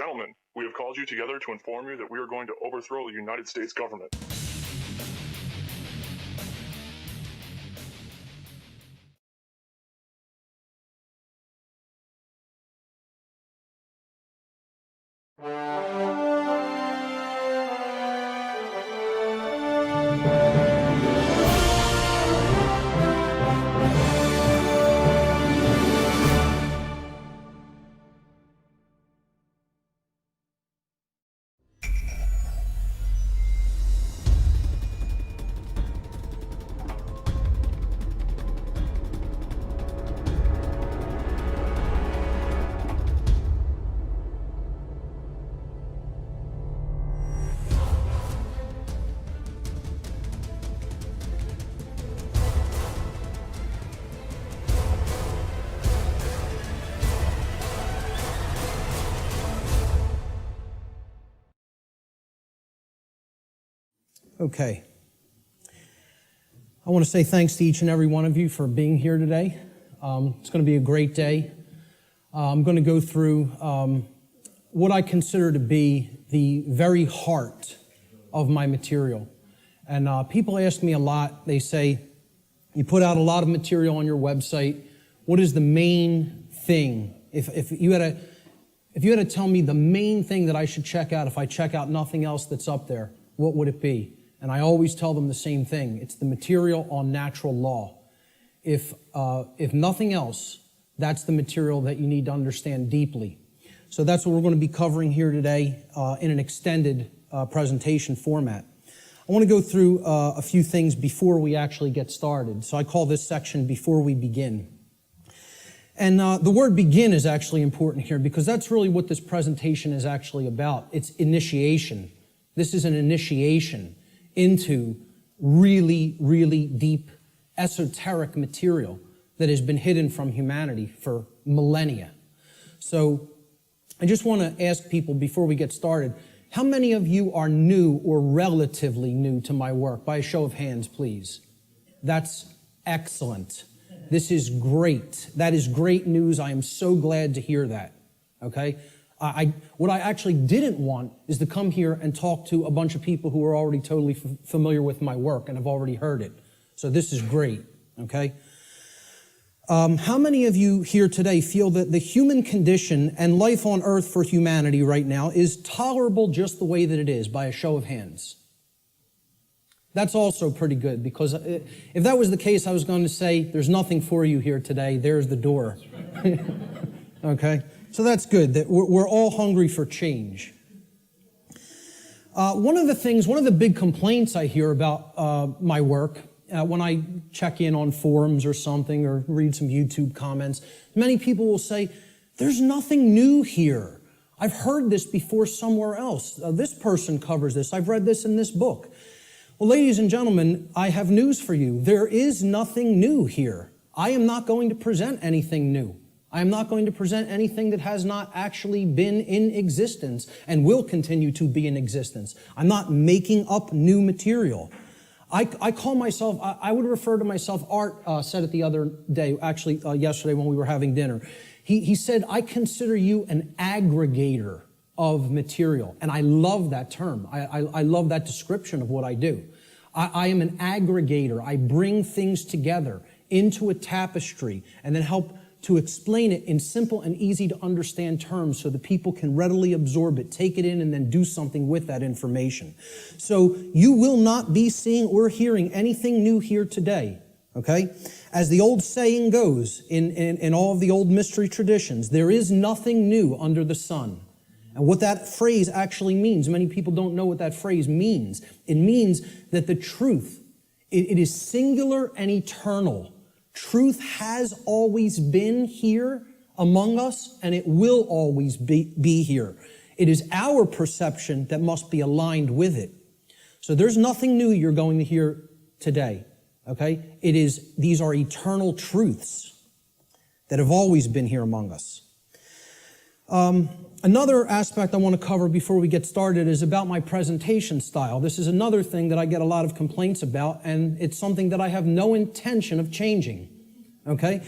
Gentlemen, we have called you together to inform you that we are going to overthrow the United States government. Okay. I want to say thanks to each and every one of you for being here today. It's going to be a great day. I'm going to go through what I consider to be the very heart of my material. And people ask me a lot. They say, you put out a lot of material on your website. What is the main thing? If you had to tell me the main thing that I should check out if I check out nothing else that's up there, what would it be? And I always tell them the same thing. It's the material on natural law. If nothing else, that's the material that you need to understand deeply. So that's what we're going to be covering here today in an extended presentation format. I want to go through a few things before we actually get started. So I call this section Before We Begin. And the word begin is actually important here because that's really what this presentation is actually about. It's initiation. This is an initiation into really, really deep, esoteric material that has been hidden from humanity for millennia. So I just want to ask people before we get started, how many of you are new or relatively new to my work? By a show of hands, please. That's excellent. This is great. That is great news. I am so glad to hear that. Okay? What I actually didn't want is to come here and talk to a bunch of people who are already totally familiar with my work and have already heard it. So this is great, okay? How many of you here today feel that the human condition and life on earth for humanity right now is tolerable just the way that it is, by a show of hands? That's also pretty good, because if that was the case, I was going to say, there's nothing for you here today. There's the door. Okay? So that's good, that we're all hungry for change. One of the big complaints I hear about my work, when I check in on forums or something or read some YouTube comments, many people will say, there's nothing new here. I've heard this before somewhere else. This person covers this. I've read this in this book. Well, ladies and gentlemen, I have news for you. There is nothing new here. I am not going to present anything new. I am not going to present anything that has not actually been in existence and will continue to be in existence. I'm not making up new material. I call myself, I would refer to myself, Art said it the other day, actually yesterday when we were having dinner. He said, I consider you an aggregator of material. And I love that term. I love that description of what I do. I am an aggregator. I bring things together into a tapestry and then help to explain it in simple and easy to understand terms so that people can readily absorb it, take it in, and then do something with that information. So you will not be seeing or hearing anything new here today, okay? As the old saying goes in all of the old mystery traditions, there is nothing new under the sun. And what that phrase actually means, many people don't know what that phrase means. It means that the truth, it is singular and eternal. Truth has always been here among us, and it will always be here. It is our perception that must be aligned with it. So there's nothing new you're going to hear today, okay? These are eternal truths that have always been here among us. Another aspect I want to cover before we get started is about my presentation style. This is another thing that I get a lot of complaints about, and it's something that I have no intention of changing, okay?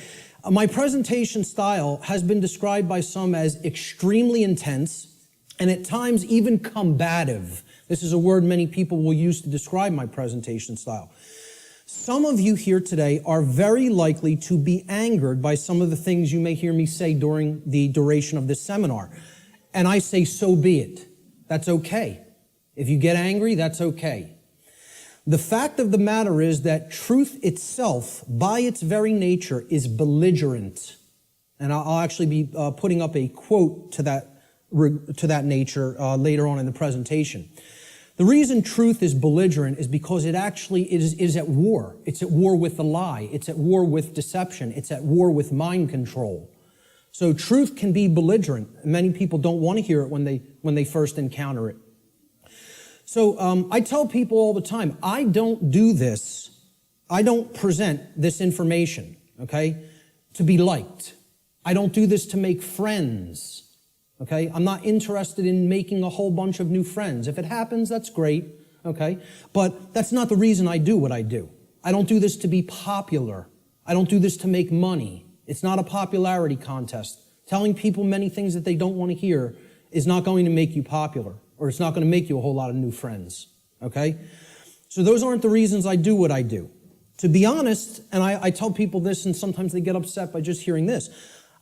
My presentation style has been described by some as extremely intense, and at times even combative. This is a word many people will use to describe my presentation style. Some of you here today are very likely to be angered by some of the things you may hear me say during the duration of this seminar. And I say, so be it. That's okay. If you get angry, that's okay. The fact of the matter is that truth itself, by its very nature, is belligerent. And I'll actually be putting up a quote to that nature later on in the presentation. The reason truth is belligerent is because it actually is at war. It's at war with the lie. It's at war with deception. It's at war with mind control. So truth can be belligerent. Many people don't want to hear it when they first encounter it. So I tell people all the time, I don't do this. I don't present this information, okay, to be liked. I don't do this to make friends. Okay, I'm not interested in making a whole bunch of new friends. If it happens, that's great, okay? But that's not the reason I do what I do. I don't do this to be popular. I don't do this to make money. It's not a popularity contest. Telling people many things that they don't want to hear is not going to make you popular, or it's not going to make you a whole lot of new friends, okay? So those aren't the reasons I do what I do. To be honest, and I tell people this, and sometimes they get upset by just hearing this,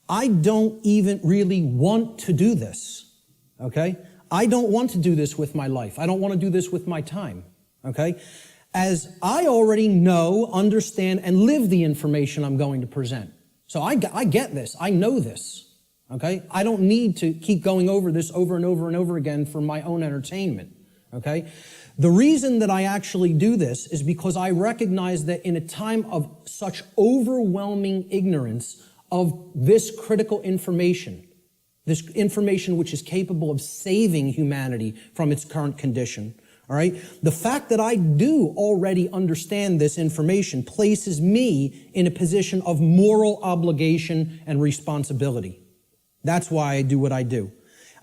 I don't even really want to do this, okay? I don't want to do this with my life. I don't want to do this with my time, okay? As I already know, understand, and live the information I'm going to present. So I get this. I know this, okay? I don't need to keep going over this over and over and over again for my own entertainment, okay? The reason that I actually do this is because I recognize that in a time of such overwhelming ignorance of this critical information, this information which is capable of saving humanity from its current condition, all right? The fact that I do already understand this information places me in a position of moral obligation and responsibility. That's why I do what I do.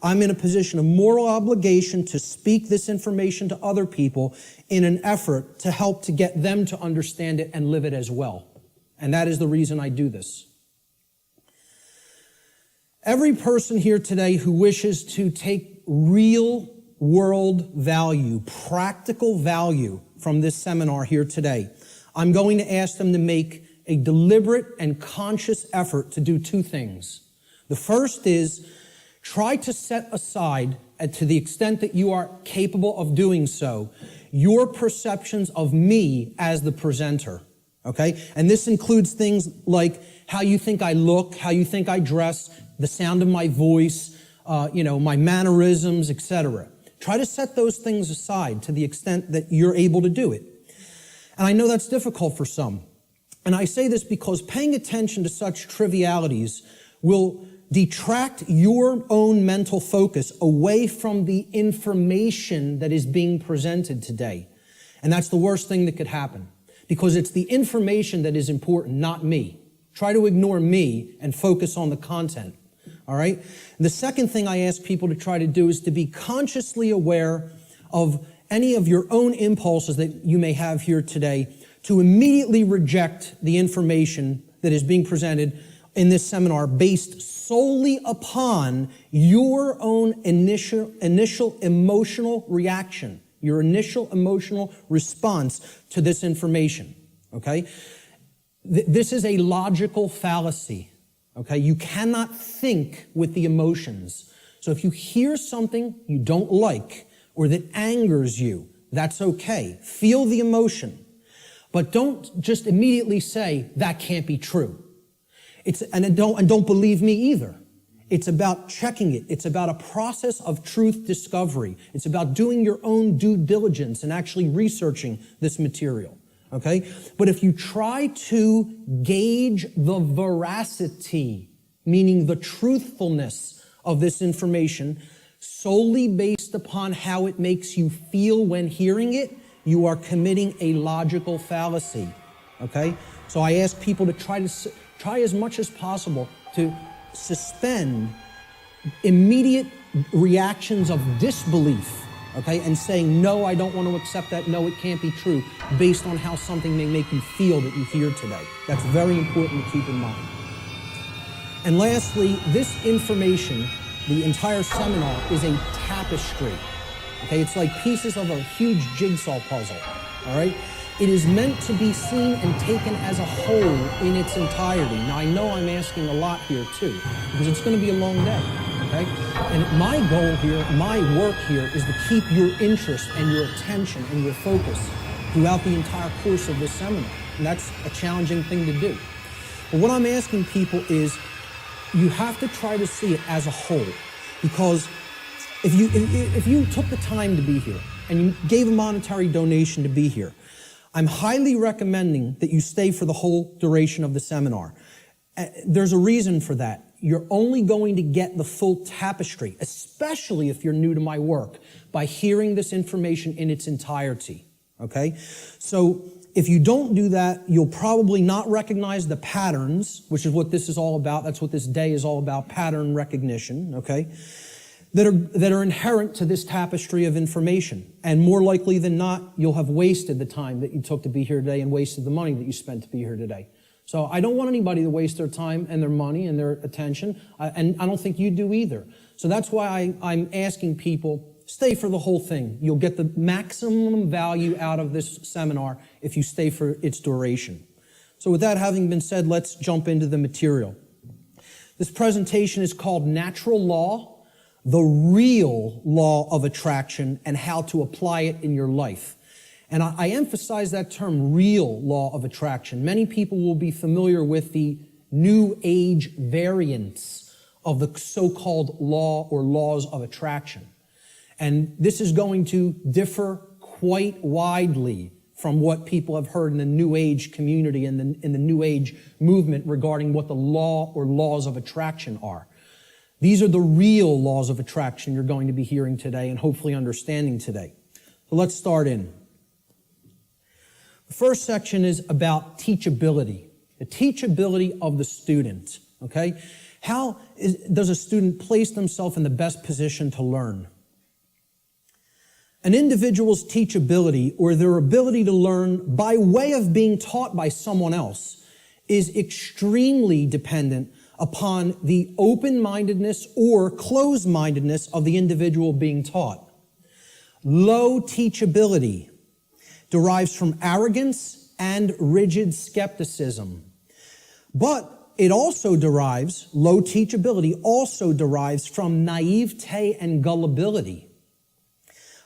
I'm in a position of moral obligation to speak this information to other people in an effort to help to get them to understand it and live it as well. And that is the reason I do this. Every person here today who wishes to take real world value, practical value from this seminar here today, I'm going to ask them to make a deliberate and conscious effort to do two things. The first is try to set aside, to the extent that you are capable of doing so, your perceptions of me as the presenter, okay? And this includes things like how you think I look, how you think I dress, the sound of my voice, my mannerisms, etc. Try to set those things aside to the extent that you're able to do it. And I know that's difficult for some. And I say this because paying attention to such trivialities will detract your own mental focus away from the information that is being presented today. And that's the worst thing that could happen, because it's the information that is important, not me. Try to ignore me and focus on the content. All right? The second thing I ask people to try to do is to be consciously aware of any of your own impulses that you may have here today, to immediately reject the information that is being presented in this seminar based solely upon your own initial emotional reaction, your initial emotional response to this information, okay? This is a logical fallacy. Okay, you cannot think with the emotions. So if you hear something you don't like or that angers you, that's okay. Feel the emotion. But don't just immediately say, that can't be true. And don't believe me either. It's about checking it. It's about a process of truth discovery. It's about doing your own due diligence and actually researching this material. Okay? But if you try to gauge the veracity, meaning the truthfulness of this information, solely based upon how it makes you feel when hearing it, you are committing a logical fallacy. Okay? So I ask people to try as much as possible to suspend immediate reactions of disbelief, okay, and saying, no, I don't want to accept that, no, it can't be true, based on how something may make you feel that you hear today. That's very important to keep in mind. And lastly, this information the entire seminar is a tapestry. Okay, it's like pieces of a huge jigsaw puzzle. All right? It is meant to be seen and taken as a whole in its entirety. Now, I know I'm asking a lot here too, because it's going to be a long day. Okay? And my goal here, my work here, is to keep your interest and your attention and your focus throughout the entire course of this seminar. And that's a challenging thing to do. But what I'm asking people is, you have to try to see it as a whole. Because if you took the time to be here and you gave a monetary donation to be here, I'm highly recommending that you stay for the whole duration of the seminar. There's a reason for that. You're only going to get the full tapestry, especially if you're new to my work, by hearing this information in its entirety. Okay? So if you don't do that, you'll probably not recognize the patterns, which is what this is all about. That's what this day is all about, pattern recognition, okay? That are inherent to this tapestry of information. And more likely than not, you'll have wasted the time that you took to be here today and wasted the money that you spent to be here today. So I don't want anybody to waste their time and their money and their attention, and I don't think you do either. So that's why I'm asking people, stay for the whole thing. You'll get the maximum value out of this seminar if you stay for its duration. So with that having been said, let's jump into the material. This presentation is called Natural Law, the Real Law of Attraction, and How to Apply It in Your Life. And I emphasize that term, real law of attraction. Many people will be familiar with the New Age variants of the so-called law or laws of attraction. And this is going to differ quite widely from what people have heard in the New Age community and in the New Age movement regarding what the law or laws of attraction are. These are the real laws of attraction you're going to be hearing today and hopefully understanding today. So let's start in. The first section is about teachability, the teachability of the student, okay? How does a student place themselves in the best position to learn? An individual's teachability, or their ability to learn by way of being taught by someone else, is extremely dependent upon the open-mindedness or closed-mindedness of the individual being taught. Low teachability derives from arrogance and rigid skepticism. But it also derives, low teachability also derives from naivete and gullibility.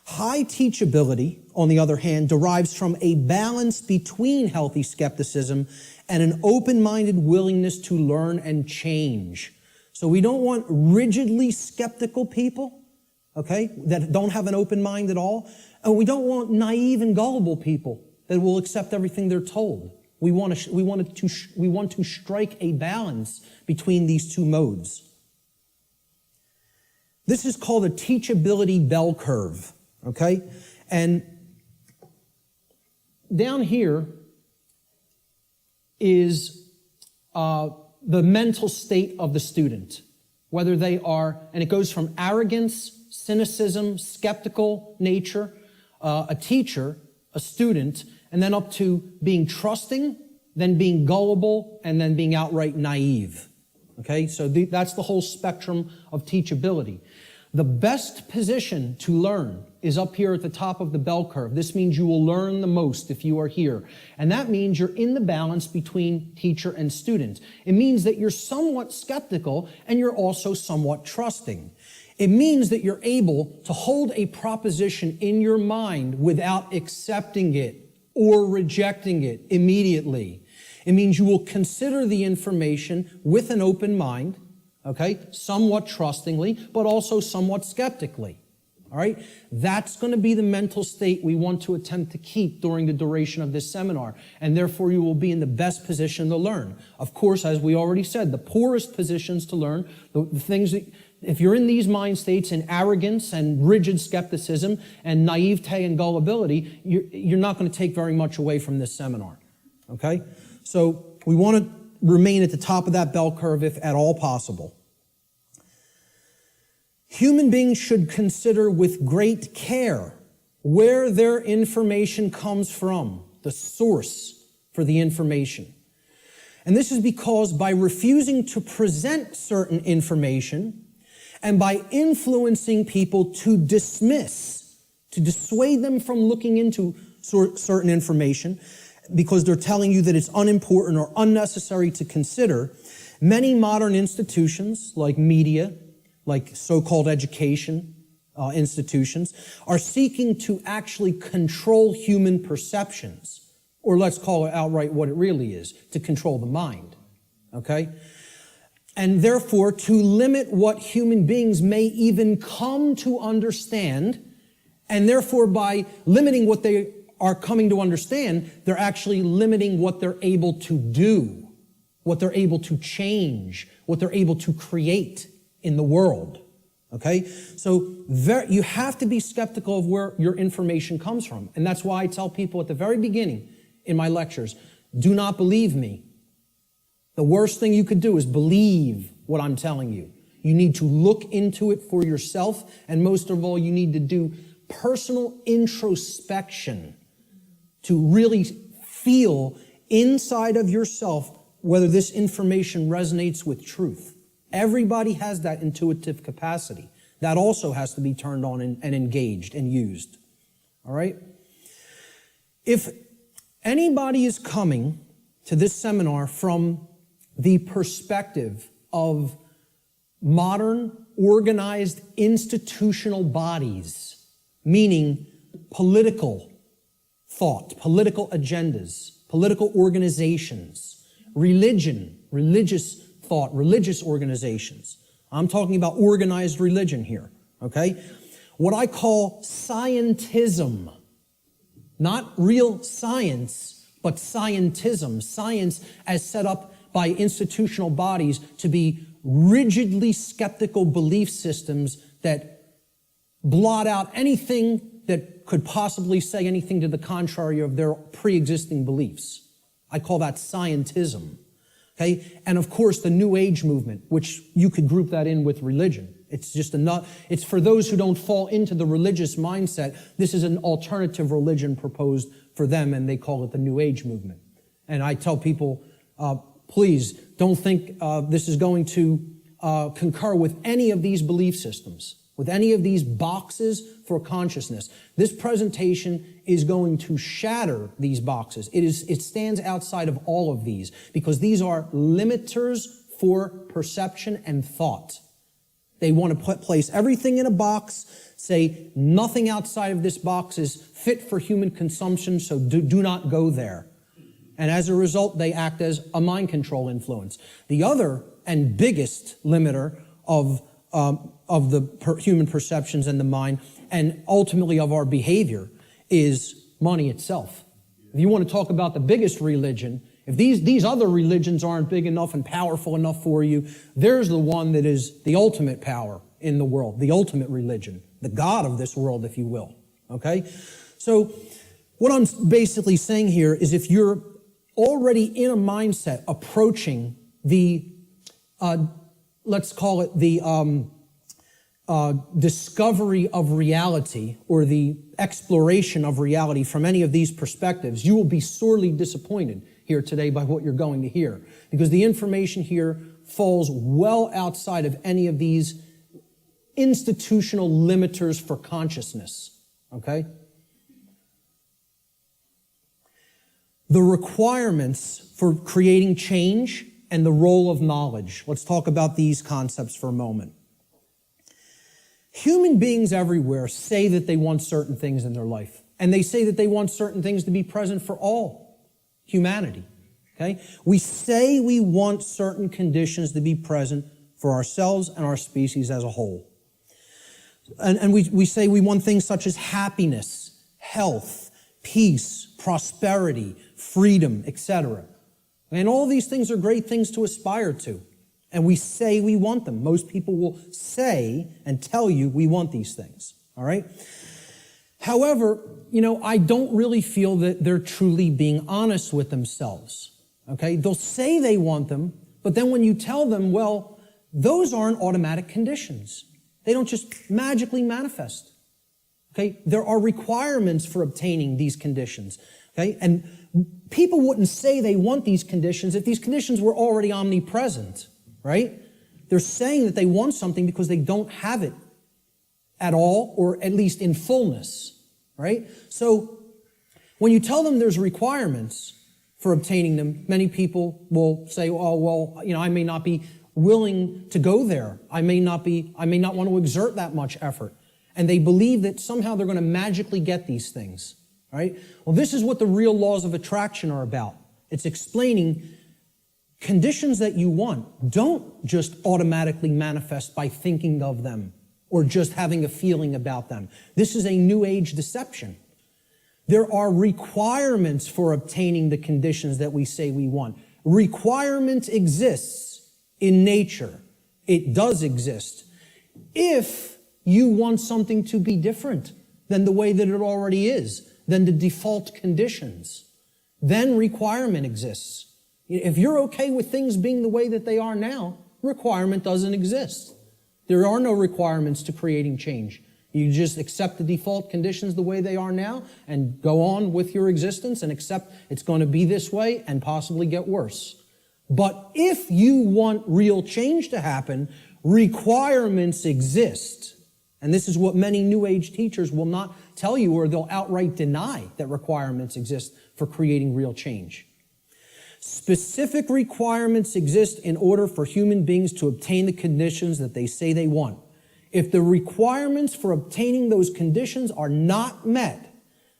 High teachability, on the other hand, derives from a balance between healthy skepticism and an open-minded willingness to learn and change. So we don't want rigidly skeptical people, okay, that don't have an open mind at all. And we don't want naive and gullible people that will accept everything they're told. We want to strike a balance between these two modes. This is called a teachability bell curve, okay? And down here is the mental state of the student, whether they are, and it goes from arrogance, cynicism, skeptical nature, a teacher, a student, and then up to being trusting, then being gullible, and then being outright naive. Okay, so that's the whole spectrum of teachability. The best position to learn is up here at the top of the bell curve. This means you will learn the most if you are here. And that means you're in the balance between teacher and student. It means that you're somewhat skeptical and you're also somewhat trusting. It means that you're able to hold a proposition in your mind without accepting it or rejecting it immediately. It means you will consider the information with an open mind, okay, somewhat trustingly, but also somewhat skeptically. All right? That's going to be the mental state we want to attempt to keep during the duration of this seminar, and therefore you will be in the best position to learn. Of course, as we already said, the poorest positions to learn, the things that, if you're in these mind states in arrogance and rigid skepticism and naivete and gullibility, you're not going to take very much away from this seminar. Okay? So we want to remain at the top of that bell curve if at all possible. Human beings should consider with great care where their information comes from, the source for the information. And this is because by refusing to present certain information and by influencing people to dissuade them from looking into certain information because they're telling you that it's unimportant or unnecessary to consider, many modern institutions like media, like so-called education institutions, are seeking to actually control human perceptions, or let's call it outright what it really is, to control the mind, okay? And therefore, to limit what human beings may even come to understand, and therefore by limiting what they are coming to understand, they're actually limiting what they're able to do, what they're able to change, what they're able to create in the world, okay? So you have to be skeptical of where your information comes from. And that's why I tell people at the very beginning in my lectures, do not believe me. The worst thing you could do is believe what I'm telling you. You need to look into it for yourself, and most of all, you need to do personal introspection to really feel inside of yourself whether this information resonates with truth. Everybody has that intuitive capacity. That also has to be turned on and engaged and used. All right? If anybody is coming to this seminar from the perspective of modern, organized, institutional bodies, meaning political thought, political agendas, political organizations, religion, religious thought, religious organizations. I'm talking about organized religion here, okay? What I call scientism, not real science, but scientism, science as set up by institutional bodies to be rigidly skeptical belief systems that blot out anything that could possibly say anything to the contrary of their pre-existing beliefs. I call that scientism. Okay? And of course, the New Age movement, which you could group that in with religion. It's just it's for those who don't fall into the religious mindset, this is an alternative religion proposed for them, and they call it the New Age movement. And I tell people, please don't think this is going to concur with any of these belief systems, with any of these boxes for consciousness. This presentation is going to shatter these boxes. It stands outside of all of these because these are limiters for perception and thought. They want to place everything in a box, say nothing outside of this box is fit for human consumption, so do not go there. And as a result, they act as a mind control influence. The other and biggest limiter of the human perceptions and the mind, and ultimately of our behavior, is money itself. If you want to talk about the biggest religion, if these other religions aren't big enough and powerful enough for you, there's the one that is the ultimate power in the world, the ultimate religion, the God of this world, if you will. Okay? So what I'm basically saying here is if you're already in a mindset approaching the, let's call it the discovery of reality or the exploration of reality from any of these perspectives, you will be sorely disappointed here today by what you're going to hear, because the information here falls well outside of any of these institutional limiters for consciousness, okay? The requirements for creating change and the role of knowledge. Let's talk about these concepts for a moment. Human beings everywhere say that they want certain things in their life, and they say that they want certain things to be present for all humanity, okay? We say we want certain conditions to be present for ourselves and our species as a whole. And we say we want things such as happiness, health, peace, prosperity, freedom, etc. And all these things are great things to aspire to. And we say we want them. Most people will say and tell you we want these things, all right? However, I don't really feel that they're truly being honest with themselves, okay? They'll say they want them, but then when you tell them, well, those aren't automatic conditions. They don't just magically manifest, okay? There are requirements for obtaining these conditions, okay? And people wouldn't say they want these conditions if these conditions were already omnipresent, right? They're saying that they want something because they don't have it at all, or at least in fullness, right? So when you tell them there's requirements for obtaining them, many people will say, oh, well, I may not be willing to go there. I may not want to exert that much effort. And they believe that somehow they're going to magically get these things, right? Well, this is what the real laws of attraction are about. It's explaining conditions that you want don't just automatically manifest by thinking of them or just having a feeling about them. This is a New Age deception. There are requirements for obtaining the conditions that we say we want. Requirement exists in nature. It does exist. If you want something to be different than the way that it already is, than the default conditions, then requirement exists. If you're okay with things being the way that they are now, requirement doesn't exist. There are no requirements to creating change. You just accept the default conditions the way they are now and go on with your existence and accept it's going to be this way and possibly get worse. But if you want real change to happen, requirements exist. And this is what many New Age teachers will not tell you, or they'll outright deny that requirements exist for creating real change. Specific requirements exist in order for human beings to obtain the conditions that they say they want. If the requirements for obtaining those conditions are not met,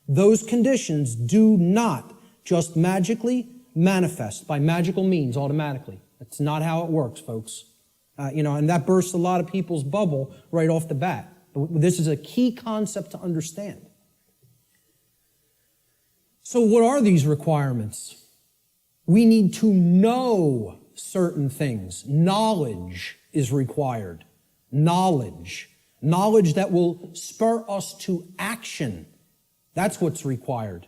those conditions do not just magically manifest by magical means automatically. That's not how it works, folks. And that bursts a lot of people's bubble right off the bat. But this is a key concept to understand. So what are these requirements? We need to know certain things. Knowledge is required. Knowledge. Knowledge that will spur us to action. That's what's required.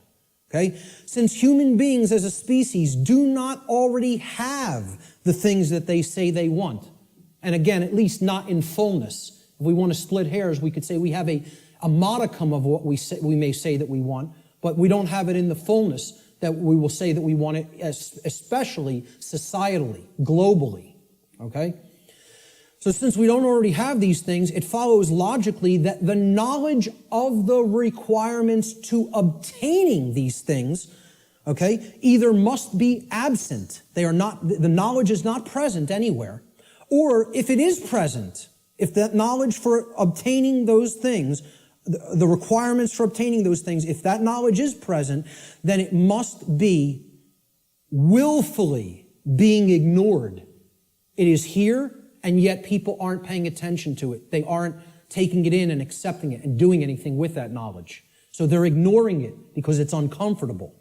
Okay? Since human beings as a species do not already have the things that they say they want, and again, at least not in fullness. If we want to split hairs, we could say we have a modicum of what we may say that we want, but we don't have it in the fullness that we will say that we want it, especially societally, globally. Okay? So since we don't already have these things, it follows logically that the knowledge of the requirements to obtaining these things, okay, either must be absent. The knowledge is not present anywhere. Or if it is present, if that knowledge for obtaining those things, the requirements for obtaining those things, if that knowledge is present, then it must be willfully being ignored. It is here, and yet people aren't paying attention to it. They aren't taking it in and accepting it and doing anything with that knowledge. So they're ignoring it because it's uncomfortable.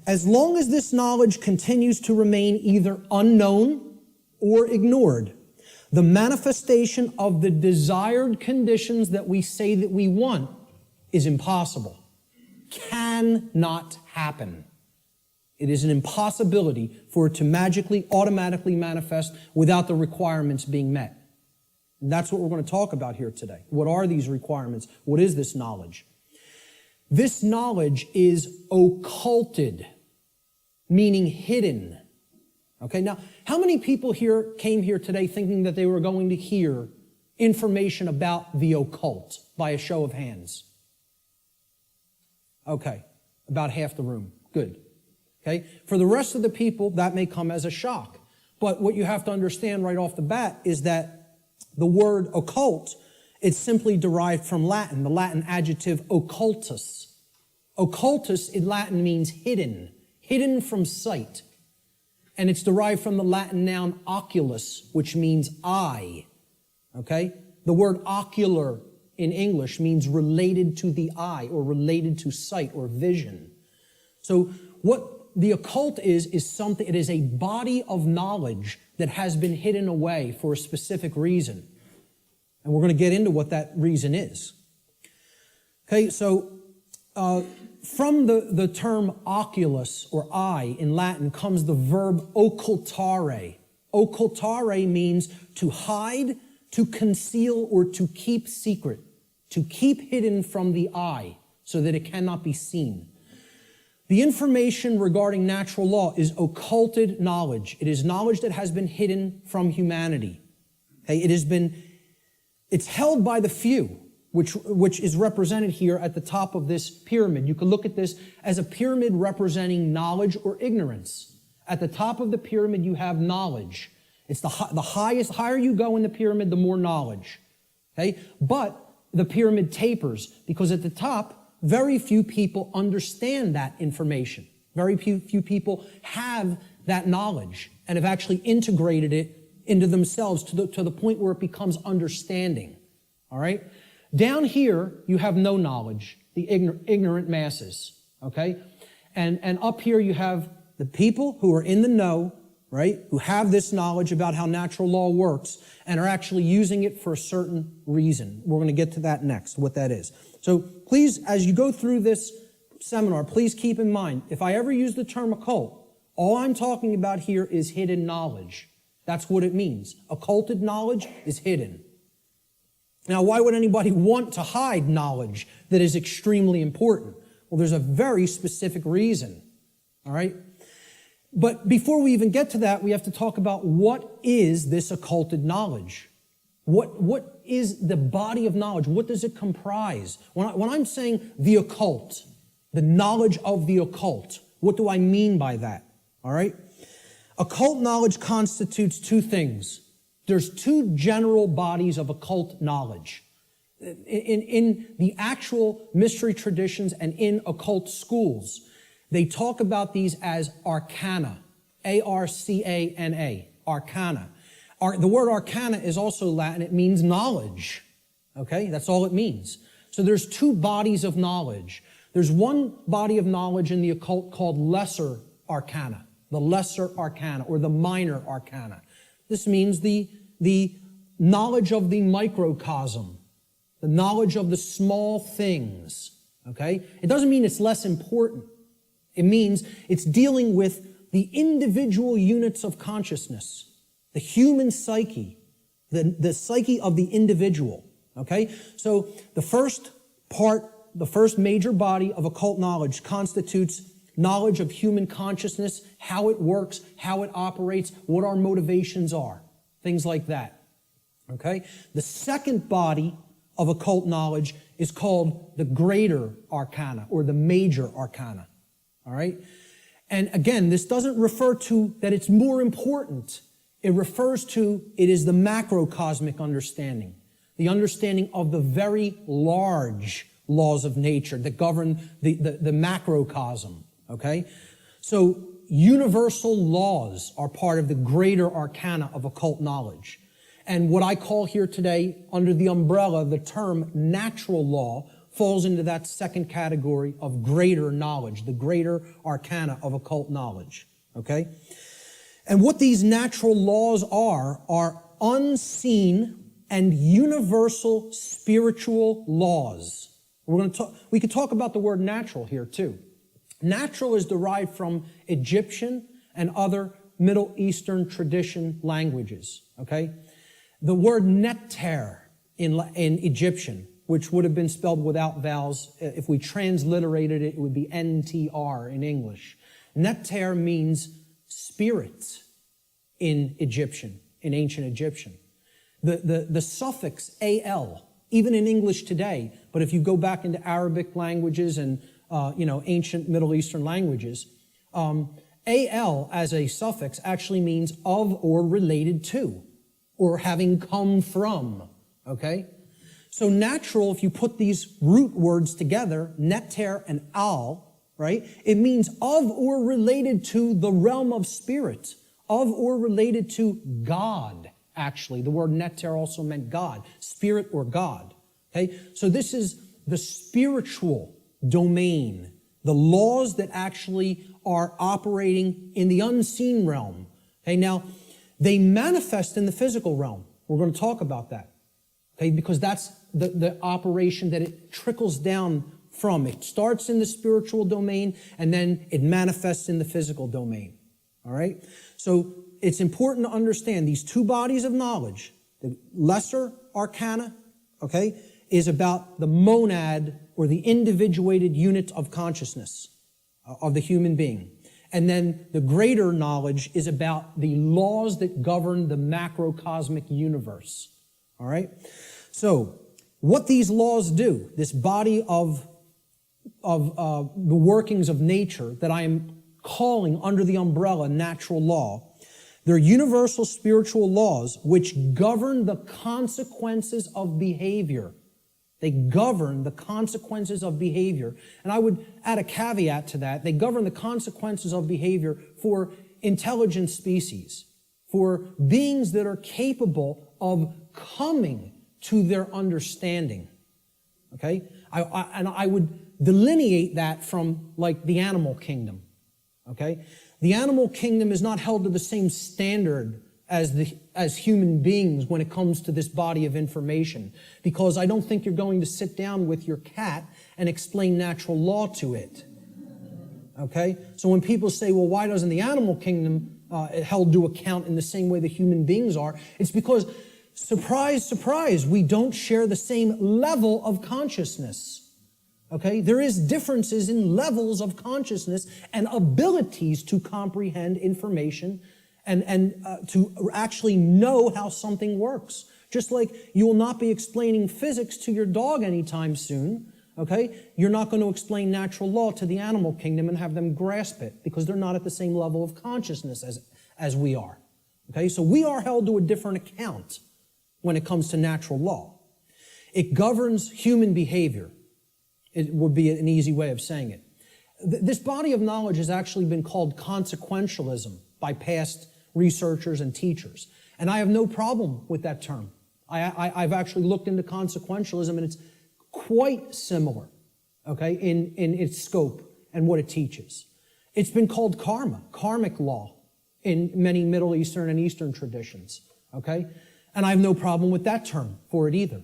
As long as this knowledge continues to remain either unknown or ignored, the manifestation of the desired conditions that we say that we want is impossible. Cannot happen. It is an impossibility for it to magically, automatically manifest without the requirements being met. And that's what we're going to talk about here today. What are these requirements? What is this knowledge? This knowledge is occulted, meaning hidden. Okay, now, how many people here came here today thinking that they were going to hear information about the occult by a show of hands? Okay, about half the room. Good. Okay, for the rest of the people, that may come as a shock. But what you have to understand right off the bat is that the word occult, it's simply derived from Latin, the Latin adjective occultus. Occultus in Latin means hidden, hidden from sight. And it's derived from the Latin noun oculus, which means eye. Okay? The word ocular in English means related to the eye or related to sight or vision. So what the occult is something, it is a body of knowledge that has been hidden away for a specific reason. And we're going to get into what that reason is. Okay, so from the term oculus or eye in Latin comes the verb occultare. Occultare means to hide, to conceal, or to keep secret, to keep hidden from the eye so that it cannot be seen. The information regarding natural law is occulted knowledge. It is knowledge that has been hidden from humanity. Okay? It's held by the few, which is represented here at the top of this pyramid. You can look at this as a pyramid representing knowledge or ignorance. At the top of the pyramid, you have knowledge. It's the higher you go in the pyramid, the more knowledge. Okay? But the pyramid tapers because at the top, very few people understand that information. Very few people have that knowledge and have actually integrated it into themselves to the point where it becomes understanding. All right? Down here, you have no knowledge, the ignorant masses. Okay? And up here, you have the people who are in the know, right, who have this knowledge about how natural law works and are actually using it for a certain reason. We're going to get to that next, what that is. So please, as you go through this seminar, please keep in mind, if I ever use the term occult, all I'm talking about here is hidden knowledge. That's what it means. Occulted knowledge is hidden. Now, why would anybody want to hide knowledge that is extremely important? Well, there's a very specific reason, all right? But before we even get to that, we have to talk about what is this occulted knowledge? What is the body of knowledge? What does it comprise? When I'm saying the occult, the knowledge of the occult, what do I mean by that? All right? Occult knowledge constitutes two things. There's two general bodies of occult knowledge. In the actual mystery traditions and in occult schools, they talk about these as arcana, A-R-C-A-N-A, arcana. The word arcana is also Latin. It means knowledge, okay? That's all it means. So there's two bodies of knowledge. There's one body of knowledge in the occult called lesser arcana, the lesser arcana or the minor arcana. This means the knowledge of the microcosm, the knowledge of the small things, okay? It doesn't mean it's less important. It means it's dealing with the individual units of consciousness, the human psyche, the psyche of the individual, okay? So the first major body of occult knowledge constitutes knowledge of human consciousness, how it works, how it operates, what our motivations are, things like that, okay? The second body of occult knowledge is called the greater arcana or the major arcana. All right? And again, this doesn't refer to that it's more important. It refers to it is the macrocosmic understanding, the understanding of the very large laws of nature that govern the macrocosm, okay? So universal laws are part of the greater arcana of occult knowledge. And what I call here today, under the umbrella, the term natural law, falls into that second category of greater knowledge, the greater arcana of occult knowledge, okay? And what these natural laws are unseen and universal spiritual laws. We could talk about the word natural here too. Natural is derived from Egyptian and other Middle Eastern tradition languages, okay? The word neter in Egyptian, which would have been spelled without vowels. If we transliterated it, it would be N-T-R in English. Neter means spirit in Egyptian, in ancient Egyptian. The suffix al, even in English today, but if you go back into Arabic languages and ancient Middle Eastern languages, al as a suffix actually means of or related to, or having come from, okay? So natural, if you put these root words together, neter and al, right? It means of or related to the realm of spirit, of or related to God, actually. The word neter also meant God, spirit or God, okay? So this is the spiritual domain, the laws that actually are operating in the unseen realm, okay? Now, they manifest in the physical realm. We're going to talk about that, okay? Because that's the operation that it trickles down from. It starts in the spiritual domain, and then it manifests in the physical domain, all right? So it's important to understand these two bodies of knowledge. The lesser arcana, okay, is about the monad or the individuated unit of consciousness, of the human being. And then the greater knowledge is about the laws that govern the macrocosmic universe. All right? So, what these laws do, this body of the workings of nature that I am calling under the umbrella natural law, they're universal spiritual laws which govern the consequences of behavior. They govern the consequences of behavior. And I would add a caveat to that. They govern the consequences of behavior for intelligent species, for beings that are capable of coming to their understanding. Okay? And I would delineate that from like the animal kingdom. Okay? The animal kingdom is not held to the same standard as human beings when it comes to this body of information, because I don't think you're going to sit down with your cat and explain natural law to it. Okay? So when people say, well, why doesn't the animal kingdom held to account in the same way that human beings are? It's because, surprise, surprise, we don't share the same level of consciousness. Okay? There is differences in levels of consciousness and abilities to comprehend information and to actually know how something works. Just like you will not be explaining physics to your dog anytime soon, okay? You're not going to explain natural law to the animal kingdom and have them grasp it because they're not at the same level of consciousness as we are. Okay? So we are held to a different account when it comes to natural law. It governs human behavior. It would be an easy way of saying it. This body of knowledge has actually been called consequentialism by past researchers and teachers. And I have no problem with that term. I've actually looked into consequentialism, and it's quite similar, okay, in its scope and what it teaches. It's been called karma, karmic law, in many Middle Eastern and Eastern traditions, okay? And I have no problem with that term for it either.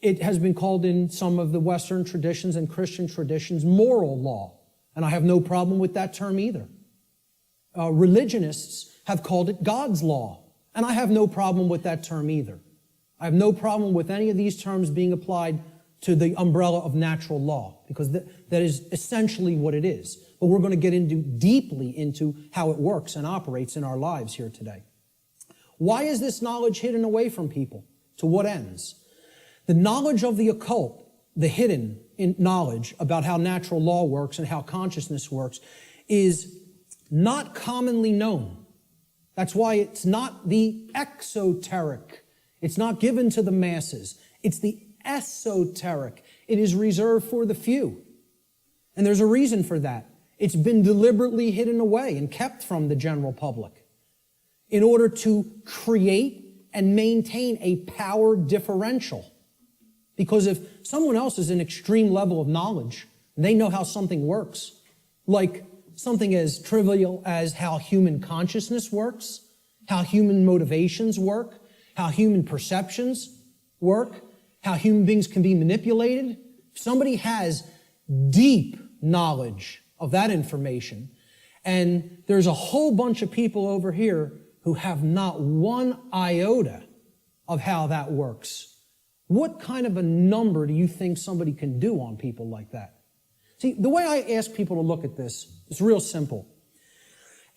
It has been called in some of the Western traditions and Christian traditions moral law, and I have no problem with that term either. Religionists have called it God's law, and I have no problem with that term either. I have no problem with any of these terms being applied to the umbrella of natural law, because that is essentially what it is. But we're going to get deeply into how it works and operates in our lives here today. Why is this knowledge hidden away from people? To what ends? The knowledge of the occult, the hidden knowledge about how natural law works and how consciousness works, is not commonly known. That's why it's not the exoteric. It's not given to the masses. It's the esoteric. It is reserved for the few. And there's a reason for that. It's been deliberately hidden away and kept from the general public in order to create and maintain a power differential. Because if someone else is an extreme level of knowledge, and they know how something works, like something as trivial as how human consciousness works, how human motivations work, how human perceptions work, how human beings can be manipulated. If somebody has deep knowledge of that information, and there's a whole bunch of people over here who have not one iota of how that works, what kind of a number do you think somebody can do on people like that? See, the way I ask people to look at this is real simple.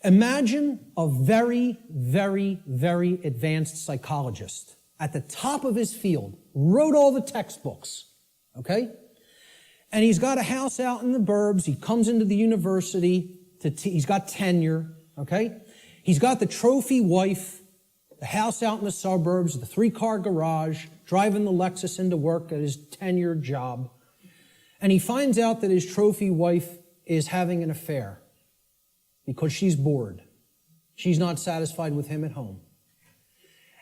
Imagine a very, very, very advanced psychologist at the top of his field, wrote all the textbooks, okay? And he's got a house out in the burbs. He comes into the university. He's got tenure, okay? He's got the trophy wife, the house out in the suburbs, the 3-car garage, driving the Lexus into work at his tenured job. And he finds out that his trophy wife is having an affair because she's bored. She's not satisfied with him at home.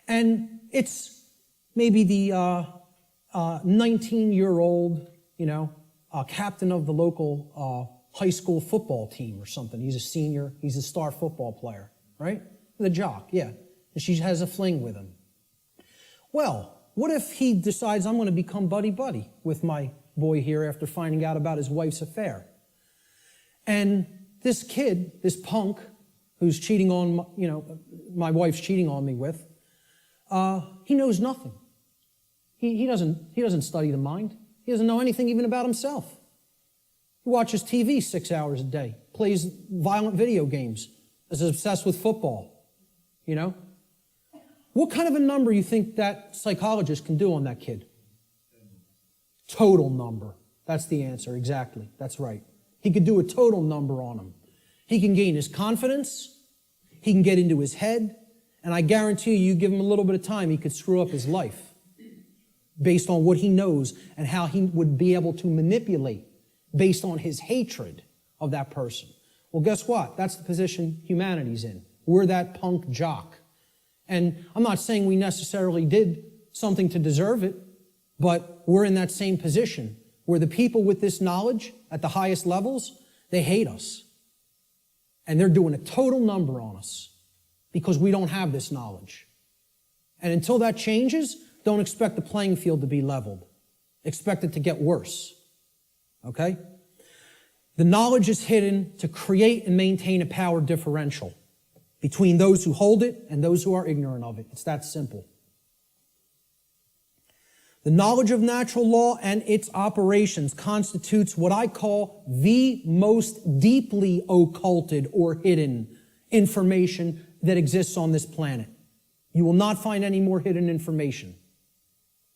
And it's maybe the 19-year-old, captain of the local high school football team or something. He's a senior. He's a star football player, right? The jock, yeah. And she has a fling with him. Well, what if he decides, I'm going to become buddy-buddy with my boy here after finding out about his wife's affair? And this kid, this punk, who's cheating on, my wife's cheating on me with, he knows nothing. He doesn't study the mind. He doesn't know anything even about himself. who watches TV 6 hours a day, plays violent video games, is obsessed with football, you know? What kind of a number you think that psychologist can do on that kid? Total number. That's the answer, exactly. That's right. He could do a total number on him. He can gain his confidence, he can get into his head, and I guarantee you give him a little bit of time, he could screw up his life based on what he knows and how he would be able to manipulate based on his hatred of that person. Well, guess what? That's the position humanity's in. We're that punk jock. And I'm not saying we necessarily did something to deserve it, but we're in that same position where the people with this knowledge at the highest levels, they hate us. And they're doing a total number on us because we don't have this knowledge. And until that changes, don't expect the playing field to be leveled. Expect it to get worse. Okay? The knowledge is hidden to create and maintain a power differential between those who hold it and those who are ignorant of it. It's that simple. The knowledge of natural law and its operations constitutes what I call the most deeply occulted or hidden information that exists on this planet. You will not find any more hidden information.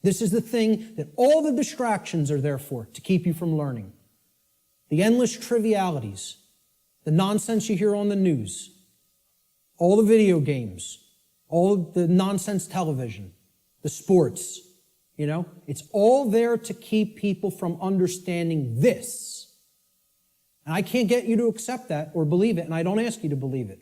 This is the thing that all the distractions are there for, to keep you from learning. The endless trivialities, the nonsense you hear on the news, all the video games, all the nonsense television, the sports, you know, it's all there to keep people from understanding this. And I can't get you to accept that or believe it, and I don't ask you to believe it.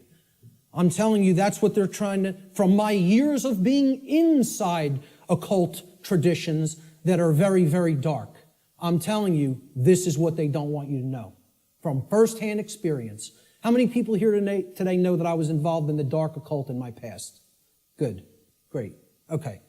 I'm telling you that's what they're trying to, from my years of being inside occult traditions that are very, very dark. I'm telling you, this is what they don't want you to know. From firsthand experience. How many people here today know that I was involved in the dark occult in my past? Good. Great. Okay.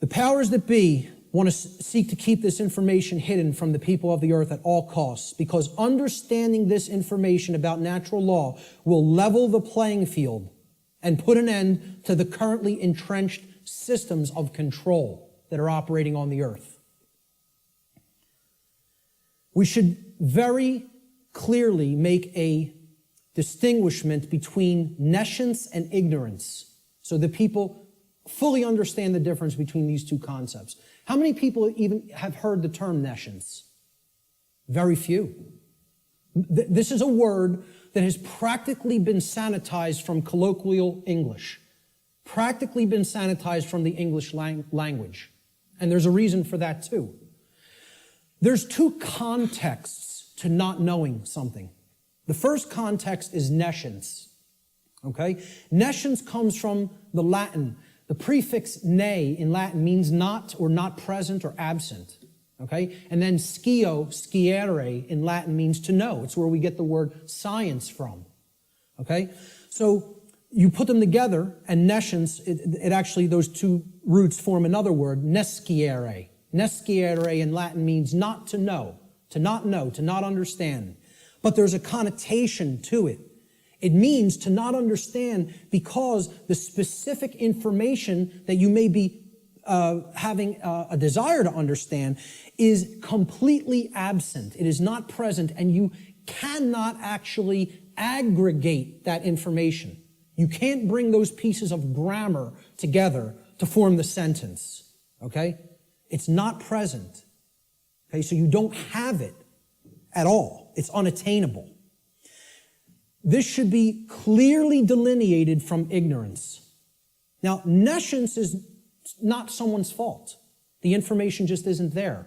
The powers that be want to seek to keep this information hidden from the people of the earth at all costs, because understanding this information about natural law will level the playing field and put an end to the currently entrenched systems of control that are operating on the earth. We should very clearly make a distinguishment between nescience and ignorance so that people fully understand the difference between these two concepts. How many people even have heard the term nescience? Very few. This is a word that has practically been sanitized from colloquial English, practically been sanitized from the English language. And there's a reason for that too. There's two contexts to not knowing something. The first context is nescience. Okay? Nescience comes from the Latin. The prefix ne in Latin means not or not present or absent. Okay? And then sciere in Latin means to know. It's where we get the word science from. Okay? So you put them together, and nescience, it actually, those two roots form another word, nesciere. Nesciere in Latin means not to know, to not understand. But there's a connotation to it. It means to not understand because the specific information that you may be having a desire to understand is completely absent. It is not present, and you cannot actually aggregate that information. You can't bring those pieces of grammar together to form the sentence, okay? It's not present, okay? So you don't have it at all. It's unattainable. This should be clearly delineated from ignorance. Now, nescience is not someone's fault. The information just isn't there.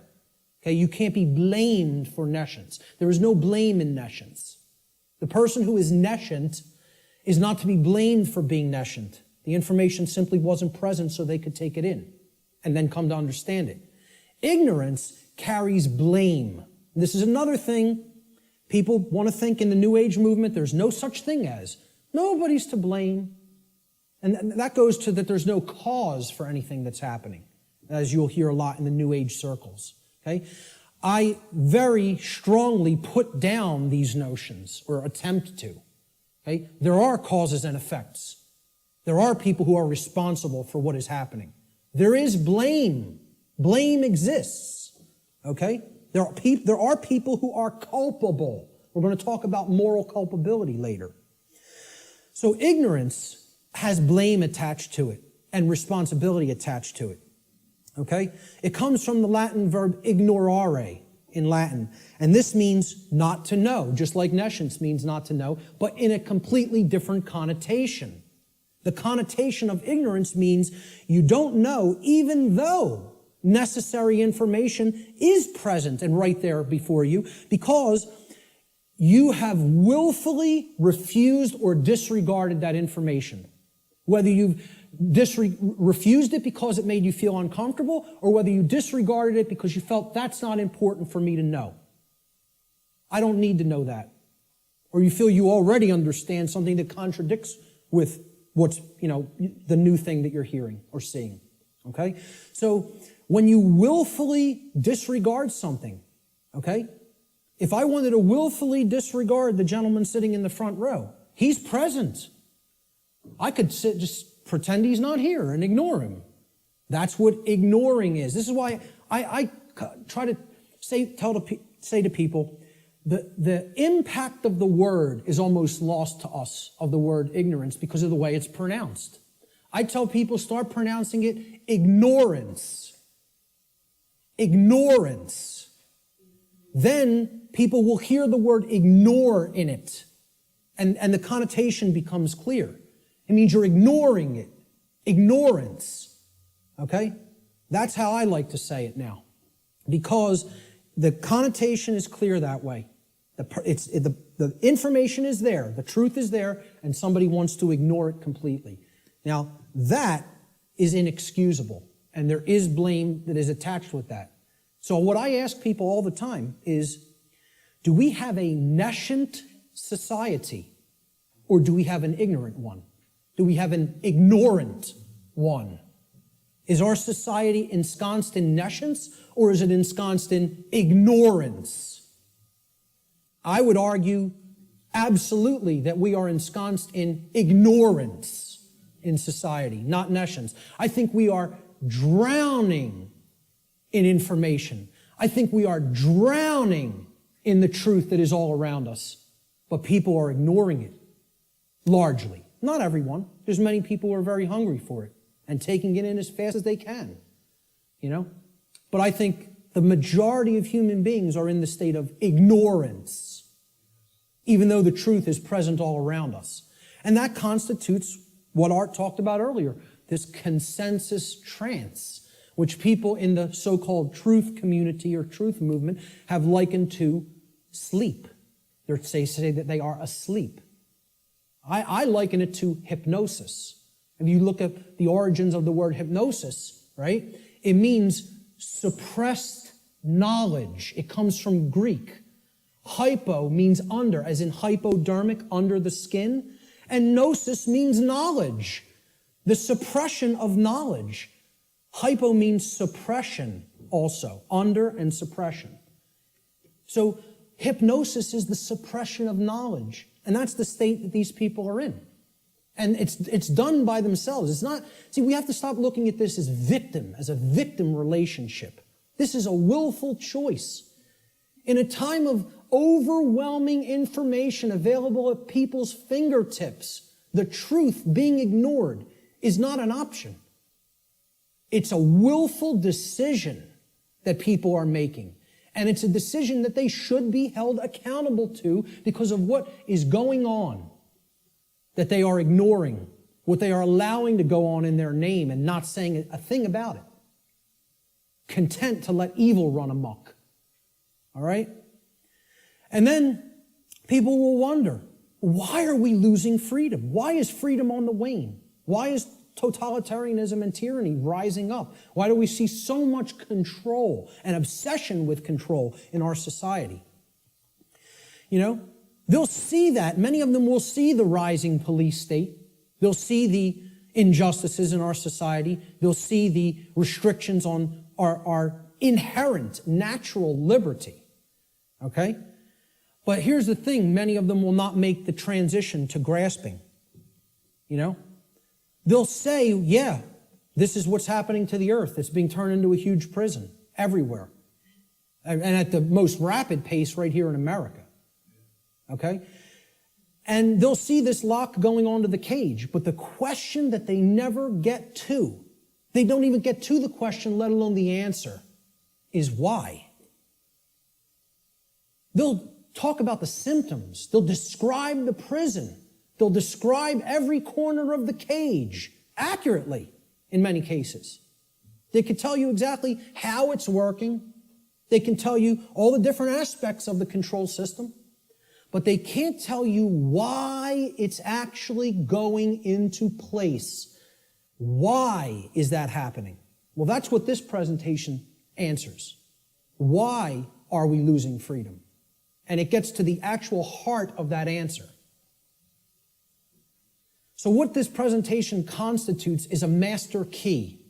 Okay, you can't be blamed for nescience. There is no blame in nescience. The person who is nescient is not to be blamed for being nescient. The information simply wasn't present so they could take it in and then come to understand it. Ignorance carries blame. And this is another thing. People want to think in the New Age movement there's no such thing as. Nobody's to blame. And that goes to that there's no cause for anything that's happening, as you'll hear a lot in the New Age circles. Okay? I very strongly put down these notions, or attempt to. Okay? There are causes and effects. There are people who are responsible for what is happening. There is blame. Blame exists. Okay? There are people who are culpable. We're going to talk about moral culpability later. So ignorance has blame attached to it and responsibility attached to it. Okay? It comes from the Latin verb ignorare in Latin. And this means not to know, just like nescience means not to know, but in a completely different connotation. The connotation of ignorance means you don't know even though necessary information is present and right there before you, because you have willfully refused or disregarded that information. Whether you've refused it because it made you feel uncomfortable, or whether you disregarded it because you felt that's not important for me to know. I don't need to know that. Or you feel you already understand something that contradicts with what's, the new thing that you're hearing or seeing. Okay? So when you willfully disregard something, okay? If I wanted to willfully disregard the gentleman sitting in the front row, he's present. I could just pretend he's not here and ignore him. That's what ignoring is. This is why I try to say to people, the impact of the word is almost lost to us, of the word ignorance, because of the way it's pronounced. I tell people, start pronouncing it ignorance. Ignorance. Then people will hear the word ignore in it, and the connotation becomes clear. It means you're ignoring it. Ignorance. Okay? That's how I like to say it now. Because the connotation is clear that way. The information is there. The truth is there. And somebody wants to ignore it completely. Now, that is inexcusable. And there is blame that is attached with that. So what I ask people all the time is, do we have a nescient society? Or do we have an ignorant one? Do we have an ignorant one? Is our society ensconced in nescience, or is it ensconced in ignorance? I would argue absolutely that we are ensconced in ignorance in society, not nescience. I think we are drowning in information. I think we are drowning in the truth that is all around us, but people are ignoring it, largely. Not everyone. There's many people who are very hungry for it and taking it in as fast as they can, But I think the majority of human beings are in the state of ignorance, even though the truth is present all around us. And that constitutes what Art talked about earlier, this consensus trance, which people in the so-called truth community or truth movement have likened to sleep. They say that they are asleep. I liken it to hypnosis. If you look at the origins of the word hypnosis, right, it means suppressed knowledge. It comes from Greek. Hypo means under, as in hypodermic, under the skin. And gnosis means knowledge, the suppression of knowledge. Hypo means suppression also, under and suppression. So hypnosis is the suppression of knowledge. And that's the state that these people are in. And it's done by themselves. It's not, we have to stop looking at this as a victim relationship. This is a willful choice. In a time of overwhelming information available at people's fingertips, the truth being ignored is not an option. It's a willful decision that people are making. And it's a decision that they should be held accountable to because of what is going on, that they are ignoring, what they are allowing to go on in their name and not saying a thing about it. Content to let evil run amok. All right? And then people will wonder, why are we losing freedom? Why is freedom on the wane? Why is totalitarianism and tyranny rising up? Why do we see so much control and obsession with control in our society? They'll see that. Many of them will see the rising police state. They'll see the injustices in our society. They'll see the restrictions on our inherent natural liberty. Okay? But here's the thing. Many of them will not make the transition to grasping. They'll say, yeah, this is what's happening to the earth. It's being turned into a huge prison everywhere. and at the most rapid pace right here in America. Okay? And they'll see this lock going onto the cage, but the question that they never get to, they don't even get to the question, let alone the answer, is why. They'll talk about the symptoms. They'll describe the prison. They'll describe every corner of the cage accurately in many cases. They can tell you exactly how it's working. They can tell you all the different aspects of the control system, but they can't tell you why it's actually going into place. Why is that happening? Well, that's what this presentation answers. Why are we losing freedom? And it gets to the actual heart of that answer. So what this presentation constitutes is a master key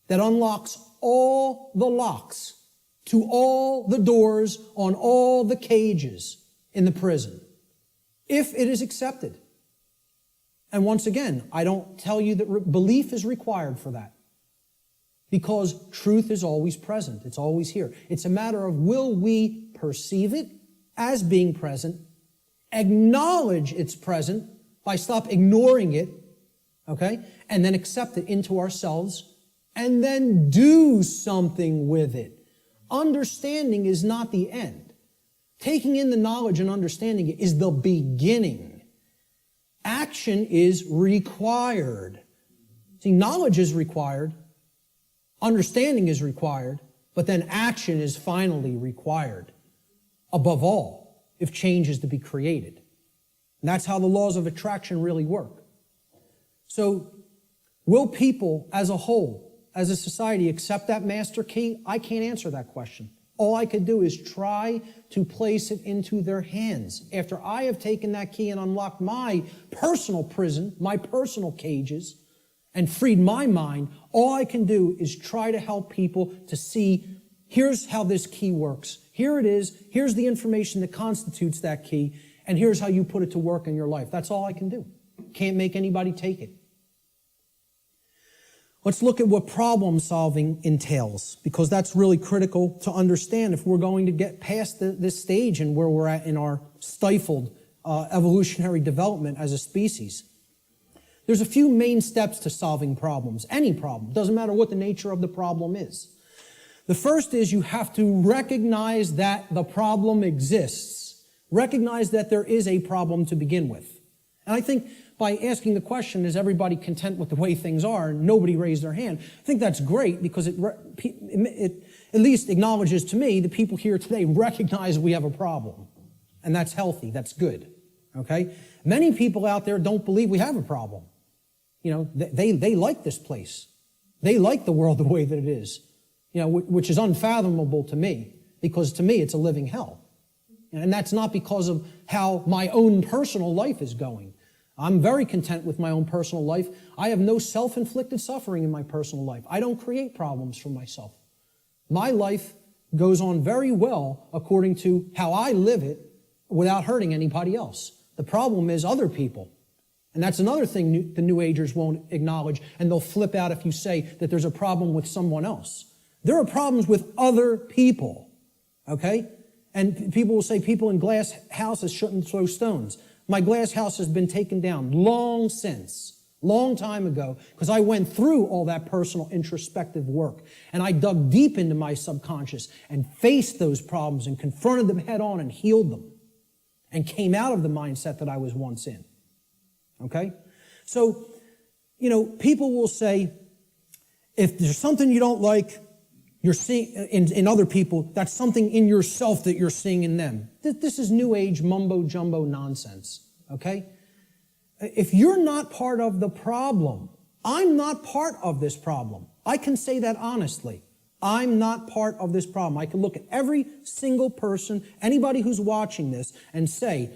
that unlocks all the locks to all the doors on all the cages in the prison, if it is accepted. And once again, I don't tell you that belief is required for that, because truth is always present. It's always here. It's a matter of, will we perceive it as being present, acknowledge it's present by stop ignoring it, okay, and then accept it into ourselves, and then do something with it. Understanding is not the end. Taking in the knowledge and understanding it is the beginning. Action is required. See, knowledge is required, understanding is required, but then action is finally required. Above all, if change is to be created. And that's how the laws of attraction really work. So, will people as a whole, as a society, accept that master key? I can't answer that question. All I could do is try to place it into their hands. After I have taken that key and unlocked my personal prison, my personal cages, and freed my mind, all I can do is try to help people to see, here's how this key works. Here it is. Here's the information that constitutes that key. And here's how you put it to work in your life. That's all I can do. Can't make anybody take it. Let's look at what problem solving entails, because that's really critical to understand if we're going to get past this stage and where we're at in our stifled evolutionary development as a species. There's a few main steps to solving problems. Any problem. Doesn't matter what the nature of the problem is. The first is you have to recognize that the problem exists. Recognize that there is a problem to begin with. And I think by asking the question, is everybody content with the way things are? And nobody raised their hand. I think that's great, because it at least acknowledges to me the people here today recognize we have a problem. And that's healthy. That's good. Okay? Many people out there don't believe we have a problem. You know, they like this place. They like the world the way that it is. You know, which is unfathomable to me, because to me it's a living hell. And that's not because of how my own personal life is going. I'm very content with my own personal life. I have no self-inflicted suffering in my personal life. I don't create problems for myself. My life goes on very well according to how I live it without hurting anybody else. The problem is other people. And that's another thing the New Agers won't acknowledge, and they'll flip out if you say that there's a problem with someone else. There are problems with other people, okay? And people will say people in glass houses shouldn't throw stones. My glass house has been taken down long since, long time ago, because I went through all that personal introspective work. And I dug deep into my subconscious and faced those problems and confronted them head on and healed them and came out of the mindset that I was once in, okay? So, you know, people will say, if there's something you don't like, you're seeing in other people, that's something in yourself that you're seeing in them. This is New Age mumbo-jumbo nonsense, okay? If you're not part of the problem, I'm not part of this problem. I can say that honestly. I'm not part of this problem. I can look at every single person, anybody who's watching this, and say,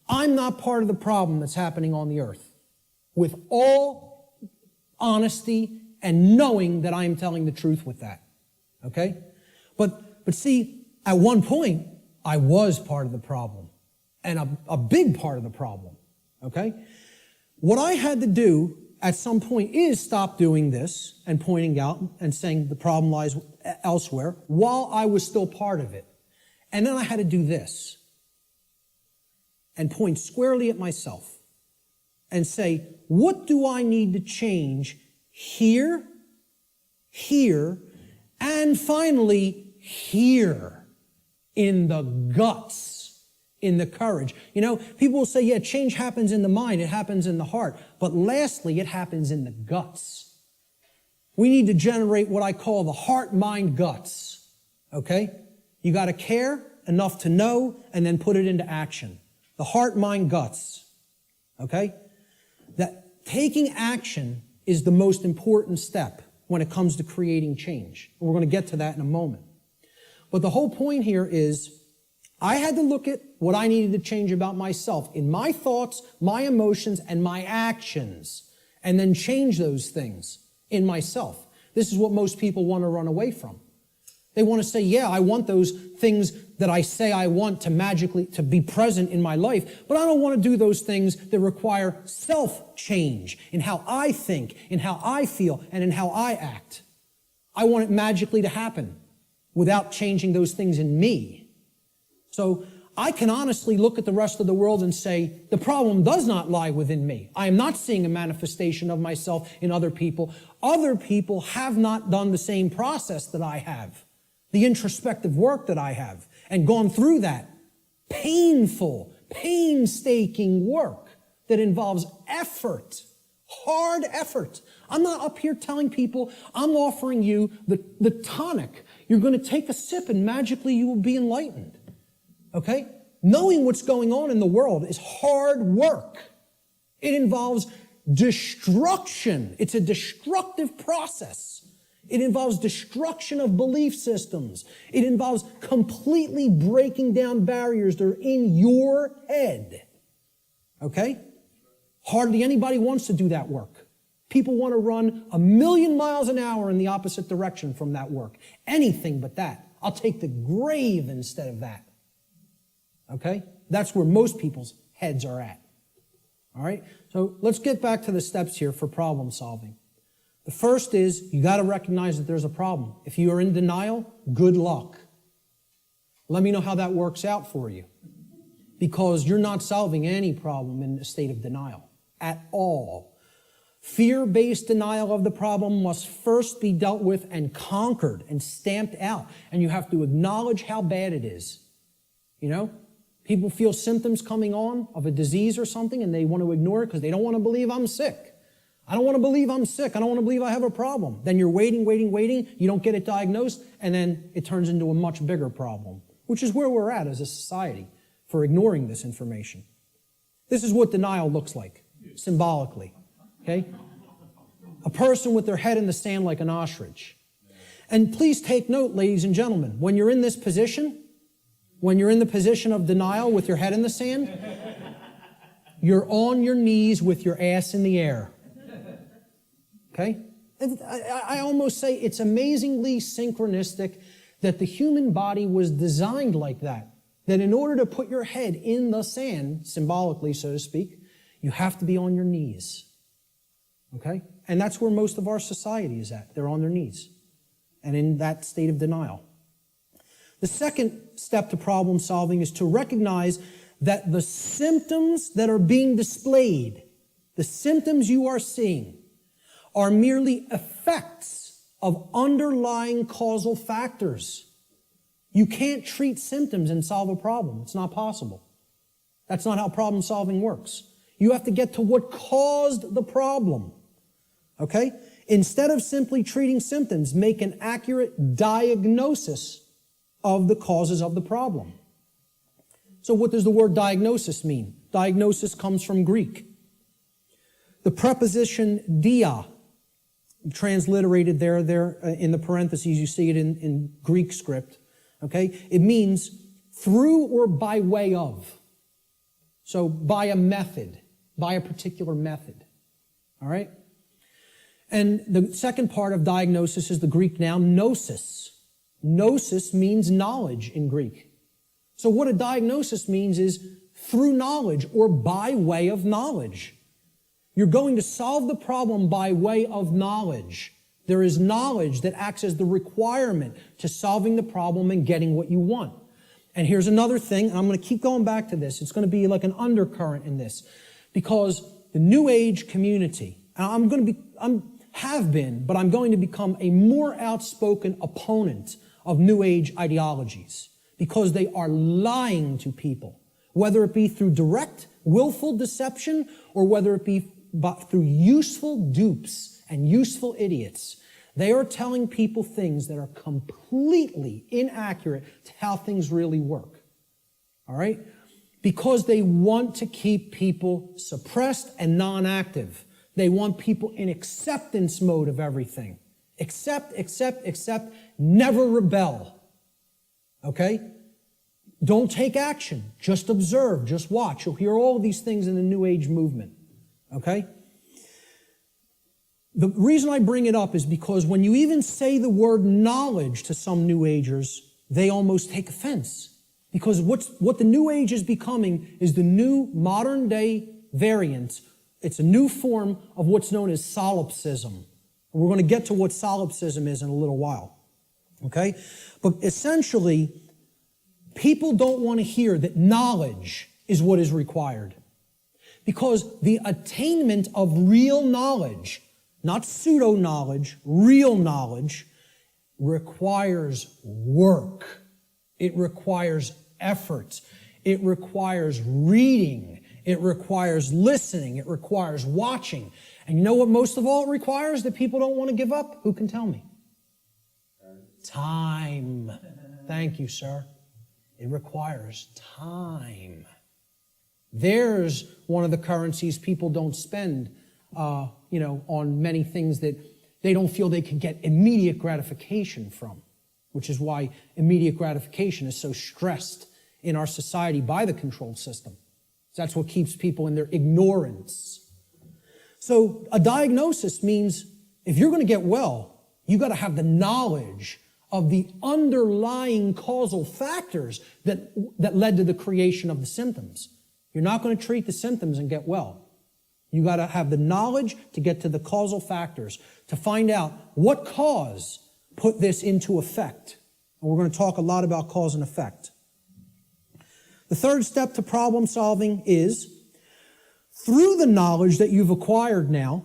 I'm not part of the problem that's happening on the earth. With all honesty and knowing that I am telling the truth with that. Okay? But see, at one point, I was part of the problem. And a big part of the problem. Okay? What I had to do at some point is stop doing this and pointing out and saying the problem lies elsewhere while I was still part of it. And then I had to do this and point squarely at myself and say, what do I need to change here, here, and finally here in the guts, in the courage? You know, people will say, yeah, change happens in the mind, it happens in the heart. But lastly, it happens in the guts. We need to generate what I call the heart, mind, guts. Okay? You got to care enough to know and then put it into action. The heart, mind, guts. Okay? That taking action is the most important step when it comes to creating change. And we're going to get to that in a moment. But the whole point here is I had to look at what I needed to change about myself in my thoughts, my emotions, and my actions, and then change those things in myself. This is what most people want to run away from. They want to say, yeah, I want those things that I say I want to magically to be present in my life, but I don't want to do those things that require self-change in how I think, in how I feel, and in how I act. I want it magically to happen without changing those things in me. So I can honestly look at the rest of the world and say, the problem does not lie within me. I am not seeing a manifestation of myself in other people. Other people have not done the same process that I have, the introspective work that I have, and gone through that painful, painstaking work that involves effort, hard effort. I'm not up here telling people, I'm offering you the tonic. You're going to take a sip and magically you will be enlightened. Okay? Knowing what's going on in the world is hard work. It involves destruction. It's a destructive process. It involves destruction of belief systems. It involves completely breaking down barriers that are in your head. Okay? Hardly anybody wants to do that work. People want to run 1,000,000 miles an hour in the opposite direction from that work. Anything but that. I'll take the grave instead of that. Okay? That's where most people's heads are at. All right? So let's get back to the steps here for problem solving. The first is you got to recognize that there's a problem. If you are in denial, good luck. Let me know how that works out for you. Because you're not solving any problem in a state of denial at all. Fear-based denial of the problem must first be dealt with and conquered and stamped out. And you have to acknowledge how bad it is. You know? People feel symptoms coming on of a disease or something and they want to ignore it because they don't want to believe I'm sick. I don't want to believe I'm sick. I don't want to believe I have a problem. Then you're waiting. You don't get it diagnosed, and then it turns into a much bigger problem, which is where we're at as a society for ignoring this information. This is what denial looks like, symbolically. Okay? A person with their head in the sand like an ostrich. And please take note, ladies and gentlemen, when you're in this position, when you're in the position of denial with your head in the sand, you're on your knees with your ass in the air. Okay? And I almost say it's amazingly synchronistic that the human body was designed like that. That in order to put your head in the sand, symbolically, so to speak, you have to be on your knees. Okay? And that's where most of our society is at. They're on their knees. And in that state of denial. The second step to problem solving is to recognize that the symptoms that are being displayed, the symptoms you are seeing, are merely effects of underlying causal factors. You can't treat symptoms and solve a problem. It's not possible. That's not how problem solving works. You have to get to what caused the problem. Okay? Instead of simply treating symptoms, make an accurate diagnosis of the causes of the problem. So what does the word diagnosis mean? Diagnosis comes from Greek. The preposition dia, transliterated there in the parentheses, you see it in Greek script, okay? It means through or by way of. So by a method, by a particular method, all right? And the second part of diagnosis is the Greek noun gnosis. Gnosis means knowledge in Greek. So what a diagnosis means is through knowledge or by way of knowledge. You're going to solve the problem by way of knowledge. There is knowledge that acts as the requirement to solving the problem and getting what you want. And here's another thing, and I'm going to keep going back to this. It's going to be like an undercurrent in this. Because the New Age community, and I'm going to become a more outspoken opponent of New Age ideologies. Because they are lying to people. Whether it be through direct, willful deception, or whether it be through useful dupes and useful idiots. They are telling people things that are completely inaccurate to how things really work. All right? Because they want to keep people suppressed and non-active. They want people in acceptance mode of everything. Accept, never rebel. Okay? Don't take action. Just observe, just watch. You'll hear all of these things in the New Age movement. Okay? The reason I bring it up is because when you even say the word knowledge to some New Agers, they almost take offense. Because what the New Age is becoming is the new modern day variant. It's a new form of what's known as solipsism. We're going to get to what solipsism is in a little while. Okay? But essentially, people don't want to hear that knowledge is what is required. Because the attainment of real knowledge, not pseudo-knowledge, real knowledge, requires work. It requires effort. It requires reading. It requires listening. It requires watching. And you know what most of all it requires that people don't want to give up? Who can tell me? Time. Thank you, sir. It requires time. There's one of the currencies people don't spend, on many things that they don't feel they can get immediate gratification from, which is why immediate gratification is so stressed in our society by the control system. That's what keeps people in their ignorance. So a diagnosis means if you're going to get well, you got to have the knowledge of the underlying causal factors that led to the creation of the symptoms. You're not going to treat the symptoms and get well. You got to have the knowledge to get to the causal factors, to find out what cause put this into effect. And we're going to talk a lot about cause and effect. The third step to problem solving is, through the knowledge that you've acquired now,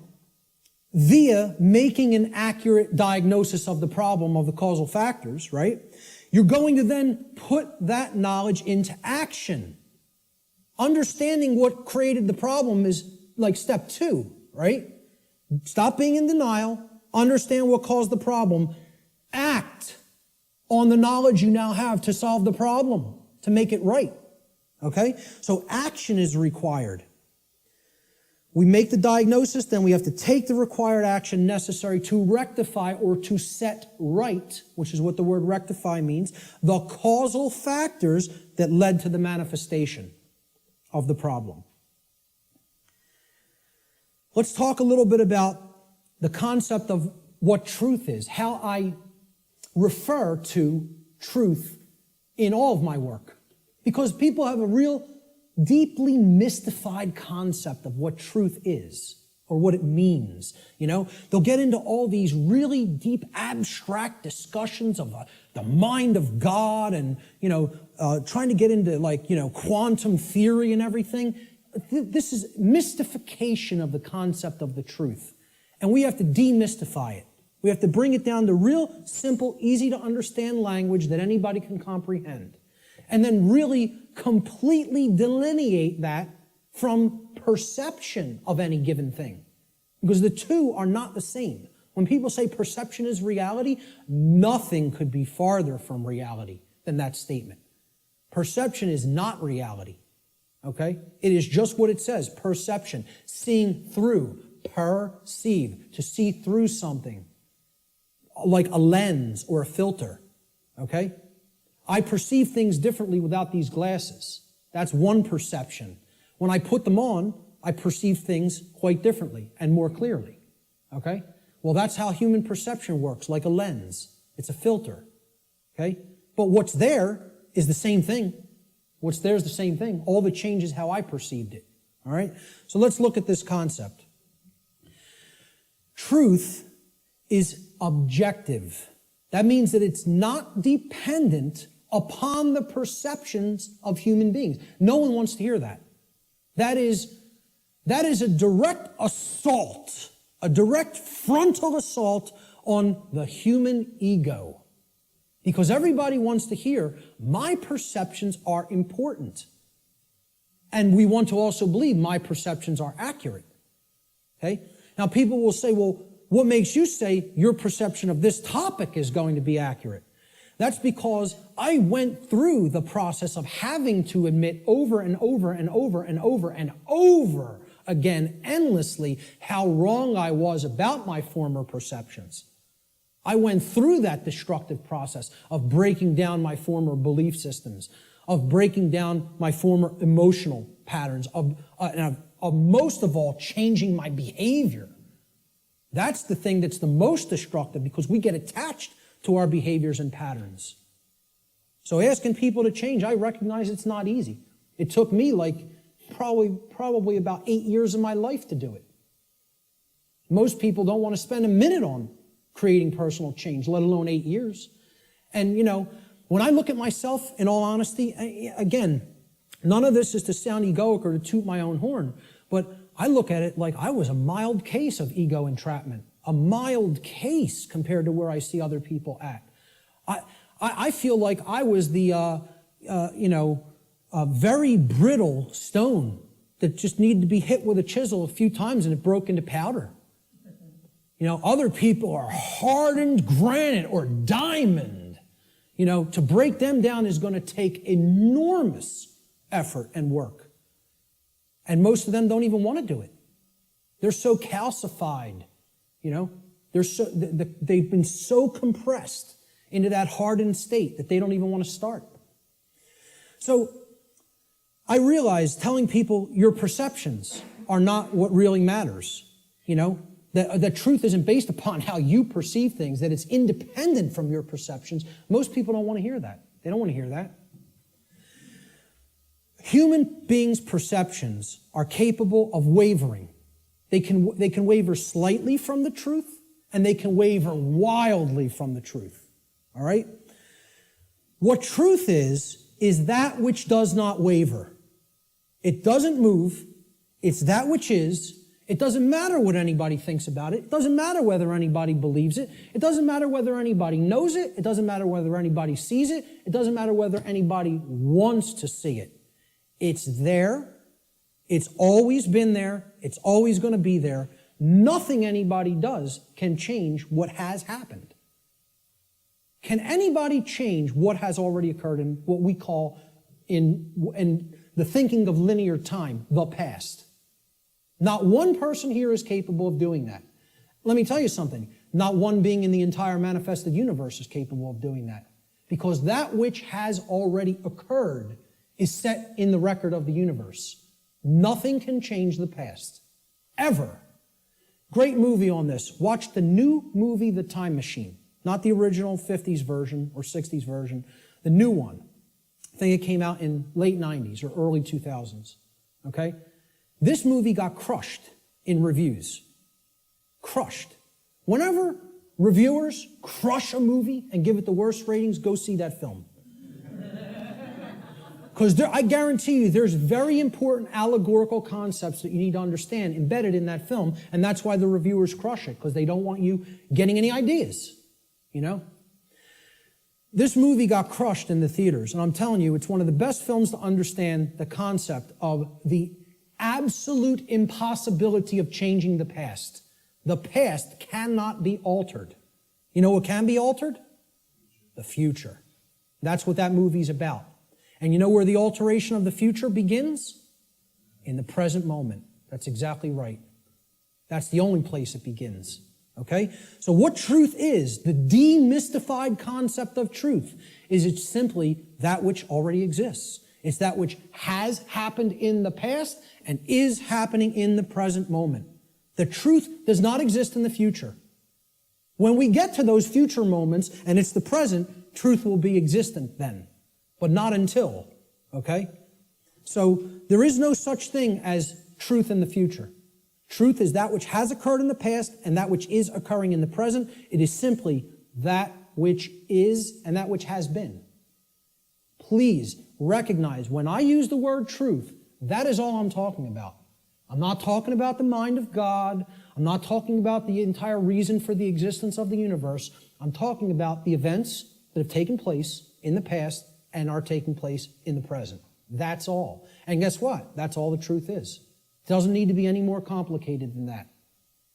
via making an accurate diagnosis of the problem of the causal factors, right? You're going to then put that knowledge into action. Understanding what created the problem is like step 2, right? Stop being in denial. Understand what caused the problem. Act on the knowledge you now have to solve the problem, to make it right. Okay? So action is required. We make the diagnosis, then we have to take the required action necessary to rectify or to set right, which is what the word rectify means, the causal factors that led to the manifestation of the problem. Let's talk a little bit about the concept of what truth is, how I refer to truth in all of my work. Because people have a real deeply mystified concept of what truth is or what it means. They'll get into all these really deep abstract discussions of the mind of God and, trying to get into quantum theory and everything. This is mystification of the concept of the truth. And we have to demystify it. We have to bring it down to real simple, easy to understand language that anybody can comprehend. And then really completely delineate that from perception of any given thing. Because the two are not the same. When people say perception is reality, nothing could be farther from reality than that statement. Perception is not reality. Okay? It is just what it says, perception. Seeing through, perceive, to see through something. Like a lens or a filter. Okay? I perceive things differently without these glasses. That's one perception. When I put them on, I perceive things quite differently and more clearly. Okay? Well, that's how human perception works, like a lens. It's a filter. Okay? But what's there is the same thing. What's there is the same thing. All that changes how I perceived it. All right? So let's look at this concept. Truth is objective. That means that it's not dependent upon the perceptions of human beings. No one wants to hear that. That is a direct assault, a direct frontal assault on the human ego. Because everybody wants to hear, my perceptions are important. And we want to also believe my perceptions are accurate. Okay? Now people will say, well, what makes you say your perception of this topic is going to be accurate? That's because I went through the process of having to admit over and over and over and over and over again, endlessly, how wrong I was about my former perceptions. I went through that destructive process of breaking down my former belief systems, of breaking down my former emotional patterns, of most of all, changing my behavior. That's the thing that's the most destructive, because we get attached to our behaviors and patterns. So asking people to change, I recognize it's not easy. It took me probably about 8 years of my life to do it. Most people don't want to spend a minute on creating personal change, let alone 8 years. And, when I look at myself, in all honesty, again, none of this is to sound egoic or to toot my own horn, but I look at it like I was a mild case of ego entrapment, a mild case compared to where I see other people act. I feel like I was the, a very brittle stone that just needed to be hit with a chisel a few times and it broke into powder. Other people are hardened granite or diamond. To break them down is going to take enormous effort and work. And most of them don't even want to do it. They're so calcified, they've been so compressed into that hardened state that they don't even want to start. So I realize telling people your perceptions are not what really matters, that truth isn't based upon how you perceive things, that it's independent from your perceptions. Most people don't want to hear that. They don't want to hear that. Human beings' perceptions are capable of wavering. They can waver slightly from the truth, and they can waver wildly from the truth. All right? What truth is that which does not waver. It doesn't move. It's that which is. It doesn't matter what anybody thinks about it. It doesn't matter whether anybody believes it. It doesn't matter whether anybody knows it. It doesn't matter whether anybody sees it. It doesn't matter whether anybody wants to see it. It's there. It's always been there. It's always going to be there. Nothing anybody does can change what has happened. Can anybody change what has already occurred in what we call, in the thinking of linear time, the past? Not one person here is capable of doing that. Let me tell you something. Not one being in the entire manifested universe is capable of doing that. Because that which has already occurred is set in the record of the universe. Nothing can change the past. Ever. Great movie on this. Watch the new movie, The Time Machine. Not the original 50s version or 60s version. The new one. I think it came out in late 90s or early 2000s. Okay? This movie got crushed in reviews. Crushed. Whenever reviewers crush a movie and give it the worst ratings, go see that film. Because I guarantee you there's very important allegorical concepts that you need to understand embedded in that film, and that's why the reviewers crush it, because they don't want you getting any ideas, This movie got crushed in the theaters, and I'm telling you, it's one of the best films to understand the concept of the absolute impossibility of changing the past. The past cannot be altered. You know what can be altered? The future. That's what that movie's about. And you know where the alteration of the future begins? In the present moment. That's exactly right. That's the only place it begins. Okay? So what truth is, the demystified concept of truth, is it's simply that which already exists. It's that which has happened in the past and is happening in the present moment. The truth does not exist in the future. When we get to those future moments and it's the present, truth will be existent then, but not until, okay? So there is no such thing as truth in the future. Truth is that which has occurred in the past and that which is occurring in the present. It is simply that which is and that which has been. please recognize when I use the word truth, that is all I'm talking about. I'm not talking about the mind of God. I'm not talking about the entire reason for the existence of the universe. I'm talking about the events that have taken place in the past and are taking place in the present. That's all. And guess what? That's all the truth is. It doesn't need to be any more complicated than that.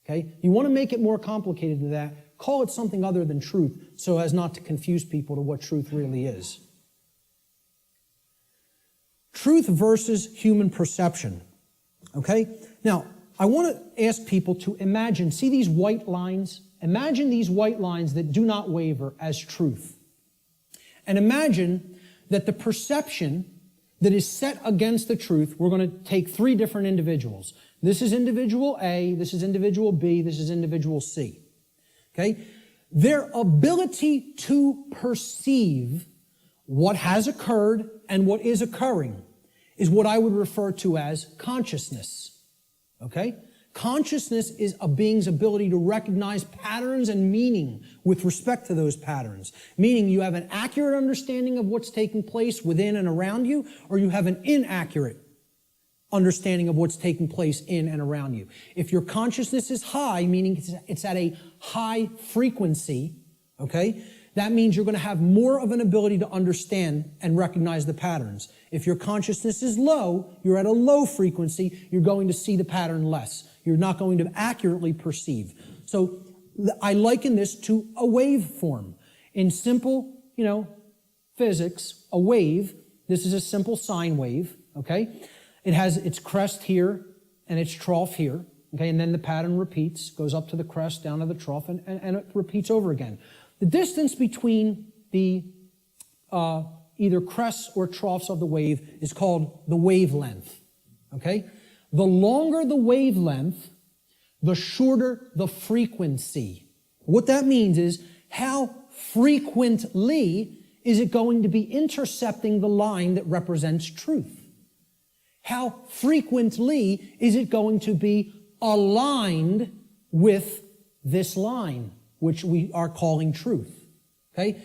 Okay? You want to make it more complicated than that, call it something other than truth so as not to confuse people to what truth really is. Truth versus human perception. Okay? Now, I want to ask people to imagine, see these white lines? Imagine these white lines that do not waver as truth. And imagine that the perception that is set against the truth, we're going to take three different individuals. This is individual A, this is individual B, this is individual C. Okay? Their ability to perceive what has occurred and what is occurring is what I would refer to as consciousness. Okay? Consciousness is a being's ability to recognize patterns and meaning with respect to those patterns. Meaning you have an accurate understanding of what's taking place within and around you, or you have an inaccurate understanding of what's taking place in and around you. If your consciousness is high, meaning it's at a high frequency, okay, that means you're going to have more of an ability to understand and recognize the patterns. If your consciousnness is low, you're at a low frequency, you're going to see the pattern less. You're not going to accurately perceive. So I liken this to a waveform. In simple, physics, a wave, this is a simple sine wave, okay? It has its crest here and its trough here, okay? And then the pattern repeats, goes up to the crest, down to the trough, and it repeats over again. The distance between the either crests or troughs of the wave is called the wavelength, okay? The longer the wavelength, the shorter the frequency. What that means is how frequently is it going to be intercepting the line that represents truth? How frequently is it going to be aligned with this line, which we are calling truth? Okay?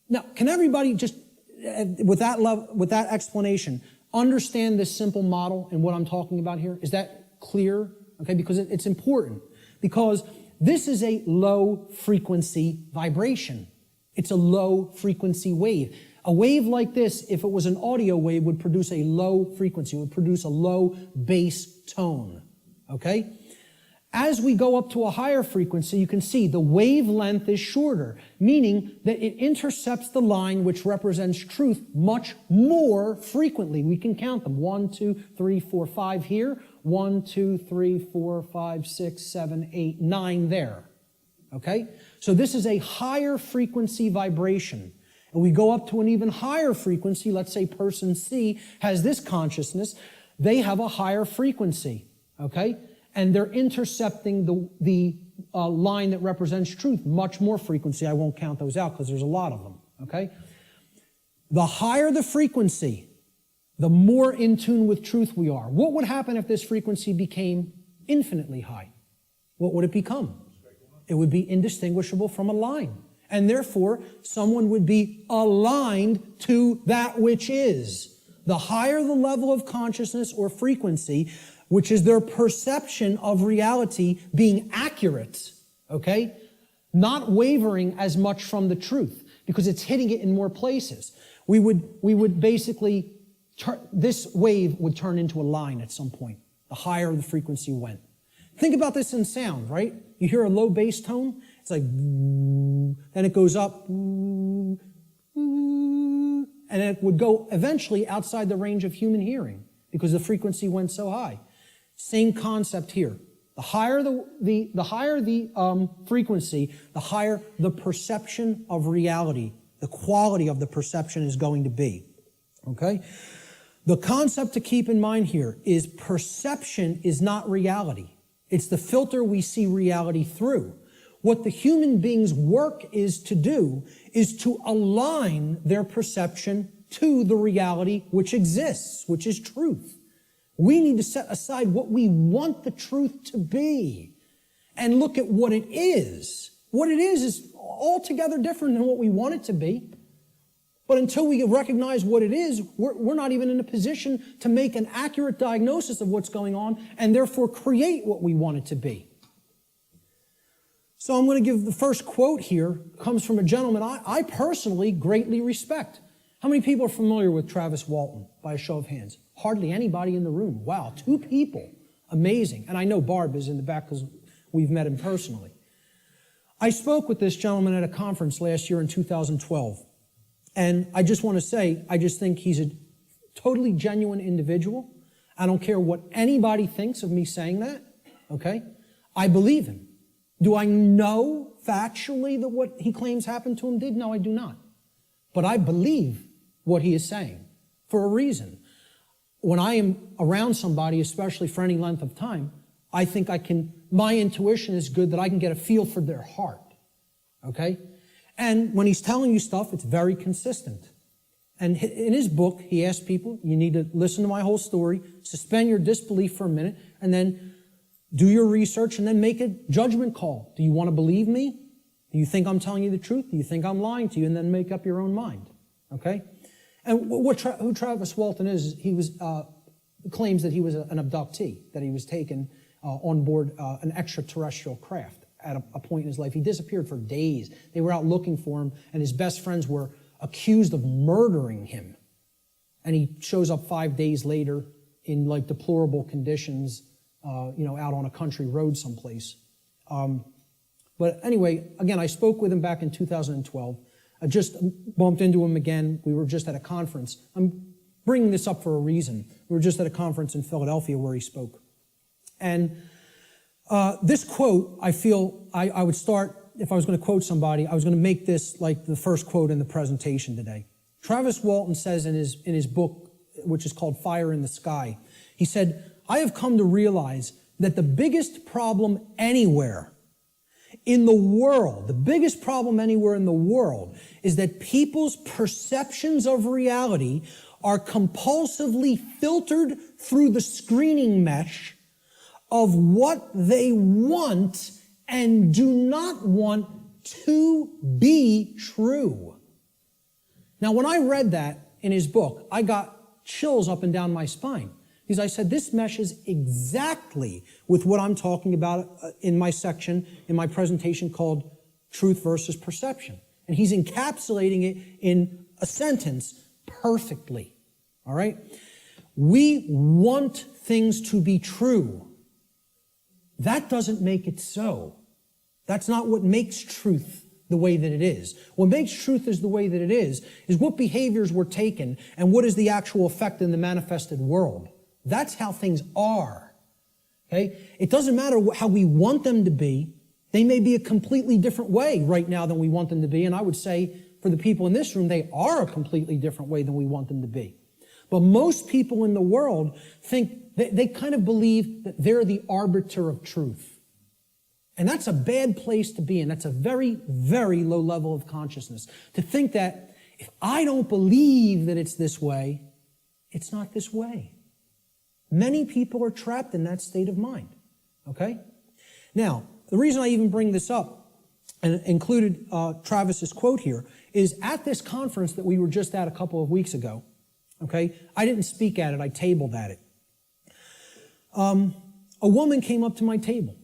Now, can everybody just, with that explanation, understand this simple model and what I'm talking about here? Is that clear? Okay, because it's important. Because this is a low frequency vibration. It's a low frequency wave. A wave like this, if it was an audio wave, would produce a low frequency, would produce a low bass tone. Okay? As we go up to a higher frequency, you can see the wavelength is shorter, meaning that it intercepts the line which represents truth much more frequently. We can count them. 1, 2, 3, 4, 5 here. 1, 2, 3, 4, 5, 6, 7, 8, 9 there. Okay? So this is a higher frequency vibration. And we go up to an even higher frequency. Let's say person C has this consciousness. They have a higher frequency. Okay? And they're intercepting the line that represents truth, much more frequency. I won't count those out because there's a lot of them, okay? The higher the frequency, the more in tune with truth we are. What would happen if this frequency became infinitely high? What would it become? It would be indistinguishable from a line. And therefore, someone would be aligned to that which is. The higher the level of consciousness or frequency, which is their perception of reality being accurate, okay? Not wavering as much from the truth, because it's hitting it in more places. We would basically, this wave would turn into a line at some point, the higher the frequency went. Think about this in sound, right? You hear a low bass tone, it's like, then it goes up, and it would go eventually outside the range of human hearing, because the frequency went so high. Same concept here. The higher the frequency, the higher the perception of reality, the quality of the perception is going to be. Okay? The concept to keep in mind here is perception is not reality. It's the filter we see reality through. What the human being's work is to do is to align their perception to the reality which exists, which is truth. We need to set aside what we want the truth to be and look at what it is. What it is altogether different than what we want it to be. But until we recognize what it is, we're not even in a position to make an accurate diagnosis of what's going on and therefore create what we want it to be. So I'm going to give the first quote here, comes from a gentleman I personally greatly respect. How many people are familiar with Travis Walton, by a show of hands? Hardly anybody in the room. Wow, 2 people. Amazing. And I know Barb is in the back because we've met him personally. I spoke with this gentleman at a conference last year in 2012. And I just want to say, I just think he's a totally genuine individual. I don't care what anybody thinks of me saying that, okay? I believe him. Do I know factually that what he claims happened to him did? No, I do not. But I believe what he is saying for a reason. When I am around somebody, especially for any length of time, I think my intuition is good that I can get a feel for their heart, okay? And when he's telling you stuff, it's very consistent. And in his book, he asks people, you need to listen to my whole story, suspend your disbelief for a minute, and then do your research, and then make a judgment call. Do you want to believe me? Do you think I'm telling you the truth? Do you think I'm lying to you? And then make up your own mind, okay? And who Travis Walton is, he claims that he was an abductee, that he was taken on board an extraterrestrial craft at a point in his life. He disappeared for days. They were out looking for him, and his best friends were accused of murdering him. And he shows up 5 days later in like deplorable conditions, out on a country road someplace. But anyway, again, I spoke with him back in 2012. I just bumped into him again. We were just at a conference. I'm bringing this up for a reason. We were just at a conference in Philadelphia where he spoke. And this quote, I feel I would start, if I was going to quote somebody, I was going to make this like the first quote in the presentation today. Travis Walton says in his book, which is called Fire in the Sky, he said, I have come to realize that the biggest problem anywhere in the world, the biggest problem anywhere in the world is that people's perceptions of reality are compulsively filtered through the screening mesh of what they want and do not want to be true. Now, when I read that in his book, I got chills up and down my spine. Because I said, this meshes exactly with what I'm talking about in my section, in my presentation called Truth versus Perception. And he's encapsulating it in a sentence perfectly. All right? We want things to be true. That doesn't make it so. That's not what makes truth the way that it is. What makes truth is the way that it is what behaviors were taken and what is the actual effect in the manifested world. That's how things are. Okay? It doesn't matter how we want them to be. They may be a completely different way right now than we want them to be. And I would say for the people in this room, they are a completely different way than we want them to be. But most people in the world think, they kind of believe that they're the arbiter of truth. And that's a bad place to be in. That's a very, very low level of consciousness. To think that if I don't believe that it's this way, it's not this way. Many people are trapped in that state of mind, okay? Now, the reason I even bring this up and included Travis's quote here is at this conference that we were just at a couple of weeks ago, okay? I didn't speak at it, I tabled at it. A woman came up to my table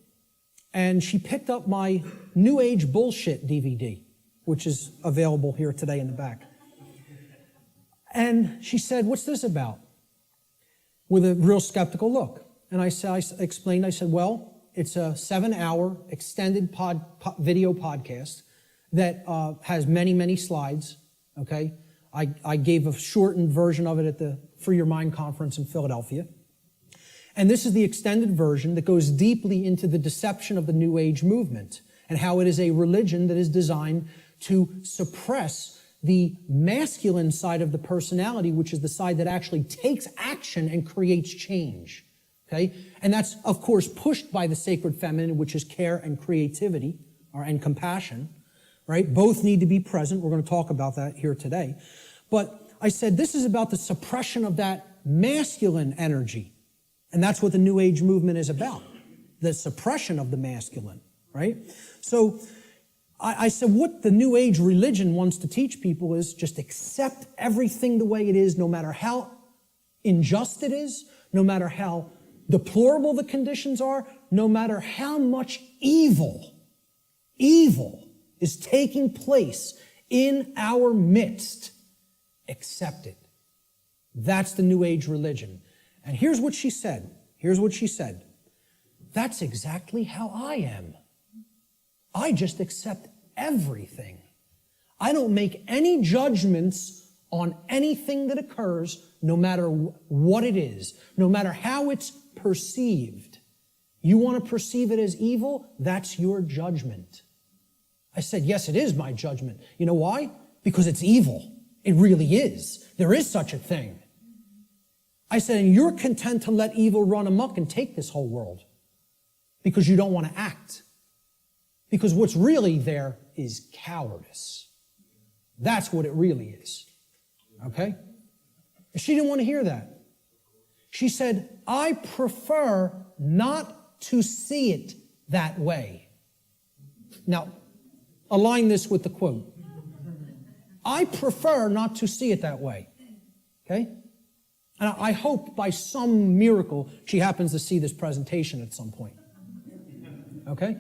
and she picked up my New Age Bullshit DVD, which is available here today in the back. And she said, what's this about? With a real skeptical look. And I explained, well, it's a 7-hour extended video podcast that has many, many slides, okay? I gave a shortened version of it at the Free Your Mind conference in Philadelphia. And this is the extended version that goes deeply into the deception of the New Age movement and how it is a religion that is designed to suppress the masculine side of the personality, which is the side that actually takes action and creates change, okay? And that's, of course, pushed by the sacred feminine, which is care and creativity, and compassion, right? Both need to be present. We're going to talk about that here today. But I said, this is about the suppression of that masculine energy. And that's what the New Age movement is about, the suppression of the masculine, right? So I said, what the New Age religion wants to teach people is just accept everything the way it is, no matter how unjust it is, no matter how deplorable the conditions are, no matter how much evil is taking place in our midst, accept it. That's the New Age religion. And here's what she said. That's exactly how I am. I just accept everything. I don't make any judgments on anything that occurs, no matter what it is, no matter how it's perceived. You want to perceive it as evil? That's your judgment. I said, yes, it is my judgment. You know why? Because it's evil. It really is. There is such a thing. I said, and you're content to let evil run amok and take this whole world because you don't want to act. Because what's really there is cowardice. That's what it really is. Okay? She didn't want to hear that. She said, I prefer not to see it that way. Now, align this with the quote. I prefer not to see it that way. Okay? And I hope by some miracle she happens to see this presentation at some point. Okay?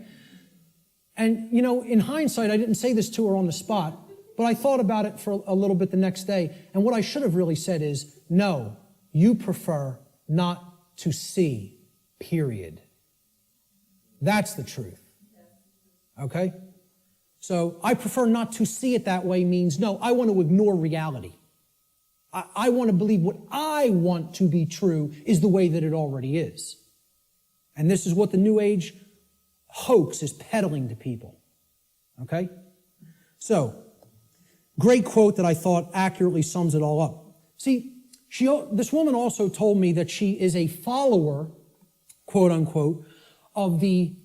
And, you know, in hindsight, I didn't say this to her on the spot, but I thought about it for a little bit the next day. And what I should have really said is, no, you prefer not to see, period. That's the truth. Okay? So I prefer not to see it that way means, no, I want to ignore reality. I want to believe what I want to be true is the way that it already is. And this is what the New Age hoax is peddling to people. Okay? So, great quote that I thought accurately sums it all up. See, this woman also told me that she is a follower, quote unquote, of the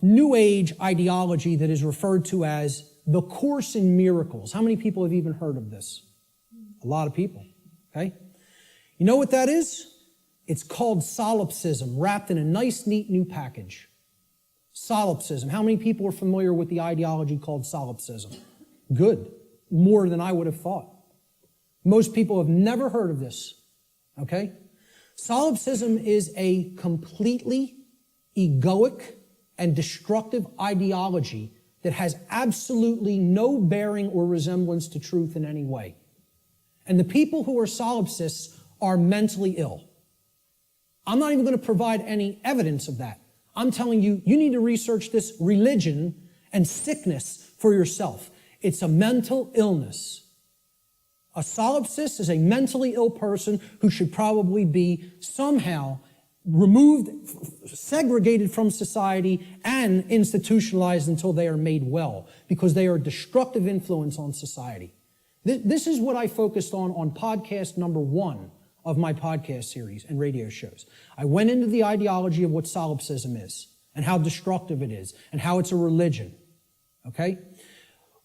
New Age ideology that is referred to as the Course in Miracles. How many people have even heard of this? A lot of people, okay? You know what that is? It's called solipsism, wrapped in a nice, neat new package. Solipsism. How many people are familiar with the ideology called solipsism? Good. More than I would have thought. Most people have never heard of this, okay? Solipsism is a completely egoic and destructive ideology that has absolutely no bearing or resemblance to truth in any way. And the people who are solipsists are mentally ill. I'm not even going to provide any evidence of that. I'm telling you, you need to research this religion and sickness for yourself. It's a mental illness. A solipsist is a mentally ill person who should probably be somehow removed, segregated from society, and institutionalized until they are made well, because they are a destructive influence on society. This is what I focused on podcast number 1 of my podcast series and radio shows. I went into the ideology of what solipsism is and how destructive it is and how it's a religion. Okay?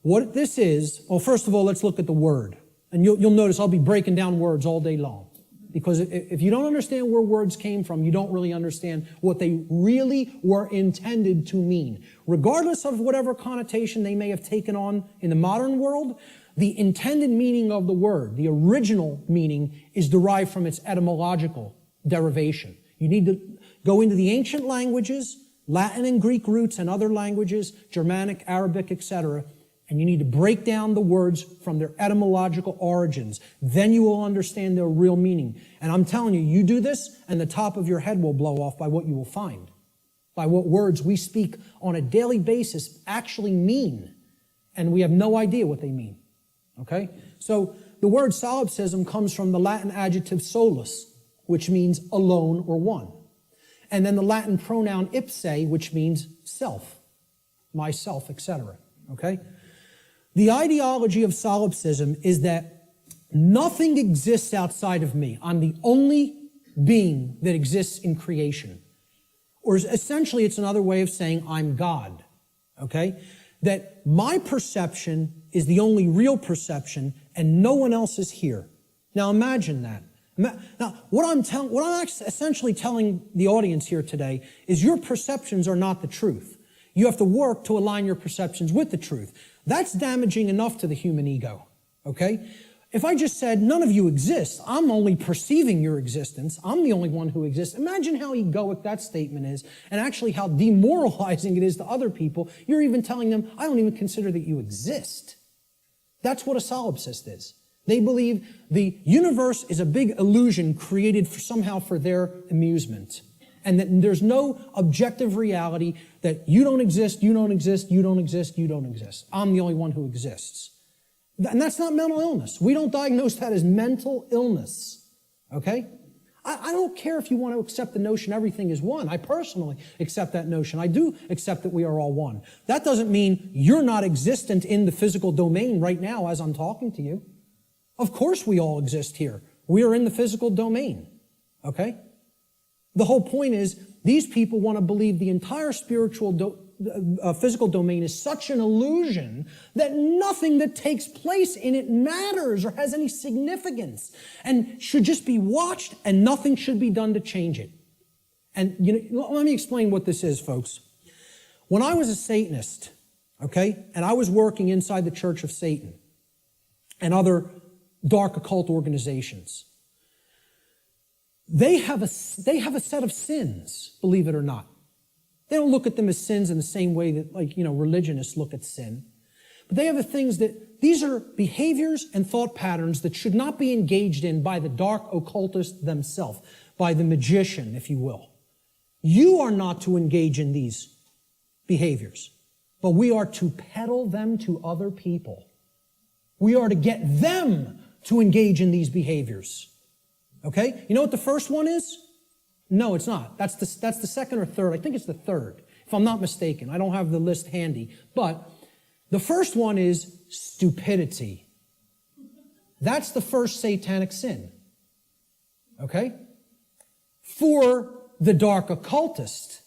What this is, well, first of all, let's look at the word. And you'll notice I'll be breaking down words all day long. Because if you don't understand where words came from, you don't really understand what they really were intended to mean. Regardless of whatever connotation they may have taken on in the modern world, the intended meaning of the word, the original meaning, is derived from its etymological derivation. You need to go into the ancient languages, Latin and Greek roots and other languages, Germanic, Arabic, etc., and you need to break down the words from their etymological origins. Then you will understand their real meaning. And I'm telling you, you do this, and the top of your head will blow off by what you will find, by what words we speak on a daily basis actually mean, and we have no idea what they mean. Okay? So the word solipsism comes from the Latin adjective solus, which means alone or one. And then the Latin pronoun ipse, which means self, myself, etc. Okay? The ideology of solipsism is that nothing exists outside of me. I'm the only being that exists in creation. Or essentially, it's another way of saying I'm God. Okay? That my perception is the only real perception and no one else is here. Now imagine that. Now, what I'm essentially telling the audience here today is your perceptions are not the truth. You have to work to align your perceptions with the truth. That's damaging enough to the human ego, okay? If I just said, none of you exist, I'm only perceiving your existence, I'm the only one who exists. Imagine how egoic that statement is, and actually how demoralizing it is to other people. You're even telling them, I don't even consider that you exist. That's what a solipsist is. They believe the universe is a big illusion created somehow for their amusement. And that there's no objective reality, that you don't exist, you don't exist, you don't exist, you don't exist. I'm the only one who exists. And that's not mental illness. We don't diagnose that as mental illness. Okay? I don't care if you want to accept the notion everything is one. I personally accept that notion. I do accept that we are all one. That doesn't mean you're not existent in the physical domain right now as I'm talking to you. Of course we all exist here. We are in the physical domain. Okay? The whole point is, these people want to believe the entire physical domain is such an illusion that nothing that takes place in it matters or has any significance and should just be watched, and nothing should be done to change it. And let me explain what this is, folks. When I was a Satanist, okay, and I was working inside the Church of Satan and other dark occult organizations, they have a set of sins, believe it or not. They don't look at them as sins in the same way that, religionists look at sin. But they have the things that, these are behaviors and thought patterns that should not be engaged in by the dark occultist themselves, by the magician, if you will. You are not to engage in these behaviors, but we are to peddle them to other people. We are to get them to engage in these behaviors. Okay? You know what the first one is? No, it's not. That's the second or third. I think it's the third, if I'm not mistaken. I don't have the list handy. But the first one is stupidity. That's the first satanic sin. Okay? For the dark occultist.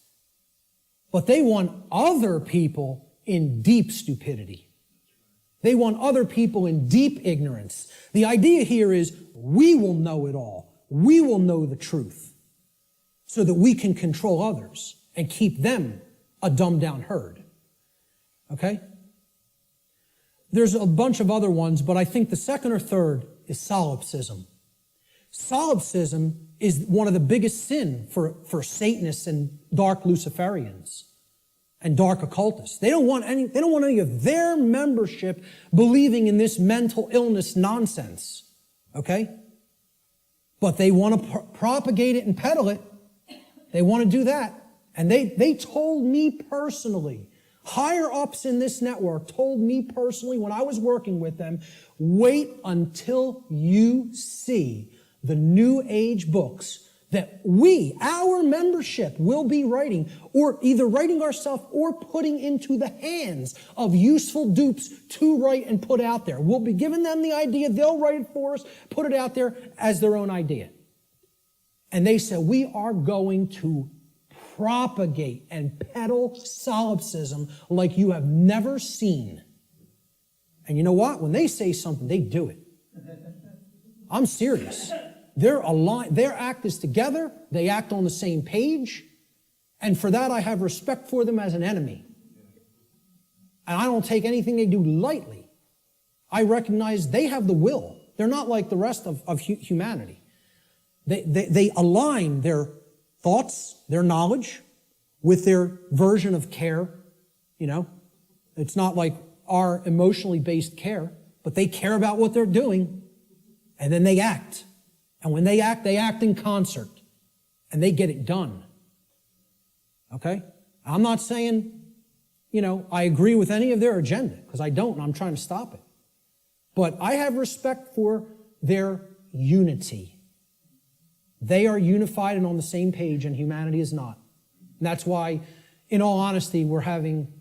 But they want other people in deep stupidity. They want other people in deep ignorance. The idea here is we will know it all. We will know the truth so that we can control others and keep them a dumbed down herd. Okay? There's a bunch of other ones, but I think the second or third is solipsism. Solipsism is one of the biggest sin for Satanists and dark Luciferians and dark occultists. They don't want any of their membership believing in this mental illness nonsense. Okay? But they want to propagate it and peddle it. They want to do that. And they told me personally, higher ups in this network told me personally when I was working with them, wait until you see the New Age books that our membership, will be writing, or either writing ourselves or putting into the hands of useful dupes to write and put out there. We'll be giving them the idea, they'll write it for us, put it out there as their own idea. And they said, we are going to propagate and peddle solipsism like you have never seen. And you know what? When they say something, they do it. I'm serious. They're aligned. Their act is together. They act on the same page. And for that, I have respect for them as an enemy. And I don't take anything they do lightly. I recognize they have the will. They're not like the rest of humanity. They align their thoughts, their knowledge, with their version of care. You know, it's not like our emotionally based care, but they care about what they're doing, and then they act. And when they act in concert, and they get it done. Okay? I'm not saying, I agree with any of their agenda, because I don't, and I'm trying to stop it. But I have respect for their unity. They are unified and on the same page, and humanity is not. And that's why, in all honesty, we're having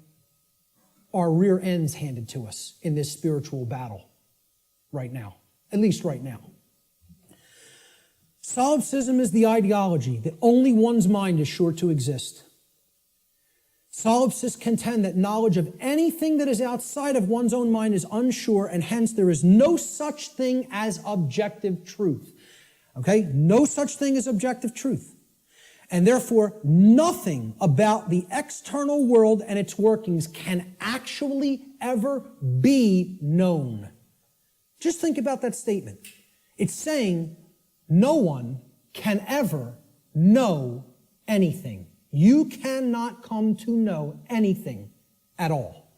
our rear ends handed to us in this spiritual battle right now, at least right now. Solipsism is the ideology that only one's mind is sure to exist. Solipsists contend that knowledge of anything that is outside of one's own mind is unsure, and hence there is no such thing as objective truth. Okay? No such thing as objective truth. And therefore, nothing about the external world and its workings can actually ever be known. Just think about that statement. It's saying no one can ever know anything. You cannot come to know anything at all.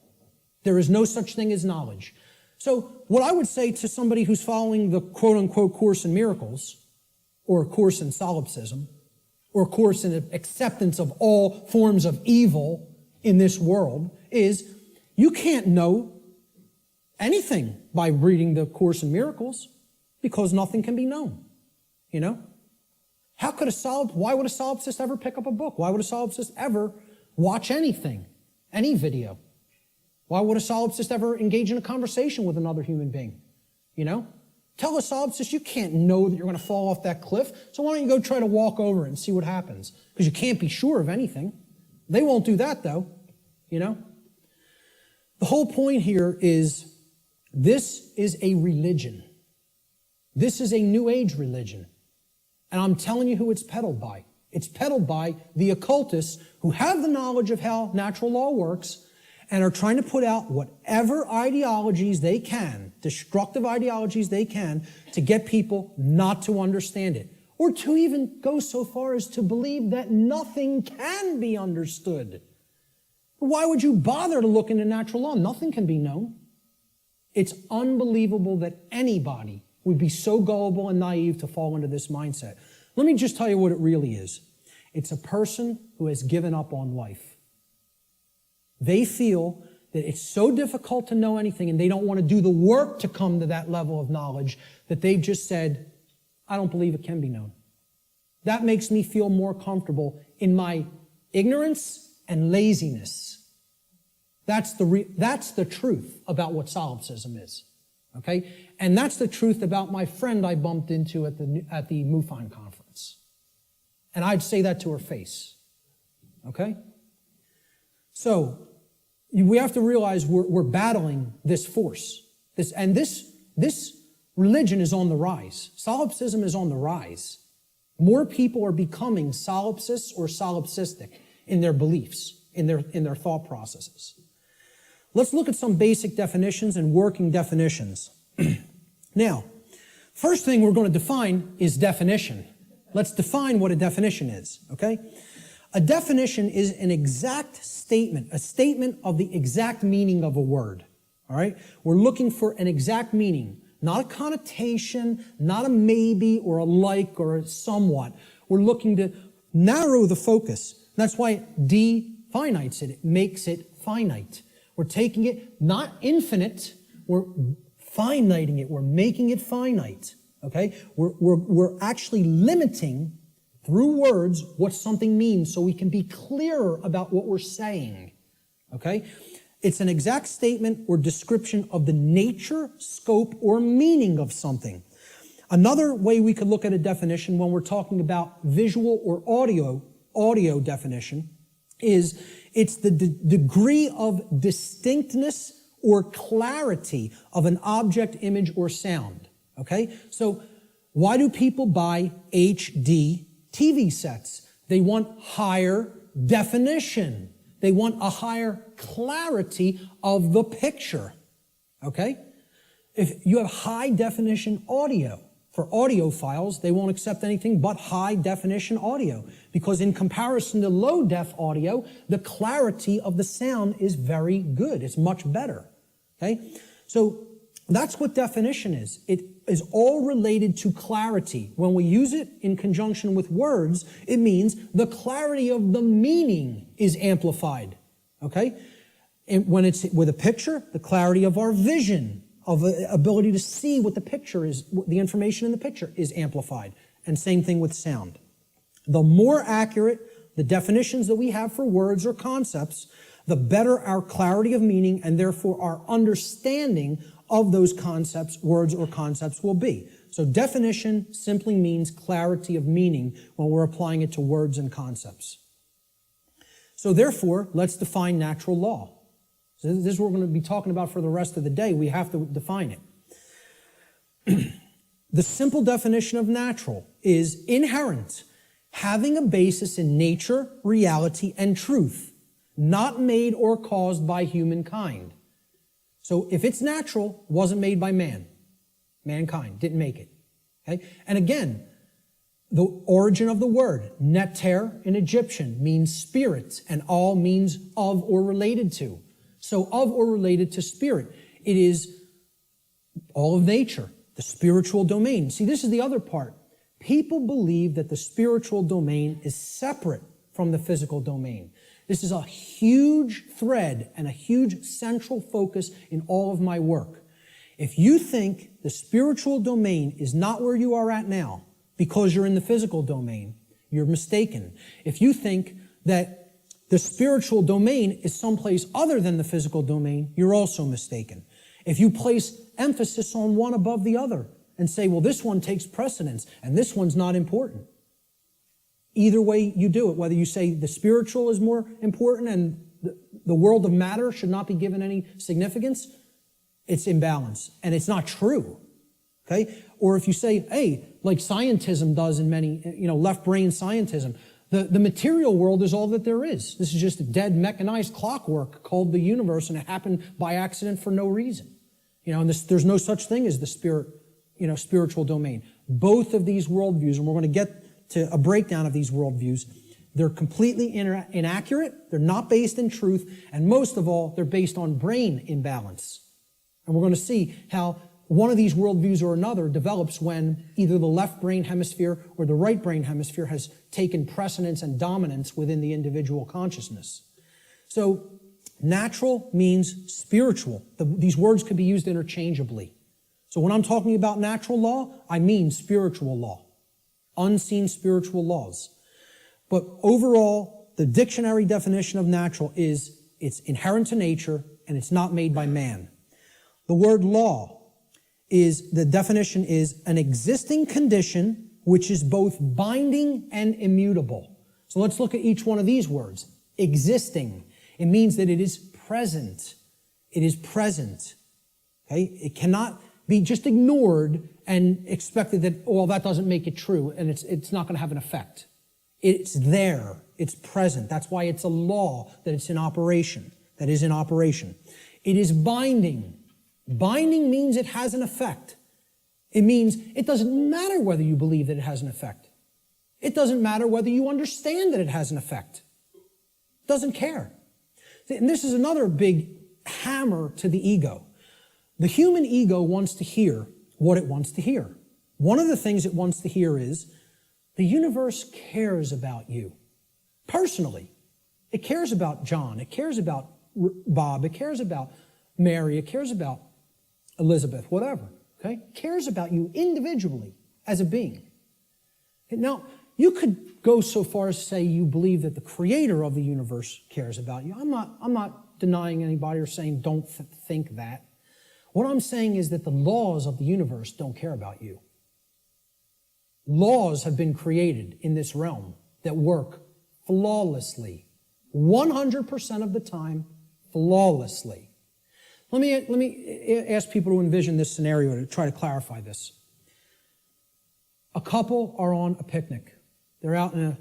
There is no such thing as knowledge. So what I would say to somebody who's following the quote-unquote Course in Miracles, or a Course in Solipsism, or a Course in acceptance of all forms of evil in this world, is you can't know anything by reading the Course in Miracles, because nothing can be known. You know? Why would a solipsist ever pick up a book? Why would a solipsist ever watch anything, any video? Why would a solipsist ever engage in a conversation with another human being? You know? Tell a solipsist you can't know that you're going to fall off that cliff, so why don't you go try to walk over and see what happens? Because you can't be sure of anything. They won't do that, though. You know? The whole point here is this is a religion. This is a New Age religion. And I'm telling you who it's peddled by. It's peddled by the occultists who have the knowledge of how natural law works and are trying to put out whatever ideologies they can, destructive ideologies they can, to get people not to understand it. Or to even go so far as to believe that nothing can be understood. Why would you bother to look into natural law? Nothing can be known. It's unbelievable that anybody would be so gullible and naive to fall into this mindset. Let me just tell you what it really is. It's a person who has given up on life. They feel that it's so difficult to know anything and they don't want to do the work to come to that level of knowledge that they've just said, I don't believe it can be known. That makes me feel more comfortable in my ignorance and laziness. That's the truth about what solipsism is. Okay? And that's the truth about my friend I bumped into at the MUFON conference. And I'd say that to her face. Okay? So, we have to realize we're battling this force. This religion is on the rise. Solipsism is on the rise. More people are becoming solipsists or solipsistic in their beliefs, in their thought processes. Let's look at some basic definitions and working definitions. Now, first thing we're going to define is definition. Let's define what a definition is, okay? A definition is an exact statement, a statement of the exact meaning of a word, all right? We're looking for an exact meaning, not a connotation, not a maybe or a like or a somewhat. We're looking to narrow the focus. That's why it definites it. It makes it finite. We're taking it not infinite, we're finiting it. We're making it finite, okay? We're actually limiting through words what something means so we can be clearer about what we're saying, okay? It's an exact statement or description of the nature, scope, or meaning of something. Another way we could look at a definition when we're talking about visual or audio definition is it's the degree of distinctness or clarity of an object, image, or sound, okay? So why do people buy HD TV sets? They want higher definition. They want a higher clarity of the picture, okay? If you have high definition audio, for audio files, they won't accept anything but high definition audio because in comparison to low def audio, the clarity of the sound is very good. It's much better, okay? So that's what definition is. It is all related to clarity. When we use it in conjunction with words, it means the clarity of the meaning is amplified, okay? And when it's with a picture, the clarity of our vision, of the ability to see what the picture is, the information in the picture is amplified. And same thing with sound. The more accurate the definitions that we have for words or concepts, the better our clarity of meaning and therefore our understanding of those concepts, words or concepts will be. So definition simply means clarity of meaning when we're applying it to words and concepts. So therefore, let's define natural law. So this is what we're going to be talking about for the rest of the day. We have to define it. The simple definition of natural is inherent, having a basis in nature, reality, and truth, not made or caused by humankind. So if it's natural, it wasn't made by man. Mankind didn't make it. Okay? And again, the origin of the word, neter in Egyptian, means spirit, and all means of or related to. So of or related to spirit. It is all of nature, the spiritual domain. See, this is the other part. People believe that the spiritual domain is separate from the physical domain. This is a huge thread and a huge central focus in all of my work. If you think the spiritual domain is not where you are at now because you're in the physical domain, you're mistaken. If you think that the spiritual domain is someplace other than the physical domain, you're also mistaken. If you place emphasis on one above the other and say, well, this one takes precedence and this one's not important. Either way you do it, whether you say the spiritual is more important and the world of matter should not be given any significance, it's imbalance and it's not true. Okay? Or if you say, hey, like scientism does in many, left brain scientism, the material world is all that there is. This is just a dead mechanized clockwork called the universe, and it happened by accident for no reason. And there's no such thing as the spiritual domain. Both of these worldviews, and we're going to get to a breakdown of these worldviews, they're completely inaccurate, they're not based in truth, and most of all, they're based on brain imbalance. And we're going to see how one of these worldviews or another develops when either the left brain hemisphere or the right brain hemisphere has taken precedence and dominance within the individual consciousness. So, natural means spiritual. These words could be used interchangeably. So when I'm talking about natural law, I mean spiritual law, unseen spiritual laws. But overall, the dictionary definition of natural is it's inherent to nature and it's not made by man. The word law the definition is an existing condition which is both binding and immutable. So let's look at each one of these words. Existing. It means that it is present. It is present. Okay? It cannot be just ignored and expected that, well, that doesn't make it true and it's not going to have an effect. It's there. It's present. That's why it's a law that it's in operation, that is in operation. It is binding. Binding means it has an effect. It means it doesn't matter whether you believe that it has an effect. It doesn't matter whether you understand that it has an effect. It doesn't care. And this is another big hammer to the ego. The human ego wants to hear what it wants to hear. One of the things it wants to hear is the universe cares about you personally. It cares about John. It cares about Bob. It cares about Mary. It cares about Elizabeth, whatever. Okay? It cares about you individually as a being. Now, you could go so far as to say you believe that the creator of the universe cares about you. I'm not denying anybody or saying don't think that. What I'm saying is that the laws of the universe don't care about you. Laws have been created in this realm that work flawlessly, 100% of the time, flawlessly. Let me ask people to envision this scenario to try to clarify this. A couple are on a picnic. They're out in a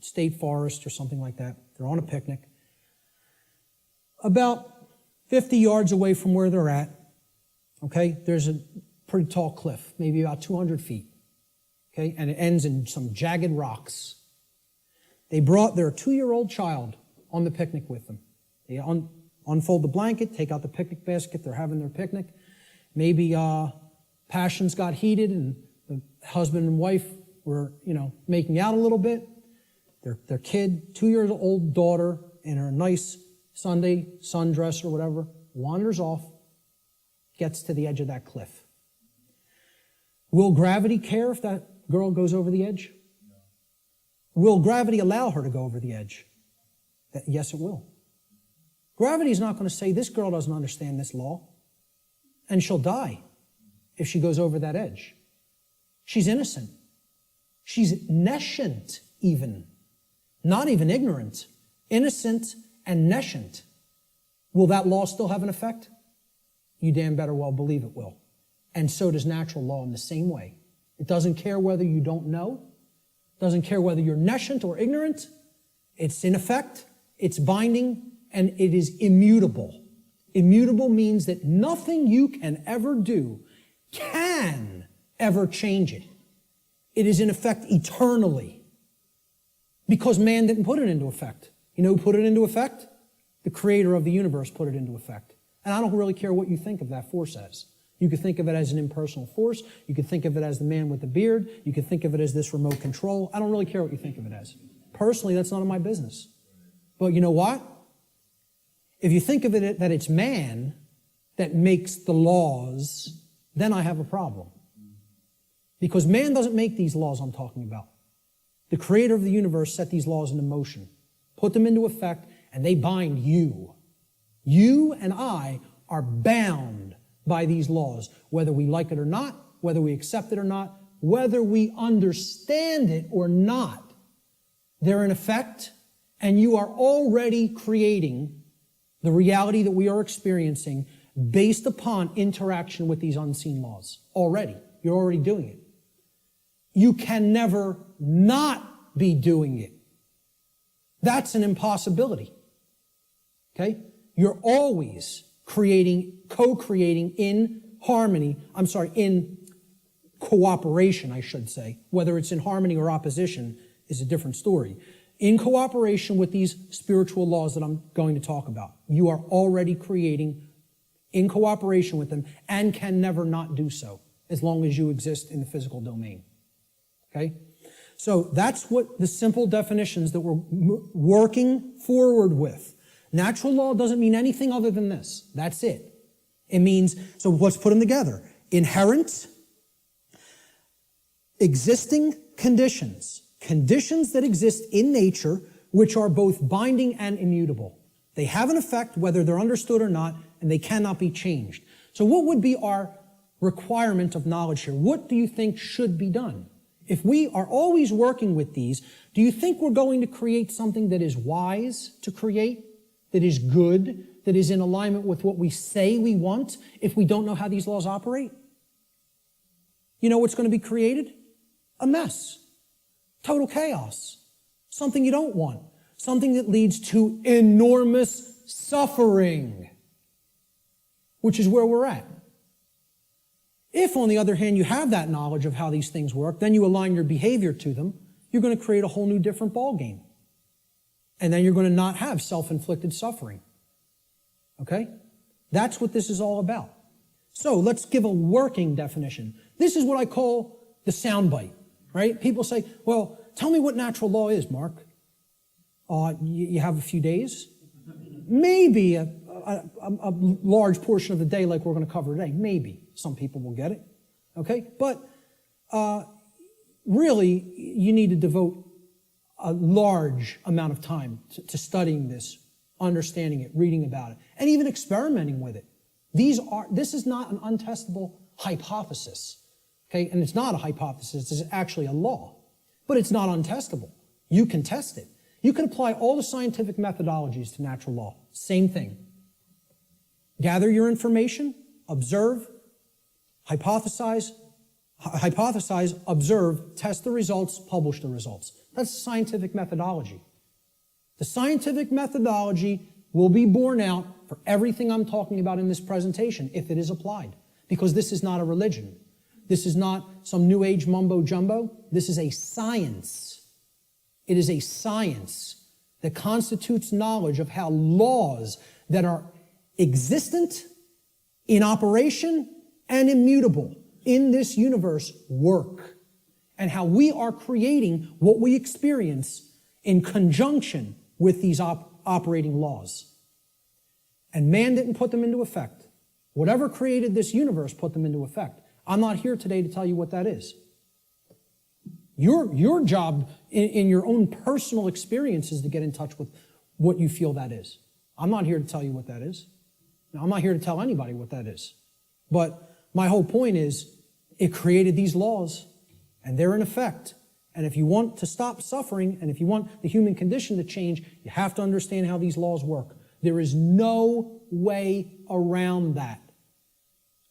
state forest or something like that. They're on a picnic. About 50 yards away from where they're at, okay, there's a pretty tall cliff, maybe about 200 feet, okay, and it ends in some jagged rocks. They brought their 2-year-old child on the picnic with them. They unfold the blanket, take out the picnic basket, they're having their picnic. Maybe passions got heated and the husband and wife were, making out a little bit. Their kid, 2-year-old daughter, in her nice Sunday sundress or whatever, wanders off, gets to the edge of that cliff. Will gravity care if that girl goes over the edge? No. Will gravity allow her to go over the edge? Yes, it will. Gravity is not going to say, this girl doesn't understand this law, and she'll die if she goes over that edge. She's innocent. She's nescient even. Not even ignorant. Innocent and nescient. Will that law still have an effect? You damn better well believe it will. And so does natural law in the same way. It doesn't care whether you don't know. Doesn't care whether you're nescient or ignorant. It's in effect, it's binding, and it is immutable. Immutable means that nothing you can ever do can ever change it. It is in effect eternally. Because man didn't put it into effect. You know who put it into effect? The creator of the universe put it into effect. And I don't really care what you think of that force as. You could think of it as an impersonal force. You could think of it as the man with the beard. You could think of it as this remote control. I don't really care what you think of it as. Personally, that's none of my business. But you know what? If you think of it that it's man that makes the laws, then I have a problem. Because man doesn't make these laws I'm talking about. The creator of the universe set these laws into motion, put them into effect, and they bind you. You and I are bound by these laws, whether we like it or not, whether we accept it or not, whether we understand it or not. They're in effect, and you are already creating the reality that we are experiencing based upon interaction with these unseen laws. Already. You're already doing it. You can never not be doing it. That's an impossibility. Okay? You're always creating, co-creating in harmony, in cooperation, I should say. Whether it's in harmony or opposition is a different story. In cooperation with these spiritual laws that I'm going to talk about. You are already creating in cooperation with them and can never not do so as long as you exist in the physical domain. Okay? So that's what the simple definitions that we're working forward with. Natural law doesn't mean anything other than this. That's it. It means, so let's put them together. Inherent, existing conditions. Conditions that exist in nature, which are both binding and immutable. They have an effect whether they're understood or not, and they cannot be changed. So what would be our requirement of knowledge here? What do you think should be done? If we are always working with these, do you think we're going to create something that is wise to create, that is good, that is in alignment with what we say we want, if we don't know how these laws operate? You know what's going to be created? A mess. Total chaos. Something you don't want. Something that leads to enormous suffering, which is where we're at. If, on the other hand, you have that knowledge of how these things work, then you align your behavior to them, you're going to create a whole new different ballgame. And then you're going to not have self-inflicted suffering. Okay? That's what this is all about. So let's give a working definition. This is what I call the soundbite, right? People say, well, tell me what natural law is, Mark. You have a few days? Maybe a large portion of the day like we're going to cover today. Maybe. Some people will get it. Okay? But really, you need to devote a large amount of time to studying this, understanding it, reading about it, and even experimenting with it. This is not an untestable hypothesis. Okay? And it's not a hypothesis. It's actually a law. But it's not untestable. You can test it. You can apply all the scientific methodologies to natural law. Same thing. Gather your information, observe, hypothesize, observe, test the results, publish the results. That's scientific methodology. The scientific methodology will be borne out for everything I'm talking about in this presentation if it is applied. Because this is not a religion. This is not some new age mumbo jumbo. This is a science. It is a science that constitutes knowledge of how laws that are existent, in operation, and immutable in this universe work, and how we are creating what we experience in conjunction with these operating laws. And man didn't put them into effect. Whatever created this universe put them into effect. I'm not here today to tell you what that is. Your job in your own personal experience is to get in touch with what you feel that is. I'm not here to tell you what that is. Now, I'm not here to tell anybody what that is. But my whole point is, it created these laws, and they're in effect. And if you want to stop suffering, and if you want the human condition to change, you have to understand how these laws work. There is no way around that.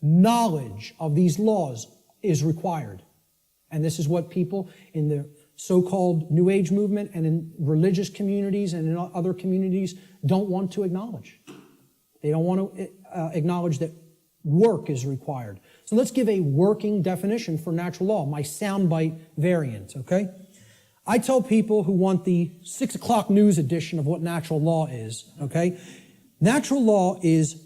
Knowledge of these laws is required. And this is what people in the so-called New Age movement and in religious communities and in other communities don't want to acknowledge. They don't want to acknowledge that work is required. So let's give a working definition for natural law, my soundbite variant, okay? I tell people who want the 6 o'clock news edition of what natural law is, okay? Natural law is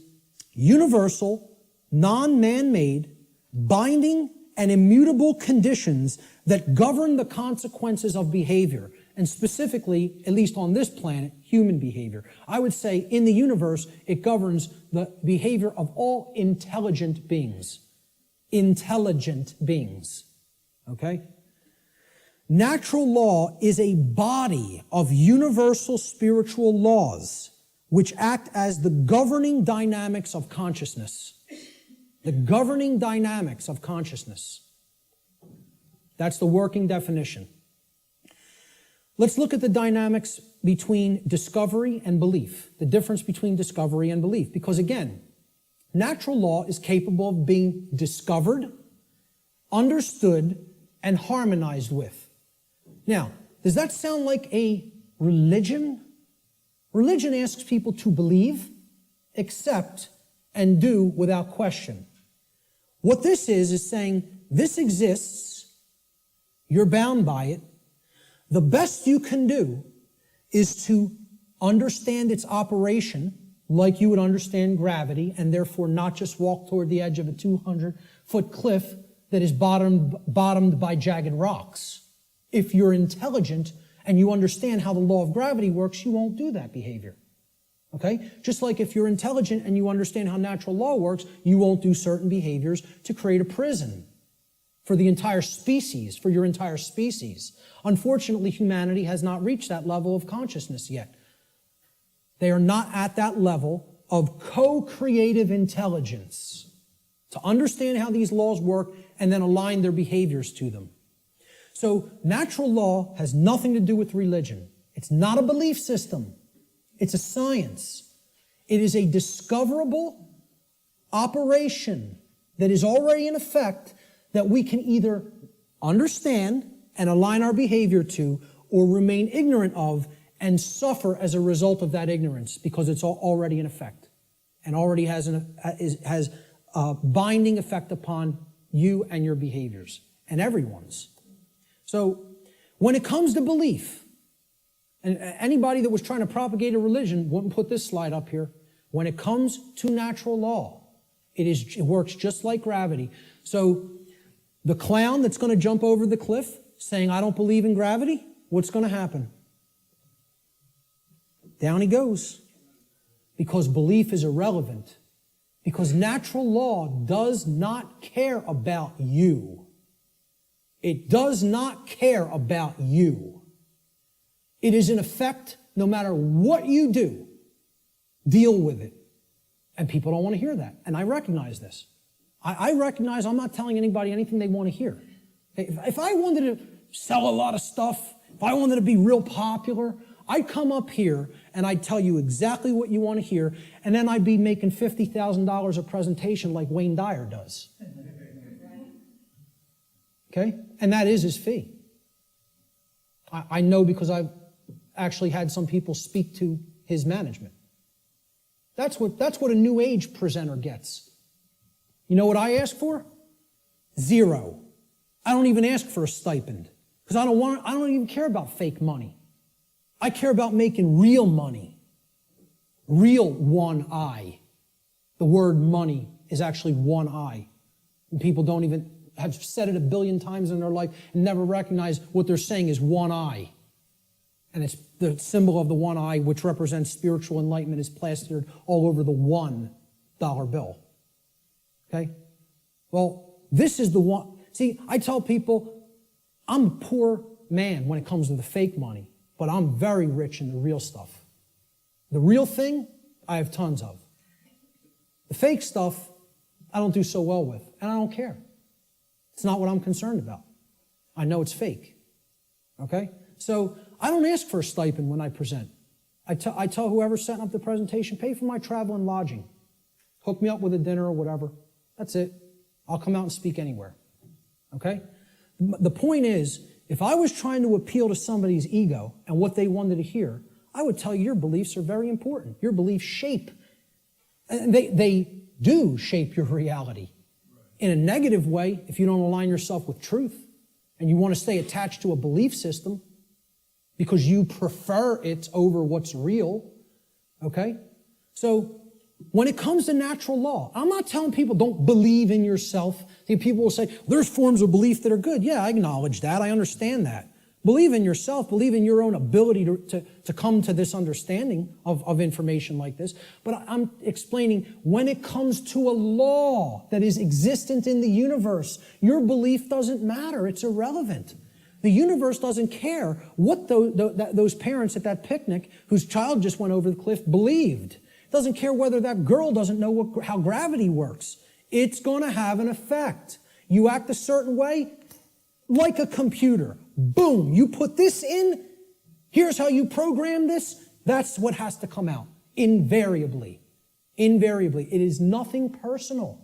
universal, non-man-made, binding, and immutable conditions that govern the consequences of behavior, and specifically, at least on this planet, human behavior. I would say in the universe, it governs the behavior of all intelligent beings. Intelligent beings, okay? Natural law is a body of universal spiritual laws which act as the governing dynamics of consciousness. The governing dynamics of consciousness. That's the working definition. Let's look at the dynamics between discovery and belief, the difference between discovery and belief. Because again, natural law is capable of being discovered, understood, and harmonized with. Now, does that sound like a religion? Religion asks people to believe, accept, and do without question. What this is saying, this exists, you're bound by it. The best you can do is to understand its operation like you would understand gravity, and therefore not just walk toward the edge of a 200-foot cliff that is bottomed by jagged rocks. If you're intelligent and you understand how the law of gravity works, you won't do that behavior. Okay? Just like if you're intelligent and you understand how natural law works, you won't do certain behaviors to create a prison for the entire species, for your entire species. Unfortunately, humanity has not reached that level of consciousness yet. They are not at that level of co-creative intelligence to understand how these laws work and then align their behaviors to them. So natural law has nothing to do with religion. It's not a belief system. It's a science. It is a discoverable operation that is already in effect that we can either understand and align our behavior to or remain ignorant of and suffer as a result of that ignorance because it's already in effect and already has a binding effect upon you and your behaviors and everyone's. So when it comes to belief, and anybody that was trying to propagate a religion wouldn't put this slide up here. When it comes to natural law, it works just like gravity. So the clown that's going to jump over the cliff saying, I don't believe in gravity, what's going to happen? Down he goes. Because belief is irrelevant. Because natural law does not care about you. It does not care about you. It is in effect, no matter what you do, deal with it. And people don't want to hear that. And I recognize this. I recognize I'm not telling anybody anything they want to hear. If I wanted to sell a lot of stuff, if I wanted to be real popular, I'd come up here and I'd tell you exactly what you want to hear, and then I'd be making $50,000 a presentation like Wayne Dyer does. Okay? And that is his fee. I know because I've actually had some people speak to his management. That's what a New Age presenter gets. You know what I ask for? 0. I don't even ask for a stipend because I don't even care about fake money. I care about making real money. Real one I. The word money is actually one I. And people don't even have said it a billion times in their life and never recognize what they're saying is one eye. And it's the symbol of the one eye, which represents spiritual enlightenment, is plastered all over the $1 bill. Okay? Well, this is the one. See, I tell people, I'm a poor man when it comes to the fake money, but I'm very rich in the real stuff. The real thing, I have tons of. The fake stuff, I don't do so well with, and I don't care. It's not what I'm concerned about. I know it's fake. Okay? So I don't ask for a stipend when I present. I tell whoever's setting up the presentation, pay for my travel and lodging. Hook me up with a dinner or whatever. That's it. I'll come out and speak anywhere. Okay? The point is If I was trying to appeal to somebody's ego and what they wanted to hear, I would tell you your beliefs are very important. Your beliefs shape, and they do shape your reality. In a negative way, if you don't align yourself with truth and you want to stay attached to a belief system because you prefer it over what's real, okay? So when it comes to natural law, I'm not telling people don't believe in yourself. See, people will say, there's forms of belief that are good. Yeah, I acknowledge that. I understand that. Believe in yourself. Believe in your own ability to come to this understanding of information like this. But I'm explaining when it comes to a law that is existent in the universe, your belief doesn't matter. It's irrelevant. The universe doesn't care what those parents at that picnic whose child just went over the cliff believed. It doesn't care whether that girl doesn't know how gravity works. It's going to have an effect. You act a certain way, like a computer. Boom, you put this in, here's how you program this, that's what has to come out. Invariably. Invariably. It is nothing personal.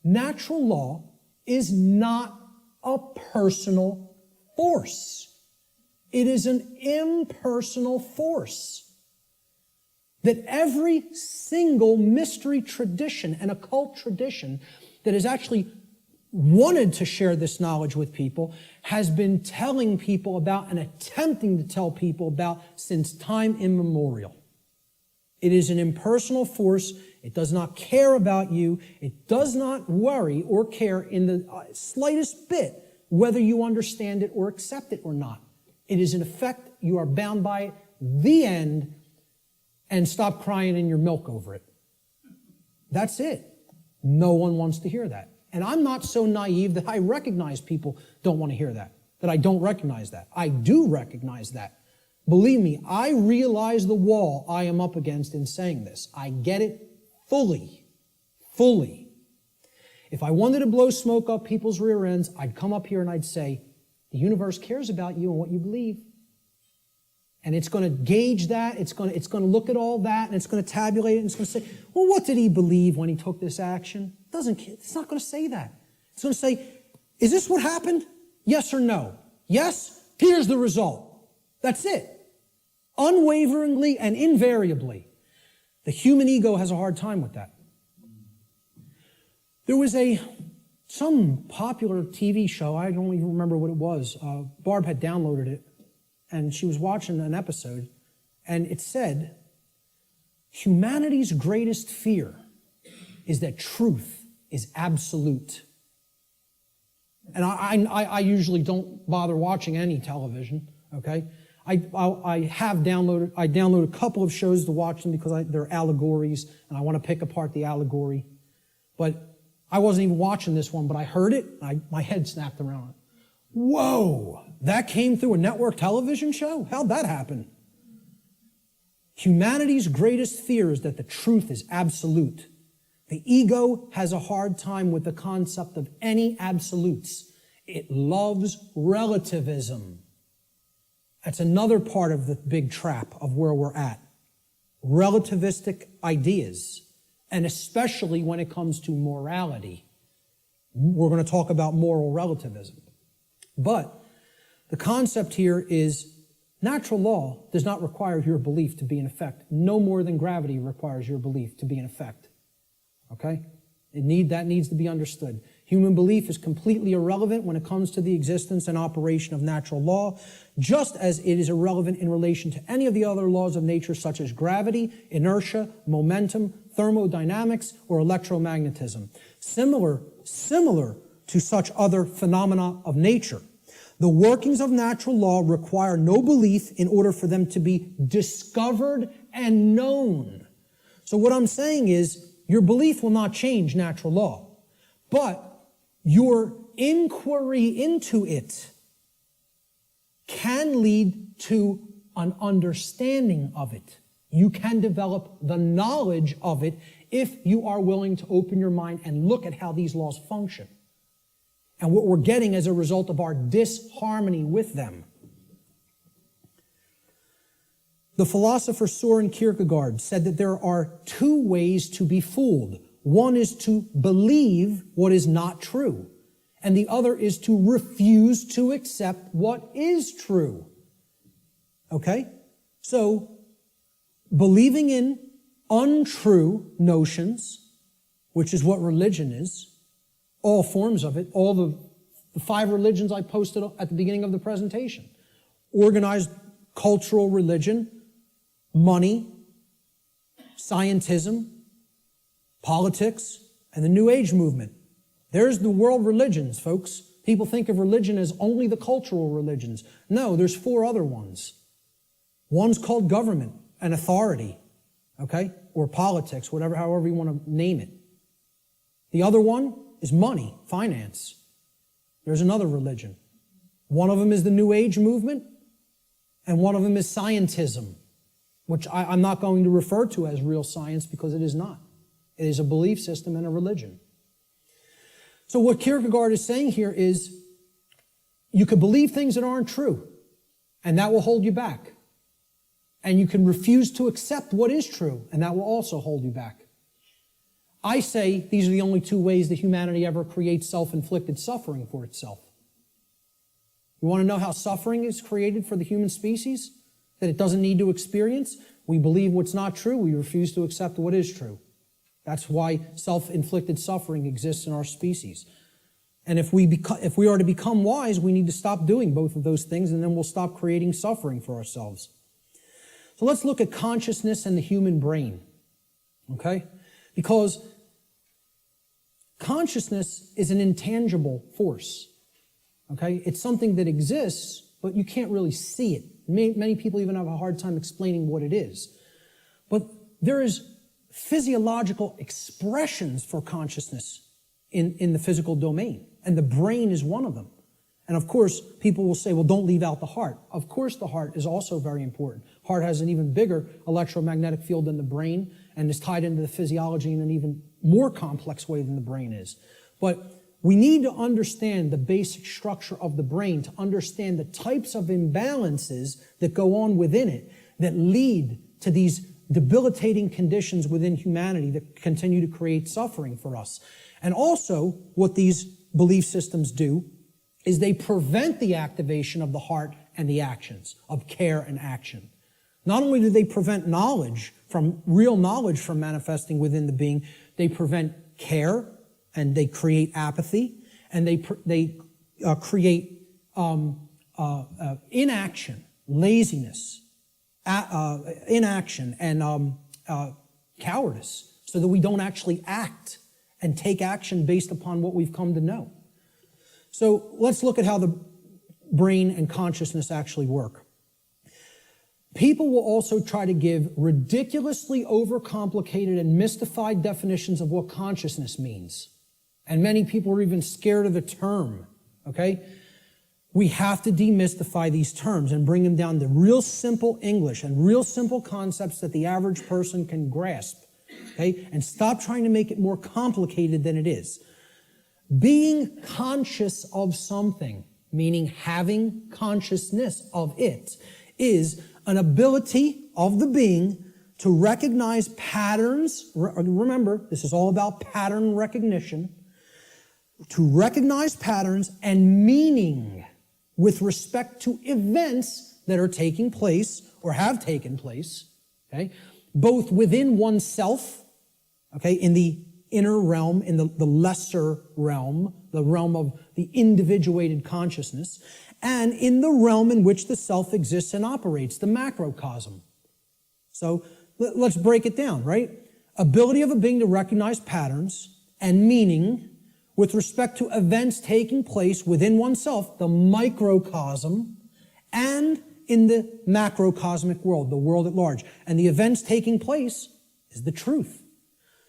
Natural law is not a personal force. It is an impersonal force. That every single mystery tradition and occult tradition that is actually wanted to share this knowledge with people has been telling people about and attempting to tell people about since time immemorial. It is an impersonal force. It does not care about you. It does not worry or care in the slightest bit whether you understand it or accept it or not. It is in effect, you are bound by it, the end, and stop crying in your milk over it. That's it. No one wants to hear that. And I'm not so naive that I recognize people don't want to hear that I don't recognize that. I do recognize that. Believe me, I realize the wall I am up against in saying this. I get it fully. Fully. If I wanted to blow smoke up people's rear ends, I'd come up here and I'd say, the universe cares about you and what you believe. And it's going to gauge that, it's going to look at all that, and it's going to tabulate it, and it's going to say, well, what did he believe when he took this action? It's not going to say that. It's going to say, is this what happened? Yes or no? Yes? Here's the result. That's it. Unwaveringly and invariably. The human ego has a hard time with that. There was some popular TV show, I don't even remember what it was. Barb had downloaded it. And she was watching an episode, and it said, humanity's greatest fear is that truth is absolute. And I usually don't bother watching any television, okay? I downloaded a couple of shows to watch them because they're allegories, and I want to pick apart the allegory. But I wasn't even watching this one, but I heard it, and my head snapped around. Whoa! That came through a network television show? How'd that happen? Humanity's greatest fear is that the truth is absolute. The ego has a hard time with the concept of any absolutes. It loves relativism. That's another part of the big trap of where we're at. Relativistic ideas, and especially when it comes to morality. We're going to talk about moral relativism. But the concept here is natural law does not require your belief to be in effect, no more than gravity requires your belief to be in effect. Okay? That needs to be understood. Human belief is completely irrelevant when it comes to the existence and operation of natural law, just as it is irrelevant in relation to any of the other laws of nature such as gravity, inertia, momentum, thermodynamics, or electromagnetism. Similar to such other phenomena of nature. The workings of natural law require no belief in order for them to be discovered and known. So what I'm saying is, your belief will not change natural law, but your inquiry into it can lead to an understanding of it. You can develop the knowledge of it if you are willing to open your mind and look at how these laws function and what we're getting as a result of our disharmony with them. The philosopher Søren Kierkegaard said that there are two ways to be fooled. One is to believe what is not true, and the other is to refuse to accept what is true. Okay? So, believing in untrue notions, which is what religion is, all forms of it, all the 5 religions I posted at the beginning of the presentation. Organized cultural religion, money, scientism, politics, and the New Age movement. There's the world religions, folks. People think of religion as only the cultural religions. No, there's 4 other ones. One's called government and authority, okay? Or politics, however you want to name it. The other one is money, finance. There's another religion. One of them is the New Age movement, and one of them is scientism, which I'm not going to refer to as real science because it is not. It is a belief system and a religion. So what Kierkegaard is saying here is you could believe things that aren't true, and that will hold you back. And you can refuse to accept what is true, and that will also hold you back. I say these are the only 2 ways that humanity ever creates self-inflicted suffering for itself. You want to know how suffering is created for the human species? That it doesn't need to experience? We believe what's not true. We refuse to accept what is true. That's why self-inflicted suffering exists in our species. And if we are to become wise, we need to stop doing both of those things, and then we'll stop creating suffering for ourselves. So let's look at consciousness and the human brain, okay? Because consciousness is an intangible force, okay? It's something that exists, but you can't really see it. Many people even have a hard time explaining what it is. But there is physiological expressions for consciousness in the physical domain, and the brain is one of them. And of course, people will say, well, don't leave out the heart. Of course, the heart is also very important. Heart has an even bigger electromagnetic field than the brain and is tied into the physiology in an even more complex way than the brain is. But we need to understand the basic structure of the brain to understand the types of imbalances that go on within it that lead to these debilitating conditions within humanity that continue to create suffering for us. And also, what these belief systems do is they prevent the activation of the heart and the actions, of care and action. Not only do they prevent real knowledge from manifesting within the being, they prevent care, and they create apathy, and they create inaction, laziness, inaction, and cowardice, so that we don't actually act and take action based upon what we've come to know. So let's look at how the brain and consciousness actually work. People will also try to give ridiculously overcomplicated and mystified definitions of what consciousness means. And many people are even scared of the term, okay? We have to demystify these terms and bring them down to real simple English and real simple concepts that the average person can grasp, okay? And stop trying to make it more complicated than it is. Being conscious of something, meaning having consciousness of it, is an ability of the being to recognize patterns. Remember, this is all about pattern recognition. To recognize patterns and meaning with respect to events that are taking place or have taken place, okay, both within oneself, okay, in the inner realm, in the lesser realm, the realm of the individuated consciousness, and in the realm in which the self exists and operates, the macrocosm. So let's break it down, right? Ability of a being to recognize patterns and meaning with respect to events taking place within oneself, the microcosm, and in the macrocosmic world, the world at large. And the events taking place is the truth.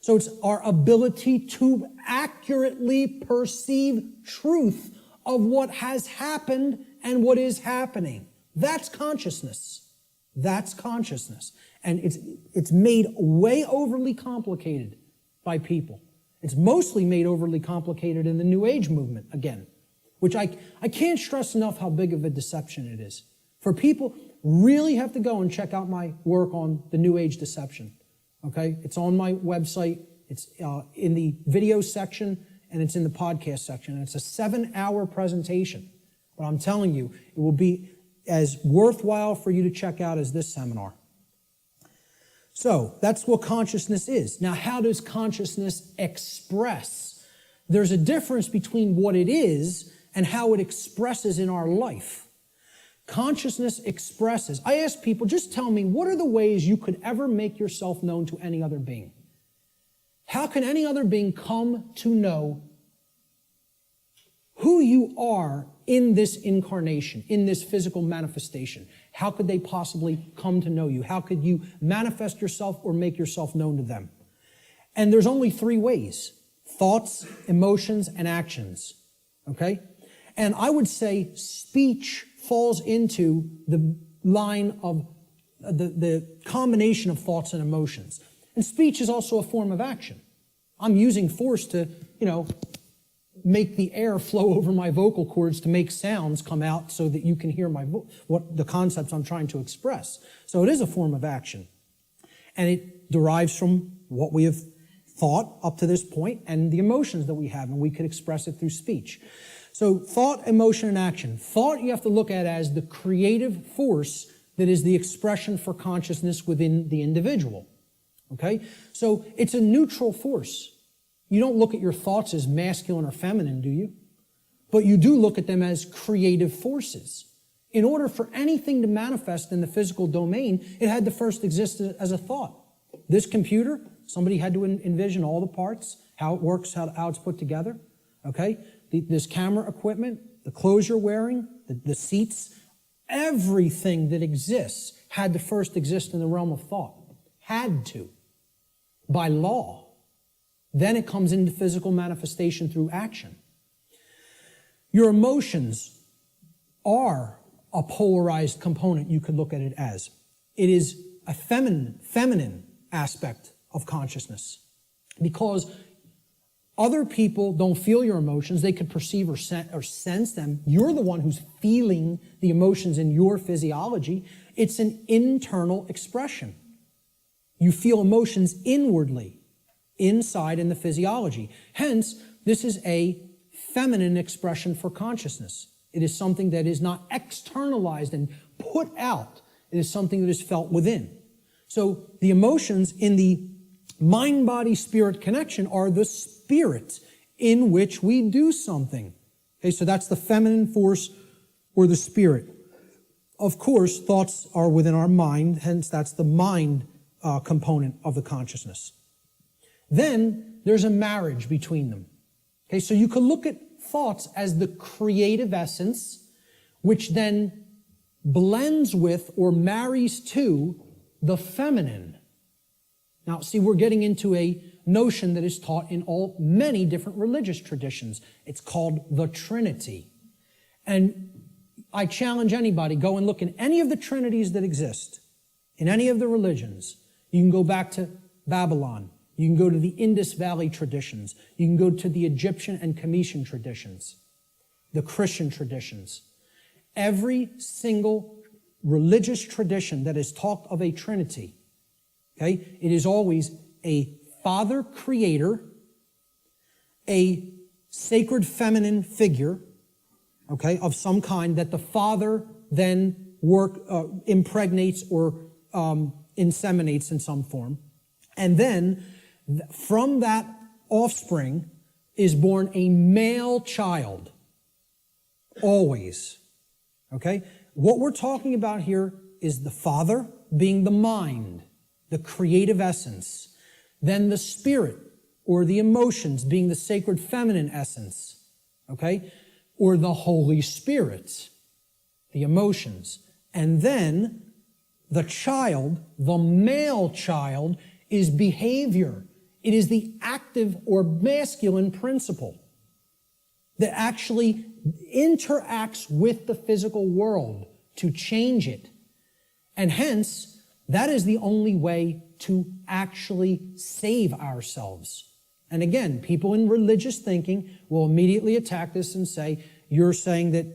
So it's our ability to accurately perceive truth of what has happened and what is happening. That's consciousness. That's consciousness. And it's made way overly complicated by people. It's mostly made overly complicated in the New Age movement, again, which I can't stress enough how big of a deception it is. For people, really have to go and check out my work on the New Age deception. Okay, it's on my website. It's in the video section and it's in the podcast section. And it's a 7-hour presentation. But I'm telling you, it will be as worthwhile for you to check out as this seminar. So that's what consciousness is. Now, how does consciousness express? There's a difference between what it is and how it expresses in our life. Consciousness expresses. I ask people, just tell me, what are the ways you could ever make yourself known to any other being? How can any other being come to know who you are in this incarnation, in this physical manifestation? How could they possibly come to know you? How could you manifest yourself or make yourself known to them? And there's only 3 ways: thoughts, emotions, and actions. Okay? And I would say speech falls into the line of the combination of thoughts and emotions. And speech is also a form of action. I'm using force to, make the air flow over my vocal cords to make sounds come out so that you can hear what the concepts I'm trying to express. So it is a form of action. And it derives from what we have thought up to this point and the emotions that we have, and we could express it through speech. So thought, emotion, and action. Thought you have to look at as the creative force that is the expression for consciousness within the individual. Okay? So it's a neutral force. You don't look at your thoughts as masculine or feminine, do you? But you do look at them as creative forces. In order for anything to manifest in the physical domain, it had to first exist as a thought. This computer, somebody had to envision all the parts, how it works, how it's put together. Okay? This camera equipment, the clothes you're wearing, the seats, everything that exists had to first exist in the realm of thought. Had to. By law. Then it comes into physical manifestation through action. Your emotions are a polarized component, you could look at it as. It is a feminine aspect of consciousness. Because other people don't feel your emotions. They could perceive or sense them. You're the one who's feeling the emotions in your physiology. It's an internal expression. You feel emotions inwardly, inside in the physiology. Hence, this is a feminine expression for consciousness. It is something that is not externalized and put out. It is something that is felt within. So the emotions in the mind-body-spirit connection are the spirit in which we do something. Okay, so that's the feminine force or the spirit. Of course, thoughts are within our mind, hence that's the mind component of the consciousness. Then there's a marriage between them. Okay, so you could look at thoughts as the creative essence, which then blends with or marries to the feminine. Now, see, we're getting into a notion that is taught in many different religious traditions. It's called the Trinity. And I challenge anybody, go and look in any of the trinities that exist, in any of the religions. You can go back to Babylon. You can go to the Indus Valley traditions. You can go to the Egyptian and Cometian traditions, the Christian traditions. Every single religious tradition that has talked of a Trinity, okay, it is always a Father Creator, a sacred feminine figure, okay, of some kind that the Father then impregnates or inseminates in some form. And then from that offspring is born a male child. Always. Okay? What we're talking about here is the Father being the mind, the creative essence. Then the Spirit, or the emotions, being the sacred feminine essence. Okay? Or the Holy Spirit, the emotions. And then the child, the male child, is behavior. It is the active or masculine principle that actually interacts with the physical world to change it. And hence, that is the only way to actually save ourselves. And again, people in religious thinking will immediately attack this and say, you're saying that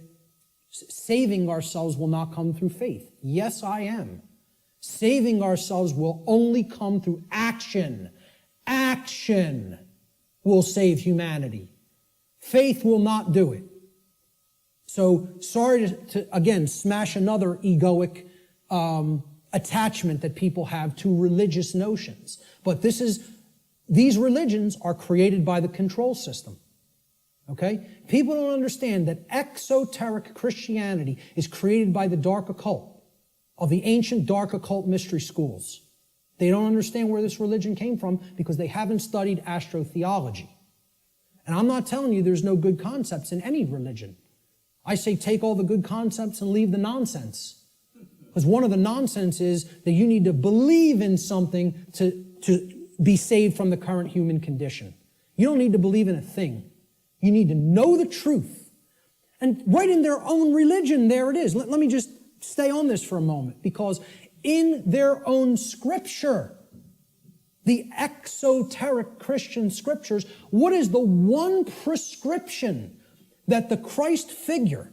saving ourselves will not come through faith. Yes, I am. Saving ourselves will only come through action. Action will save humanity. Faith will not do it. So sorry to again, smash another egoic attachment that people have to religious notions. But these religions are created by the control system. Okay? People don't understand that exoteric Christianity is created by the dark occult, of the ancient dark occult mystery schools. They don't understand where this religion came from because they haven't studied astrotheology. And I'm not telling you there's no good concepts in any religion. I say take all the good concepts and leave the nonsense. Because one of the nonsense is that you need to believe in something to be saved from the current human condition. You don't need to believe in a thing. You need to know the truth. And right in their own religion, there it is. Let me just stay on this for a moment, because in their own scripture, the exoteric Christian scriptures, what is the one prescription that the Christ figure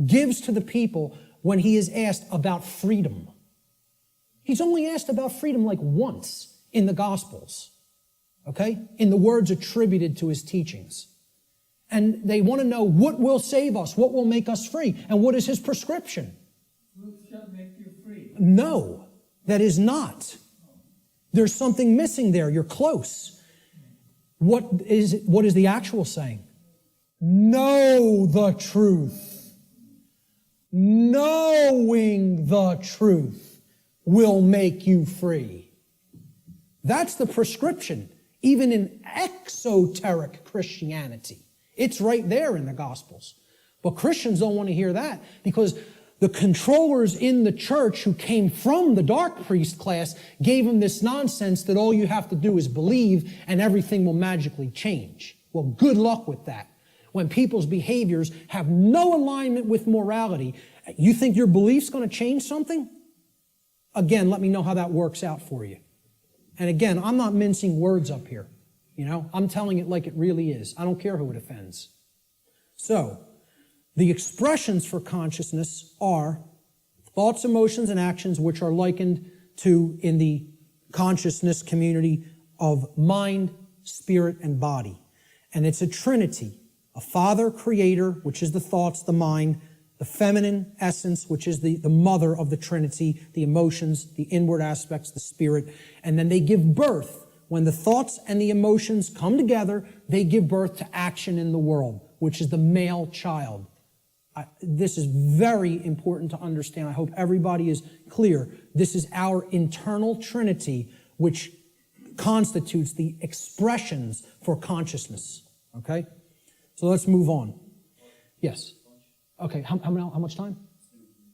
gives to the people when he is asked about freedom? He's only asked about freedom like once in the Gospels, okay? In the words attributed to his teachings. And they want to know what will save us, what will make us free, and what is his prescription? Truth shall make you free. No, that is not. There's something missing there. You're close. What is the actual saying? Know the truth. Knowing the truth will make you free. That's the prescription, even in exoteric Christianity. It's right there in the Gospels. But Christians don't want to hear that because the controllers in the church who came from the dark priest class gave them this nonsense that all you have to do is believe and everything will magically change. Well, good luck with that. When people's behaviors have no alignment with morality, you think your belief's going to change something? Again, let me know how that works out for you. And again, I'm not mincing words up here. I'm telling it like it really is. I don't care who it offends. So, the expressions for consciousness are thoughts, emotions, and actions which are likened to, in the consciousness community, of mind, spirit, and body. And it's a trinity. A father, creator, which is the thoughts, the mind, the feminine essence, which is the mother of the trinity, the emotions, the inward aspects, the spirit. And then they give birth. When the thoughts and the emotions come together, they give birth to action in the world, which is the male child. This is very important to understand. I hope everybody is clear. This is our internal trinity, which constitutes the expressions for consciousness. Okay? So let's move on. Yes. Okay, how much time?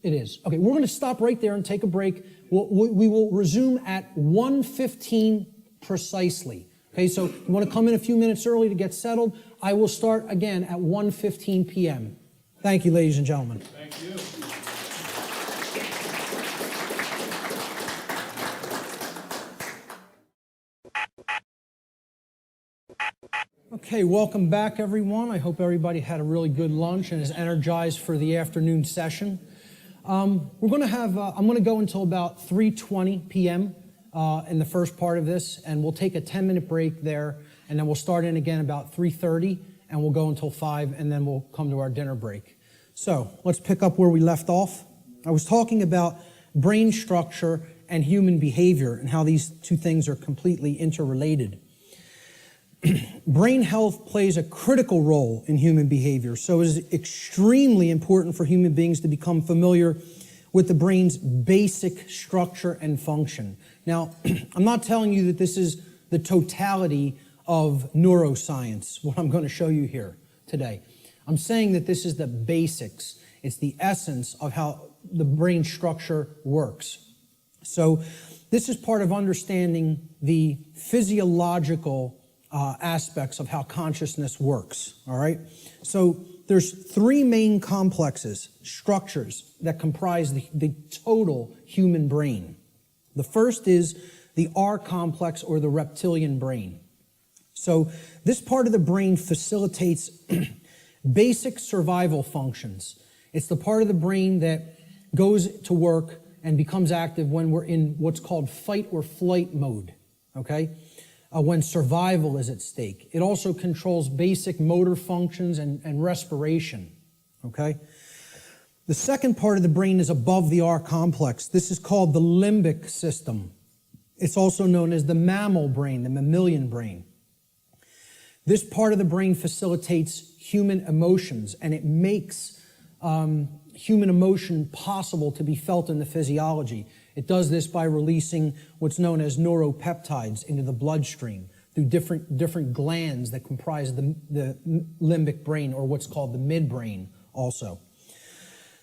It is. Okay, we're going to stop right there and take a break. We will resume at 1:15 precisely. Okay, so you want to come in a few minutes early to get settled. I will start again at 1:15 p.m. Thank you, ladies and gentlemen. Thank you. Okay, welcome back, everyone. I hope everybody had a really good lunch and is energized for the afternoon session. We're going to have, I'm going to go until about 3:20 p.m. In the first part of this, and we'll take a 10-minute break there, and then we'll start in again about 3:30, and we'll go until 5, and then we'll come to our dinner break. So let's pick up where we left off. I was talking about brain structure and human behavior and how these two things are completely interrelated. Brain health plays a critical role in human behavior, so it is extremely important for human beings to become familiar with the brain's basic structure and function. Now, I'm not telling you that this is the totality of neuroscience, what I'm going to show you here today. I'm saying that this is the basics. It's the essence of how the brain structure works. So this is part of understanding the physiological aspects of how consciousness works, all right? So there's three main complexes, structures, that comprise the total human brain. The first is the R complex, or the reptilian brain. So this part of the brain facilitates basic survival functions. It's the part of the brain that goes to work and becomes active when we're in what's called fight or flight mode, okay? when survival is at stake. It also controls basic motor functions and respiration, okay? The second part of the brain is above the R complex. This is called the limbic system. It's also known as the mammal brain, the mammalian brain. This part of the brain facilitates human emotions, and it makes human emotion possible to be felt in the physiology. It does this by releasing what's known as neuropeptides into the bloodstream through different glands that comprise the limbic brain, or what's called the midbrain also.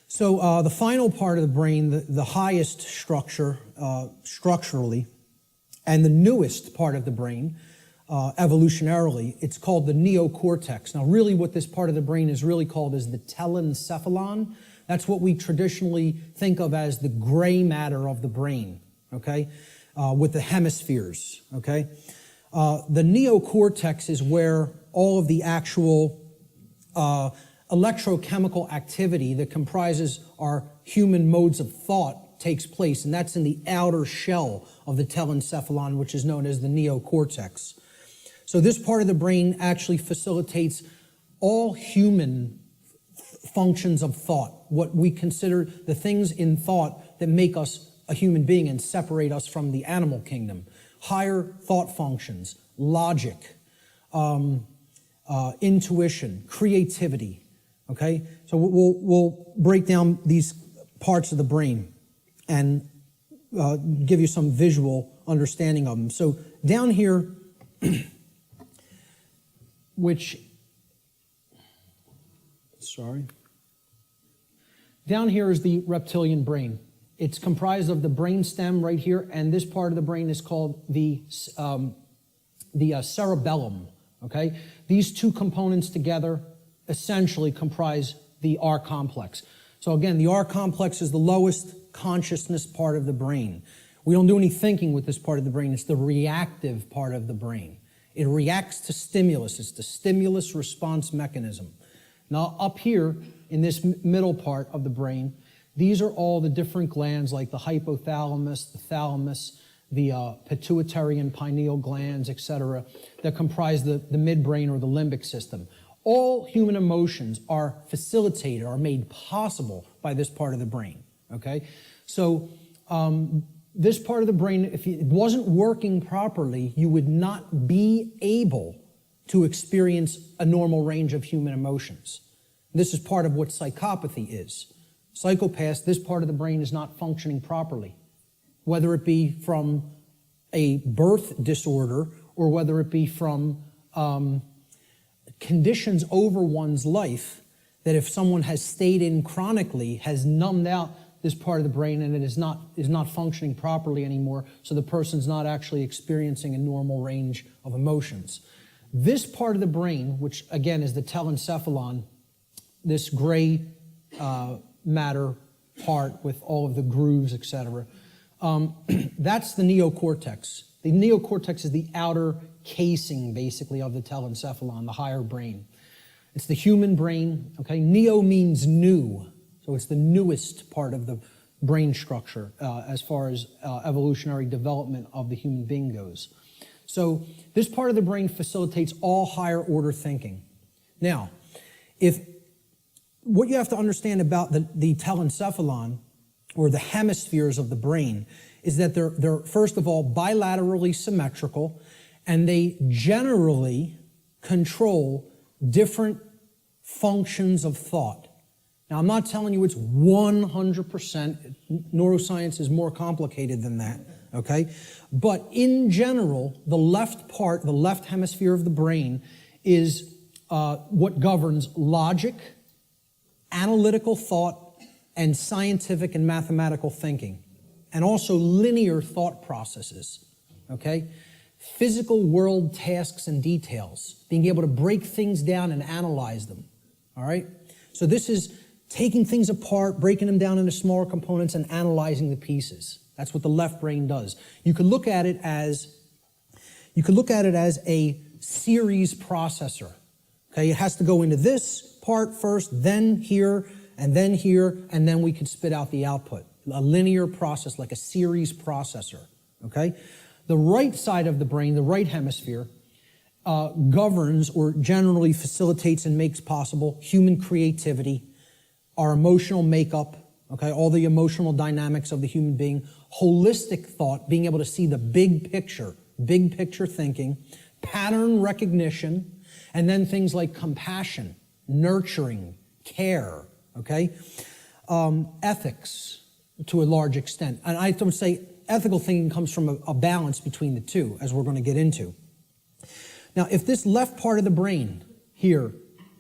So the final part of the brain, the highest structure structurally, and the newest part of the brain, evolutionarily, it's called the neocortex. Now, really what this part of the brain is really called is the telencephalon. That's what we traditionally think of as the gray matter of the brain, okay, with the hemispheres, okay? The neocortex is where all of the actual electrochemical activity that comprises our human modes of thought takes place, and that's in the outer shell of the telencephalon, which is known as the neocortex. So this part of the brain actually facilitates all human functions of thought, what we consider the things in thought that make us a human being and separate us from the animal kingdom. Higher thought functions, logic, intuition, creativity, okay? So we'll break down these parts of the brain and give you some visual understanding of them. So down here, down here is the reptilian brain. It's comprised of the brain stem right here, and this part of the brain is called the cerebellum, okay? These two components together essentially comprise the R complex. So again, the R complex is the lowest consciousness part of the brain. We don't do any thinking with this part of the brain. It's the reactive part of the brain. It reacts to stimulus. It's the stimulus response mechanism. Now, up here in this middle part of the brain, these are all the different glands like the hypothalamus, the thalamus, the pituitary and pineal glands, etc., that comprise the midbrain or the limbic system. All human emotions are facilitated, are made possible by this part of the brain, okay? So this part of the brain, if it wasn't working properly, you would not be able to experience a normal range of human emotions. This is part of what psychopathy is. Psychopaths, this part of the brain is not functioning properly, whether it be from a birth disorder or whether it be from conditions over one's life that if someone has stayed in chronically has numbed out this part of the brain and it is not functioning properly anymore, so the person's not actually experiencing a normal range of emotions. This part of the brain, which again is the telencephalon, this gray matter part with all of the grooves, etc., that's the neocortex. The neocortex is the outer casing, basically, of the telencephalon, the higher brain. It's the human brain, okay? Neo means new, so it's the newest part of the brain structure as far as evolutionary development of the human being goes. So this part of the brain facilitates all higher order thinking. Now, what you have to understand about the telencephalon, or the hemispheres of the brain, is that they're first of all bilaterally symmetrical, and they generally control different functions of thought. Now, I'm not telling you it's 100%. Neuroscience is more complicated than that, okay? But in general, the left hemisphere of the brain is what governs logic, analytical thought, and scientific and mathematical thinking, and also linear thought processes, okay? Physical world tasks and details, being able to break things down and analyze them, all right? So this is taking things apart, breaking them down into smaller components and analyzing the pieces. That's what the left brain does. You could look at it as a series processor, okay? It has to go into this part first, then here, and then we could spit out the output. A linear process, like a series processor, okay? The right side of the brain, the right hemisphere, governs or generally facilitates and makes possible human creativity, our emotional makeup, okay, all the emotional dynamics of the human being, holistic thought, being able to see the big picture thinking, pattern recognition, and then things like compassion, nurturing, care, okay, ethics to a large extent. And I would say ethical thinking comes from a balance between the two, as we're going to get into. Now, if this left part of the brain here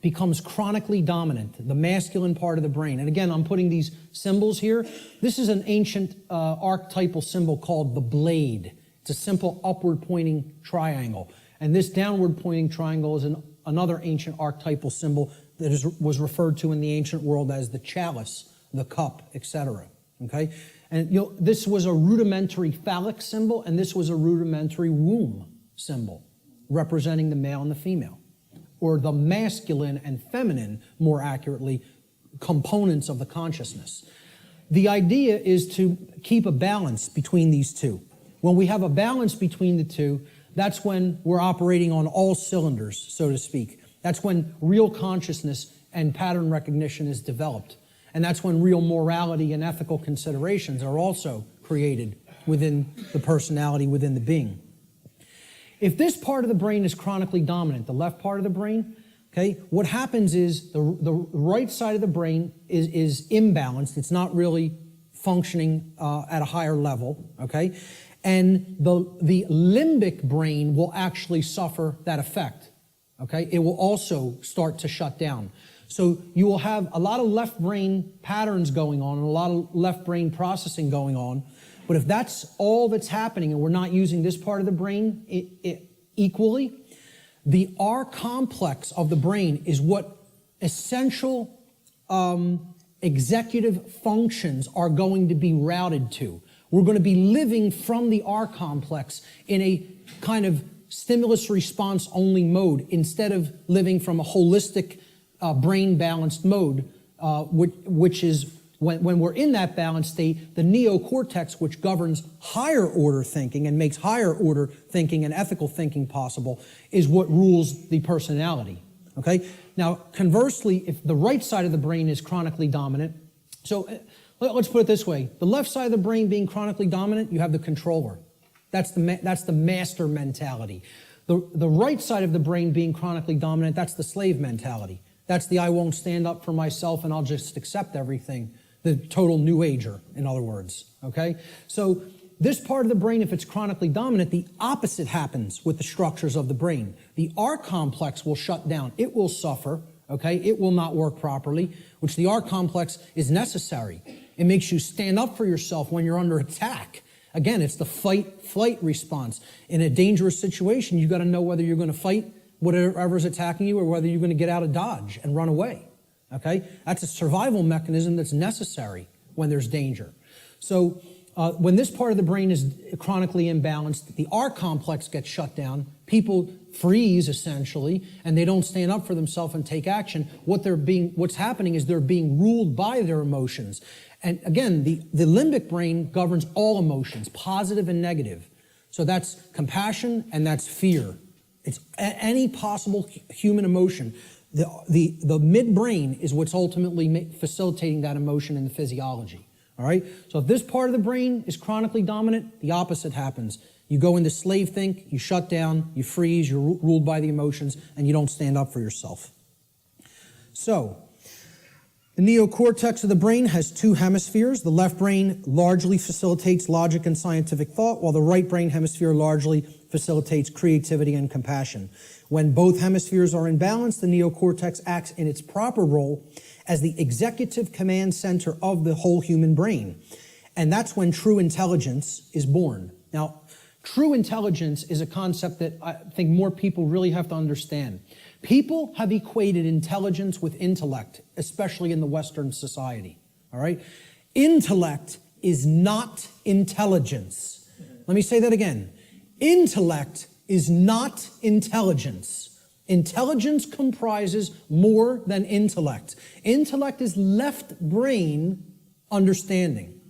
becomes chronically dominant, the masculine part of the brain, and again, I'm putting these symbols here. This is an ancient archetypal symbol called the blade. It's a simple upward pointing triangle. And this downward pointing triangle is another ancient archetypal symbol that was referred to in the ancient world as the chalice, the cup, etc. Okay? And this was a rudimentary phallic symbol, and this was a rudimentary womb symbol, representing the male and the female, or the masculine and feminine, more accurately, components of the consciousness. The idea is to keep a balance between these two. When we have a balance between the two, that's when we're operating on all cylinders, so to speak. That's when real consciousness and pattern recognition is developed. And that's when real morality and ethical considerations are also created within the personality, within the being. If this part of the brain is chronically dominant, the left part of the brain, okay, what happens is the right side of the brain is imbalanced. It's not really functioning at a higher level, okay? And the limbic brain will actually suffer that effect, okay? It will also start to shut down. So you will have a lot of left brain patterns going on and a lot of left brain processing going on. But if that's all that's happening and we're not using this part of the brain equally, the R complex of the brain is what essential executive functions are going to be routed to. We're going to be living from the R complex in a kind of stimulus response only mode instead of living from a holistic brain balanced mode, which is when we're in that balanced state, the neocortex, which governs higher order thinking and makes higher order thinking and ethical thinking possible, is what rules the personality. Okay? Now, conversely, if the right side of the brain is chronically dominant, so let's put it this way. The left side of the brain being chronically dominant, you have the controller. That's the master mentality. The right side of the brain being chronically dominant, that's the slave mentality. That's the I won't stand up for myself and I'll just accept everything. The total new ager, in other words, okay? So this part of the brain, if it's chronically dominant, the opposite happens with the structures of the brain. The R complex will shut down. It will suffer, okay? It will not work properly, which the R complex is necessary. It makes you stand up for yourself when you're under attack. Again, it's the fight-flight response. In a dangerous situation, you've got to know whether you're going to fight whatever's attacking you or whether you're going to get out of dodge and run away. Okay? That's a survival mechanism that's necessary when there's danger. So when this part of the brain is chronically imbalanced, the R complex gets shut down, people freeze essentially, and they don't stand up for themselves and take action. What's happening is they're being ruled by their emotions. And again, the limbic brain governs all emotions, positive and negative. So that's compassion and that's fear. It's any possible human emotion. The midbrain is what's ultimately facilitating that emotion in the physiology. All right? So if this part of the brain is chronically dominant, the opposite happens. You go into slave think, you shut down, you freeze, you're ruled by the emotions, and you don't stand up for yourself. So, the neocortex of the brain has two hemispheres. The left brain largely facilitates logic and scientific thought, while the right brain hemisphere largely facilitates creativity and compassion. When both hemispheres are in balance, the neocortex acts in its proper role as the executive command center of the whole human brain. And that's when true intelligence is born. Now, true intelligence is a concept that I think more people really have to understand. People have equated intelligence with intellect, especially in the Western society. All right? Intellect is not intelligence. Let me say that again. Intellect is not intelligence. Intelligence comprises more than intellect. Intellect is left brain understanding.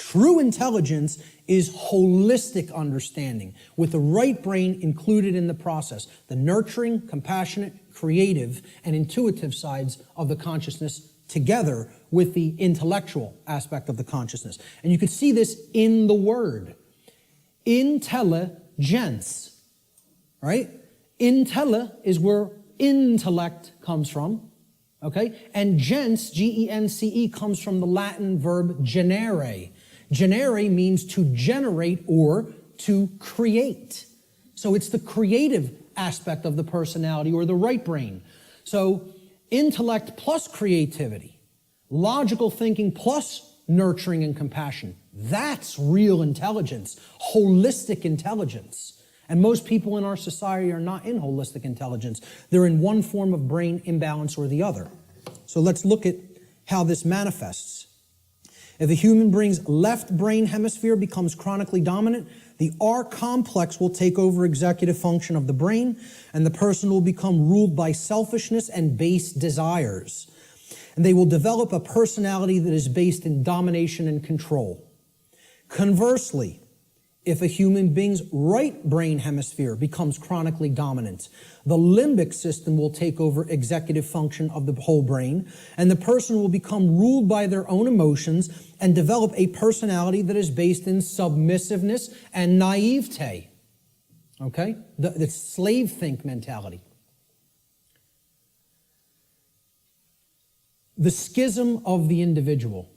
True intelligence is holistic understanding, with the right brain included in the process, the nurturing, compassionate, creative, and intuitive sides of the consciousness together with the intellectual aspect of the consciousness. And you can see this in the word. Intelligence, right? Intella is where intellect comes from, okay? And gens, G-E-N-C-E, comes from the Latin verb generare. Generare means to generate or to create. So it's the creative aspect of the personality or the right brain. So intellect plus creativity, logical thinking plus nurturing and compassion. That's real intelligence, holistic intelligence. And most people in our society are not in holistic intelligence. They're in one form of brain imbalance or the other. So let's look at how this manifests. If a human being's left brain hemisphere becomes chronically dominant, the R complex will take over executive function of the brain, and the person will become ruled by selfishness and base desires. And they will develop a personality that is based in domination and control. Conversely, if a human being's right brain hemisphere becomes chronically dominant, the limbic system will take over executive function of the whole brain, and the person will become ruled by their own emotions and develop a personality that is based in submissiveness and naivete. Okay? The slave think mentality. The schism of the individual.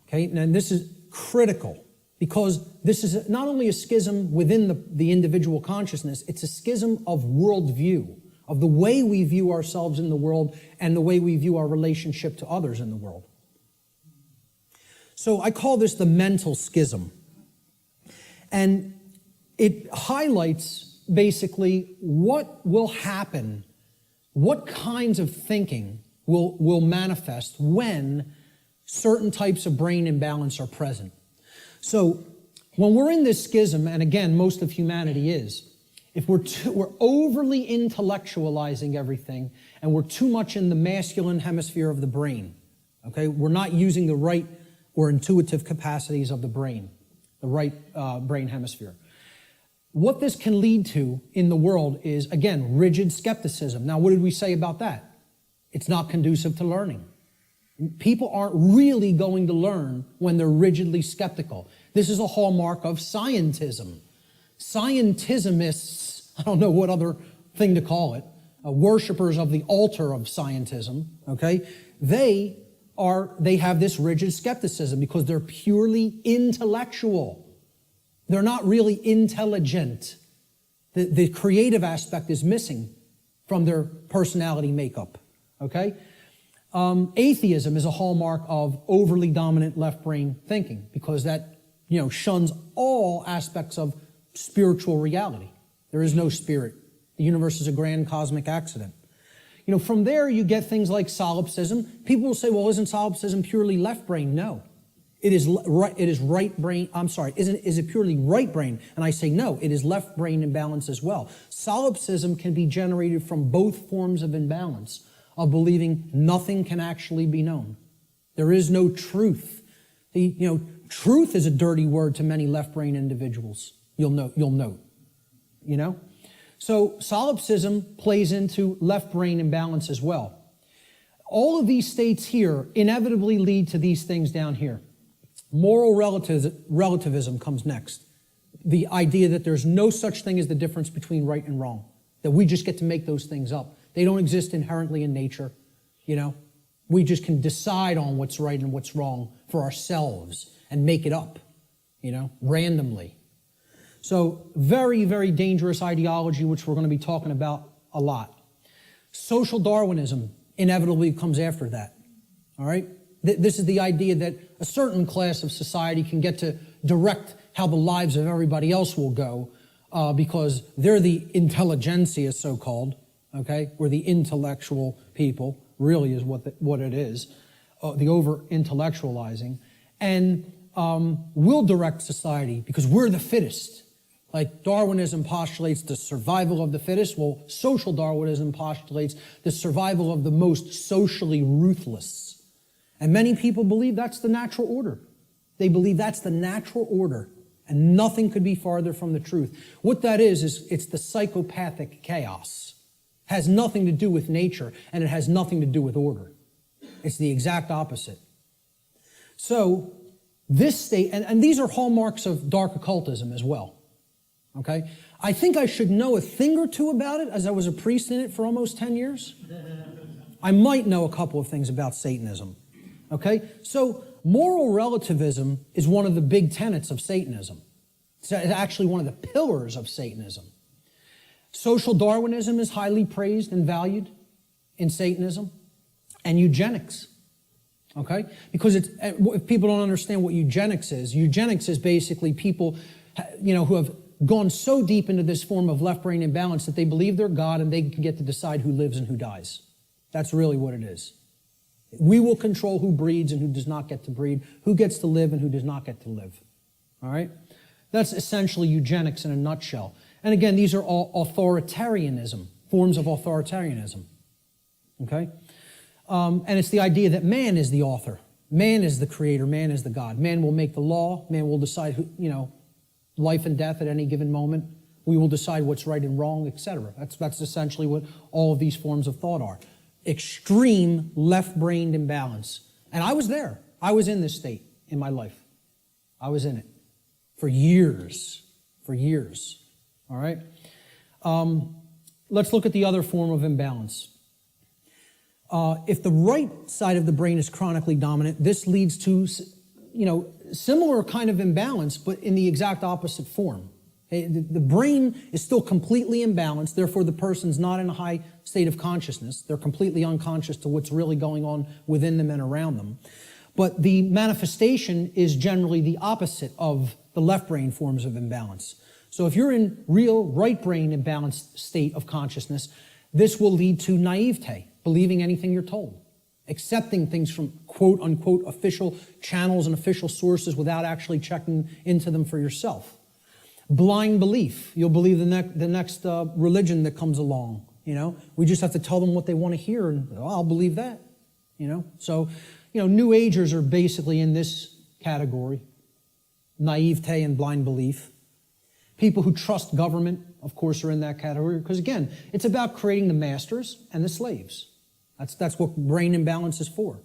Okay? And this is critical, because this is not only a schism within the individual consciousness, it's a schism of worldview, of the way we view ourselves in the world and the way we view our relationship to others in the world. So I call this the mental schism. And it highlights basically what will happen, what kinds of thinking will manifest when certain types of brain imbalance are present. So when we're in this schism, and again, most of humanity is, if we're overly intellectualizing everything and we're too much in the masculine hemisphere of the brain, okay, we're not using the right or intuitive capacities of the brain, the right brain hemisphere. What this can lead to in the world is, again, rigid skepticism. Now, what did we say about that? It's not conducive to learning. People aren't really going to learn when they're rigidly skeptical. This is a hallmark of scientism. Scientismists, I don't know what other thing to call it, worshipers of the altar of scientism, okay, they have this rigid skepticism because they're purely intellectual. They're not really intelligent. The creative aspect is missing from their personality makeup, okay? Atheism is a hallmark of overly dominant left brain thinking because that, shuns all aspects of spiritual reality. There is no spirit. The universe is a grand cosmic accident. From there you get things like solipsism. People will say, well, isn't solipsism purely left brain? No. It is right brain. I'm sorry. Is it purely right brain? And I say no. It is left brain imbalance as well. Solipsism can be generated from both forms of imbalance, of believing nothing can actually be known. There is no truth. Truth is a dirty word to many left brain individuals. You'll note. So solipsism plays into left brain imbalance as well. All of these states here inevitably lead to these things down here. Moral relativism comes next. The idea that there's no such thing as the difference between right and wrong, that we just get to make those things up. They don't exist inherently in nature, We just can decide on what's right and what's wrong for ourselves and make it up, randomly. So very, very dangerous ideology, which we're going to be talking about a lot. Social Darwinism inevitably comes after that, all right? This is the idea that a certain class of society can get to direct how the lives of everybody else will go because they're the intelligentsia, so-called, okay? We're the intellectual people, really is what it is, the over-intellectualizing. And we'll direct society because we're the fittest. Like Darwinism postulates the survival of the fittest, well, social Darwinism postulates the survival of the most socially ruthless. And many people believe that's the natural order. They believe that's the natural order, and nothing could be farther from the truth. What that is it's the psychopathic chaos. It has nothing to do with nature, and it has nothing to do with order. It's the exact opposite. So, this state, and these are hallmarks of dark occultism as well. Okay? I think I should know a thing or two about it, as I was a priest in it for almost 10 years. I might know a couple of things about Satanism. Okay? So, moral relativism is one of the big tenets of Satanism. It's actually one of the pillars of Satanism. Social Darwinism is highly praised and valued in Satanism. And eugenics. Okay? Because if people don't understand what eugenics is basically people, who have gone so deep into this form of left brain imbalance that they believe they're God and they can get to decide who lives and who dies. That's really what it is. We will control who breeds and who does not get to breed, who gets to live and who does not get to live. All right? That's essentially eugenics in a nutshell. And again, these are all authoritarianism, forms of authoritarianism. Okay? And it's the idea that man is the author. Man is the creator. Man is the God. Man will make the law. Man will decide who, life and death at any given moment. We will decide what's right and wrong, etc. That's essentially what all of these forms of thought are. Extreme left-brained imbalance. And I was there. I was in this state in my life. I was in it for years. For years. All right? Let's look at the other form of imbalance. If the right side of the brain is chronically dominant, this leads to, similar kind of imbalance, but in the exact opposite form. The brain is still completely imbalanced, therefore the person's not in a high state of consciousness. They're completely unconscious to what's really going on within them and around them. But the manifestation is generally the opposite of the left brain forms of imbalance. So if you're in real right brain imbalanced state of consciousness, this will lead to naivete, believing anything you're told, accepting things from quote-unquote official channels and official sources without actually checking into them for yourself. Blind belief. You'll believe the next religion that comes along. We just have to tell them what they want to hear, and I'll believe that. So, New Agers are basically in this category: naivete and blind belief. People who trust government, of course, are in that category because, again, it's about creating the masters and the slaves. That's what brain imbalance is for.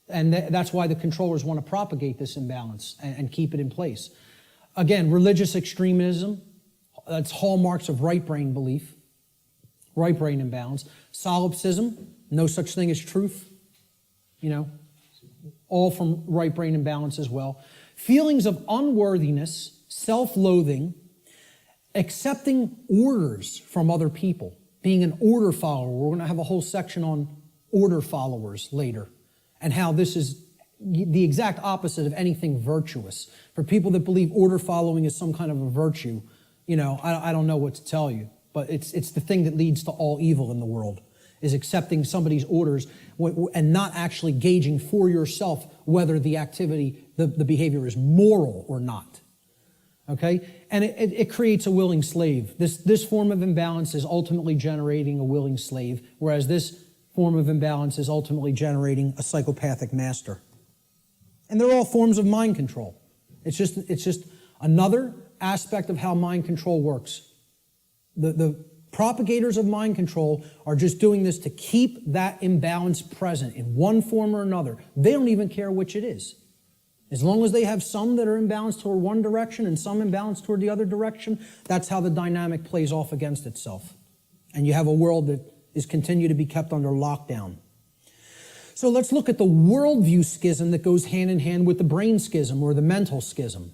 And that's why the controllers want to propagate this imbalance and keep it in place. Again, religious extremism, that's hallmarks of right brain belief, right brain imbalance. Solipsism, no such thing as truth, all from right brain imbalance as well. Feelings of unworthiness, self-loathing, accepting orders from other people, being an order follower. We're going to have a whole section on order followers later, and how this is the exact opposite of anything virtuous. For people that believe order following is some kind of a virtue, I don't know what to tell you, but it's the thing that leads to all evil in the world, is accepting somebody's orders and not actually gauging for yourself whether the activity, the behavior is moral or not. Okay? And it creates a willing slave. This form of imbalance is ultimately generating a willing slave, whereas this form of imbalance is ultimately generating a psychopathic master. And they're all forms of mind control. It's just another aspect of how mind control works. The propagators of mind control are just doing this to keep that imbalance present in one form or another. They don't even care which it is. As long as they have some that are imbalanced toward one direction and some imbalanced toward the other direction, that's how the dynamic plays off against itself. And you have a world that is continued to be kept under lockdown. So let's look at the worldview schism that goes hand in hand with the brain schism or the mental schism.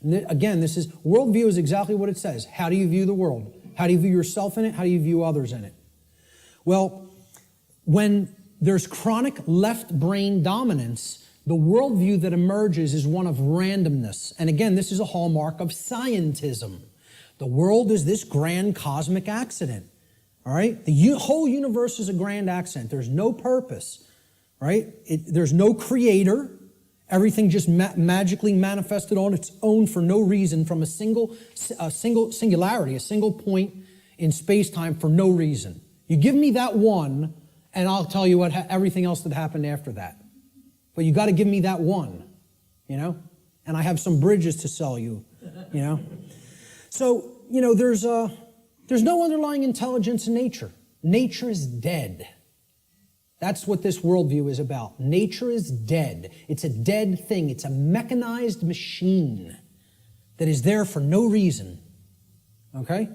And again, worldview is exactly what it says. How do you view the world? How do you view yourself in it? How do you view others in it? Well, when there's chronic left brain dominance, the worldview that emerges is one of randomness. And again, this is a hallmark of scientism. The world is this grand cosmic accident. All right? The whole universe is a grand accident. There's no purpose. Right? There's no creator. Everything just magically manifested on its own for no reason from a single singularity, a single point in space-time for no reason. You give me that one, and I'll tell you everything else that happened after that. But you got to give me that one, and I have some bridges to sell you, you know? So, you know, there's no underlying intelligence in nature. Nature is dead. That's what this worldview is about. Nature is dead. It's a dead thing. It's a mechanized machine that is there for no reason. Okay?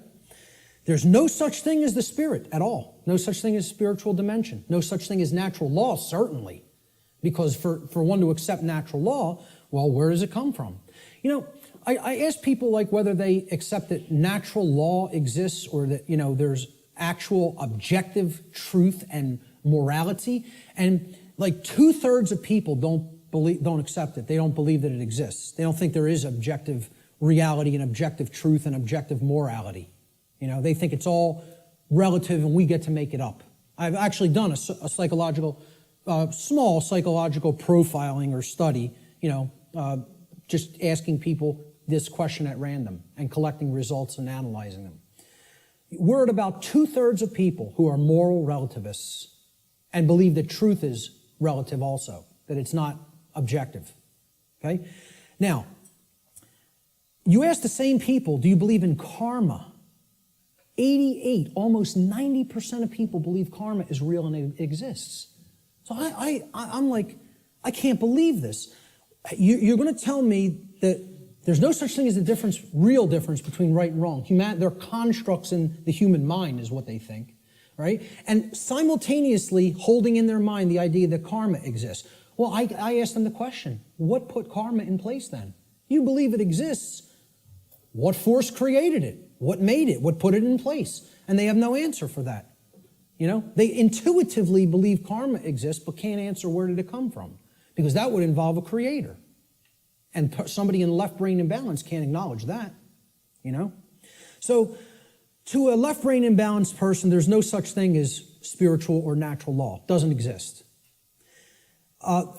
There's no such thing as the spirit at all. No such thing as spiritual dimension. No such thing as natural law, certainly. Because for one to accept natural law, well, where does it come from? You know, I ask people like whether they accept that natural law exists or that, you know, there's actual objective truth and morality, and like 2/3 of people don't accept it. They don't believe that it exists. They don't think there is objective reality and objective truth and objective morality. You know, they think it's all relative and we get to make it up. I've actually done a psychological, small psychological profiling or study, you know, just asking people this question at random and collecting results and analyzing them. We're at about 2/3 of people who are moral relativists and believe that truth is relative also, that it's not objective. Okay? Now, you ask the same people, do you believe in karma? 88, almost 90% of people believe karma is real and it exists. So I'm like, I can't believe this. You're going to tell me that there's no such thing as a real difference between right and wrong. They're constructs in the human mind is what they think, right? And simultaneously holding in their mind the idea that karma exists. Well, I asked them the question, what put karma in place then? You believe it exists. What force created it? What made it? What put it in place? And they have no answer for that. You know, they intuitively believe karma exists, but can't answer where did it come from, because that would involve a creator. And somebody in left brain imbalance can't acknowledge that, you know? So to a left brain imbalanced person, there's no such thing as spiritual or natural law. It doesn't exist.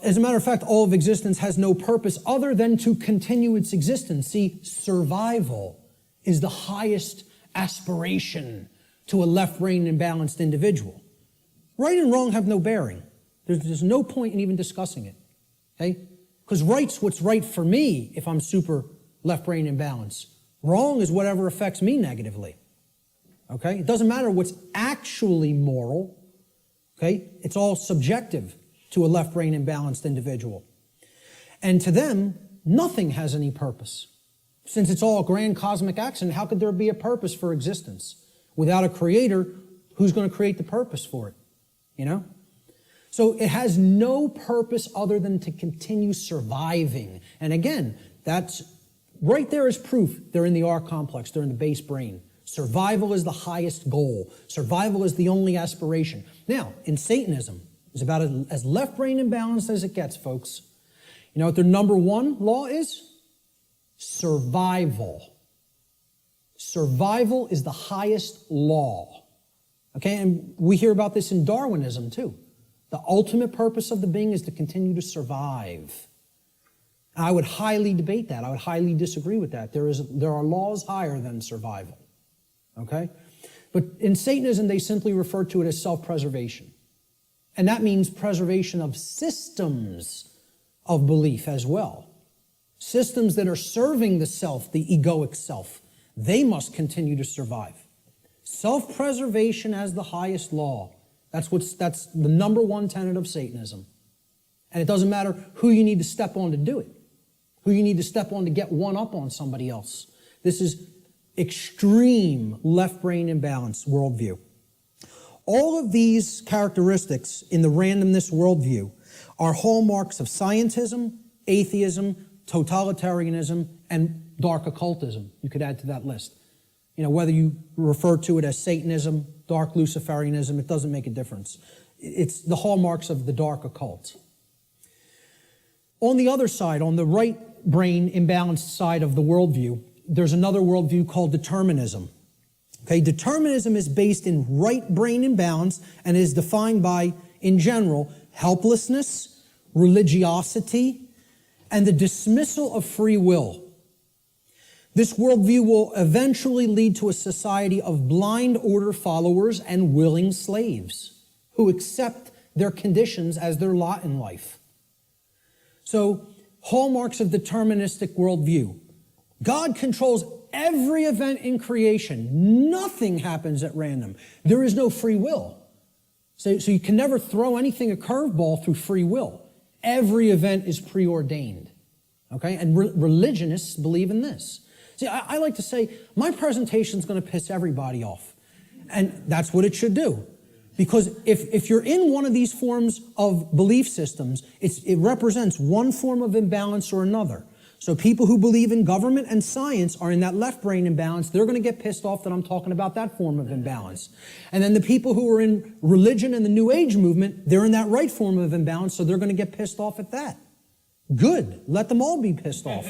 As a matter of fact, all of existence has no purpose other than to continue its existence. See, survival is the highest aspiration to a left brain imbalanced individual. Right and wrong have no bearing. There's no point in even discussing it, okay? Because right's what's right for me if I'm super left brain imbalanced. Wrong is whatever affects me negatively, okay? It doesn't matter what's actually moral, okay? It's all subjective to a left brain imbalanced individual. And to them, nothing has any purpose. Since it's all a grand cosmic accident, how could there be a purpose for existence? Without a creator, who's going to create the purpose for it? You know? So it has no purpose other than to continue surviving. And again, that's right there is proof they're in the R complex, they're in the base brain. Survival is the highest goal. Survival is the only aspiration. Now, in Satanism, it's about as left brain imbalanced as it gets, folks. You know what their number one law is? Survival. Survival is the highest law. Okay, and we hear about this in Darwinism too. The ultimate purpose of the being is to continue to survive. And I would highly debate that. I would highly disagree with that. There are laws higher than survival. Okay? But in Satanism, they simply refer to it as self-preservation. And that means preservation of systems of belief as well. Systems that are serving the self, the egoic self. They must continue to survive. Self-preservation as the highest law. That's the number one tenet of Satanism. And it doesn't matter who you need to step on to do it. Who you need to step on to get one up on somebody else. This is extreme left brain imbalance worldview. All of these characteristics in the randomness worldview are hallmarks of scientism, atheism, totalitarianism, and dark occultism. You could add to that list. You know, whether you refer to it as Satanism, dark Luciferianism, it doesn't make a difference. It's the hallmarks of the dark occult. On the other side, on the right brain imbalanced side of the worldview, there's another worldview called determinism. Okay, determinism is based in right brain imbalance and is defined by, in general, helplessness, religiosity, and the dismissal of free will. This worldview will eventually lead to a society of blind order followers and willing slaves who accept their conditions as their lot in life. So, hallmarks of deterministic worldview. God controls every event in creation. Nothing happens at random. There is no free will. So you can never throw anything a curveball through free will. Every event is preordained. Okay? And religionists believe in this. See, I like to say, my presentation is going to piss everybody off. And that's what it should do. Because if you're in one of these forms of belief systems, it represents one form of imbalance or another. So people who believe in government and science are in that left brain imbalance. They're going to get pissed off that I'm talking about that form of imbalance. And then the people who are in religion and the New Age movement, they're in that right form of imbalance, so they're going to get pissed off at that. Good. Let them all be pissed off.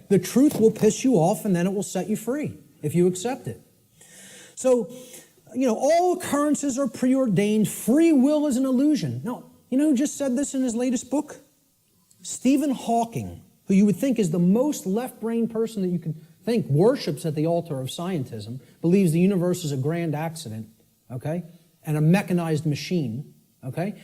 The truth will piss you off, and then it will set you free if you accept it. So, all occurrences are preordained. Free will is an illusion. No, you know who just said this in his latest book? Stephen Hawking, who you would think is the most left-brain person that you could think, worships at the altar of scientism, believes the universe is a grand accident, okay, and a mechanized machine, okay?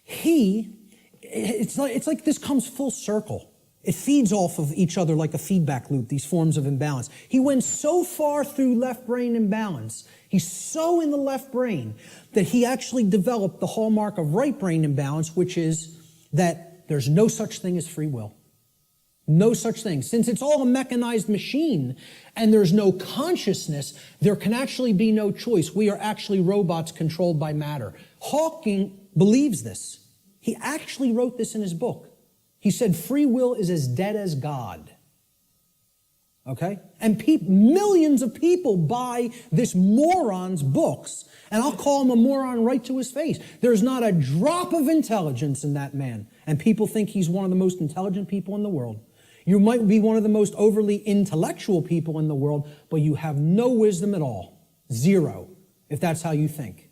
It's like this comes full circle. It feeds off of each other like a feedback loop, these forms of imbalance. He went so far through left brain imbalance, he's so in the left brain, that he actually developed the hallmark of right brain imbalance, which is that there's no such thing as free will. No such thing. Since it's all a mechanized machine and there's no consciousness, there can actually be no choice. We are actually robots controlled by matter. Hawking believes this. He actually wrote this in his book. He said free will is as dead as God. Okay? And millions of people buy this moron's books, and I'll call him a moron right to his face. There's not a drop of intelligence in that man, and people think he's one of the most intelligent people in the world. You might be one of the most overly intellectual people in the world, but you have no wisdom at all. Zero, if that's how you think.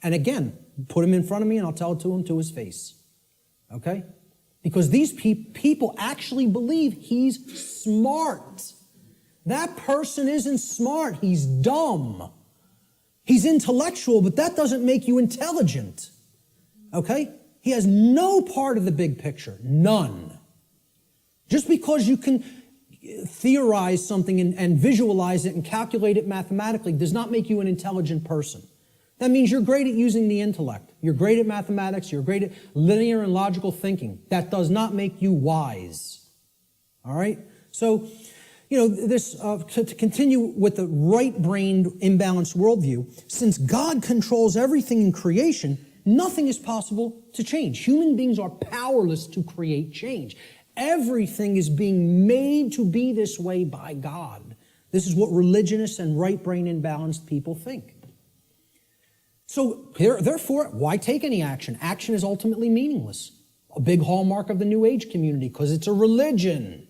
And again, put him in front of me and I'll tell it to him to his face. Okay? Because these people actually believe he's smart. That person isn't smart. He's dumb. He's intellectual, but that doesn't make you intelligent. Okay? He has no part of the big picture. None. Just because you can theorize something and visualize it and calculate it mathematically does not make you an intelligent person. That means you're great at using the intellect. You're great at mathematics. You're great at linear and logical thinking. That does not make you wise. All right? So, to continue with the right-brained imbalanced worldview, since God controls everything in creation, nothing is possible to change. Human beings are powerless to create change. Everything is being made to be this way by God. This is what religionists and right-brain imbalanced people think. So, therefore, why take any action? Action is ultimately meaningless. A big hallmark of the New Age community, because it's a religion.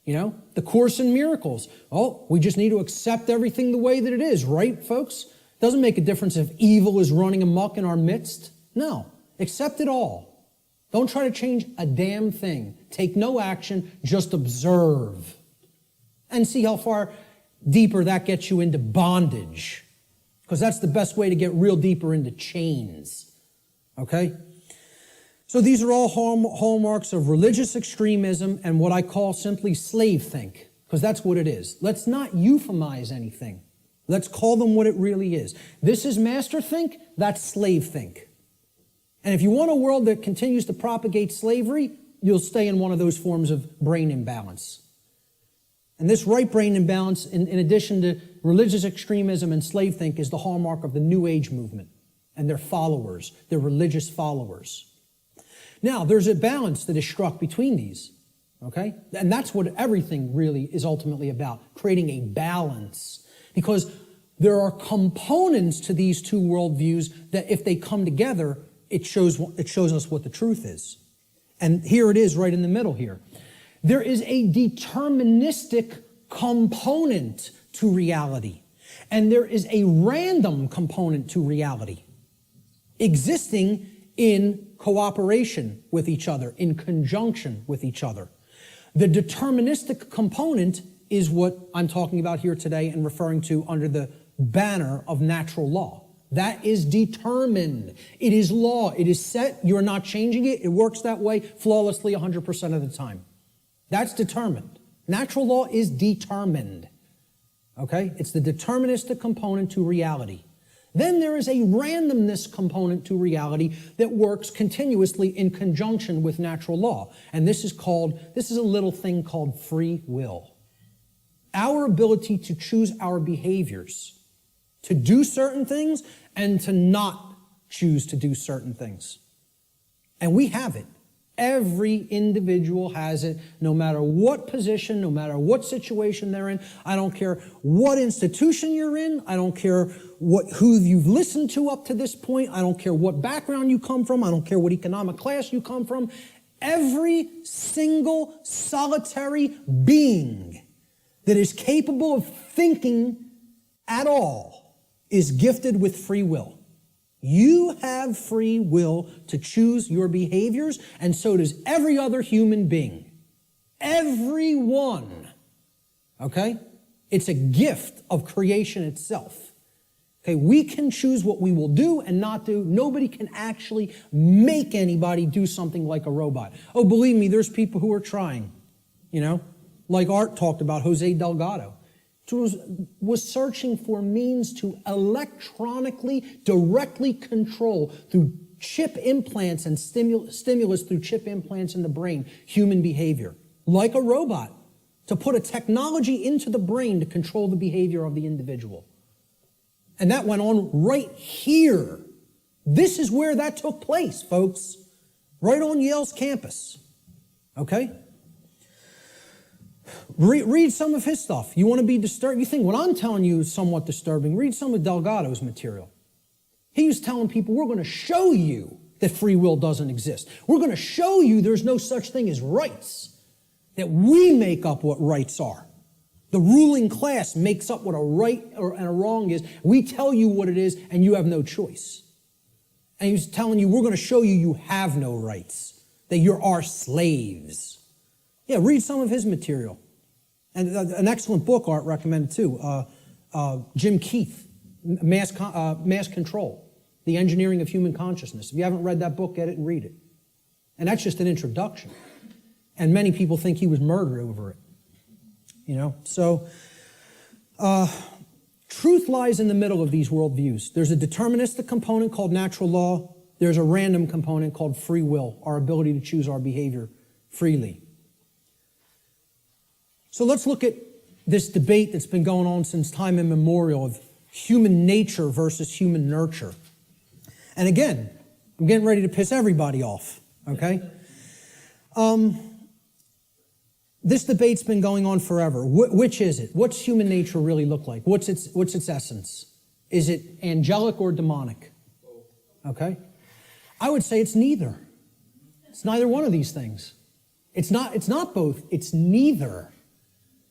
The Course in Miracles. Oh, we just need to accept everything the way that it is, right, folks? Doesn't make a difference if evil is running amok in our midst. No, accept it all. Don't try to change a damn thing. Take no action, just observe. And see how far deeper that gets you into bondage. Because that's the best way to get real deeper into chains. Okay? So these are all hallmarks of religious extremism and what I call simply slave think. Because that's what it is. Let's not euphemize anything. Let's call them what it really is. This is master think, that's slave think. And if you want a world that continues to propagate slavery, you'll stay in one of those forms of brain imbalance. And this right brain imbalance, in addition to religious extremism and slave think, is the hallmark of the New Age movement and their followers, their religious followers. Now, there's a balance that is struck between these, okay? And that's what everything really is ultimately about, creating a balance. Because there are components to these two worldviews that if they come together, it shows us what the truth is. And here it is right in the middle here. There is a deterministic component to reality. And there is a random component to reality, existing in cooperation with each other, in conjunction with each other. The deterministic component is what I'm talking about here today and referring to under the banner of natural law. That is determined. It is law. It is set. You're not changing it. It works that way flawlessly 100% of the time. That's determined. Natural law is determined. Okay? It's the deterministic component to reality. Then there is a randomness component to reality that works continuously in conjunction with natural law. And this is a little thing called free will. Our ability to choose our behaviors, to do certain things and to not choose to do certain things. And we have it. Every individual has it, no matter what position, no matter what situation they're in. I don't care what institution you're in. I don't care who you've listened to up to this point. I don't care what background you come from. I don't care what economic class you come from. Every single solitary being that is capable of thinking at all is gifted with free will. You have free will to choose your behaviors, and so does every other human being. Everyone. Okay? It's a gift of creation itself. Okay, we can choose what we will do and not do. Nobody can actually make anybody do something like a robot. Oh, believe me, there's people who are trying. Like Art talked about, Jose Delgado. Was searching for means to electronically, directly control through chip implants and stimulus through chip implants in the brain, human behavior, like a robot, to put a technology into the brain to control the behavior of the individual. And that went on right here. This is where that took place, folks, right on Yale's campus. Okay? Read some of his stuff. You want to be disturbed? You think what I'm telling you is somewhat disturbing. Read some of Delgado's material. He was telling people, we're going to show you that free will doesn't exist. We're going to show you there's no such thing as rights, that we make up what rights are. The ruling class makes up what a right and a wrong is. We tell you what it is, and you have no choice. And he was telling you, we're going to show you you have no rights, that you're our slaves. Yeah, read some of his material. And an excellent book, Art recommended too, Jim Keith, Mass Control, The Engineering of Human Consciousness. If you haven't read that book, get it and read it. And that's just an introduction. And many people think he was murdered over it. So truth lies in the middle of these worldviews. There's a deterministic component called natural law. There's a random component called free will, our ability to choose our behavior freely. So let's look at this debate that's been going on since time immemorial of human nature versus human nurture. And again, I'm getting ready to piss everybody off, okay? This debate's been going on forever. Which is it? What's human nature really look like? What's its essence? Is it angelic or demonic? Okay? I would say it's neither. It's neither one of these things. It's not both. It's neither.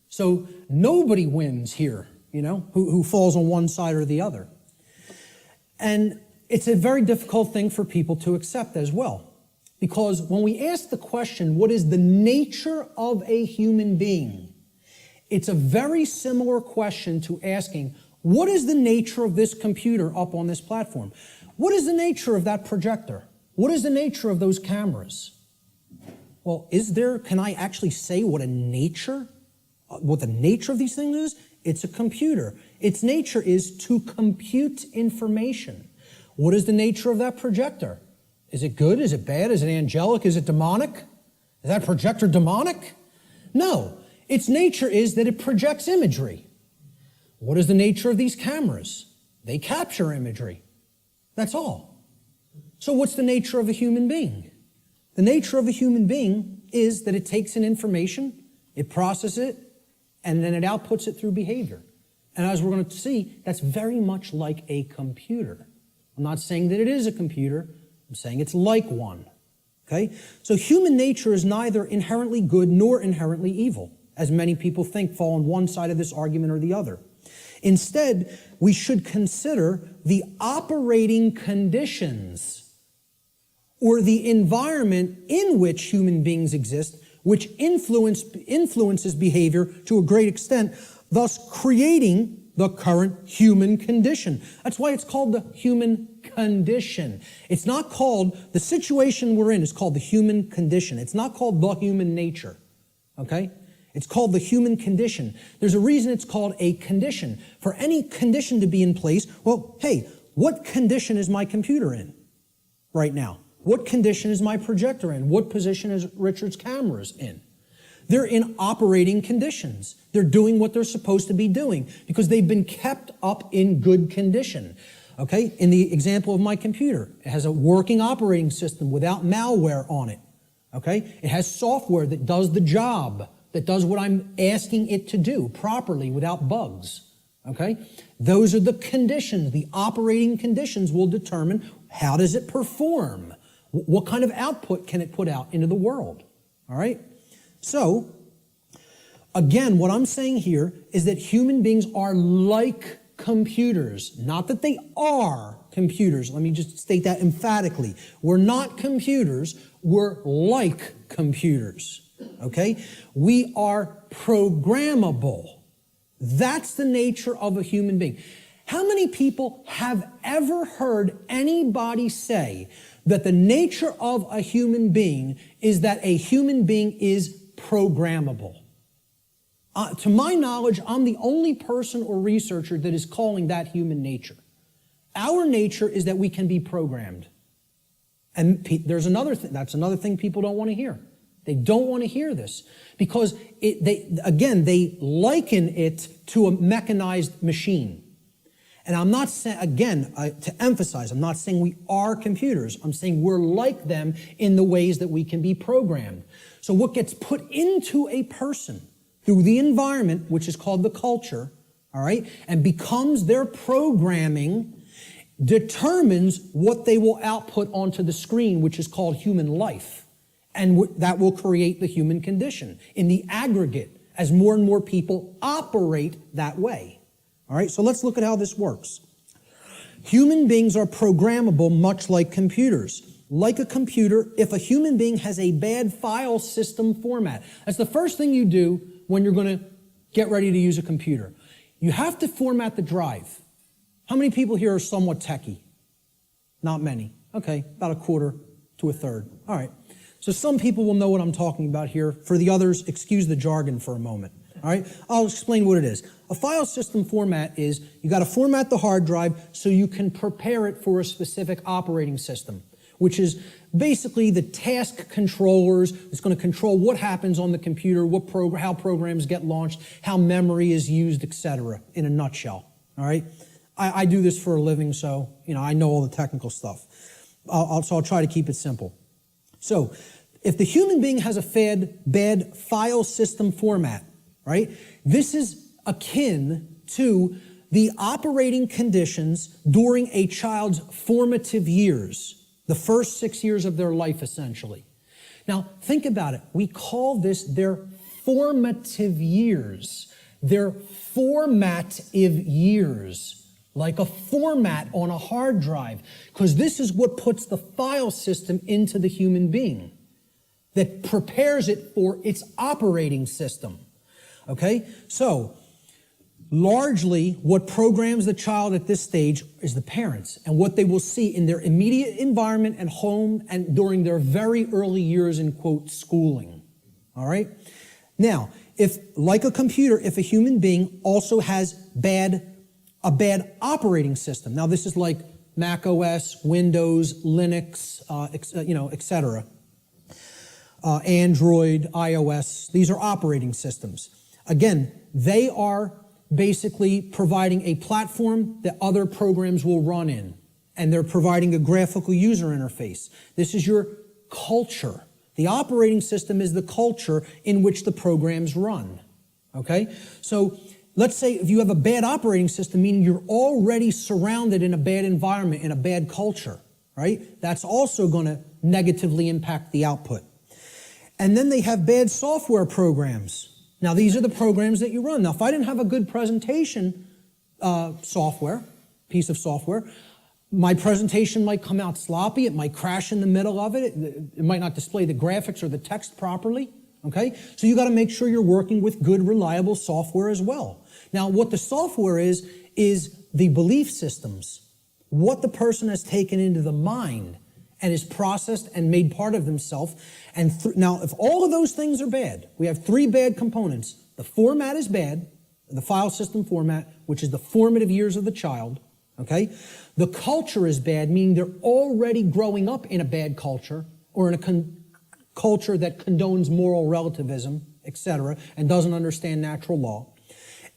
So nobody wins here, who falls on one side or the other. And it's a very difficult thing for people to accept as well. Because when we ask the question, what is the nature of a human being? It's a very similar question to asking, what is the nature of this computer up on this platform? What is the nature of that projector? What is the nature of those cameras? Well, can I actually say what the nature of these things is? It's a computer. Its nature is to compute information. What is the nature of that projector? Is it good? Is it bad? Is it angelic? Is it demonic? Is that projector demonic? No. Its nature is that it projects imagery. What is the nature of these cameras? They capture imagery. That's all. So what's the nature of a human being? The nature of a human being is that it takes in information, it processes it, and then it outputs it through behavior. And as we're going to see, that's very much like a computer. I'm not saying that it is a computer. I'm saying it's like one. Okay? So human nature is neither inherently good nor inherently evil, as many people think fall on one side of this argument or the other. Instead, we should consider the operating conditions or the environment in which human beings exist, which influences behavior to a great extent, thus creating the current human condition. That's why it's called the human condition. It's not called, the situation we're in is called the human condition. It's not called the human nature. okay? It's called the human condition. There's a reason it's called a condition. For any condition to be in place, well, hey, what condition is my computer in right now? What condition is my projector in? What position is Richard's cameras in? They're in operating conditions. They're doing what they're supposed to be doing because they've been kept up in good condition. Okay, in the example of my computer, it has a working operating system without malware on it. Okay, it has software that does the job, that does what I'm asking it to do properly without bugs. Okay, those are the conditions. The operating conditions will determine how does it perform, what kind of output can it put out into the world. All right, so again, what I'm saying here is that human beings are like computers. Not that they are computers. Let me just state that emphatically. We're not computers. We're like computers. Okay? We are programmable. That's the nature of a human being. How many people have ever heard anybody say that the nature of a human being is that a human being is programmable? To my knowledge, I'm the only person or researcher that is calling that human nature. Our nature is that we can be programmed. And there's another thing, that's another thing people don't want to hear. They don't want to hear this because they liken it to a mechanized machine. And I'm not saying, again, to emphasize, I'm not saying we are computers. I'm saying we're like them in the ways that we can be programmed. So what gets put into a person through the environment, which is called the culture, all right, and becomes their programming, determines what they will output onto the screen, which is called human life. And that will create the human condition in the aggregate as more and more people operate that way. All right, so let's look at how this works. Human beings are programmable much like computers. Like a computer, if a human being has a bad file system format, that's the first thing you do when you're going to get ready to use a computer. You have to format the drive. How many people here are somewhat techie? Not many. Okay, about a quarter to a third. All right. So some people will know what I'm talking about here. For the others, excuse the jargon for a moment. All right, I'll explain what it is. A file system format is you got to format the hard drive so you can prepare it for a specific operating system, which is basically the task controllers. It's going to control what happens on the computer, how programs get launched, how memory is used, etc. in a nutshell. All right, I do this for a living, so I know all the technical stuff. So I'll try to keep it simple. So if the human being has a bad file system format, right, this is akin to the operating conditions during a child's formative years, the first 6 years of their life, essentially. Now, think about it. We call this their formative years. Their formative years, like a format on a hard drive, because this is what puts the file system into the human being, that prepares it for its operating system. Okay? So, largely, what programs the child at this stage is the parents and what they will see in their immediate environment and home and during their very early years in, quote, schooling. All right? Now, if, like a computer, if a human being also has a bad operating system, now this is like Mac OS, Windows, Linux, etc. Android, iOS, these are operating systems. Again, they are basically providing a platform that other programs will run in, and they're providing a graphical user interface. This is your culture. The operating system is the culture in which the programs run, okay? So let's say if you have a bad operating system, meaning you're already surrounded in a bad environment, in a bad culture, right? That's also going to negatively impact the output. And then they have bad software programs. Now, these are the programs that you run. Now, if I didn't have a good presentation piece of software, my presentation might come out sloppy. It might crash in the middle of it. It might not display the graphics or the text properly, okay? So you got to make sure you're working with good, reliable software as well. Now, what the software is the belief systems, what the person has taken into the mind, and is processed and made part of themselves. And now, if all of those things are bad, we have three bad components. The format is bad, the file system format, which is the formative years of the child, okay? The culture is bad, meaning they're already growing up in a bad culture or in a culture that condones moral relativism, etc., and doesn't understand natural law.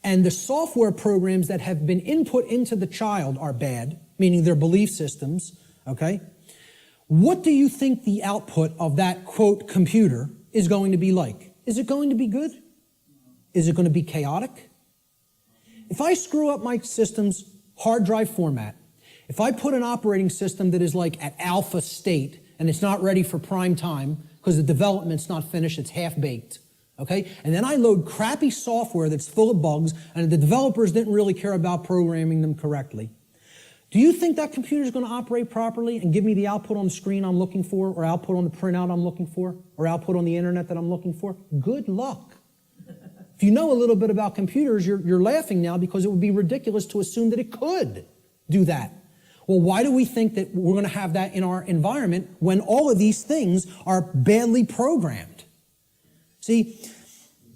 And the software programs that have been input into the child are bad, meaning their belief systems, okay? What do you think the output of that, quote, computer is going to be like? Is it going to be good? Is it going to be chaotic? If I screw up my system's hard drive format, if I put an operating system that is like at alpha state and it's not ready for prime time because the development's not finished, it's half-baked, okay? And then I load crappy software that's full of bugs and the developers didn't really care about programming them correctly, do you think that computer is going to operate properly and give me the output on the screen I'm looking for, or output on the printout I'm looking for, or output on the internet that I'm looking for? Good luck. If you know a little bit about computers, you're laughing now because it would be ridiculous to assume that it could do that. Well, why do we think that we're going to have that in our environment when all of these things are badly programmed? See,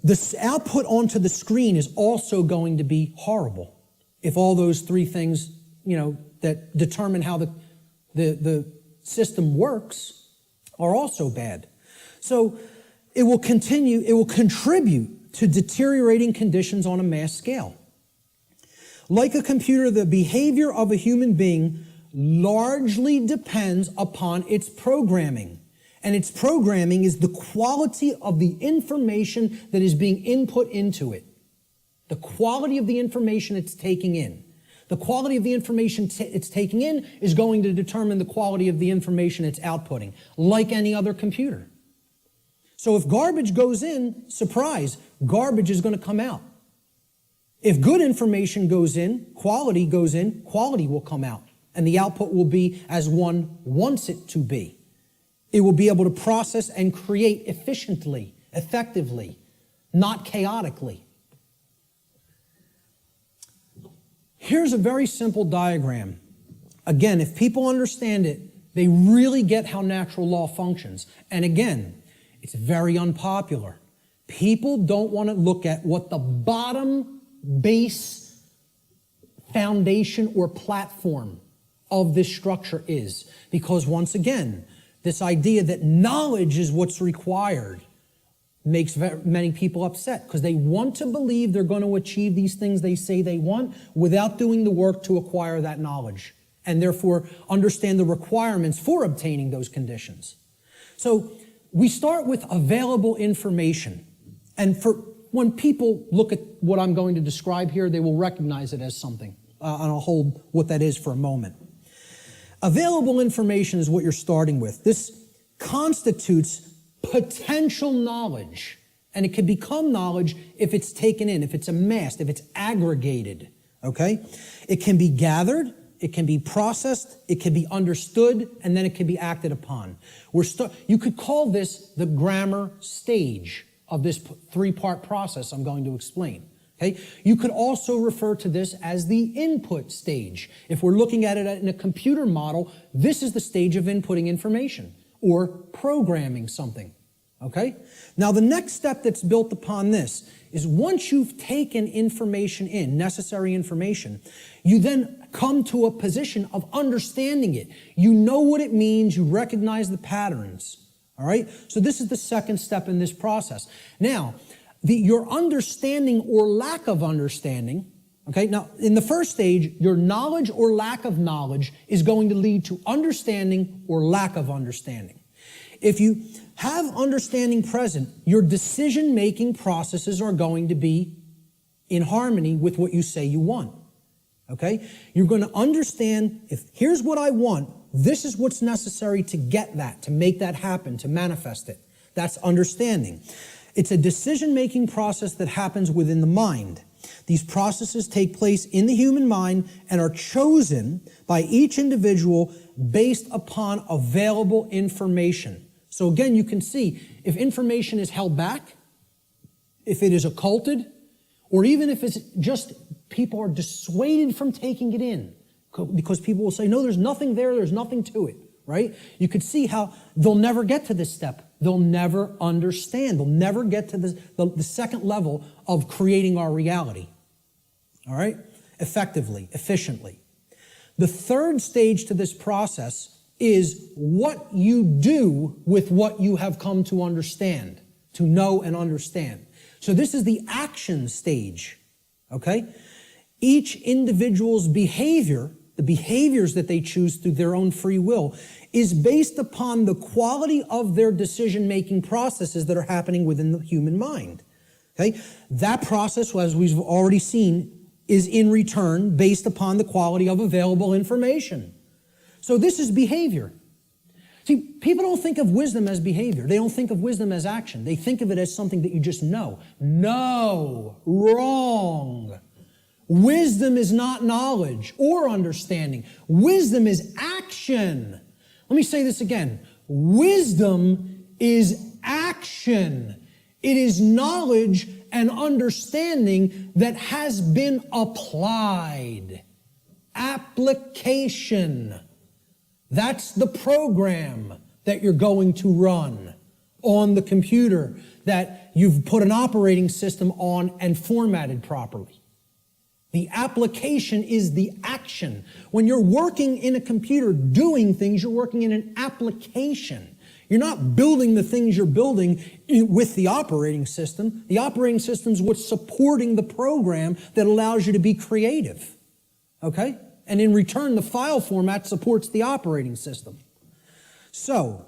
the output onto the screen is also going to be horrible if all those three things, that determine how the system works are also bad. So it will contribute to deteriorating conditions on a mass scale. Like a computer, the behavior of a human being largely depends upon its programming. And its programming is the quality of the information that is being input into it. The quality of the information it's taking in. The quality of the information it's taking in is going to determine the quality of the information it's outputting, like any other computer. So if garbage goes in, surprise, garbage is going to come out. If good information goes in, quality will come out. And the output will be as one wants it to be. It will be able to process and create efficiently, effectively, not chaotically. Here's a very simple diagram. Again, if people understand it, they really get how natural law functions. And again, it's very unpopular. People don't want to look at what the bottom base foundation or platform of this structure is. Because once again, this idea that knowledge is what's required makes many people upset because they want to believe they're going to achieve these things they say they want without doing the work to acquire that knowledge and therefore understand the requirements for obtaining those conditions. So we start with available information. And when people look at what I'm going to describe here, they will recognize it as something. And I'll hold what that is for a moment. Available information is what you're starting with. This constitutes potential knowledge, and it can become knowledge if it's taken in, if it's amassed, if it's aggregated, okay? It can be gathered, it can be processed, it can be understood, and then it can be acted upon. You could call this the grammar stage of this three-part process I'm going to explain, okay? You could also refer to this as the input stage. If we're looking at it in a computer model, this is the stage of inputting information or programming something, okay? Now, the next step that's built upon this is once you've taken information in, necessary information, you then come to a position of understanding it. You know what it means, you recognize the patterns, all right? So this is the second step in this process. Now, your understanding or lack of understanding, okay? Now, in the first stage, your knowledge or lack of knowledge is going to lead to understanding or lack of understanding. If you have understanding present, your decision-making processes are going to be in harmony with what you say you want, okay? You're going to understand, here's what I want, this is what's necessary to get that, to make that happen, to manifest it. That's understanding. It's a decision-making process that happens within the mind. These processes take place in the human mind and are chosen by each individual based upon available information. So again, you can see if information is held back, if it is occulted, or even if it's just people are dissuaded from taking it in because people will say, no, there's nothing there, there's nothing to it, right? You could see how they'll never get to this step. They'll never understand. They'll never get to the second level of creating our reality, all right? Effectively, efficiently. The third stage to this process is what you do with what you have come to understand, to know and understand. So this is the action stage, okay? Each individual's behavior, the behaviors that they choose through their own free will, is based upon the quality of their decision-making processes that are happening within the human mind. Okay? That process, as we've already seen, is in return based upon the quality of available information. So this is behavior. See, people don't think of wisdom as behavior. They don't think of wisdom as action. They think of it as something that you just know. No, wrong. Wisdom is not knowledge or understanding. Wisdom is action. Let me say this again. Wisdom is action. It is knowledge and understanding that has been applied. Application. That's the program that you're going to run on the computer that you've put an operating system on and formatted properly. The application is the action. When you're working in a computer doing things, you're working in an application. You're not building the things you're building with the operating system. The operating system is what's supporting the program that allows you to be creative. Okay? And in return, the file format supports the operating system. So,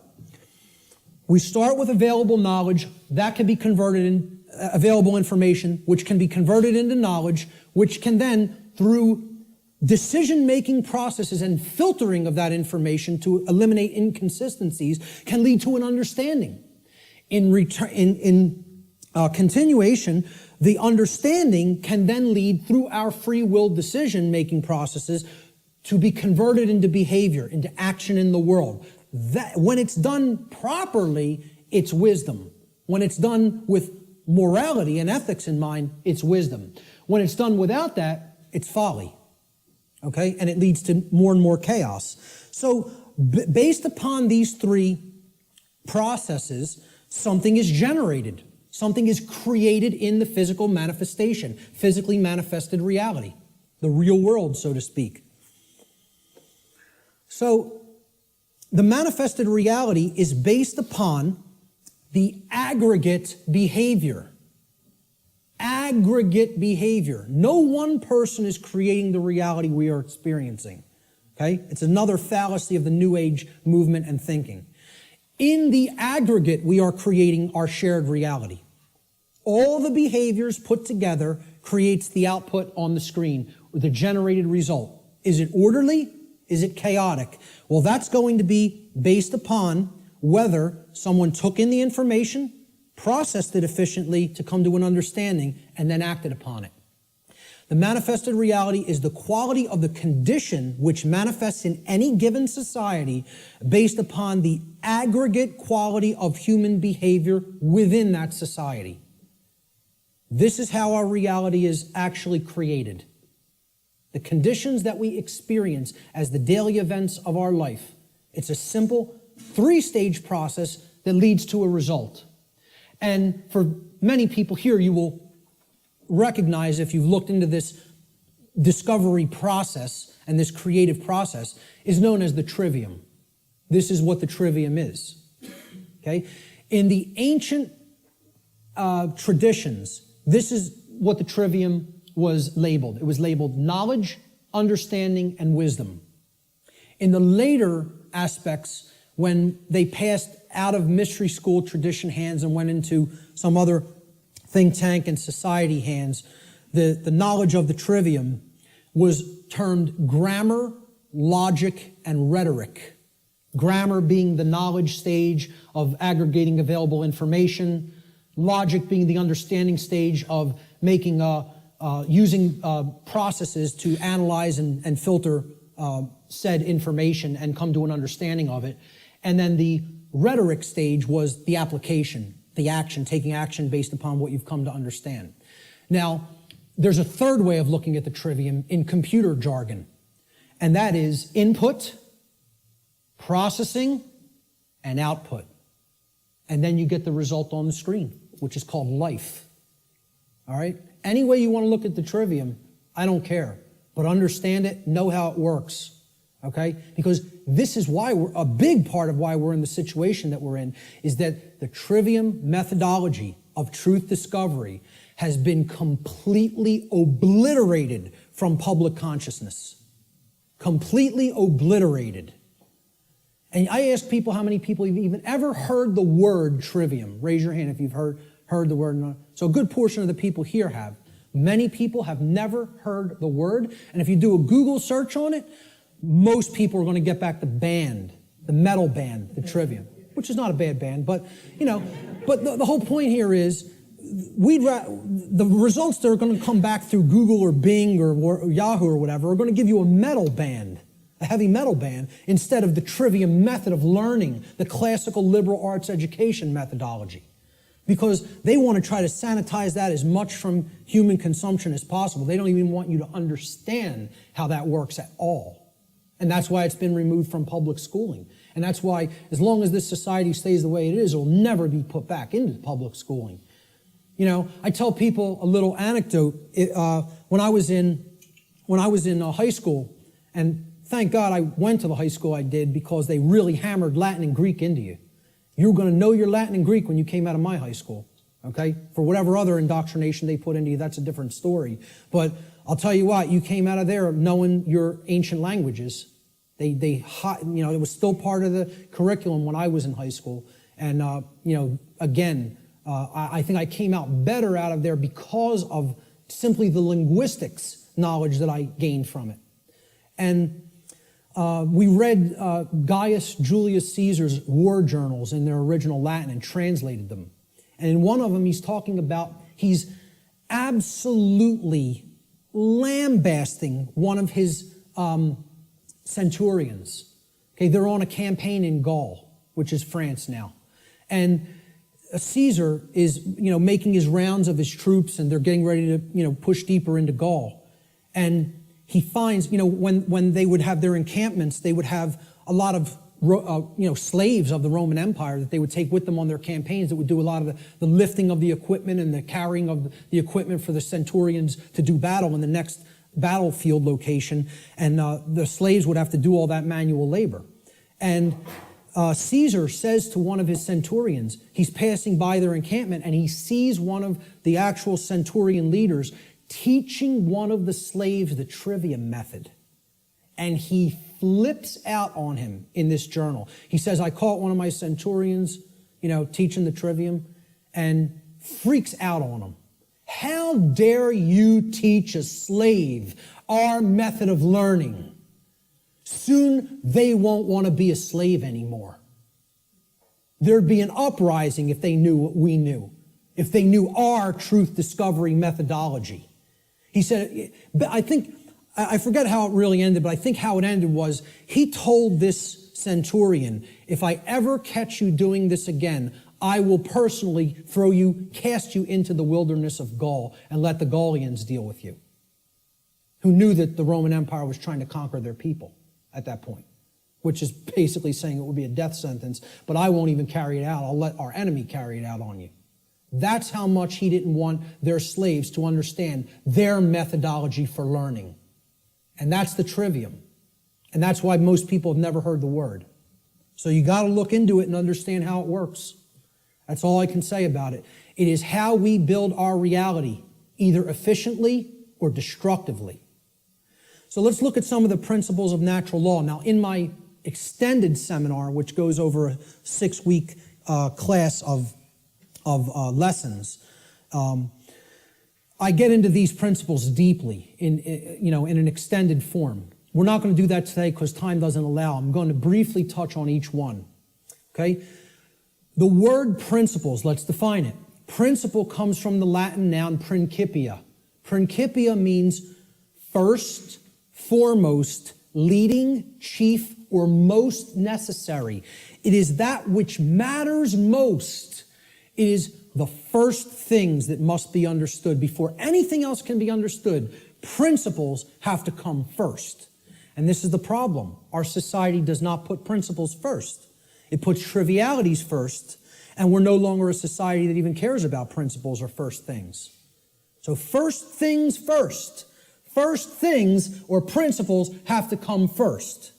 we start with available knowledge. That can be converted in available information, which can be converted into knowledge, which can then, through decision-making processes and filtering of that information to eliminate inconsistencies, can lead to an understanding. In continuation, the understanding can then lead through our free will decision-making processes to be converted into behavior, into action in the world. That, when it's done properly, it's wisdom. When it's done with morality and ethics in mind, it's wisdom. When it's done without that, it's folly. Okay? And it leads to more and more chaos. So, based upon these three processes, something is generated. Something is created in the physical manifestation, physically manifested reality, the real world, so to speak. So, the manifested reality is based upon the aggregate behavior. Aggregate behavior. No one person is creating the reality we are experiencing. Okay? It's another fallacy of the New Age movement and thinking. In the aggregate, we are creating our shared reality. All the behaviors put together creates the output on the screen, the generated result. Is it orderly? Is it chaotic? Well, that's going to be based upon whether someone took in the information, processed it efficiently to come to an understanding, and then acted upon it. The manifested reality is the quality of the condition which manifests in any given society based upon the aggregate quality of human behavior within that society. This is how our reality is actually created. The conditions that we experience as the daily events of our life. It's a simple three-stage process that leads to a result. And for many people here, you will recognize, if you've looked into this discovery process and this creative process, is known as the trivium. This is what the trivium is. Okay? In the ancient traditions, this is what the trivium was labeled. It was labeled knowledge, understanding, and wisdom. In the later aspects, when they passed out of mystery school tradition hands and went into some other think tank and society hands, the knowledge of the trivium was termed grammar, logic, and rhetoric. Grammar being the knowledge stage of aggregating available information, logic being the understanding stage of making using processes to analyze and filter said information and come to an understanding of it. And then the rhetoric stage was the application, the action, taking action based upon what you've come to understand. Now, there's a third way of looking at the trivium in computer jargon, and that is input, processing, and output. And then you get the result on the screen, which is called life. All right? Any way you want to look at the trivium, I don't care. But understand it, know how it works. Okay? Because this is why a big part of why we're in the situation that we're in is that the trivium methodology of truth discovery has been completely obliterated from public consciousness. Completely obliterated. And I ask people how many people have even ever heard the word trivium. Raise your hand if you've heard the word. So a good portion of the people here have. Many people have never heard the word. And if you do a Google search on it, most people are going to get back the band, the metal band, the trivium, which is not a bad band. But, but the whole point here is the results that are going to come back through Google or Bing or Yahoo or whatever are going to give you a metal band. A heavy metal band, instead of the trivium method of learning, the classical liberal arts education methodology. Because they want to try to sanitize that as much from human consumption as possible. They don't even want you to understand how that works at all. And that's why it's been removed from public schooling. And that's why, as long as this society stays the way it is, it will never be put back into public schooling. I tell people a little anecdote. When I was in high school, and thank God I went to the high school I did because they really hammered Latin and Greek into you. You were going to know your Latin and Greek when you came out of my high school, okay? For whatever other indoctrination they put into you, that's a different story. But I'll tell you what, you came out of there knowing your ancient languages. It was still part of the curriculum when I was in high school. And, I think I came out better out of there because of simply the linguistics knowledge that I gained from it. And we read Gaius Julius Caesar's war journals in their original Latin and translated them. And in one of them, he's absolutely lambasting one of his centurions. Okay, they're on a campaign in Gaul, which is France now. And Caesar is, making his rounds of his troops, and they're getting ready to, push deeper into Gaul. And he finds, when they would have their encampments, they would have a lot of, slaves of the Roman Empire that they would take with them on their campaigns that would do a lot of the lifting of the equipment and the carrying of the equipment for the centurions to do battle in the next battlefield location. And the slaves would have to do all that manual labor. And Caesar says to one of his centurions, he's passing by their encampment, and he sees one of the actual centurion leaders teaching one of the slaves the trivium method. And he flips out on him in this journal. He says, I caught one of my centurions, teaching the trivium, and freaks out on him. How dare you teach a slave our method of learning? Soon they won't want to be a slave anymore. There'd be an uprising if they knew what we knew, if they knew our truth discovery methodology. He said, I forget how it really ended, but I think how it ended was he told this centurion, if I ever catch you doing this again, I will personally cast you into the wilderness of Gaul and let the Gaulians deal with you, who knew that the Roman Empire was trying to conquer their people at that point, which is basically saying it would be a death sentence, but I won't even carry it out. I'll let our enemy carry it out on you. That's how much he didn't want their slaves to understand their methodology for learning. And that's the trivium. And that's why most people have never heard the word. So you got to look into it and understand how it works. That's all I can say about it. It is how we build our reality, either efficiently or destructively. So let's look at some of the principles of natural law. Now, in my extended seminar, which goes over a 6-week class of lessons, I get into these principles deeply in an extended form. We're not going to do that today because time doesn't allow. I'm going to briefly touch on each one. Okay? The word principles, let's define it. Principle comes from the Latin noun principia. Principia means first, foremost, leading, chief, or most necessary. It is that which matters most. It is the first things that must be understood before anything else can be understood. Principles have to come first. And this is the problem. Our society does not put principles first. It puts trivialities first, and we're no longer a society that even cares about principles or first things. So first things first. First things or principles have to come first.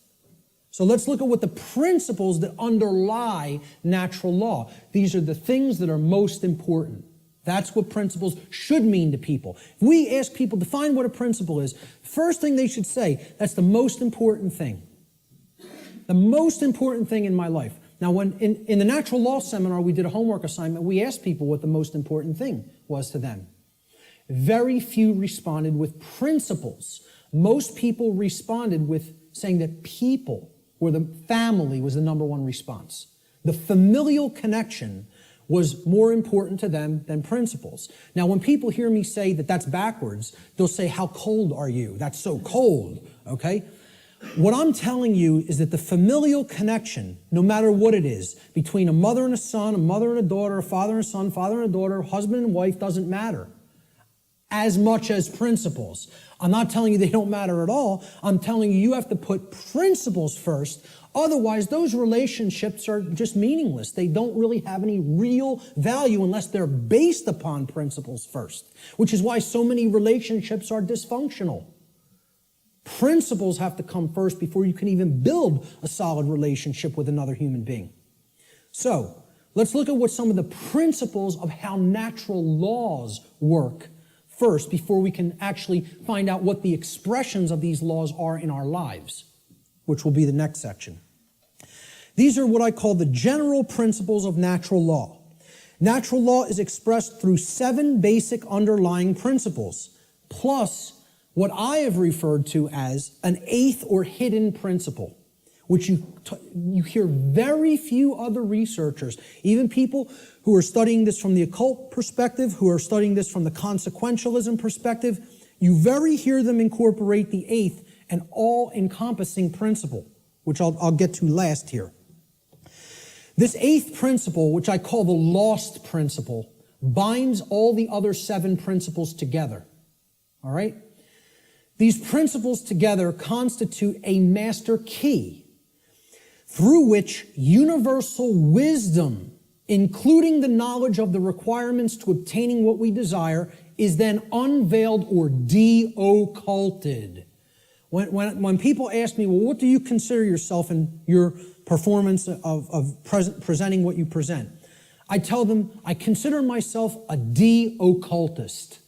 So let's look at what the principles that underlie natural law. These are the things that are most important. That's what principles should mean to people. If we ask people to define what a principle is, the first thing they should say, that's the most important thing. The most important thing in my life. Now, when in the natural law seminar, we did a homework assignment, we asked people what the most important thing was to them. Very few responded with principles. Most people responded with saying that people or the family was the number one response. The familial connection was more important to them than principles. Now, when people hear me say that that's backwards, they'll say, how cold are you? That's so cold, okay? What I'm telling you is that the familial connection, no matter what it is, between a mother and a son, a mother and a daughter, a father and a son, father and a daughter, husband and wife, doesn't matter as much as principles. I'm not telling you they don't matter at all. I'm telling you, you have to put principles first. Otherwise, those relationships are just meaningless. They don't really have any real value unless they're based upon principles first, which is why so many relationships are dysfunctional. Principles have to come first before you can even build a solid relationship with another human being. So, let's look at what some of the principles of how natural laws work first before we can actually find out what the expressions of these laws are in our lives, which will be the next section. These are what I call the general principles of natural law. Natural law is expressed through 7 basic underlying principles, plus what I have referred to as an 8th or hidden principle, which you hear very few other researchers, even people who are studying this from the occult perspective, who are studying this from the consequentialism perspective, you very hear them incorporate the 8th and all-encompassing principle, which I'll get to last here. This 8th principle, which I call the lost principle, binds all the other 7 principles together. All right? These principles together constitute a master key through which universal wisdom, including the knowledge of the requirements to obtaining what we desire, is then unveiled or de-occulted. When people ask me, well, what do you consider yourself in your performance of presenting what you present? I tell them, I consider myself a de-occultist.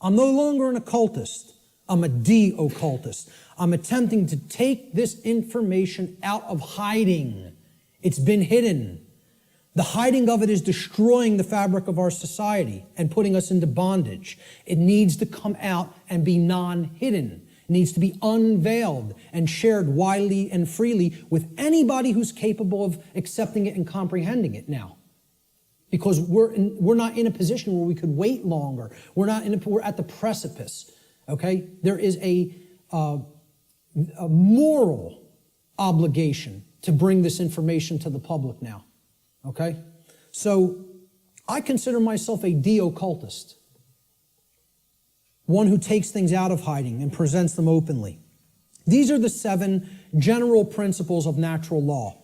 I'm no longer an occultist. I'm a de-occultist. I'm attempting to take this information out of hiding. It's been hidden. The hiding of it is destroying the fabric of our society and putting us into bondage. It needs to come out and be non-hidden. It needs to be unveiled and shared widely and freely with anybody who's capable of accepting it and comprehending it now. Because we're not in a position where we could wait longer. We're at the precipice. Okay? There is a moral obligation to bring this information to the public now. Okay? So, I consider myself a de-occultist. One who takes things out of hiding and presents them openly. These are the 7 general principles of natural law.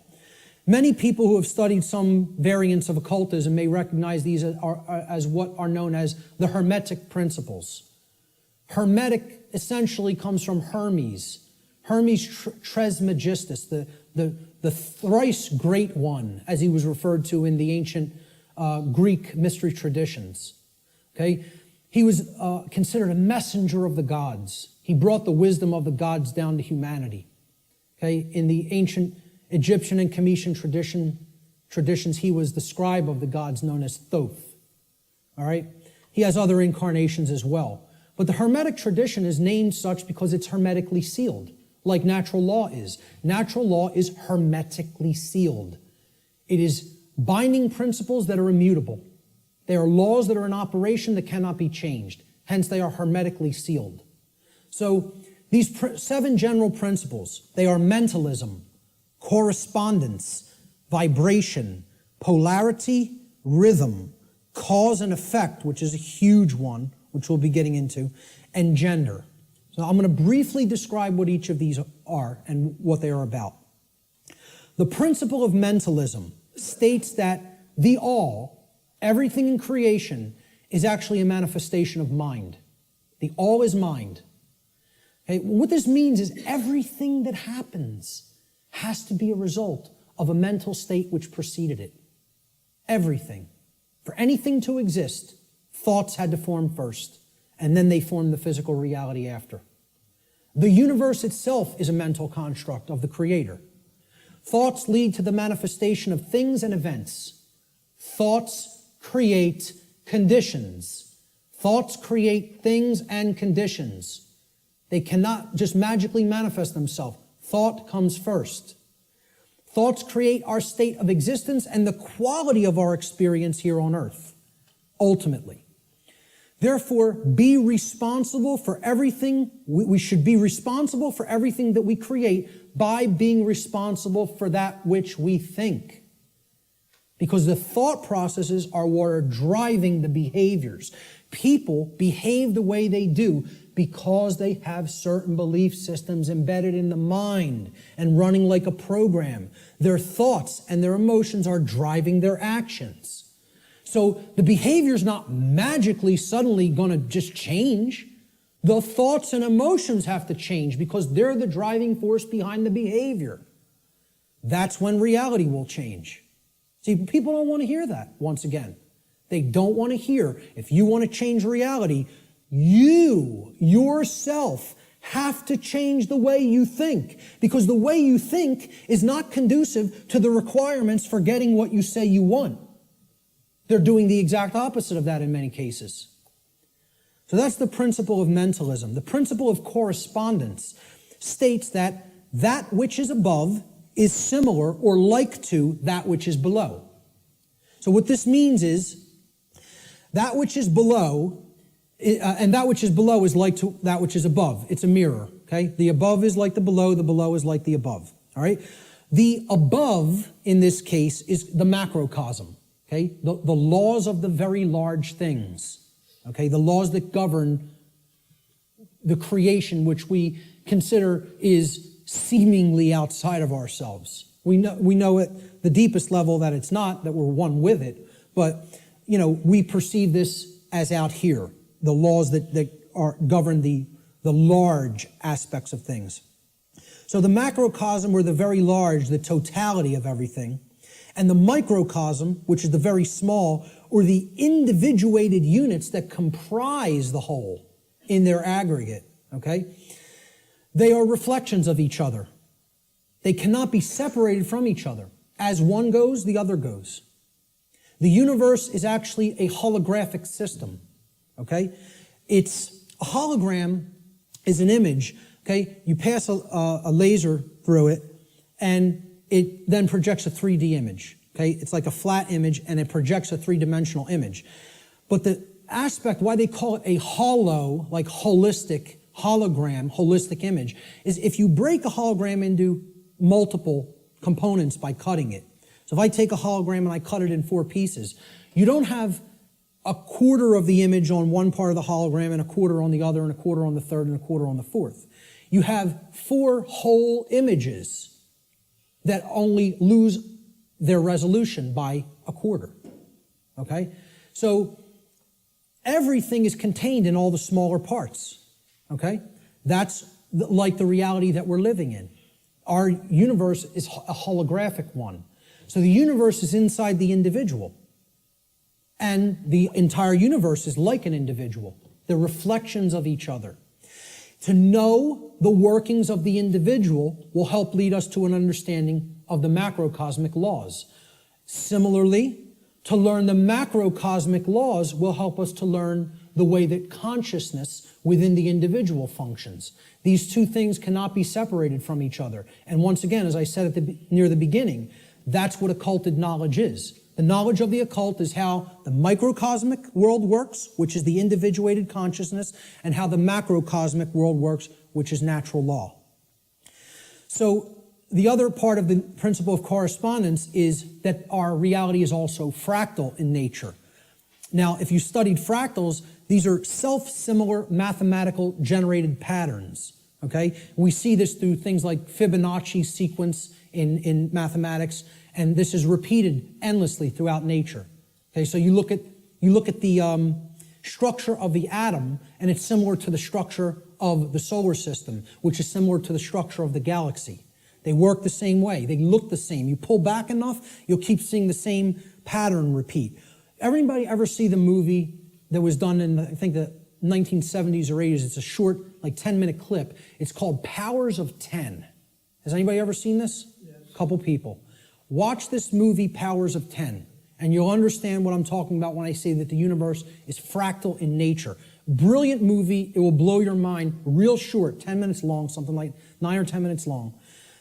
Many people who have studied some variants of occultism may recognize these as what are known as the Hermetic principles. Hermetic essentially comes from Hermes. Hermes Trismegistus, the thrice great one, as he was referred to in the ancient Greek mystery traditions. Okay? He was considered a messenger of the gods. He brought the wisdom of the gods down to humanity. Okay? In the ancient Egyptian and Cometian traditions, he was the scribe of the gods known as Thoth. All right? He has other incarnations as well. But the Hermetic tradition is named such because it's hermetically sealed, like natural law is. Natural law is hermetically sealed. It is binding principles that are immutable. They are laws that are in operation that cannot be changed. Hence, they are hermetically sealed. So, these 7 general principles, they are mentalism, correspondence, vibration, polarity, rhythm, cause and effect, which is a huge one, which we'll be getting into, and gender. So I'm going to briefly describe what each of these are and what they are about. The principle of mentalism states that the all, everything in creation, is actually a manifestation of mind. The all is mind. Okay? What this means is everything that happens has to be a result of a mental state which preceded it. Everything. For anything to exist, thoughts had to form first, and then they formed the physical reality after. The universe itself is a mental construct of the Creator. Thoughts lead to the manifestation of things and events. Thoughts create conditions. Thoughts create things and conditions. They cannot just magically manifest themselves. Thought comes first. Thoughts create our state of existence and the quality of our experience here on earth, ultimately. Therefore, be responsible for everything. We should be responsible for everything that we create by being responsible for that which we think. Because the thought processes are what are driving the behaviors. People behave the way they do because they have certain belief systems embedded in the mind and running like a program. Their thoughts and their emotions are driving their actions. So the behavior is not magically suddenly going to just change. The thoughts and emotions have to change because they're the driving force behind the behavior. That's when reality will change. See, people don't want to hear that, once again. They don't want to hear, if you want to change reality, you, yourself, have to change the way you think. Because the way you think is not conducive to the requirements for getting what you say you want. They're doing the exact opposite of that in many cases. So that's the principle of mentalism. The principle of correspondence states that that which is above is similar or like to that which is below. So what this means is that which is below, and that which is below is like to that which is above. It's a mirror, okay? The above is like the below is like the above, all right? The above, in this case, is the macrocosm. Okay, the laws of the very large things, okay, the laws that govern the creation which we consider is seemingly outside of ourselves. We know at the deepest level that it's not, that we're one with it, but, we perceive this as out here, the laws that govern the large aspects of things. So the macrocosm, or the very large, the totality of everything, and the microcosm, which is the very small, or the individuated units that comprise the whole in their aggregate, okay? They are reflections of each other. They cannot be separated from each other. As one goes, the other goes. The universe is actually a holographic system, okay? It's a hologram is an image, okay? You pass a laser through it, and it then projects a 3D image, okay? It's like a flat image, and it projects a three-dimensional image. But the aspect, why they call it a holo, like holistic, hologram, holistic image, is if you break a hologram into multiple components by cutting it. So if I take a hologram and I cut it in 4 pieces, you don't have a quarter of the image on one part of the hologram and a quarter on the other and a quarter on the third and a quarter on the fourth. You have 4 whole images that only lose their resolution by a quarter, okay? So everything is contained in all the smaller parts, okay? That's like the reality that we're living in. Our universe is a holographic one. So the universe is inside the individual. And the entire universe is like an individual. They're reflections of each other. To know the workings of the individual will help lead us to an understanding of the macrocosmic laws. Similarly, to learn the macrocosmic laws will help us to learn the way that consciousness within the individual functions. These two things cannot be separated from each other. And once again, as I said near the beginning, that's what occulted knowledge is. The knowledge of the occult is how the microcosmic world works, which is the individuated consciousness, and how the macrocosmic world works, which is natural law. So the other part of the principle of correspondence is that our reality is also fractal in nature. Now, if you studied fractals, these are self-similar mathematical generated patterns, Okay? We see this through things like Fibonacci sequence in mathematics, and this is repeated endlessly throughout nature. Okay, so you look at the structure of the atom, and it's similar to the structure of the solar system, which is similar to the structure of the galaxy. They work the same way. They look the same. You pull back enough, you'll keep seeing the same pattern repeat. Everybody ever see the movie that was done in, I think, the 1970s or 80s? It's a short, like 10-minute clip. It's called Powers of 10. Has anybody ever seen this? Yes. A couple people. Watch this movie, Powers of 10, and you'll understand what I'm talking about when I say that the universe is fractal in nature. Brilliant movie. It will blow your mind. Real short, 10 minutes long, something like 9 or 10 minutes long.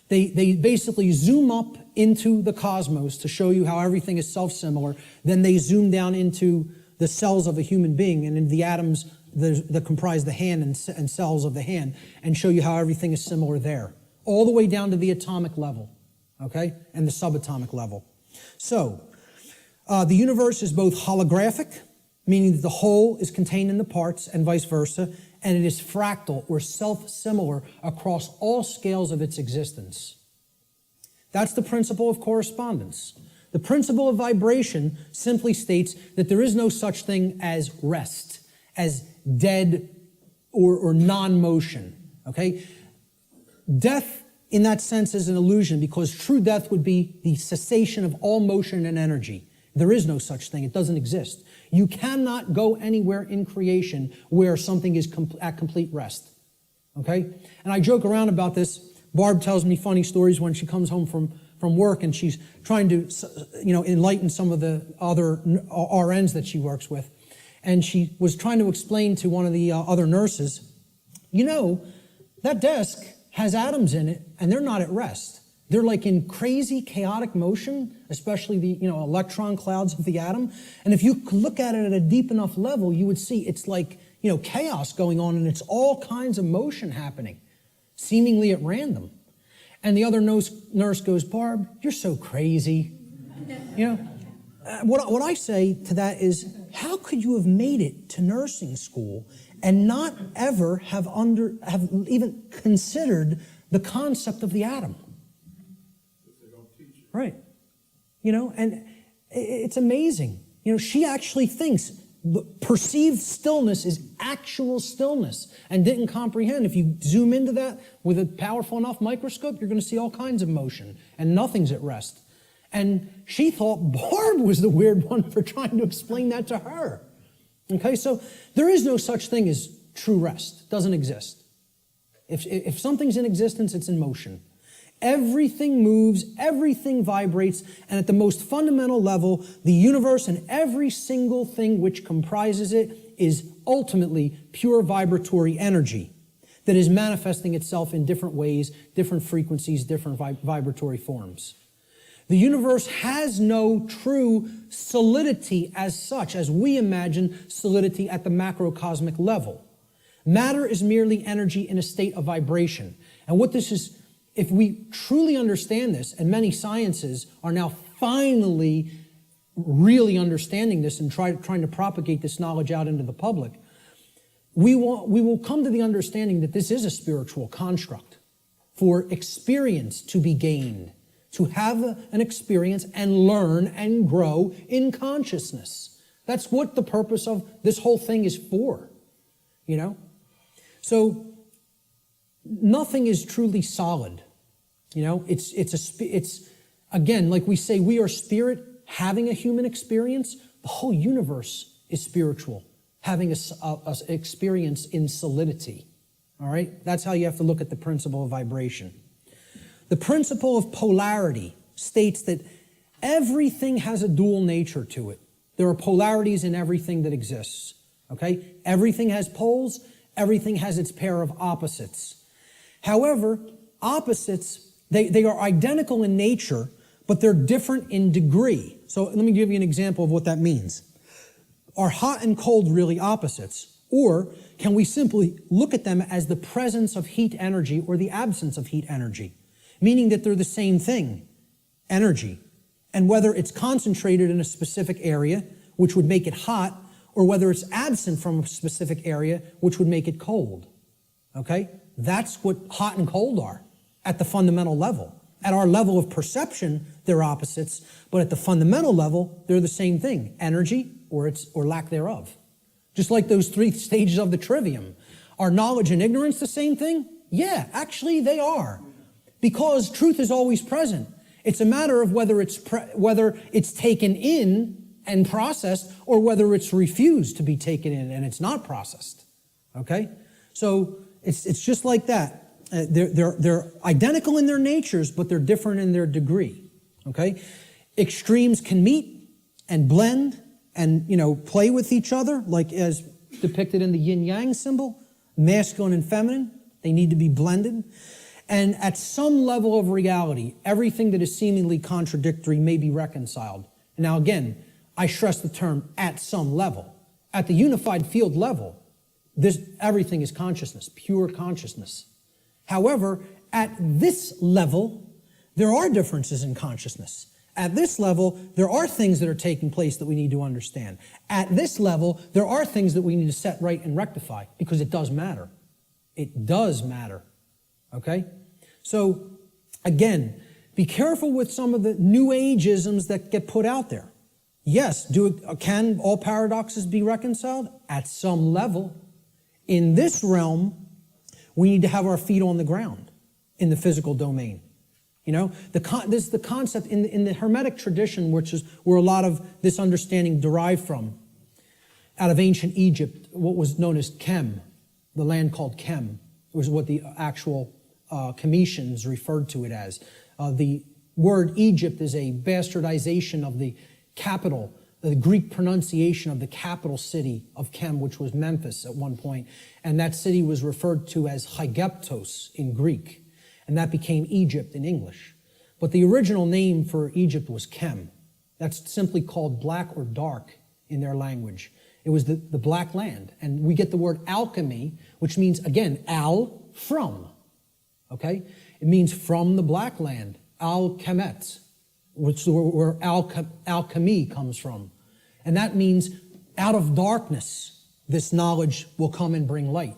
They basically zoom up into the cosmos to show you how everything is self-similar. Then they zoom down into the cells of a human being and in the atoms that comprise the hand and cells of the hand, and show you how everything is similar there, all the way down to the atomic level, okay, and the subatomic level. So the universe is both holographic, meaning that the whole is contained in the parts, and vice versa, and it is fractal or self-similar across all scales of its existence. That's the principle of correspondence. The principle of vibration simply states that there is no such thing as rest, as dead or non-motion, okay? Death, in that sense, is an illusion, because true death would be the cessation of all motion and energy. There is no such thing. It doesn't exist. You cannot go anywhere in creation where something is at complete rest, okay? And I joke around about this. Barb tells me funny stories when she comes home from work, and she's trying to, enlighten some of the other RNs that she works with. And she was trying to explain to one of the other nurses, that desk has atoms in it, and they're not at rest. They're like in crazy, chaotic motion, especially the electron clouds of the atom. And if you could look at it at a deep enough level, you would see it's like chaos going on, and it's all kinds of motion happening, seemingly at random. And the other nurse goes, "Barb, you're so crazy." What I say to that is, how could you have made it to nursing school and not ever have even considered the concept of the atom? Right. And it's amazing. She actually thinks perceived stillness is actual stillness, and didn't comprehend. If you zoom into that with a powerful enough microscope, you're going to see all kinds of motion, and nothing's at rest. And she thought Barb was the weird one for trying to explain that to her. Okay, so there is no such thing as true rest. It doesn't exist. If something's in existence, it's in motion. Everything moves, everything vibrates, and at the most fundamental level, the universe and every single thing which comprises it is ultimately pure vibratory energy that is manifesting itself in different ways, different frequencies, different vibratory forms. The universe has no true solidity as such, as we imagine solidity at the macrocosmic level. Matter is merely energy in a state of vibration. And what this is, if we truly understand this, and many sciences are now finally really understanding this and trying to propagate this knowledge out into the public, we will come to the understanding that this is a spiritual construct for experience to be gained, to have an experience and learn and grow in consciousness. That's what the purpose of this whole thing is for, So nothing is truly solid. It's again, like we say, we are spirit having a human experience. The whole universe is spiritual, having a experience in solidity. All right? That's how you have to look at the principle of vibration. The principle of polarity states that everything has a dual nature to it. There are polarities in everything that exists. Okay? Everything has poles. Everything has its pair of opposites. However, opposites, they are identical in nature, but they're different in degree. So let me give you an example of what that means. Are hot and cold really opposites? Or can we simply look at them as the presence of heat energy or the absence of heat energy? Meaning that they're the same thing, energy. And whether it's concentrated in a specific area, which would make it hot, or whether it's absent from a specific area, which would make it cold. Okay? That's what hot and cold are at the fundamental level. At our level of perception, they're opposites, but at the fundamental level, they're the same thing, energy or lack thereof. Just like those 3 stages of the trivium. Are knowledge and ignorance the same thing? Yeah, actually they are. Because truth is always present. It's a matter of whether it's taken in and processed or whether it's refused to be taken in and it's not processed. Okay? So it's just like that. They're identical in their natures, but they're different in their degree. Okay? Extremes can meet and blend and, play with each other, like as depicted in the yin-yang symbol, masculine and feminine. They need to be blended. And at some level of reality, everything that is seemingly contradictory may be reconciled. Now again, I stress the term at some level. At the unified field level, everything is consciousness, pure consciousness. However, at this level, there are differences in consciousness. At this level, there are things that are taking place that we need to understand. At this level, there are things that we need to set right and rectify because it does matter. It does matter. Okay? So, again, be careful with some of the New Age-isms that get put out there. Yes, can all paradoxes be reconciled? At some level. In this realm, we need to have our feet on the ground in the physical domain. This is the concept in the Hermetic tradition, which is where a lot of this understanding derived from. Out of ancient Egypt, what was known as Kem, the land called Kem, was what the actual Cometians referred to it as. The word Egypt is a bastardization of the capital, the Greek pronunciation of the capital city of Kem, which was Memphis at one point. And that city was referred to as Hygeptos in Greek. And that became Egypt in English. But the original name for Egypt was Kem. That's simply called black or dark in their language. It was the black land. And we get the word alchemy, which means, again, al, from. Okay? It means from the black land, al-kemet, which is where alchemy comes from. And that means out of darkness, this knowledge will come and bring light.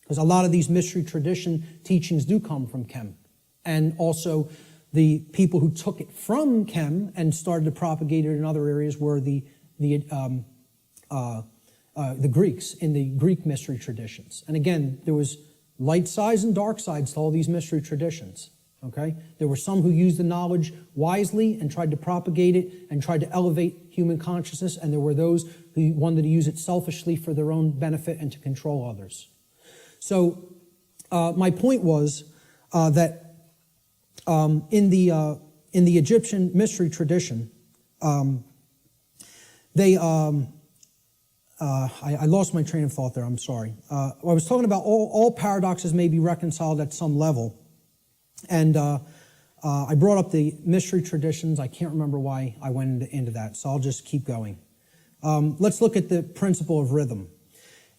Because a lot of these mystery tradition teachings do come from Kem. And also the people who took it from Kem and started to propagate it in other areas were the Greeks in the Greek mystery traditions. And again, there was light sides and dark sides to all these mystery traditions. Okay? There were some who used the knowledge wisely and tried to propagate it and tried to elevate human consciousness, and there were those who wanted to use it selfishly for their own benefit and to control others. So my point was that in the Egyptian mystery tradition, I lost my train of thought there, I'm sorry. I was talking about all paradoxes may be reconciled at some level. And I brought up the mystery traditions. I can't remember why I went into that, so I'll just keep going. Let's look at the principle of rhythm.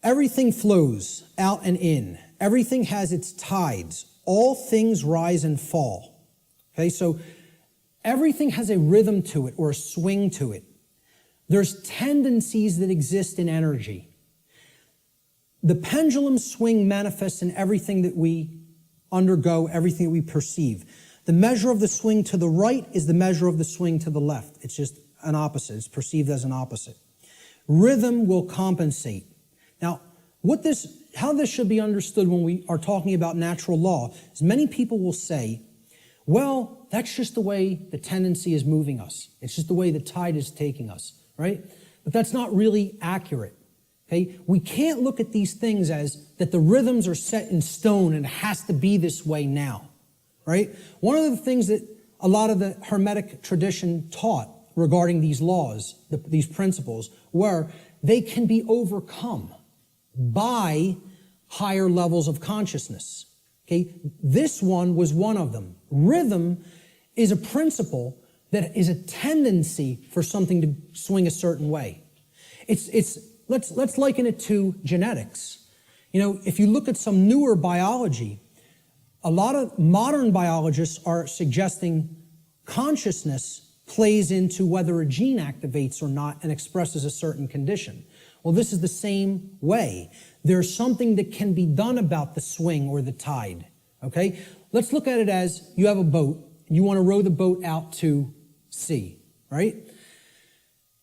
Everything flows out and in. Everything has its tides. All things rise and fall. Okay, so everything has a rhythm to it or a swing to it. There's tendencies that exist in energy. The pendulum swing manifests in everything that we undergo, everything that we perceive. The measure of the swing to the right is the measure of the swing to the left. It's just an opposite. It's perceived as an opposite. Rhythm will compensate. Now, how this should be understood when we are talking about natural law is many people will say, well, that's just the way the tendency is moving us. It's just the way the tide is taking us, right? But that's not really accurate. Okay? We can't look at these things as that the rhythms are set in stone and it has to be this way now, right? One of the things that a lot of the Hermetic tradition taught regarding these laws, these principles, were they can be overcome by higher levels of consciousness. Okay? This one was one of them. Rhythm is a principle that is a tendency for something to swing a certain way. Let's liken it to genetics. If you look at some newer biology, a lot of modern biologists are suggesting consciousness plays into whether a gene activates or not and expresses a certain condition. Well, this is the same way. There's something that can be done about the swing or the tide, okay? Let's look at it as you have a boat, and you want to row the boat out to sea, right?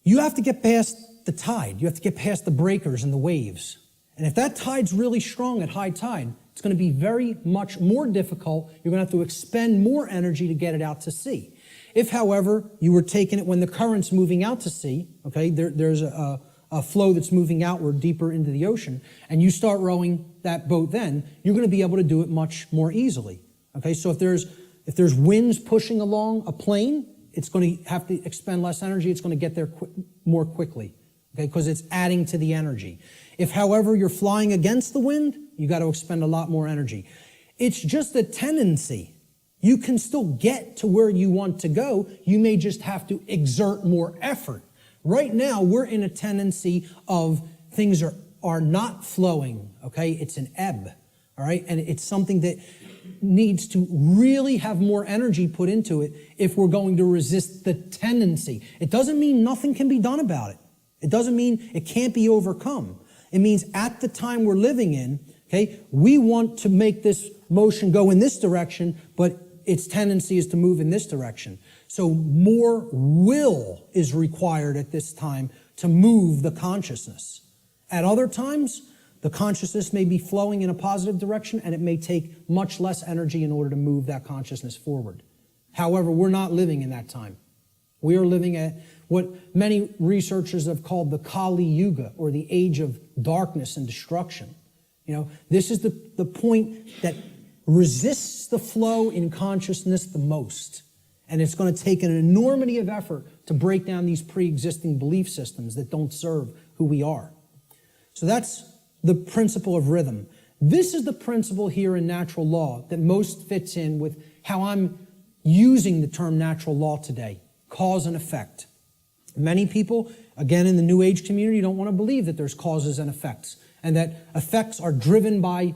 You have to get past the tide. You have to get past the breakers and the waves. And if that tide's really strong at high tide, it's going to be very much more difficult. You're going to have to expend more energy to get it out to sea. If, however, you were taking it when the current's moving out to sea, okay, there's a flow that's moving outward deeper into the ocean, and you start rowing that boat then, you're going to be able to do it much more easily. Okay, so if there's winds pushing along a plane, it's going to have to expend less energy. It's going to get there more quickly, okay, because it's adding to the energy. If, however, you're flying against the wind, you got to expend a lot more energy. It's just a tendency. You can still get to where you want to go. You may just have to exert more effort. Right now, we're in a tendency of things are not flowing, okay? It's an ebb, all right? And it's something that needs to really have more energy put into it if we're going to resist the tendency. It doesn't mean nothing can be done about it. It doesn't mean it can't be overcome. It means at the time we're living in, okay, we want to make this motion go in this direction, but its tendency is to move in this direction. So more will is required at this time to move the consciousness. At other times, the consciousness may be flowing in a positive direction, and it may take much less energy in order to move that consciousness forward. However, we're not living in that time. We are living at what many researchers have called the Kali Yuga, or the age of darkness and destruction. You know, this is the point that resists the flow in consciousness the most. And it's going to take an enormity of effort to break down these pre-existing belief systems that don't serve who we are. So that's the principle of rhythm. This is the principle here in natural law that most fits in with how I'm using the term natural law today, cause and effect. Many people, again in the New Age community, don't want to believe that there's causes and effects, and that effects are driven by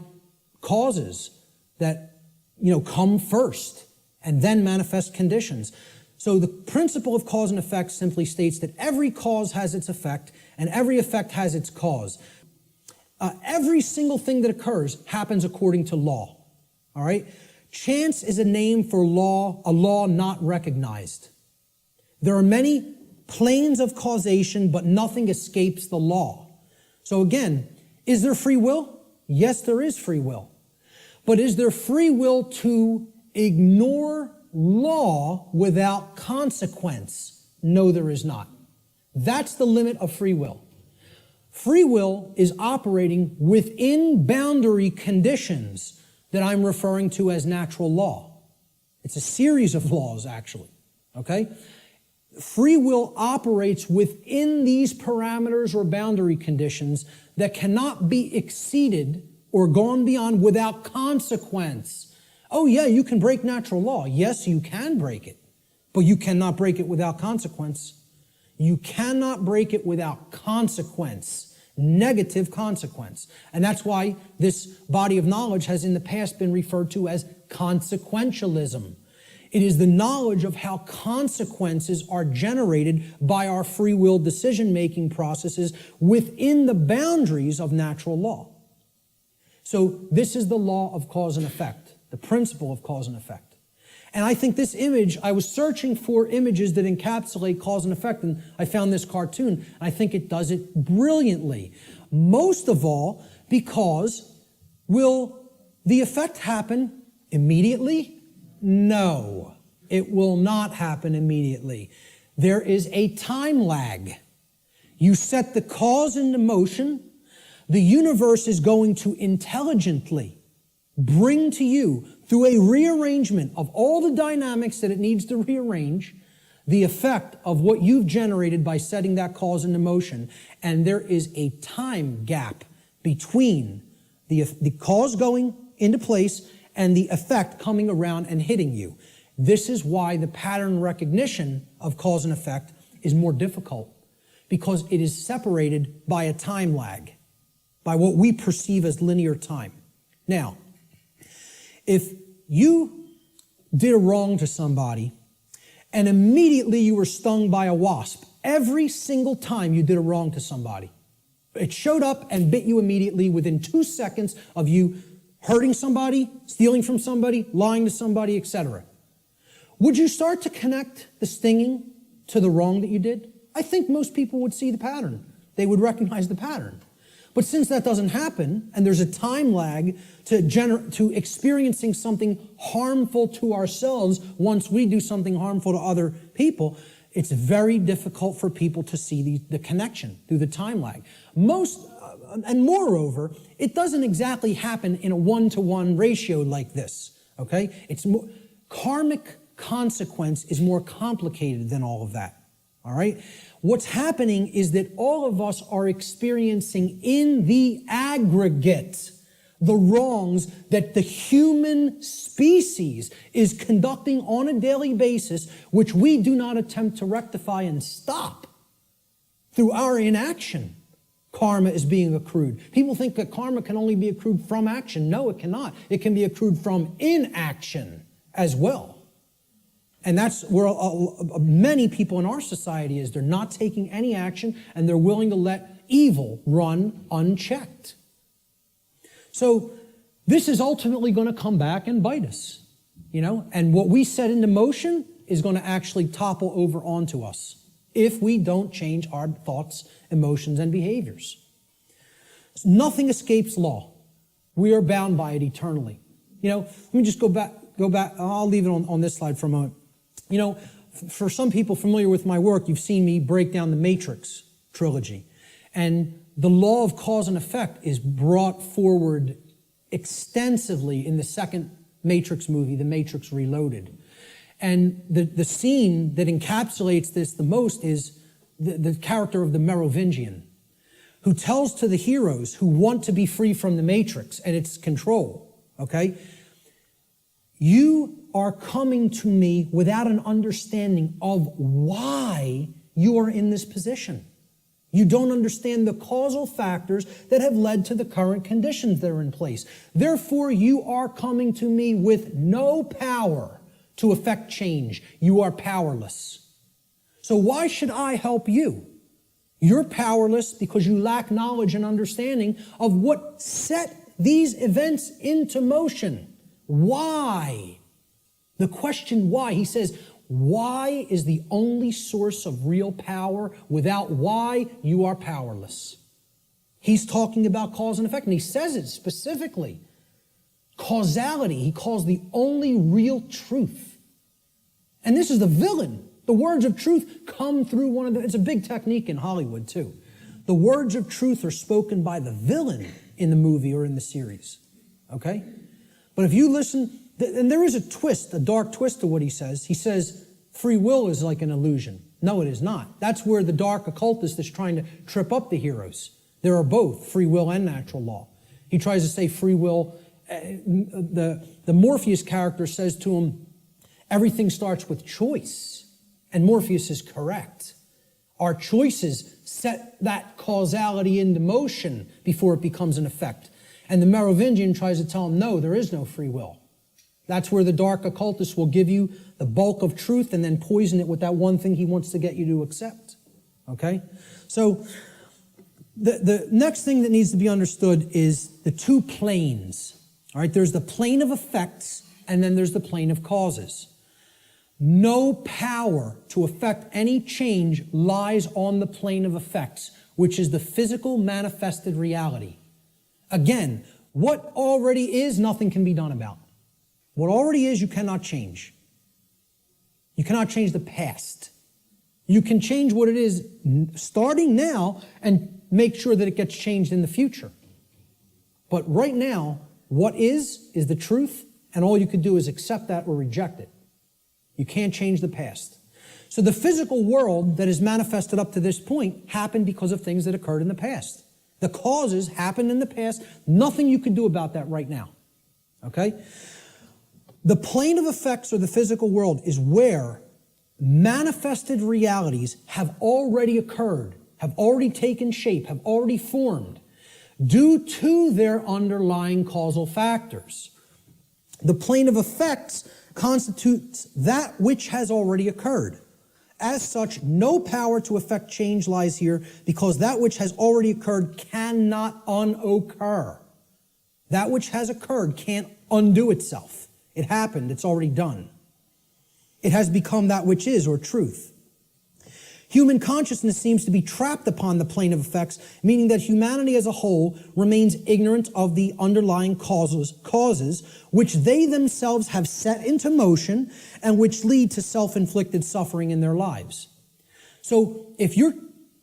causes that, come first and then manifest conditions. So the principle of cause and effect simply states that every cause has its effect and every effect has its cause. Every single thing that occurs happens according to law. All right? Chance is a name for law, a law not recognized. There are many planes of causation, but nothing escapes the law. So again, is there free will? Yes, there is free will. But is there free will to ignore law without consequence? No, there is not. That's the limit of free will. Free will is operating within boundary conditions that I'm referring to as natural law. It's a series of laws, actually, okay? Free will operates within these parameters or boundary conditions that cannot be exceeded or gone beyond without consequence. Oh yeah, you can break natural law. Yes, you can break it, but you cannot break it without consequence. You cannot break it without consequence, negative consequence. And that's why this body of knowledge has in the past been referred to as consequentialism. It is the knowledge of how consequences are generated by our free will decision-making processes within the boundaries of natural law. So this is the law of cause and effect, the principle of cause and effect. And I think this image, I was searching for images that encapsulate cause and effect, and I found this cartoon, and I think it does it brilliantly. Most of all, because will the effect happen immediately? No, it will not happen immediately. There is a time lag. You set the cause into motion. The universe is going to intelligently bring to you, through a rearrangement of all the dynamics that it needs to rearrange, the effect of what you've generated by setting that cause into motion. And there is a time gap between the cause going into place and the effect coming around and hitting you. This is why the pattern recognition of cause and effect is more difficult, because it is separated by a time lag, by what we perceive as linear time. Now, if you did a wrong to somebody and immediately you were stung by a wasp, every single time you did a wrong to somebody, It showed up and bit you immediately within 2 seconds of you hurting somebody, stealing from somebody, lying to somebody, etc. Would you start to connect the stinging to the wrong that you did? I think most people would see the pattern. They would recognize the pattern. But since that doesn't happen, and there's a time lag to experiencing something harmful to ourselves once we do something harmful to other people, it's very difficult for people to see the connection through the time lag. And moreover, it doesn't exactly happen in a one-to-one ratio like this, okay? Karmic consequence is more complicated than all of that, all right? What's happening is that all of us are experiencing in the aggregate the wrongs that the human species is conducting on a daily basis, which we do not attempt to rectify and stop through our inaction. Karma is being accrued. People think that karma can only be accrued from action. No, it cannot. It can be accrued from inaction as well. And that's where many people in our society is. They're not taking any action, and they're willing to let evil run unchecked. So this is ultimately going to come back and bite us, and what we set into motion is going to actually topple over onto us if we don't change our thoughts, emotions, and behaviors. Nothing escapes law. We are bound by it eternally. Let me just go back. I'll leave it on this slide for a moment. For some people familiar with my work, you've seen me break down the Matrix trilogy. And the law of cause and effect is brought forward extensively in the second Matrix movie, The Matrix Reloaded. And the scene that encapsulates this the most is the character of the Merovingian, who tells to the heroes who want to be free from the Matrix and its control, okay? You are coming to me without an understanding of why you are in this position. You don't understand the causal factors that have led to the current conditions that are in place. Therefore, you are coming to me with no power to effect change. You are powerless. So why should I help you? You're powerless because you lack knowledge and understanding of what set these events into motion. Why? The question why, he says, why is the only source of real power. Without why, you are powerless. He's talking about cause and effect, and he says it specifically. Causality, he calls the only real truth. And this is the villain. The words of truth come through it's a big technique in Hollywood too. The words of truth are spoken by the villain in the movie or in the series, okay? But if you listen, and there is a twist, a dark twist to what he says. He says free will is like an illusion. No, it is not. That's where the dark occultist is trying to trip up the heroes. There are both free will and natural law. He tries to say free will. The Morpheus character says to him, everything starts with choice. And Morpheus is correct. Our choices set that causality into motion before it becomes an effect. And the Merovingian tries to tell him, no, there is no free will. That's where the dark occultist will give you the bulk of truth and then poison it with that one thing he wants to get you to accept. Okay? So the next thing that needs to be understood is the two planes. All right? There's the plane of effects and then there's the plane of causes. No power to affect any change lies on the plane of effects, which is the physical manifested reality. Again, what already is, nothing can be done about. What already is, you cannot change. You cannot change the past. You can change what it is starting now and make sure that it gets changed in the future. But right now, what is the truth, and all you could do is accept that or reject it. You can't change the past. So the physical world that is manifested up to this point happened because of things that occurred in the past. The causes happened in the past. Nothing you can do about that right now. Okay? The plane of effects, or the physical world, is where manifested realities have already occurred, have already taken shape, have already formed, due to their underlying causal factors. The plane of effects constitutes that which has already occurred. As such, no power to effect change lies here, because that which has already occurred cannot unoccur. That which has occurred can't undo itself. It happened, it's already done. It has become that which is, or truth. Human consciousness seems to be trapped upon the plane of effects, meaning that humanity as a whole remains ignorant of the underlying causes which they themselves have set into motion and which lead to self-inflicted suffering in their lives. So if you're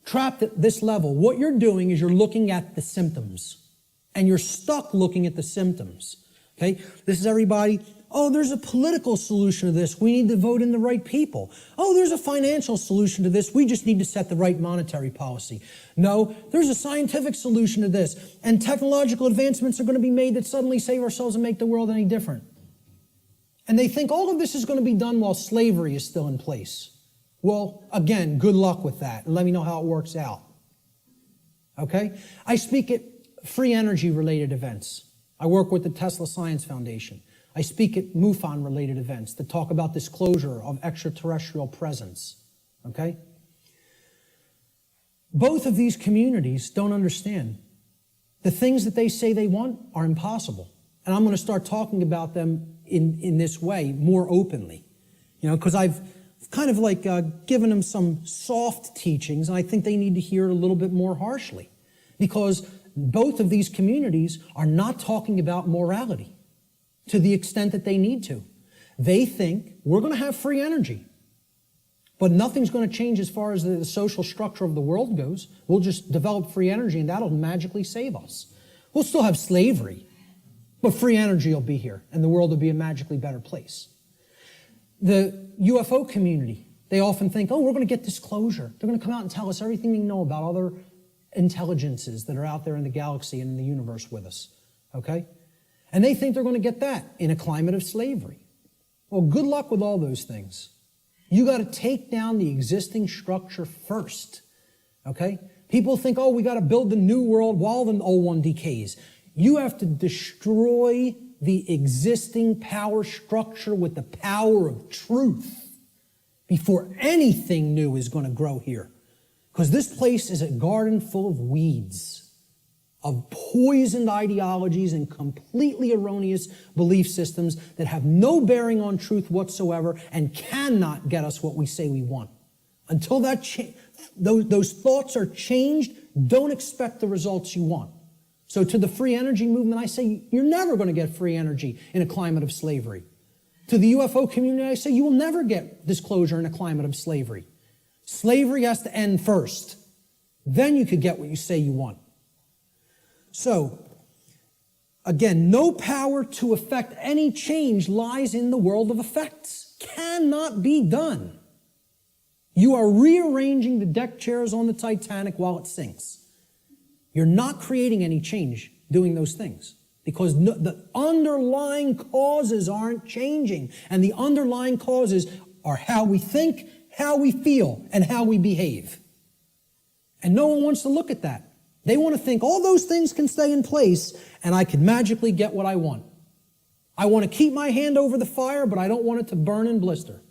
trapped at this level, what you're doing is you're looking at the symptoms, and you're stuck looking at the symptoms. Okay? This is everybody. Oh, there's a political solution to this. We need to vote in the right people. Oh, there's a financial solution to this. We just need to set the right monetary policy. No, there's a scientific solution to this. And technological advancements are going to be made that suddenly save ourselves and make the world any different. And they think all of this is going to be done while slavery is still in place. Well, again, good luck with that. And let me know how it works out. Okay? I speak at free energy related events. I work with the Tesla Science Foundation. I speak at MUFON-related events that talk about disclosure of extraterrestrial presence, okay? Both of these communities don't understand. The things that they say they want are impossible. And I'm going to start talking about them in this way more openly, you know, because I've kind of like given them some soft teachings, and I think they need to hear it a little bit more harshly, because both of these communities are not talking about morality to the extent that they need to. They think we're going to have free energy, but nothing's going to change as far as the social structure of the world goes. We'll just develop free energy and that'll magically save us. We'll still have slavery, but free energy will be here and the world will be a magically better place. The UFO community, they often think, oh, we're going to get disclosure. They're going to come out and tell us everything they know about other intelligences that are out there in the galaxy and in the universe with us, okay? And they think they're going to get that in a climate of slavery. Well, good luck with all those things. You got to take down the existing structure first, okay? People think, oh, we got to build the new world while the old one decays. You have to destroy the existing power structure with the power of truth before anything new is going to grow here. Because this place is a garden full of weeds, of poisoned ideologies and completely erroneous belief systems that have no bearing on truth whatsoever and cannot get us what we say we want. Until those thoughts are changed, don't expect the results you want. So to the free energy movement, I say you're never going to get free energy in a climate of slavery. To the UFO community, I say you will never get disclosure in a climate of slavery. Slavery has to end first. Then you could get what you say you want. So, again, no power to effect any change lies in the world of effects. Cannot be done. You are rearranging the deck chairs on the Titanic while it sinks. You're not creating any change doing those things because the underlying causes aren't changing. And the underlying causes are how we think, how we feel, and how we behave. And no one wants to look at that. They want to think all those things can stay in place and I can magically get what I want. I want to keep my hand over the fire, but I don't want it to burn and blister.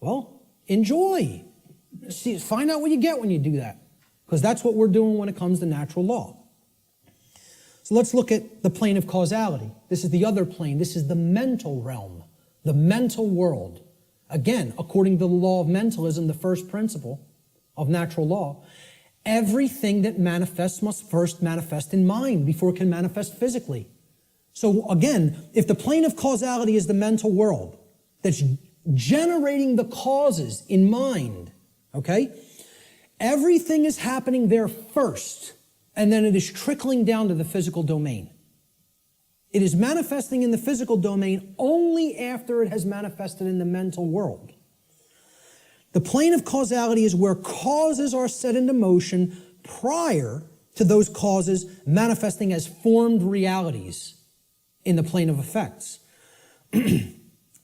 Well, enjoy. See, find out what you get when you do that, because that's what we're doing when it comes to natural law. So let's look at the plane of causality. This is the other plane. This is the mental realm, the mental world. Again, according to the law of mentalism, the first principle of natural law, everything that manifests must first manifest in mind before it can manifest physically. So again, if the plane of causality is the mental world that's generating the causes in mind, okay, everything is happening there first, and then it is trickling down to the physical domain. It is manifesting in the physical domain only after it has manifested in the mental world. The plane of causality is where causes are set into motion prior to those causes manifesting as formed realities in the plane of effects.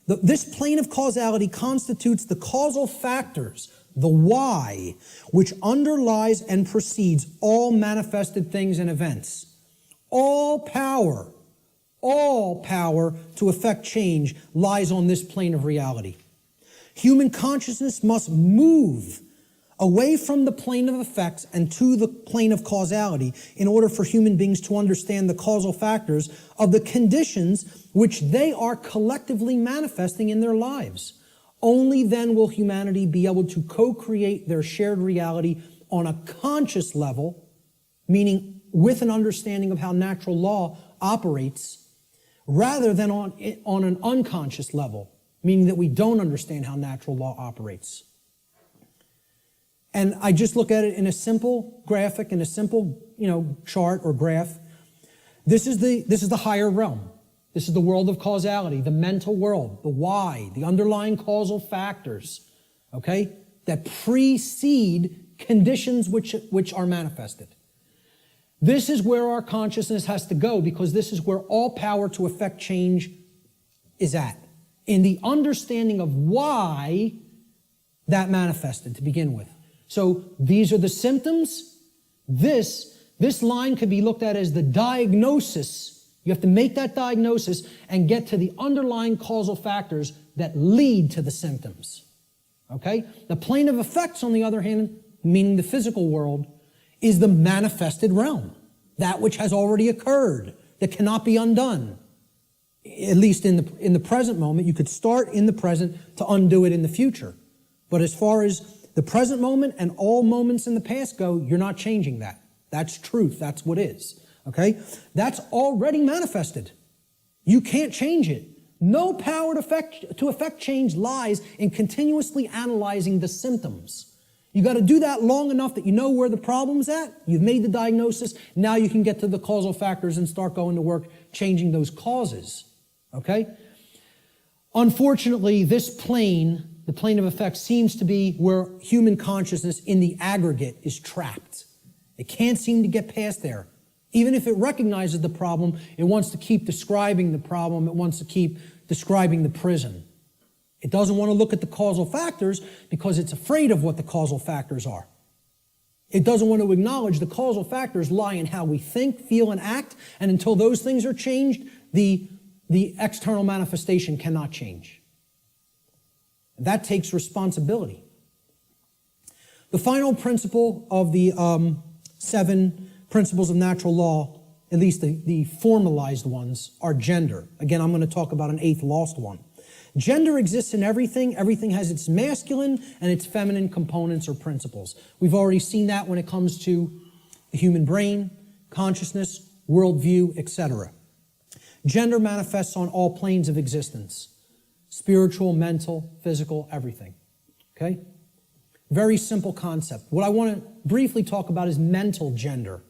This plane of causality constitutes the causal factors, the why, which underlies and precedes all manifested things and events. All power to effect change lies on this plane of reality. Human consciousness must move away from the plane of effects and to the plane of causality in order for human beings to understand the causal factors of the conditions which they are collectively manifesting in their lives. Only then will humanity be able to co-create their shared reality on a conscious level, meaning with an understanding of how natural law operates, rather than on an unconscious level, meaning that we don't understand how natural law operates. And I just look at it in a simple graphic, in a simple, chart or graph. This is the higher realm. This is the world of causality, the mental world, the why, the underlying causal factors, okay, that precede conditions which are manifested. This is where our consciousness has to go, because this is where all power to effect change is at, in the understanding of why that manifested to begin with. So these are the symptoms. This line could be looked at as the diagnosis. You have to make that diagnosis and get to the underlying causal factors that lead to the symptoms. Okay? The plane of effects, on the other hand, meaning the physical world, is the manifested realm. That which has already occurred, that cannot be undone. At least in the present moment. You could start in the present to undo it in the future. But as far as the present moment and all moments in the past go, you're not changing that. That's truth. That's what is. Okay? That's already manifested. You can't change it. No power to affect change lies in continuously analyzing the symptoms. You got to do that long enough that you know where the problem's at. You've made the diagnosis. Now you can get to the causal factors and start going to work changing those causes. Okay? Unfortunately, this plane, the plane of effects, seems to be where human consciousness in the aggregate is trapped. It can't seem to get past there. Even if it recognizes the problem, it wants to keep describing the problem. It wants to keep describing the prison. It doesn't want to look at the causal factors because it's afraid of what the causal factors are. It doesn't want to acknowledge the causal factors lie in how we think, feel, and act, and until those things are changed, the external manifestation cannot change. That takes responsibility. The final principle of the 7 principles of natural law, at least the formalized ones, are gender. Again, I'm going to talk about an 8th lost one. Gender exists in everything. Everything has its masculine and its feminine components or principles. We've already seen that when it comes to the human brain, consciousness, worldview, etc. Gender manifests on all planes of existence. Spiritual, mental, physical, everything. Okay? Very simple concept. What I want to briefly talk about is mental gender.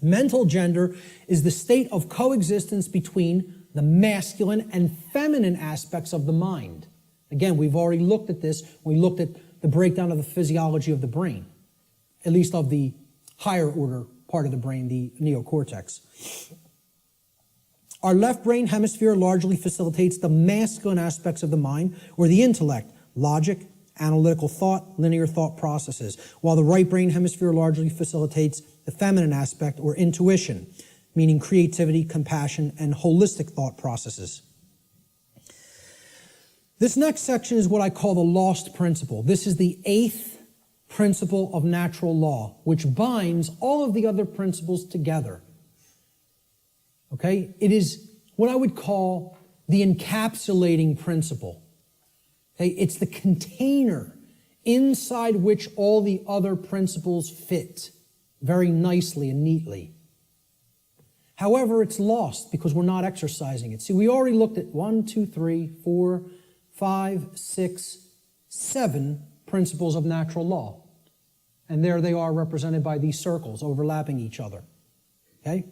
Mental gender is the state of coexistence between the masculine and feminine aspects of the mind. Again, we've already looked at this. We looked at the breakdown of the physiology of the brain, at least of the higher order part of the brain, the neocortex. Our left brain hemisphere largely facilitates the masculine aspects of the mind, or the intellect, logic, analytical thought, linear thought processes, while the right brain hemisphere largely facilitates the feminine aspect, or intuition, meaning creativity, compassion, and holistic thought processes. This next section is what I call the lost principle. This is the 8th principle of natural law, which binds all of the other principles together. Okay? It is what I would call the encapsulating principle. Okay? It's the container inside which all the other principles fit very nicely and neatly. However, it's lost because we're not exercising it. See, we already looked at 1, 2, 3, 4, 5, 6, 7 principles of natural law. And there they are represented by these circles overlapping each other. Okay?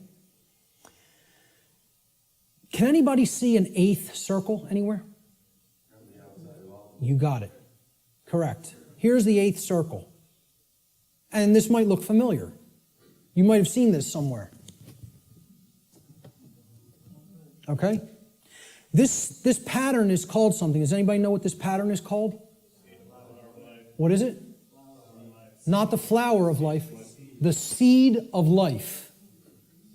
Can anybody see an 8th circle anywhere? You got it. Correct. Here's the 8th circle. And this might look familiar. You might have seen this somewhere. Okay? This pattern is called something. Does anybody know what this pattern is called? What is it? Not the flower of life. The seed of life.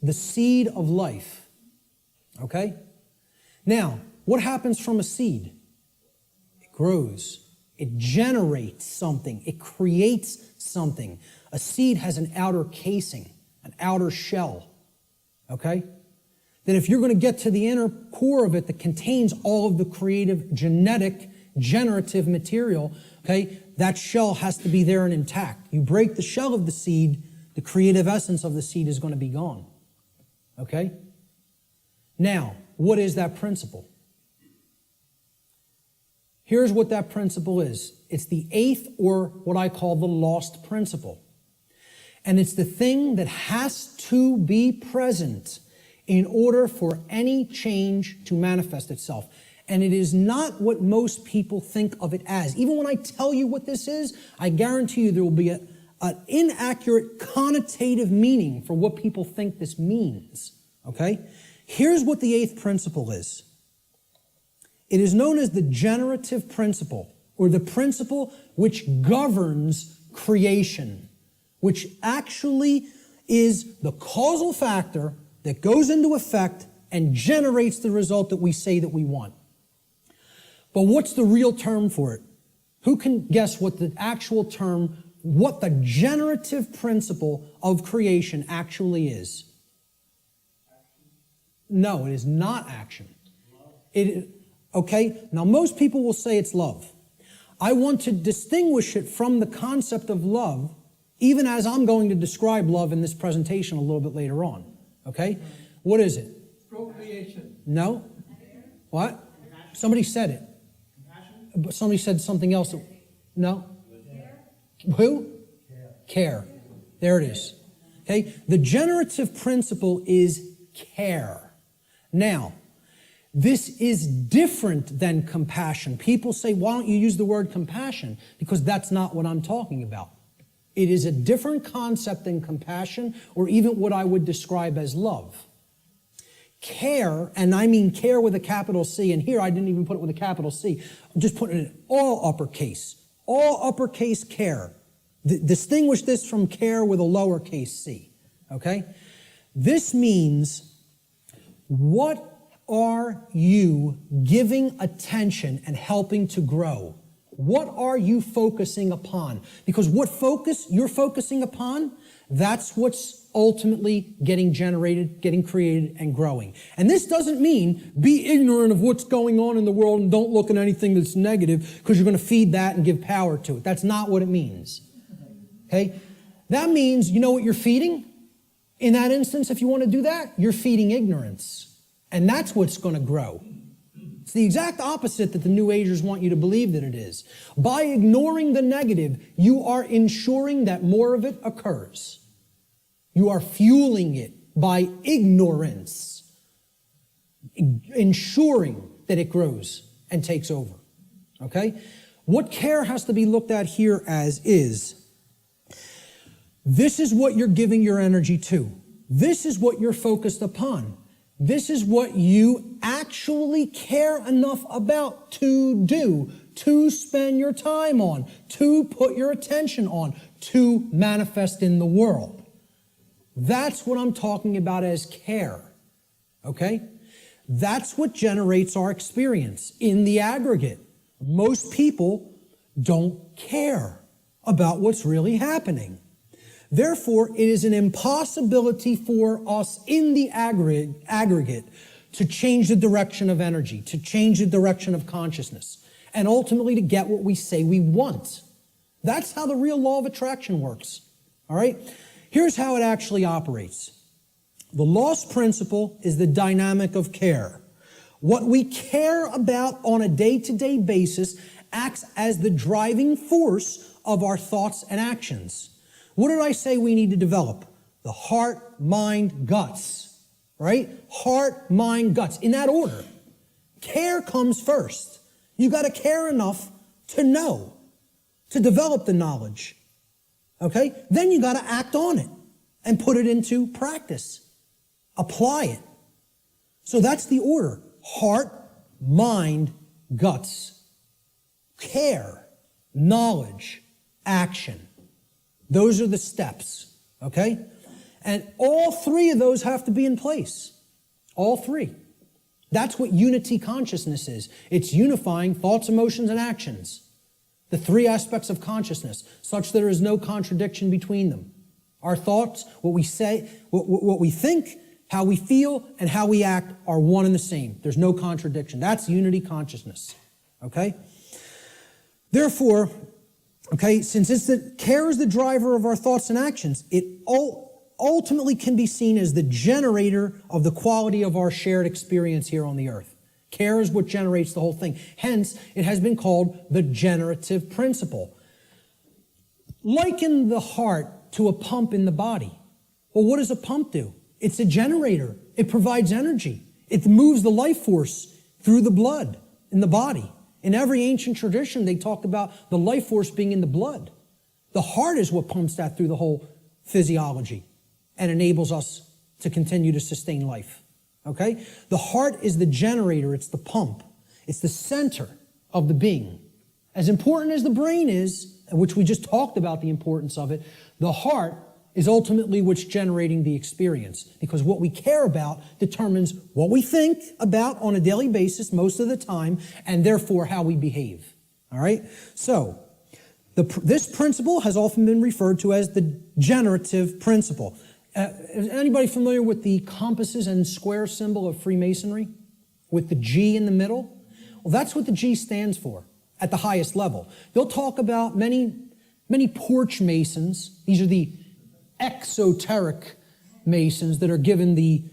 The seed of life. Okay? Now, what happens from a seed? It grows. It generates something. It creates something. A seed has an outer casing, an outer shell, okay? That if you're going to get to the inner core of it that contains all of the creative, genetic, generative material, okay, that shell has to be there and intact. You break the shell of the seed, the creative essence of the seed is going to be gone, okay? Now, what is that principle? Here's what that principle is. It's the eighth, or what I call the lost principle. And it's the thing that has to be present in order for any change to manifest itself. And it is not what most people think of it as. Even when I tell you what this is, I guarantee you there will be an inaccurate connotative meaning for what people think this means. Okay? Here's what the eighth principle is. It is known as the generative principle, or the principle which governs creation, which actually is the causal factor that goes into effect and generates the result that we say that we want. But what's the real term for it? Who can guess what the actual term, what the generative principle of creation actually is? No, it is not action. Okay, now most people will say it's love. I want to distinguish it from the concept of love, even as I'm going to describe love in this presentation a little bit later on. Okay? What is it? Procreation. No? What? Somebody said it. But somebody said something else. No? Who? Care. There it is. Okay? The generative principle is care. Now, this is different than compassion. People say, why don't you use the word compassion? Because that's not what I'm talking about. It is a different concept than compassion, or even what I would describe as love. Care, and I mean care with a capital C, and here I didn't even put it with a capital C. I'm just putting it in all uppercase care. Distinguish this from care with a lowercase c, okay? This means, what are you giving attention and helping to grow? What are you focusing upon? Because what you're focusing upon, that's what's ultimately getting generated, getting created, and growing. And this doesn't mean be ignorant of what's going on in the world and don't look at anything that's negative because you're going to feed that and give power to it. That's not what it means. Okay? That means, you know what you're feeding? In that instance, if you want to do that, you're feeding ignorance. And that's what's going to grow. It's the exact opposite that the New Agers want you to believe that it is. By ignoring the negative, you are ensuring that more of it occurs. You are fueling it by ignorance, ensuring that it grows and takes over. Okay? What care has to be looked at here as is, this is what you're giving your energy to. This is what you're focused upon. This is what you actually care enough about to do, to spend your time on, to put your attention on, to manifest in the world. That's what I'm talking about as care, okay? That's what generates our experience in the aggregate. Most people don't care about what's really happening. Therefore, it is an impossibility for us in the aggregate to change the direction of energy, to change the direction of consciousness, and ultimately to get what we say we want. That's how the real law of attraction works. All right? Here's how it actually operates. The lost principle is the dynamic of care. What we care about on a day-to-day basis acts as the driving force of our thoughts and actions. What did I say we need to develop? The heart, mind, guts, right? Heart, mind, guts, in that order. Care comes first. You got to care enough to know, to develop the knowledge, okay? Then you got to act on it and put it into practice. Apply it. So that's the order. Heart, mind, guts. Care, knowledge, action. Those are the steps, okay? And all three of those have to be in place. All three. That's what unity consciousness is. It's unifying thoughts, emotions, and actions. The three aspects of consciousness, such that there is no contradiction between them. Our thoughts, what we say, what we think, how we feel, and how we act are one and the same. There's no contradiction. That's unity consciousness. Okay? Therefore, okay, since care is the driver of our thoughts and actions, it ultimately can be seen as the generator of the quality of our shared experience here on the earth. Care is what generates the whole thing. Hence, it has been called the generative principle. Liken the heart to a pump in the body. Well, what does a pump do? It's a generator. It provides energy. It moves the life force through the blood in the body. In every ancient tradition, they talk about the life force being in the blood. The heart is what pumps that through the whole physiology and enables us to continue to sustain life. Okay? The heart is the generator. It's the pump. It's the center of the being. As important as the brain is, which we just talked about the importance of it, the heart is ultimately what's generating the experience, because what we care about determines what we think about on a daily basis most of the time, and therefore how we behave. All right? So, this principle has often been referred to as the generative principle. Is anybody familiar with the compasses and square symbol of Freemasonry? With the G in the middle? Well, that's what the G stands for at the highest level. They'll talk about many porch masons. These are the exoteric masons that are given the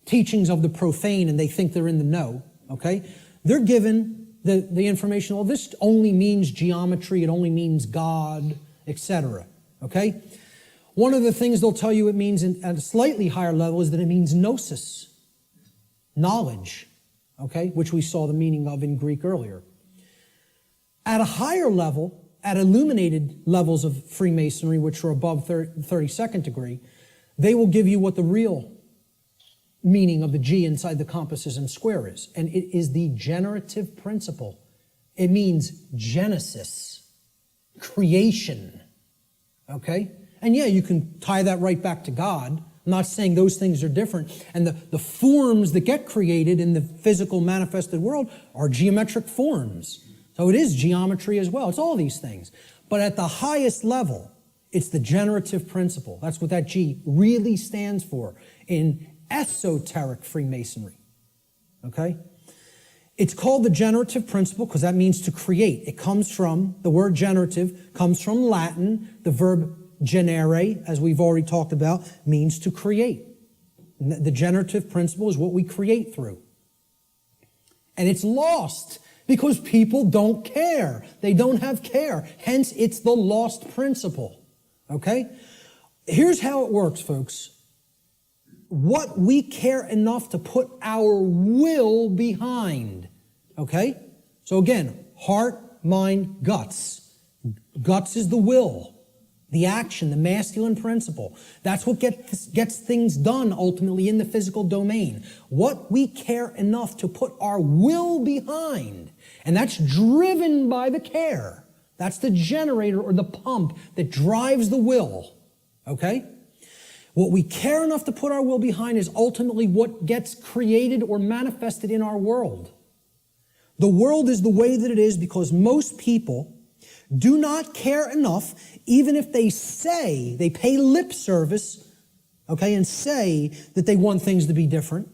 teachings of the profane and they think they're in the know, okay? They're given the information, well, this only means geometry, it only means God, etc., okay? One of the things they'll tell you it means at a slightly higher level is that it means gnosis, knowledge, okay, which we saw the meaning of in Greek earlier. At a higher level, at illuminated levels of Freemasonry, which are above 32nd degree, they will give you what the real meaning of the G inside the compasses and square is. And it is the generative principle. It means genesis, creation, okay? And yeah, you can tie that right back to God. I'm not saying those things are different. And the forms that get created in the physical manifested world are geometric forms. So it is geometry as well. It's all these things. But at the highest level, it's the generative principle. That's what that G really stands for in esoteric Freemasonry. Okay? It's called the generative principle because that means to create. It comes from, the word generative comes from Latin. The verb generare, as we've already talked about, means to create. The generative principle is what we create through. And it's lost because people don't care. They don't have care. Hence, it's the lost principle. Okay? Here's how it works, folks. What we care enough to put our will behind. Okay? So again, heart, mind, guts. Guts is the will, the action, the masculine principle. That's what gets things done ultimately in the physical domain. What we care enough to put our will behind. And that's driven by the care. That's the generator or the pump that drives the will. Okay? What we care enough to put our will behind is ultimately what gets created or manifested in our world. The world is the way that it is because most people do not care enough, even if they say, they pay lip service, okay, and say that they want things to be different.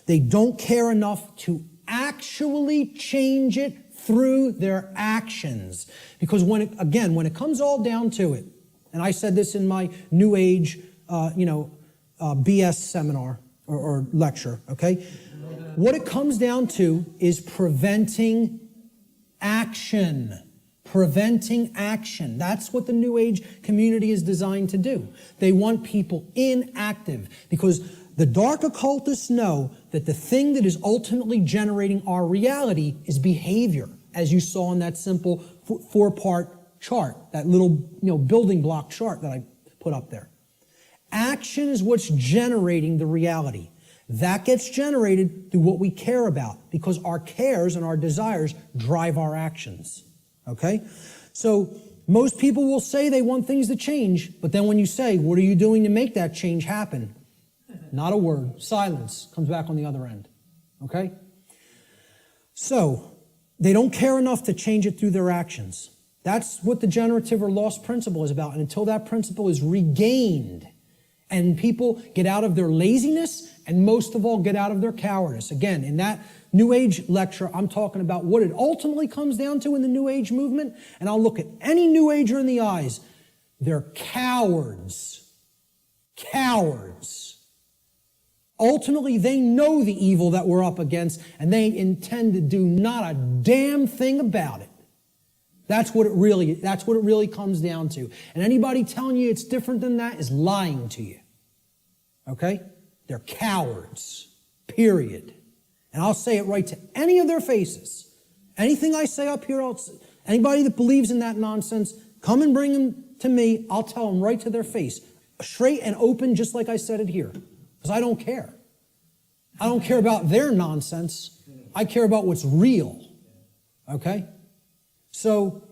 They don't care enough to actually change it through their actions. Because when it comes all down to it, and I said this in my New Age, BS seminar or lecture, okay? What it comes down to is preventing action. Preventing action. That's what the New Age community is designed to do. They want people inactive because the dark occultists know that the thing that is ultimately generating our reality is behavior, as you saw in that simple four-part chart, that little building block chart that I put up there. Action is what's generating the reality. That gets generated through what we care about because our cares and our desires drive our actions. Okay? So most people will say they want things to change, but then when you say, what are you doing to make that change happen? Not a word. Silence comes back on the other end. Okay? So, they don't care enough to change it through their actions. That's what the generative or lost principle is about. And until that principle is regained and people get out of their laziness and most of all get out of their cowardice. Again, in that New Age lecture, I'm talking about what it ultimately comes down to in the New Age movement. And I'll look at any New Ager in the eyes. They're cowards. Cowards. Ultimately, they know the evil that we're up against, and they intend to do not a damn thing about it. That's what it really comes down to. And anybody telling you it's different than that is lying to you. Okay? They're cowards. Period. And I'll say it right to any of their faces. Anything I say up here, anybody that believes in that nonsense, come and bring them to me. I'll tell them right to their face. Straight and open, just like I said it here. Because I don't care. I don't care about their nonsense. I care about what's real. Okay? So,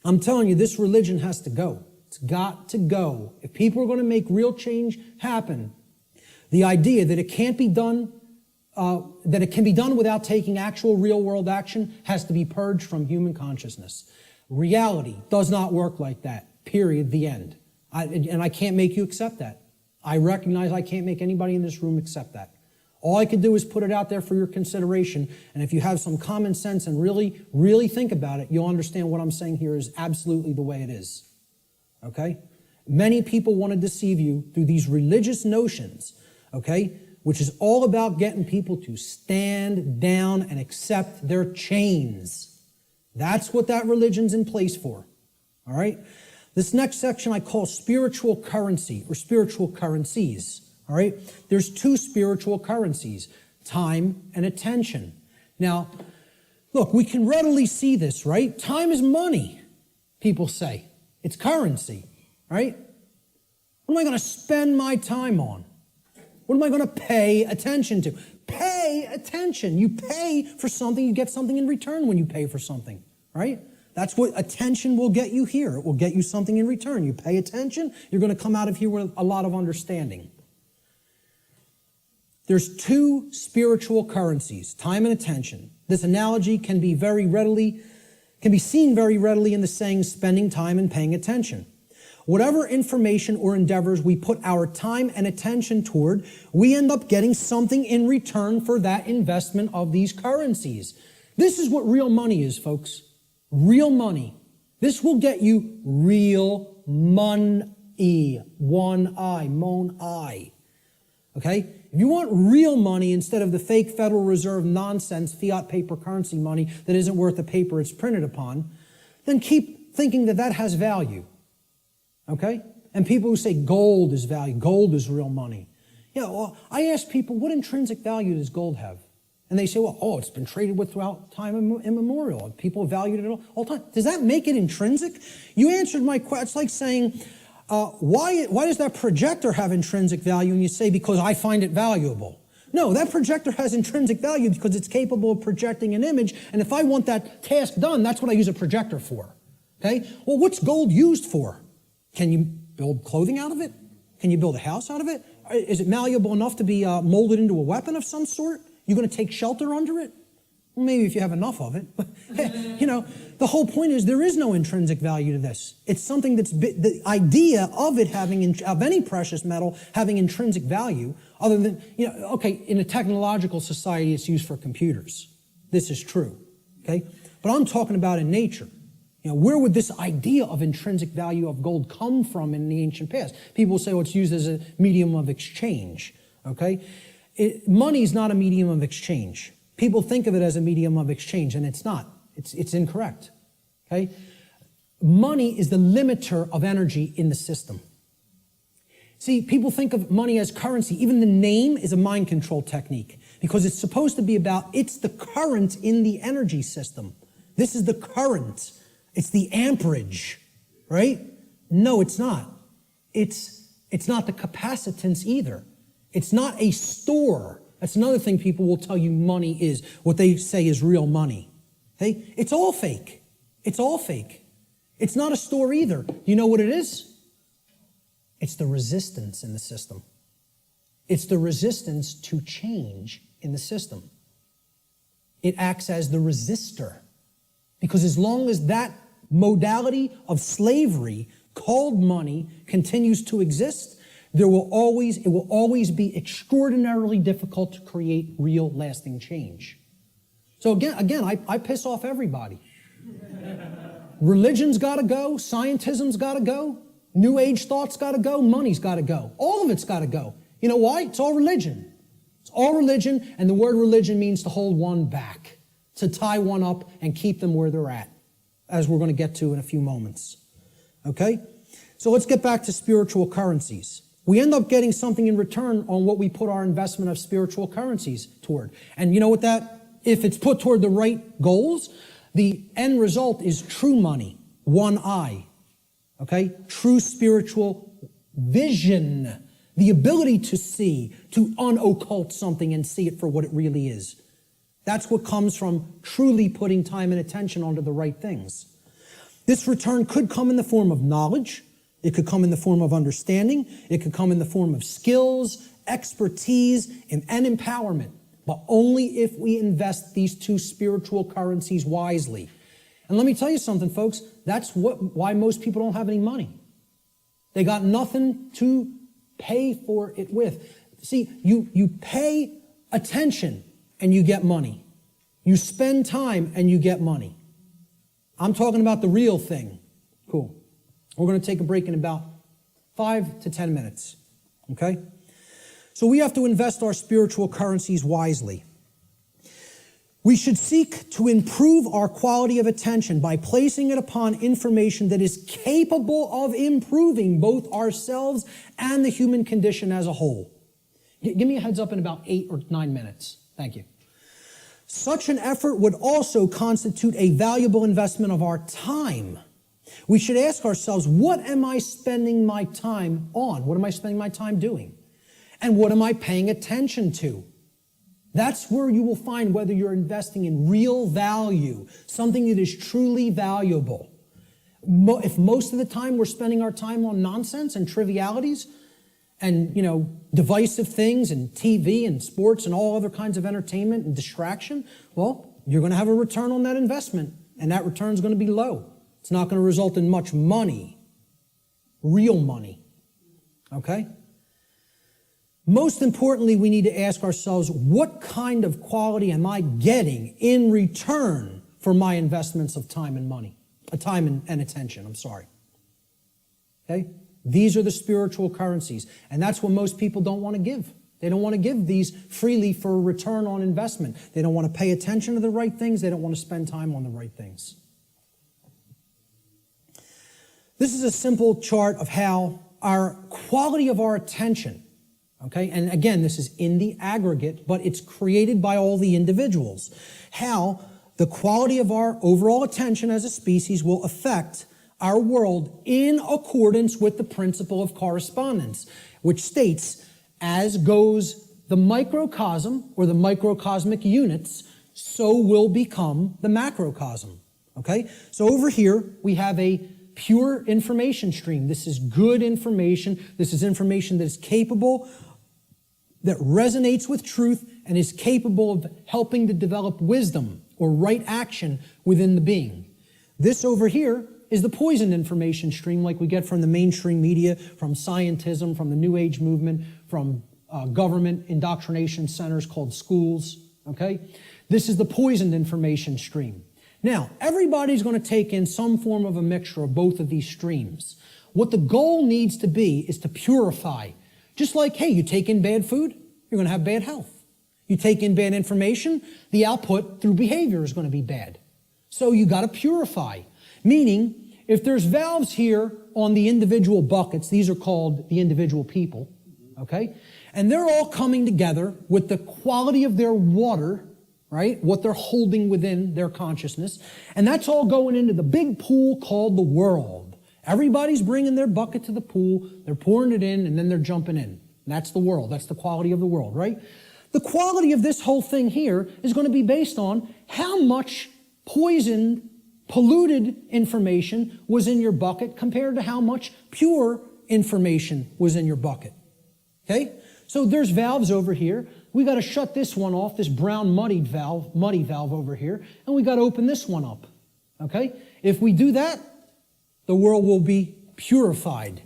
I'm telling you, this religion has to go. It's got to go. If people are going to make real change happen, the idea that it can't be done, that it can be done without taking actual real-world action has to be purged from human consciousness. Reality does not work like that. Period. The end. And I can't make you accept that. I recognize I can't make anybody in this room accept that. All I can do is put it out there for your consideration, and if you have some common sense and really, really think about it, you'll understand what I'm saying here is absolutely the way it is. Okay? Many people want to deceive you through these religious notions, okay, which is all about getting people to stand down and accept their chains. That's what that religion's in place for. All right? This next section I call spiritual currency or spiritual currencies. All right? There's two spiritual currencies, time and attention. Now, look, we can readily see this, right? Time is money, people say. It's currency, right? What am I going to spend my time on? What am I going to pay attention to? Pay attention. You pay for something, you get something in return when you pay for something, right? That's what attention will get you here. It will get you something in return. You pay attention, you're going to come out of here with a lot of understanding. There's two spiritual currencies, time and attention. This analogy can be seen very readily in the saying, spending time and paying attention. Whatever information or endeavors we put our time and attention toward, we end up getting something in return for that investment of these currencies. This is what real money is, folks. Real money. This will get you real money. One I, mon I. Okay? If you want real money instead of the fake Federal Reserve nonsense, fiat paper currency money that isn't worth the paper it's printed upon, then keep thinking that that has value. Okay? And people who say gold is value, gold is real money. Yeah, well, I ask people, what intrinsic value does gold have? And they say, well, it's been traded with throughout time immemorial. People have valued it all the time. Does that make it intrinsic? You answered my question. It's like saying, why does that projector have intrinsic value? And you say, because I find it valuable. No, that projector has intrinsic value because it's capable of projecting an image. And if I want that task done, that's what I use a projector for. Okay? Well, what's gold used for? Can you build clothing out of it? Can you build a house out of it? Is it malleable enough to be molded into a weapon of some sort? You going to take shelter under it? Well, maybe if you have enough of it. You know, the whole point is there is no intrinsic value to this. It's something that's the idea of it having, of any precious metal having intrinsic value, other than, okay, in a technological society it's used for computers. This is true, okay? But I'm talking about in nature. Where would this idea of intrinsic value of gold come from in the ancient past? People say, it's used as a medium of exchange, okay? Money is not a medium of exchange. People think of it as a medium of exchange, and it's not. It's incorrect, okay? Money is the limiter of energy in the system. See, people think of money as currency. Even the name is a mind control technique because it's supposed to be about, it's the current in the energy system. This is the current. It's the amperage, right? No, it's not. It's not the capacitance either. It's not a store. That's another thing people will tell you money is, what they say is real money. Okay? It's all fake. It's all fake. It's not a store either. You know what it is? It's the resistance in the system. It's the resistance to change in the system. It acts as the resistor. Because as long as that modality of slavery called money continues to exist, it will always be extraordinarily difficult to create real lasting change. So again, I piss off everybody. Religion's got to go, scientism's got to go, New Age thought's got to go, money's got to go. All of it's got to go. You know why? It's all religion. It's all religion, and the word religion means to hold one back, to tie one up and keep them where they're at, as we're going to get to in a few moments. Okay? So let's get back to spiritual currencies. We end up getting something in return on what we put our investment of spiritual currencies toward. And you know what if it's put toward the right goals, the end result is true money, one eye. Okay? True spiritual vision. The ability to see, to unoccult something and see it for what it really is. That's what comes from truly putting time and attention onto the right things. This return could come in the form of knowledge. It could come in the form of understanding. It could come in the form of skills, expertise, and empowerment. But only if we invest these two spiritual currencies wisely. And let me tell you something, folks. That's why most people don't have any money. They got nothing to pay for it with. See, you pay attention and you get money. You spend time and you get money. I'm talking about the real thing. Cool. We're going to take a break in about 5 to 10 minutes. Okay? So we have to invest our spiritual currencies wisely. We should seek to improve our quality of attention by placing it upon information that is capable of improving both ourselves and the human condition as a whole. Give me a heads up in about 8 or 9 minutes. Thank you. Such an effort would also constitute a valuable investment of our time. We should ask ourselves, what am I spending my time on? What am I spending my time doing? And what am I paying attention to? That's where you will find whether you're investing in real value, something that is truly valuable. If most of the time we're spending our time on nonsense and trivialities and, divisive things and TV and sports and all other kinds of entertainment and distraction, well, you're going to have a return on that investment, and that return is going to be low. It's not going to result in much money, real money. Okay? Most importantly, we need to ask ourselves, what kind of quality am I getting in return for my investments of time and money? Time and attention, I'm sorry. Okay? These are the spiritual currencies, and that's what most people don't want to give. They don't want to give these freely for a return on investment. They don't want to pay attention to the right things. They don't want to spend time on the right things. This is a simple chart of how our quality of our attention, okay, and again, this is in the aggregate, but it's created by all the individuals, how the quality of our overall attention as a species will affect our world in accordance with the principle of correspondence, which states, as goes the microcosm or the microcosmic units, so will become the macrocosm. Okay? So over here, we have a pure information stream. This is good information. This is information that is capable, that resonates with truth, and is capable of helping to develop wisdom or right action within the being. This over here is the poisoned information stream like we get from the mainstream media, from scientism, from the New Age movement, from government indoctrination centers called schools, okay? This is the poisoned information stream. Now, everybody's going to take in some form of a mixture of both of these streams. What the goal needs to be is to purify. Just like, hey, you take in bad food, you're going to have bad health. You take in bad information, the output through behavior is going to be bad. So you got to purify. Meaning, if there's valves here on the individual buckets, these are called the individual people, okay? And they're all coming together with the quality of their water, right? What they're holding within their consciousness. And that's all going into the big pool called the world. Everybody's bringing their bucket to the pool, they're pouring it in, and then they're jumping in. And that's the world. That's the quality of the world, right? The quality of this whole thing here is going to be based on how much poisoned, polluted information was in your bucket compared to how much pure information was in your bucket. Okay? So there's valves over here we got to shut this one off, this brown muddy valve over here, and we got to open this one up. Okay? If we do that, the world will be purified,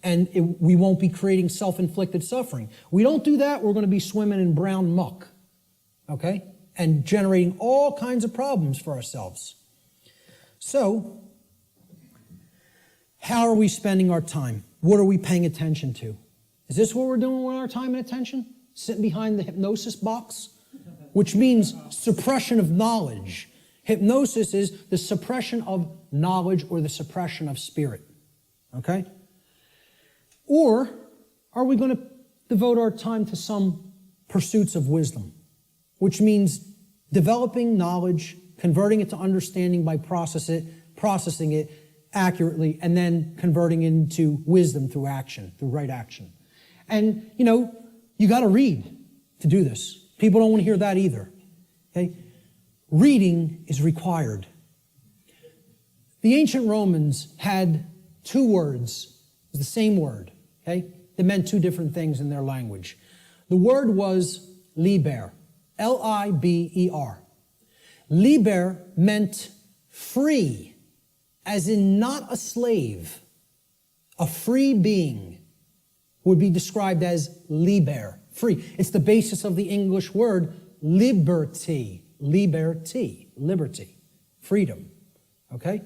and we won't be creating self-inflicted suffering. We don't do that, we're going to be swimming in brown muck. Okay? And generating all kinds of problems for ourselves. So, how are we spending our time? What are we paying attention to? Is this what we're doing with our time and attention? Sitting behind the hypnosis box? Which means suppression of knowledge. Hypnosis is the suppression of knowledge or the suppression of spirit. Okay? Or are we going to devote our time to some pursuits of wisdom? Which means developing knowledge, converting it to understanding by processing it accurately, and then converting it into wisdom through action, through right action. And, you got to read to do this. People don't want to hear that either. Okay? Reading is required. The ancient Romans had two words, the same word, okay? They meant two different things in their language. The word was liber, L-I-B-E-R. Liber meant free, as in not a slave. A free being would be described as liber, free. It's the basis of the English word liberty, liberty, freedom, okay?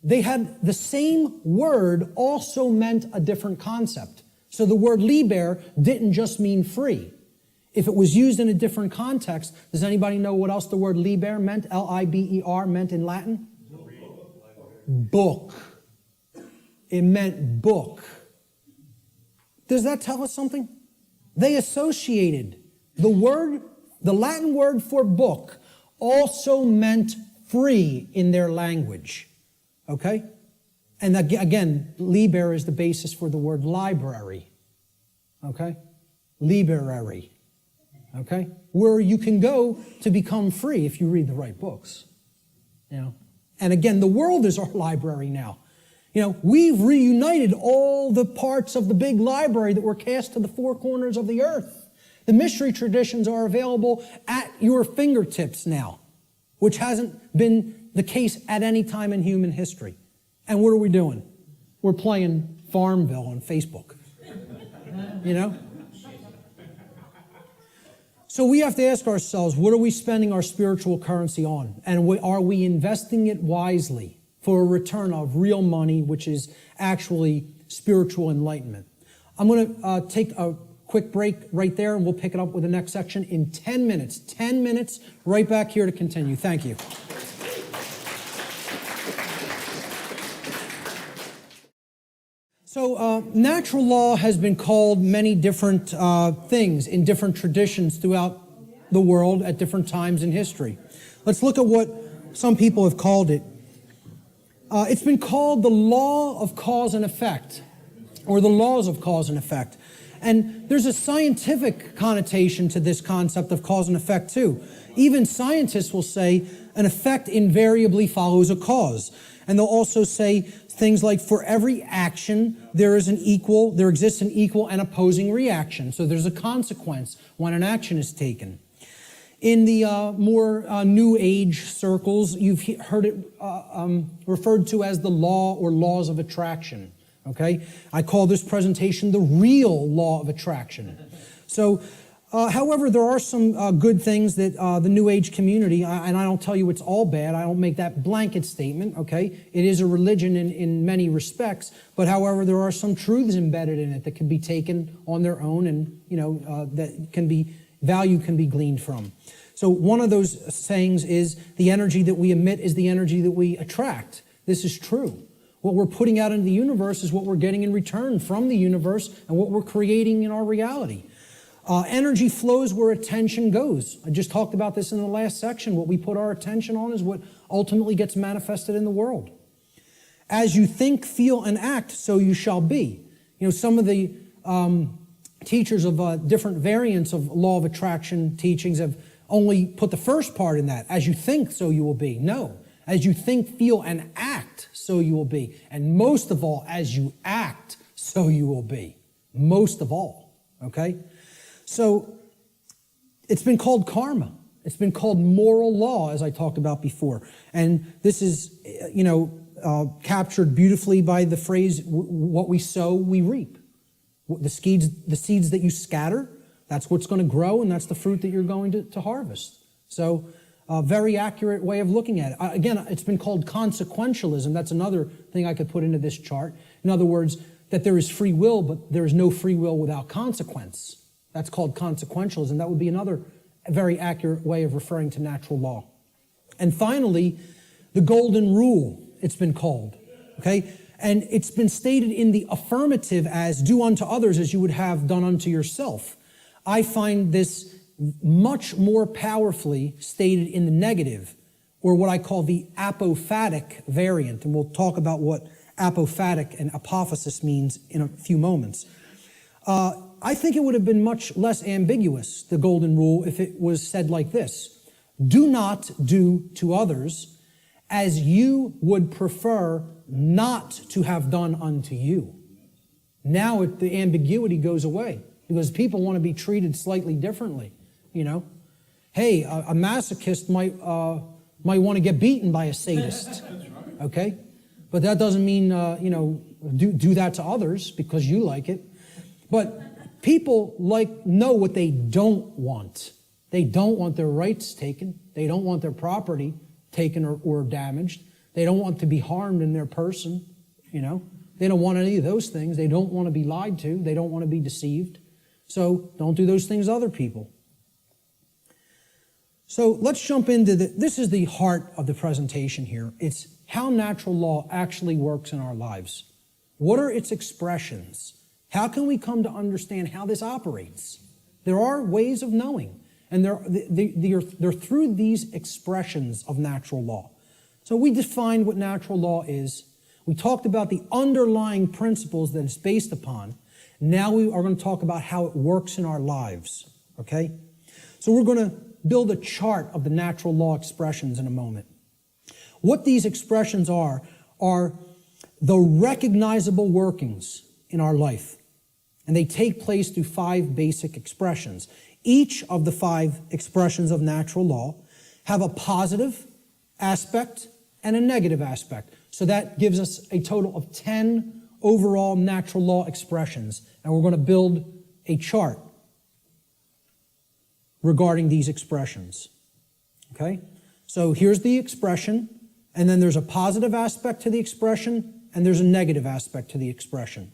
They had the same word also meant a different concept. So the word liber didn't just mean free. If it was used in a different context, does anybody know what else the word liber meant, L-I-B-E-R, meant in Latin? Book. It meant book. Does that tell us something? They associated the Latin word for book also meant free in their language. Okay? And again, liber is the basis for the word library. Okay? Library. Okay? Where you can go to become free if you read the right books. And again, the world is our library now. We've reunited all the parts of the big library that were cast to the four corners of the earth. The mystery traditions are available at your fingertips now, which hasn't been the case at any time in human history. And what are we doing? We're playing Farmville on Facebook. So we have to ask ourselves, what are we spending our spiritual currency on? And are we investing it wisely for a return of real money, which is actually spiritual enlightenment? I'm going to take a quick break right there, and we'll pick it up with the next section in 10 minutes. 10 minutes, right back here to continue. Thank you. So natural law has been called many different things in different traditions throughout the world at different times in history. Let's look at what some people have called it. It's been called the law of cause and effect, or the laws of cause and effect. And there's a scientific connotation to this concept of cause and effect too. Even scientists will say an effect invariably follows a cause. And they'll also say things like, for every action, there exists an equal and opposing reaction. So there's a consequence when an action is taken. In the more New Age circles, you've heard it referred to as the law or laws of attraction. Okay? I call this presentation the real law of attraction. So, however, there are some good things that the New Age community, and I don't tell you it's all bad, I don't make that blanket statement, okay? It is a religion in many respects, but however, there are some truths embedded in it that can be taken on their own, and, value can be gleaned from. So one of those sayings is, the energy that we emit is the energy that we attract. This is true. What we're putting out into the universe is what we're getting in return from the universe and what we're creating in our reality. Energy flows where attention goes. I just talked about this in the last section. What we put our attention on is what ultimately gets manifested in the world. As you think, feel, and act, so you shall be. Some of the teachers of different variants of law of attraction teachings have only put the first part in that. As you think, so you will be. No. As you think, feel, and act, so you will be. And most of all, as you act, so you will be. Most of all. Okay? So, It's been called karma. It's been called moral law, as I talked about before. And this is, captured beautifully by the phrase, what we sow, we reap. The seeds that you scatter, that's what's going to grow, and that's the fruit that you're going to harvest. So, a very accurate way of looking at it. Again, it's been called consequentialism. That's another thing I could put into this chart. In other words, that there is free will, but there is no free will without consequence. That's called consequentialism. That would be another very accurate way of referring to natural law. And finally, the golden rule, it's been called. Okay? And it's been stated in the affirmative as, do unto others as you would have done unto yourself. I find this much more powerfully stated in the negative, or what I call the apophatic variant. And we'll talk about what apophatic and apophasis means in a few moments. I think it would have been much less ambiguous, the golden rule, if it was said like this: do not do to others as you would prefer not to have done unto you. Now the ambiguity goes away, because people want to be treated slightly differently. Hey, a masochist might want to get beaten by a sadist, okay? But that doesn't mean, do that to others because you like it. But people know what they don't want. They don't want their rights taken. They don't want their property taken or damaged. They don't want to be harmed in their person, They don't want any of those things. They don't want to be lied to. They don't want to be deceived. So don't do those things to other people. So let's jump into this is the heart of the presentation here. It's how natural law actually works in our lives. What are its expressions? How can we come to understand how this operates? There are ways of knowing, and they're through these expressions of natural law. So we defined what natural law is. We talked about the underlying principles that it's based upon. Now we are going to talk about how it works in our lives, okay? So we're going to build a chart of the natural law expressions in a moment. What these expressions are the recognizable workings in our life. And they take place through 5 basic expressions. Each of the 5 expressions of natural law have a positive aspect and a negative aspect. So that gives us a total of 10 overall natural law expressions. And we're going to build a chart regarding these expressions. Okay? So here's the expression, and then there's a positive aspect to the expression, and there's a negative aspect to the expression.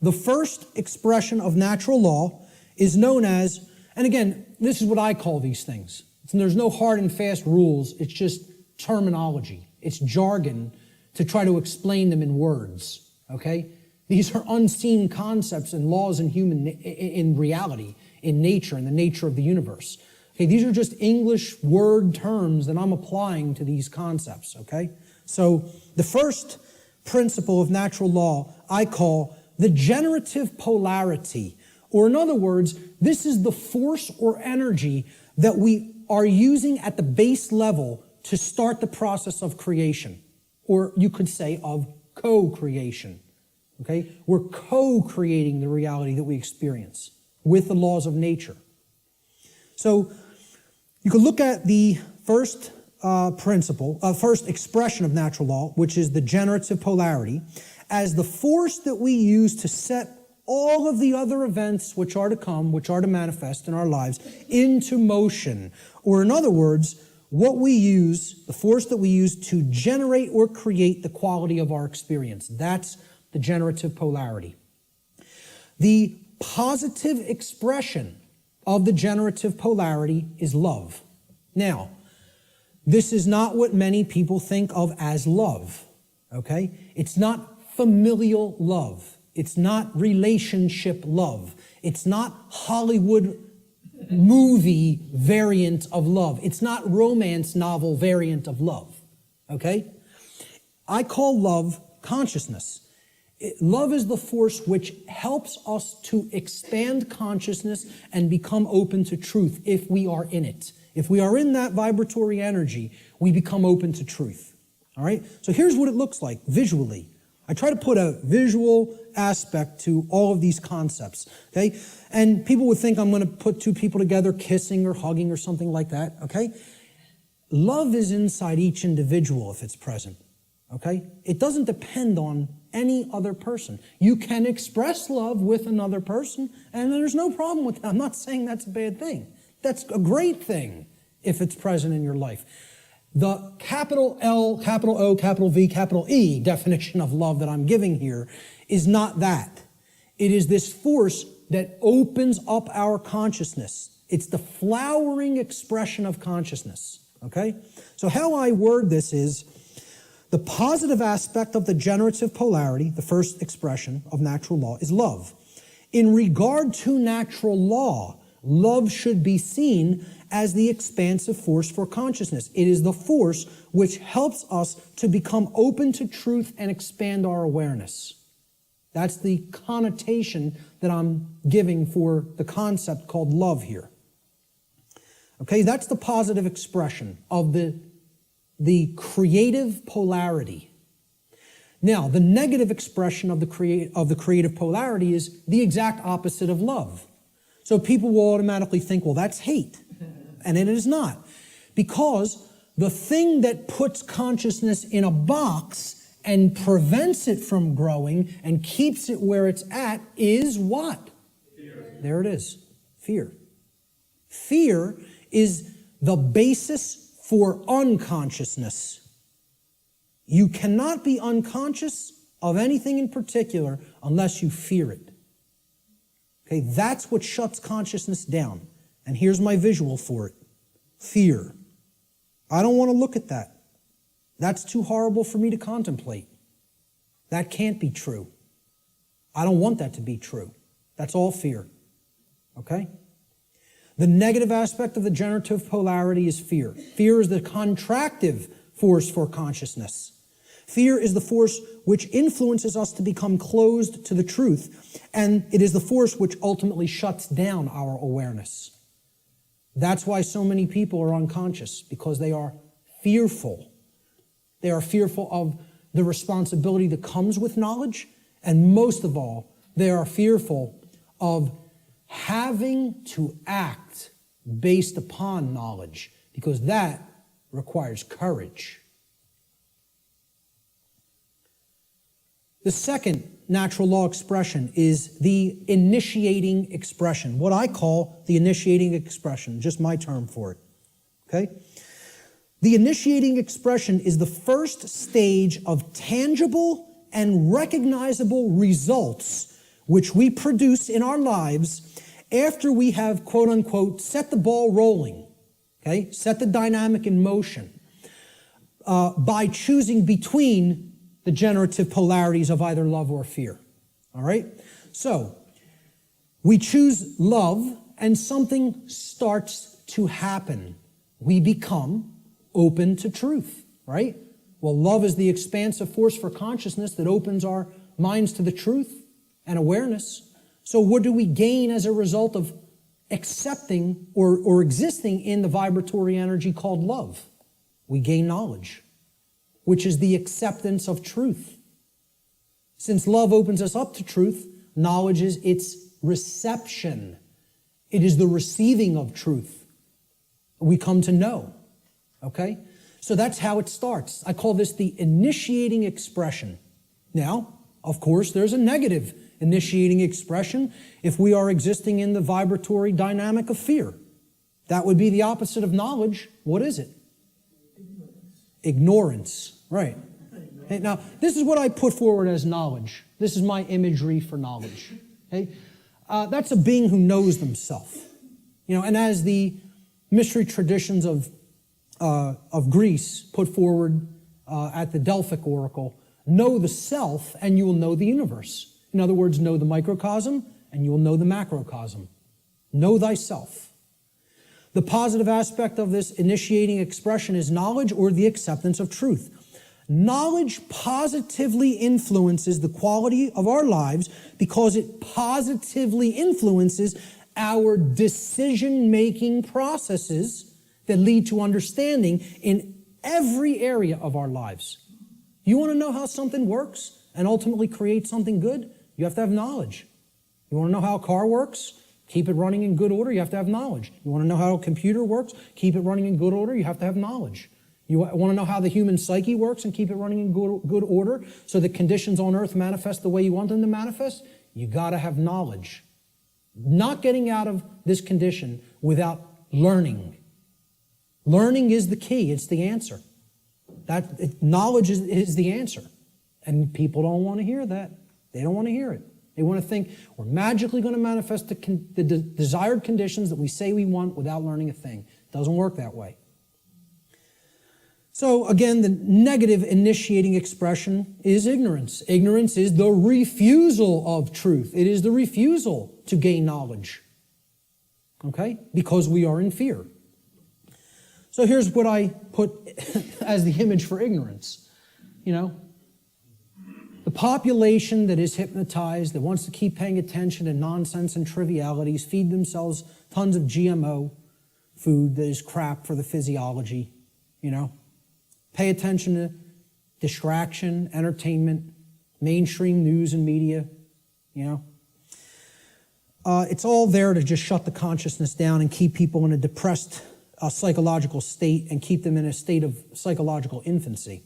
The first expression of natural law is known as, and again, this is what I call these things. There's no hard and fast rules. It's just terminology. It's jargon to try to explain them in words. Okay? These are unseen concepts and laws in reality, in nature, in the nature of the universe. Okay, these are just English word terms that I'm applying to these concepts, okay? So the first principle of natural law I call the generative polarity, or in other words, this is the force or energy that we are using at the base level to start the process of creation, or you could say of co-creation, okay? We're co-creating the reality that we experience with the laws of nature. So you can look at the first first expression of natural law, which is the generative polarity, as the force that we use to set all of the other events which are to come, which are to manifest in our lives, into motion. Or in other words, what we use, the force that we use to generate or create the quality of our experience. That's the generative polarity. The positive expression of the generative polarity is love. Now, this is not what many people think of as love, okay? It's not familial love. It's not relationship love. It's not Hollywood movie variant of love. It's not romance novel variant of love, okay? I call love consciousness. Love is the force which helps us to expand consciousness and become open to truth if we are in it. If we are in that vibratory energy, we become open to truth. All right? So here's what it looks like visually. I try to put a visual aspect to all of these concepts, okay? And people would think I'm going to put two people together kissing or hugging or something like that, okay? Love is inside each individual if it's present, okay? It doesn't depend on any other person. You can express love with another person, and there's no problem with that. I'm not saying that's a bad thing. That's a great thing if it's present in your life. The capital L, capital O, capital V, capital E definition of love that I'm giving here is not that. It is this force that opens up our consciousness. It's the flowering expression of consciousness, okay? So how I word this is, the positive aspect of the generative polarity, the first expression of natural law, is love. In regard to natural law, love should be seen as the expansive force for consciousness. It is the force which helps us to become open to truth and expand our awareness. That's the connotation that I'm giving for the concept called love here. Okay, that's the positive expression of the creative polarity. Now, the negative expression of the creative polarity is the exact opposite of love. So people will automatically think, well, that's hate. And it is not. Because the thing that puts consciousness in a box and prevents it from growing and keeps it where it's at is what? Fear. There it is. Fear. Fear is the basis for unconsciousness. You cannot be unconscious of anything in particular unless you fear it. Okay, that's what shuts consciousness down. And here's my visual for it. Fear. I don't want to look at that. That's too horrible for me to contemplate. That can't be true. I don't want that to be true. That's all fear. Okay? The negative aspect of the generative polarity is fear. Fear is the contractive force for consciousness. Fear is the force which influences us to become closed to the truth, and it is the force which ultimately shuts down our awareness. That's why so many people are unconscious, because they are fearful. They are fearful of the responsibility that comes with knowledge, and most of all, they are fearful of having to act based upon knowledge, because that requires courage. The second natural law expression is the initiating expression, what I call the initiating expression, just my term for it. Okay? The initiating expression is the first stage of tangible and recognizable results which we produce in our lives after we have, quote unquote, set the ball rolling, okay? Set the dynamic in motion by choosing between the generative polarities of either love or fear. All right? So, we choose love and something starts to happen. We become open to truth, right? Well, love is the expansive force for consciousness that opens our minds to the truth and awareness. So what do we gain as a result of accepting or existing in the vibratory energy called love? We gain knowledge, which is the acceptance of truth. Since love opens us up to truth, knowledge is its reception. It is the receiving of truth. We come to know, okay? So that's how it starts. I call this the initiating expression. Now, of course, there's a negative initiating expression if we are existing in the vibratory dynamic of fear. That would be the opposite of knowledge. What is it? Ignorance, right. Okay, now, this is what I put forward as knowledge. This is my imagery for knowledge. Okay? That's a being who knows themselves. You know, and as the mystery traditions of Greece put forward at the Delphic Oracle, know the self and you will know the universe. In other words, know the microcosm and you will know the macrocosm. Know thyself. The positive aspect of this initiating expression is knowledge or the acceptance of truth. Knowledge positively influences the quality of our lives because it positively influences our decision-making processes that lead to understanding in every area of our lives. You want to know how something works? and ultimately create something good, you have to have knowledge. You want to know how a car works? Keep it running in good order, you have to have knowledge. You want to know how a computer works? Keep it running in good order, you have to have knowledge. You want to know how the human psyche works and keep it running in good order so that conditions on earth manifest the way you want them to manifest? You got to have knowledge. Not getting out of this condition without learning. Learning is the key. It's the answer. Knowledge is the answer. And people don't want to hear that. They don't want to hear it. They want to think we're magically going to manifest the desired conditions that we say we want without learning a thing. It doesn't work that way. So again, the negative initiating expression is ignorance. Ignorance is the refusal of truth. It is the refusal to gain knowledge. Okay? Because we are in fear. So here's what I put as the image for ignorance. The population that is hypnotized, that wants to keep paying attention to nonsense and trivialities, feed themselves tons of GMO food that is crap for the physiology, Pay attention to distraction, entertainment, mainstream news and media, It's all there to just shut the consciousness down and keep people in a depressed psychological state and keep them in a state of psychological infancy.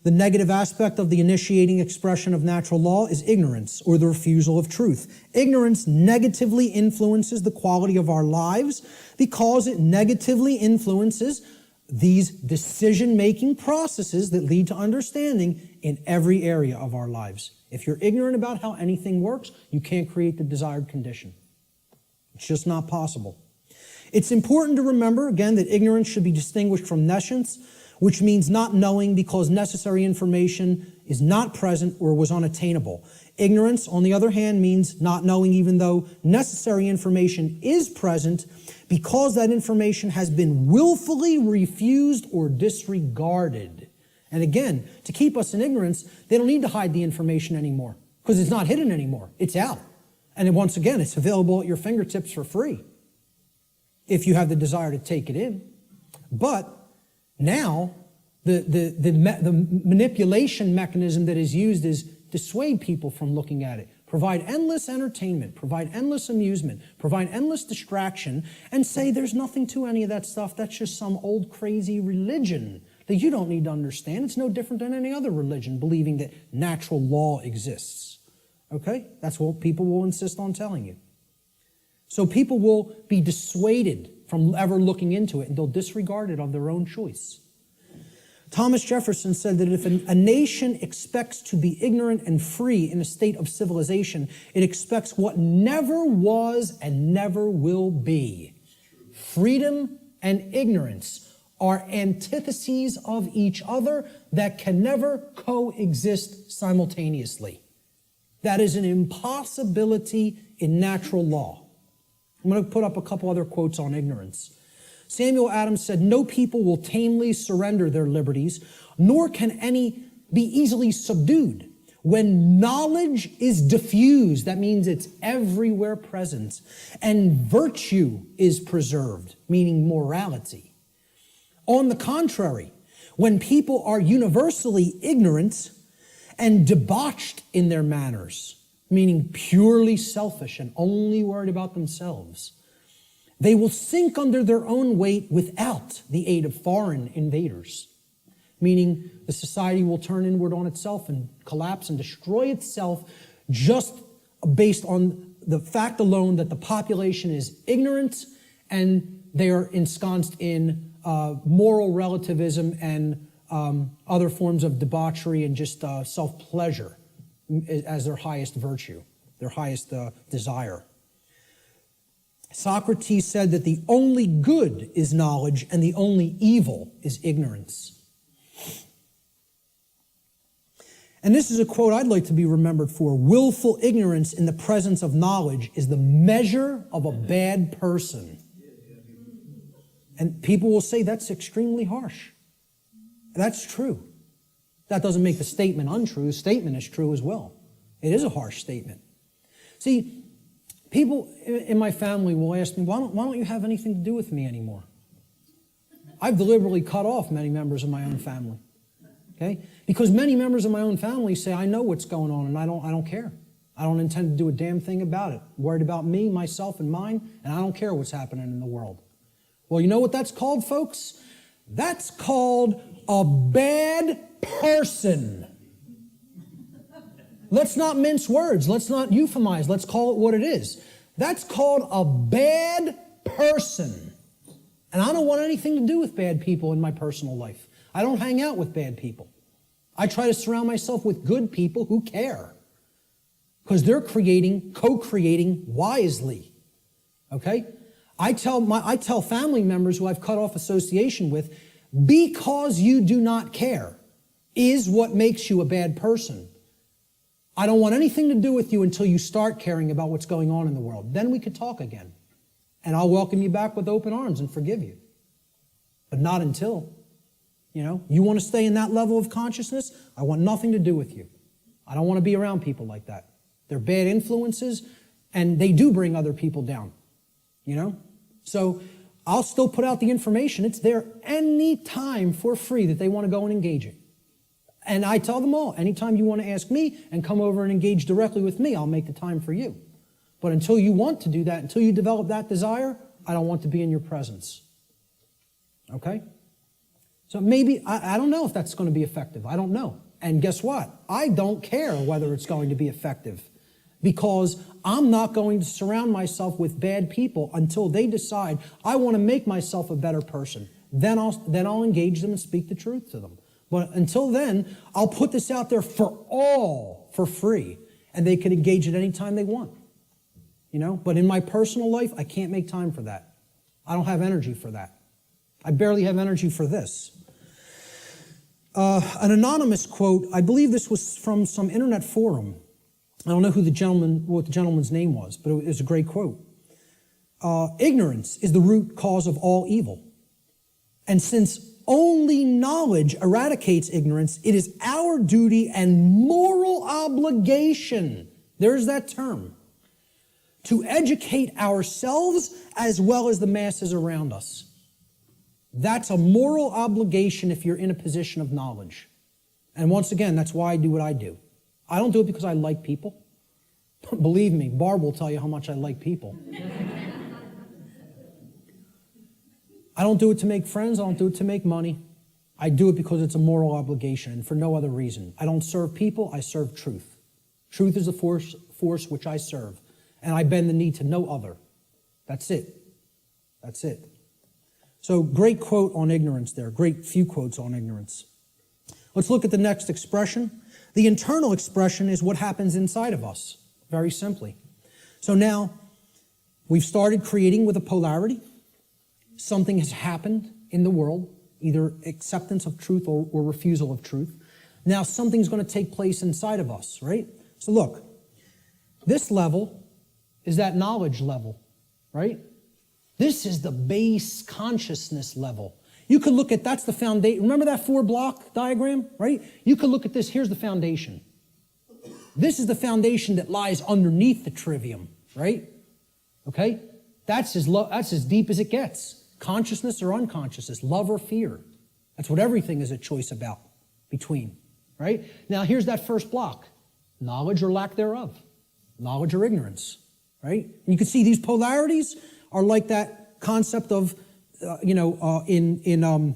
The negative aspect of the initiating expression of natural law is ignorance, or the refusal of truth. Ignorance negatively influences the quality of our lives because it negatively influences these decision-making processes that lead to understanding in every area of our lives. If you're ignorant about how anything works, you can't create the desired condition. It's just not possible. It's important to remember, again, that ignorance should be distinguished from nescience, which means not knowing because necessary information is not present or was unattainable. Ignorance, on the other hand, means not knowing even though necessary information is present because that information has been willfully refused or disregarded. And again, to keep us in ignorance, they don't need to hide the information anymore because it's not hidden anymore. It's out. And once again, it's available at your fingertips for free if you have the desire to take it in. But now, the manipulation mechanism that is used is dissuade people from looking at it. Provide endless entertainment, provide endless amusement, provide endless distraction, and say there's nothing to any of that stuff. That's just some old crazy religion that you don't need to understand. It's no different than any other religion, believing that natural law exists. Okay? That's what people will insist on telling you. So people will be dissuaded from ever looking into it, and they'll disregard it of their own choice. Thomas Jefferson said that if a nation expects to be ignorant and free in a state of civilization, it expects what never was and never will be. Freedom and ignorance are antitheses of each other that can never coexist simultaneously. That is an impossibility in natural law. I'm going to put up a couple other quotes on ignorance. Samuel Adams said, "No people will tamely surrender their liberties, nor can any be easily subdued. When knowledge is diffused," that means it's everywhere present, "and virtue is preserved," meaning morality. On the contrary, when people are universally ignorant and debauched in their manners, meaning purely selfish and only worried about themselves, they will sink under their own weight without the aid of foreign invaders, meaning the society will turn inward on itself and collapse and destroy itself just based on the fact alone that the population is ignorant and they are ensconced in moral relativism and other forms of debauchery and just self-pleasure as their highest virtue, their highest desire. Socrates said that the only good is knowledge and the only evil is ignorance. And this is a quote I'd like to be remembered for. "Willful ignorance in the presence of knowledge is the measure of a bad person." And people will say that's extremely harsh. That's true. That doesn't make the statement untrue. The statement is true as well. It is a harsh statement. See, people in my family will ask me, why don't you have anything to do with me anymore? I've deliberately cut off many members of my own family Okay? Because many members of my own family say, I know what's going on and I don't care. I don't intend to do a damn thing about it. I'm worried about me, myself, and mine, and I don't care what's happening in the world. Well, you know what that's called, folks? That's called a bad person. Let's not mince words. Let's not euphemize. Let's call it what it is. That's called a bad person. And I don't want anything to do with bad people in my personal life. I don't hang out with bad people. I try to surround myself with good people who care. Because they're co-creating wisely. Okay? I tell family members who I've cut off association with, because you do not care is what makes you a bad person. I don't want anything to do with you until you start caring about what's going on in the world. Then we could talk again. And I'll welcome you back with open arms and forgive you. But not until. You want to stay in that level of consciousness? I want nothing to do with you. I don't want to be around people like that. They're bad influences, and they do bring other people down. So I'll still put out the information. It's there any time for free that they want to go and engage it. And I tell them all, anytime you want to ask me and come over and engage directly with me, I'll make the time for you. But until you want to do that, until you develop that desire, I don't want to be in your presence. Okay? So maybe, I don't know if that's going to be effective. I don't know. And guess what? I don't care whether it's going to be effective, because I'm not going to surround myself with bad people until they decide I want to make myself a better person. Then I'll engage them and speak the truth to them. But until then, I'll put this out there for all for free, and they can engage it any time they want. But in my personal life, I can't make time for that. I don't have energy for that. I barely have energy for this. An anonymous quote, I believe this was from some internet forum. I don't know what the gentleman's name was, but it was a great quote. Ignorance is the root cause of all evil. And since only knowledge eradicates ignorance, it is our duty and moral obligation, there's that term, to educate ourselves as well as the masses around us. That's a moral obligation if you're in a position of knowledge. And once again, that's why I do what I do. I don't do it because I like people. Believe me, Barb will tell you how much I like people. I don't do it to make friends. I don't do it to make money. I do it because it's a moral obligation and for no other reason. I don't serve people. I serve truth. Truth is the force which I serve. And I bend the knee to no other. That's it. That's it. So great quote on ignorance there. Great few quotes on ignorance. Let's look at the next expression. The internal expression is what happens inside of us, very simply. So now, we've started creating with a polarity. Something has happened in the world, either acceptance of truth or refusal of truth. Now something's going to take place inside of us, right? So look, this level is that knowledge level, right? This is the base consciousness level. You could look at, that's the foundation. Remember that 4-block diagram, right? You could look at this, here's the foundation. This is the foundation that lies underneath the trivium, right? Okay? That's as deep as it gets. Consciousness or unconsciousness, love or fear. That's what everything is a choice about, between, right? Now here's that first block. Knowledge or lack thereof. Knowledge or ignorance, right? And you can see these polarities are like that concept of, the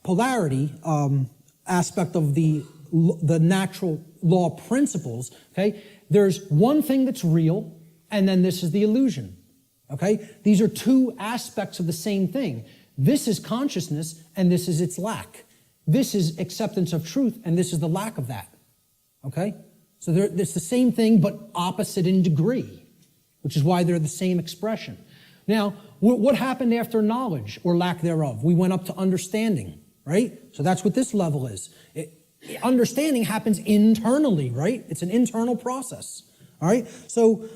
polarity aspect of the natural law principles, okay? There's one thing that's real, and then this is the illusion, okay? These are two aspects of the same thing. This is consciousness, and this is its lack. This is acceptance of truth, and this is the lack of that, okay? So it's the same thing, but opposite in degree, which is why they're the same expression. Now, what happened after knowledge or lack thereof? We went up to understanding, right? So that's what this level is. Understanding happens internally, right? It's an internal process, all right? So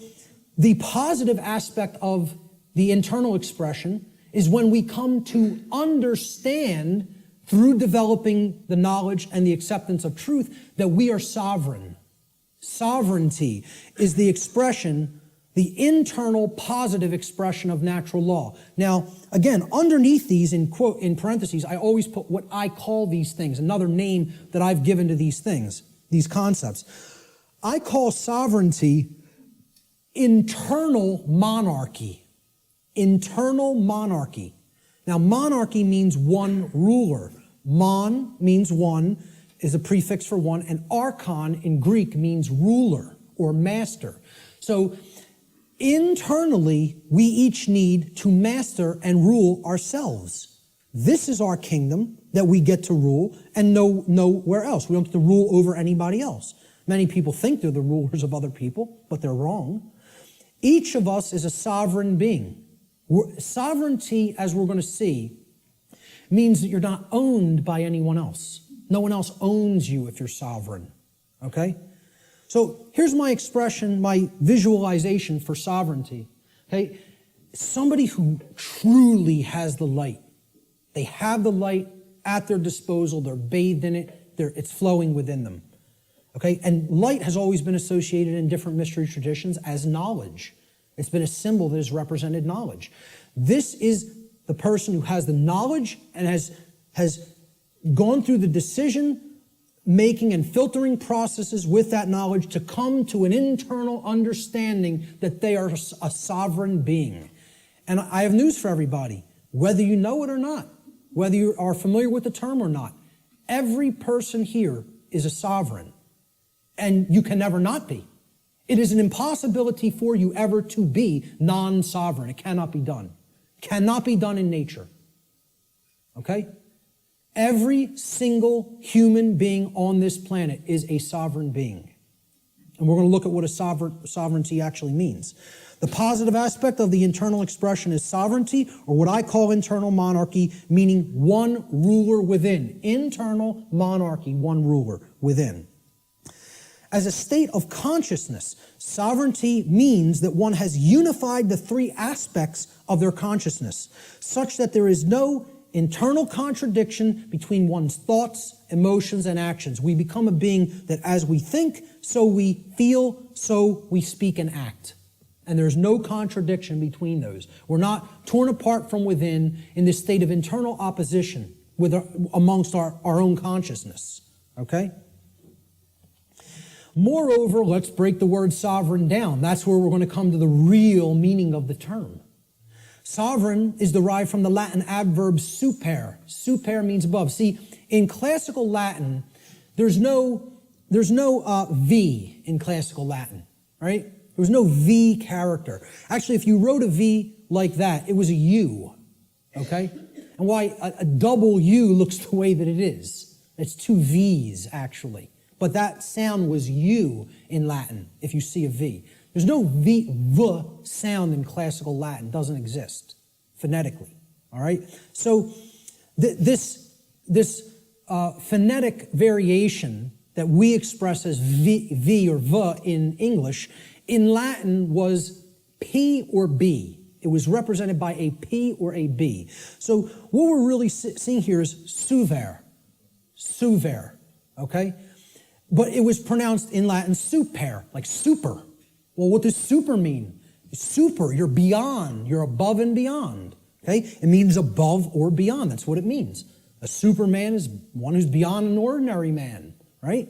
the positive aspect of the internal expression is when we come to understand through developing the knowledge and the acceptance of truth that we are sovereign. Sovereignty is the expression The internal positive expression of natural law. Now, again, underneath these, in parentheses, I always put what I call these things, another name that I've given to these things, these concepts. I call sovereignty internal monarchy. Internal monarchy. Now, monarchy means one ruler. Mon means one, is a prefix for one, and archon in Greek means ruler or master. So, internally, we each need to master and rule ourselves. This is our kingdom that we get to rule and nowhere else. We don't get to rule over anybody else. Many people think they're the rulers of other people, but they're wrong. Each of us is a sovereign being. Sovereignty, as we're going to see, means that you're not owned by anyone else. No one else owns you if you're sovereign. Okay? So here's my expression, my visualization for sovereignty. Okay? Somebody who truly has the light. They have the light at their disposal. They're bathed in it. It's flowing within them. Okay? And light has always been associated in different mystery traditions as knowledge. It's been a symbol that has represented knowledge. This is the person who has the knowledge and has gone through the decision making and filtering processes with that knowledge to come to an internal understanding that they are a sovereign being. And I have news for everybody, whether you know it or not, whether you are familiar with the term or not, every person here is a sovereign, and you can never not be. It is an impossibility for you ever to be non-sovereign. It cannot be done. Cannot be done in nature. Okay? Every single human being on this planet is a sovereign being. And we're going to look at what a sovereignty actually means. The positive aspect of the internal expression is sovereignty, or what I call internal monarchy, meaning one ruler within. Internal monarchy, one ruler within. As a state of consciousness, sovereignty means that one has unified the three aspects of their consciousness, such that there is no internal contradiction between one's thoughts, emotions, and actions. We become a being that as we think, so we feel, so we speak and act. And there's no contradiction between those. We're not torn apart from within in this state of internal opposition amongst our own consciousness. Okay? Moreover, let's break the word sovereign down. That's where we're going to come to the real meaning of the term. Sovereign is derived from the Latin adverb super. Super means above. See, in classical Latin, there's no V in classical Latin, right? There was no V character. Actually, if you wrote a V like that, it was a U, okay? And why a double U looks the way that it is. It's two V's, actually. But that sound was U in Latin, if you see a V. There's no V sound in classical Latin. It doesn't exist phonetically, all right? So this phonetic variation that we express as V or V in English, in Latin was P or B. It was represented by a P or a B. So what we're really seeing here is suver, okay? But it was pronounced in Latin super, like super. Well, what does super mean? Super, you're beyond, you're above and beyond. Okay? It means above or beyond. That's what it means. A superman is one who's beyond an ordinary man, right?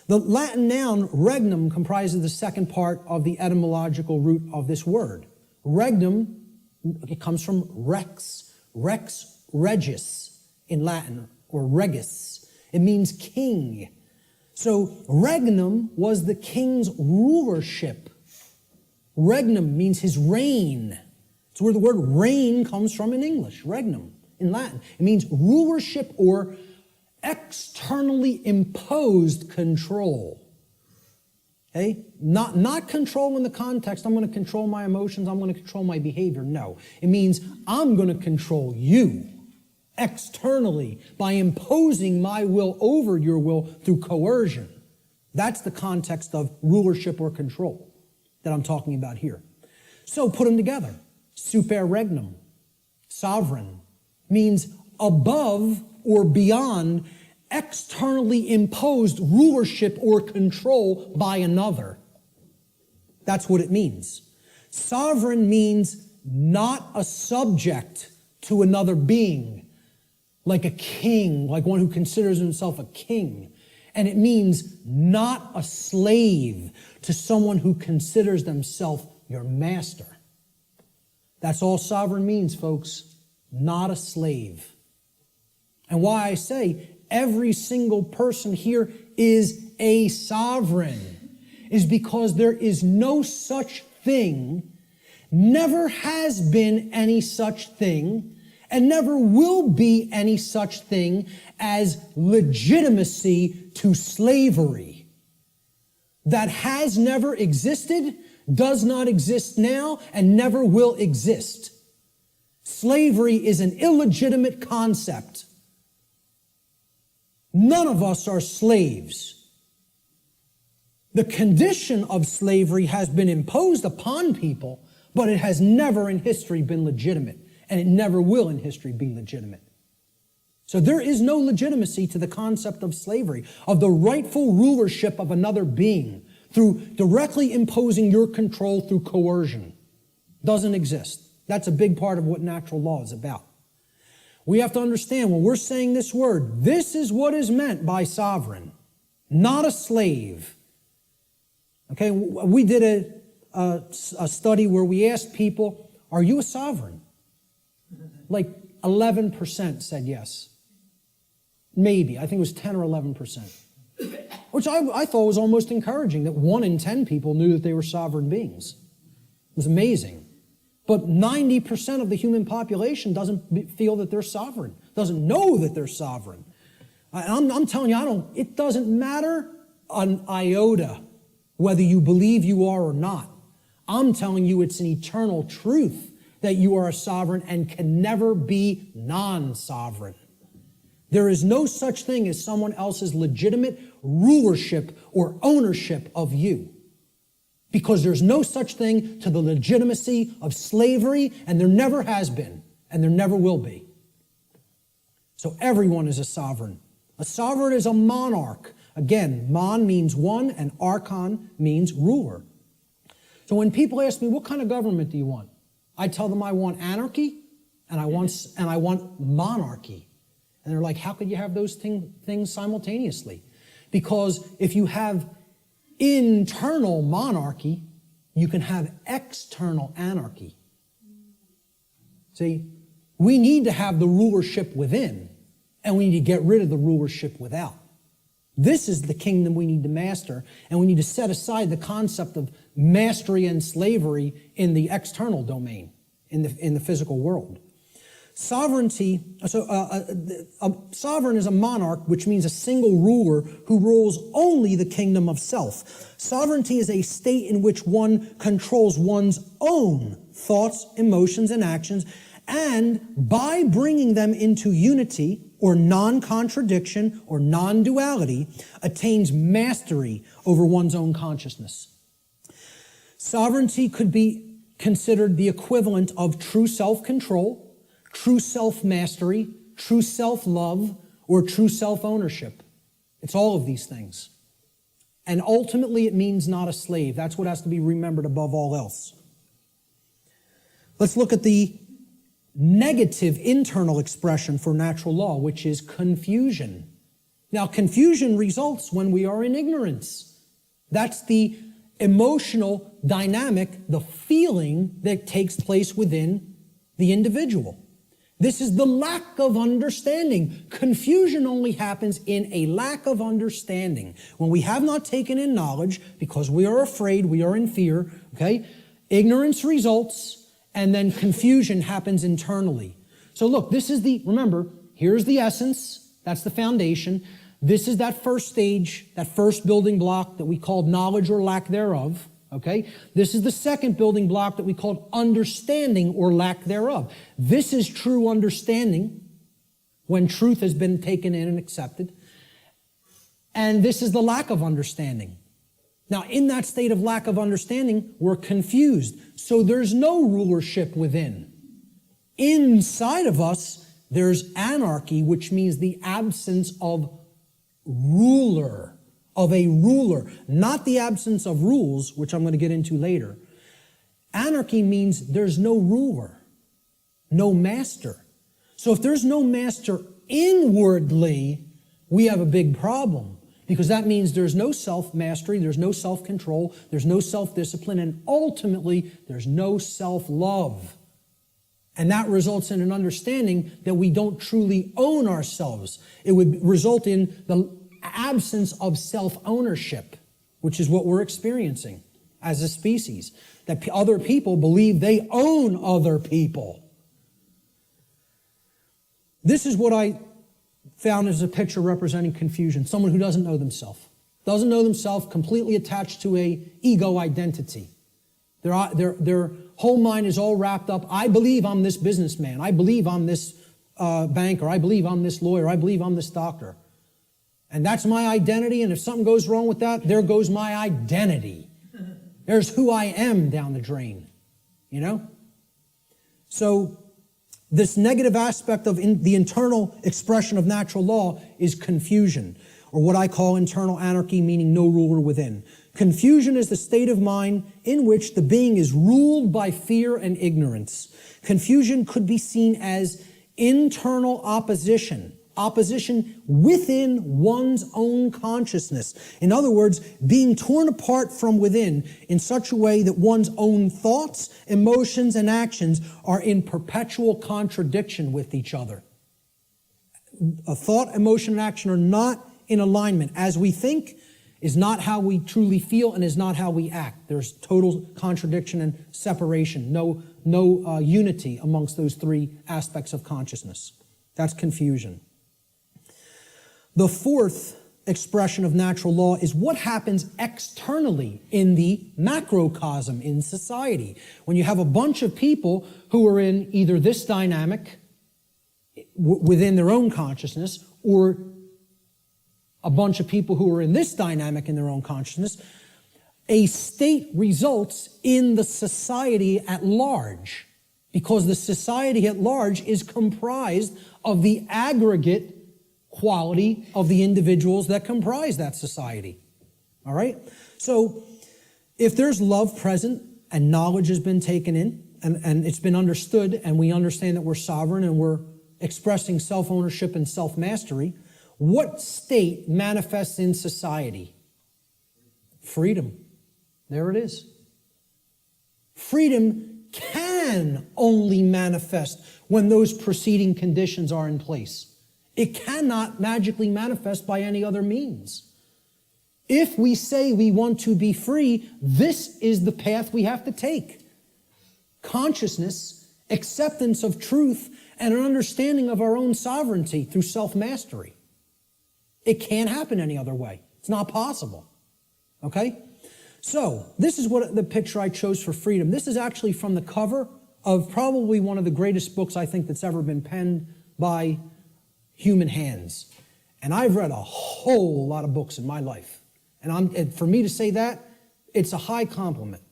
The Latin noun regnum comprises the second part of the etymological root of this word. Regnum, it comes from rex regis in Latin, or regis. It means king. So regnum was the king's rulership. Regnum means his reign. It's where the word reign comes from in English, regnum, in Latin. It means rulership or externally imposed control. Okay? Not control in the context, I'm going to control my emotions, I'm going to control my behavior. No. It means I'm going to control you externally by imposing my will over your will through coercion. That's the context of rulership or control that I'm talking about here. So put them together. Super regnum, sovereign, means above or beyond externally imposed rulership or control by another. That's what it means. Sovereign means not a subject to another being, like a king, like one who considers himself a king. And it means not a slave to someone who considers themselves your master. That's all sovereign means, folks. Not a slave. And why I say every single person here is a sovereign is because there is no such thing, never has been any such thing, and never will be any such thing as legitimacy to slavery. That has never existed, does not exist now, and never will exist. Slavery is an illegitimate concept. None of us are slaves. The condition of slavery has been imposed upon people, but it has never in history been legitimate, and it never will in history be legitimate. So there is no legitimacy to the concept of slavery, of the rightful rulership of another being through directly imposing your control through coercion. Doesn't exist. That's a big part of what natural law is about. We have to understand when we're saying this word, this is what is meant by sovereign, not a slave. Okay, we did a study where we asked people, are you a sovereign? Like 11% said yes. Maybe. I think it was 10 or 11%. Which I thought was almost encouraging, that 1 in 10 people knew that they were sovereign beings. It was amazing. But 90% of the human population doesn't feel that they're sovereign, doesn't know that they're sovereign. I'm telling you, it doesn't matter an iota whether you believe you are or not. I'm telling you it's an eternal truth that you are a sovereign and can never be non-sovereign. There is no such thing as someone else's legitimate rulership or ownership of you. Because there's no such thing to the legitimacy of slavery, and there never has been, and there never will be. So everyone is a sovereign. A sovereign is a monarch. Again, mon means one, and archon means ruler. So when people ask me, what kind of government do you want? I tell them I want anarchy, and I want monarchy. And they're like, how could you have those things simultaneously? Because if you have internal monarchy, you can have external anarchy. See, we need to have the rulership within, and we need to get rid of the rulership without. This is the kingdom we need to master, and we need to set aside the concept of mastery and slavery in the external domain, in the physical world. Sovereignty, a sovereign is a monarch, which means a single ruler who rules only the kingdom of self. Sovereignty is a state in which one controls one's own thoughts, emotions, and actions, and by bringing them into unity or non-contradiction or non-duality, attains mastery over one's own consciousness. Sovereignty could be considered the equivalent of true self-control, true self-mastery, true self-love, or true self-ownership. It's all of these things. And ultimately, it means not a slave. That's what has to be remembered above all else. Let's look at the negative internal expression for natural law, which is confusion. Now, confusion results when we are in ignorance. That's the emotional dynamic, the feeling that takes place within the individual. This is the lack of understanding. Confusion only happens in a lack of understanding. When we have not taken in knowledge, because we are afraid, we are in fear, okay? Ignorance results, and then confusion happens internally. So look, remember, here's the essence, that's the foundation. This is that first stage, that first building block that we called knowledge or lack thereof. Okay? This is the second building block that we called understanding or lack thereof. This is true understanding when truth has been taken in and accepted. And this is the lack of understanding. Now, in that state of lack of understanding, we're confused. So there's no rulership within. Inside of us, there's anarchy, which means the absence of ruler. Of a ruler, not the absence of rules, which I'm going to get into later. Anarchy means there's no ruler, no master. So if there's no master inwardly, we have a big problem, because that means there's no self-mastery, there's no self-control, there's no self-discipline, and ultimately, there's no self-love. And that results in an understanding that we don't truly own ourselves. It would result in the absence of self-ownership, which is what we're experiencing as a species. That other people believe they own other people. This is what I found as a picture representing confusion. Someone who doesn't know themselves. Doesn't know themselves, completely attached to a ego identity. Their whole mind is all wrapped up. I believe I'm this businessman. I believe I'm this banker. I believe I'm this lawyer. I believe I'm this doctor. And that's my identity, and if something goes wrong with that, there goes my identity. There's who I am down the drain, you know? So this negative aspect of the internal expression of natural law is confusion, or what I call internal anarchy, meaning no ruler within. Confusion is the state of mind in which the being is ruled by fear and ignorance. Confusion could be seen as internal opposition within one's own consciousness. In other words, being torn apart from within in such a way that one's own thoughts, emotions, and actions are in perpetual contradiction with each other. A thought, emotion, and action are not in alignment. As we think is not how we truly feel and is not how we act. There's total contradiction and separation, no unity amongst those three aspects of consciousness. That's confusion. The fourth expression of natural law is what happens externally in the macrocosm in society. When you have a bunch of people who are in either this dynamic within their own consciousness or a bunch of people who are in this dynamic in their own consciousness, a state results in the society at large, because the society at large is comprised of the aggregate quality of the individuals that comprise that society. All right? So if there's love present and knowledge has been taken in and it's been understood and we understand that we're sovereign and we're expressing self-ownership and self-mastery, what state manifests in society? Freedom. There it is. Freedom can only manifest when those preceding conditions are in place. It cannot magically manifest by any other means. If we say we want to be free, this is the path we have to take. Consciousness, acceptance of truth, and an understanding of our own sovereignty through self-mastery. It can't happen any other way. It's not possible. Okay? So, this is what the picture I chose for freedom. This is actually from the cover of probably one of the greatest books I think that's ever been penned by human hands. And I've read a whole lot of books in my life. And for me to say that, it's a high compliment.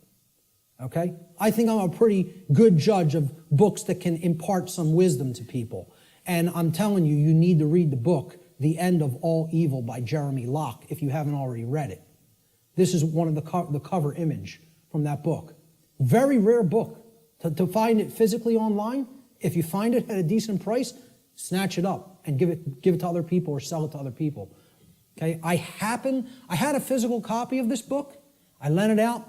Okay? I think I'm a pretty good judge of books that can impart some wisdom to people. And I'm telling you, you need to read the book, The End of All Evil by Jeremy Locke, if you haven't already read it. This is one of the cover image from that book. Very rare book. To find it physically online, if you find it at a decent price, snatch it up and give it to other people or sell it to other people. Okay? I had a physical copy of this book. I lent it out,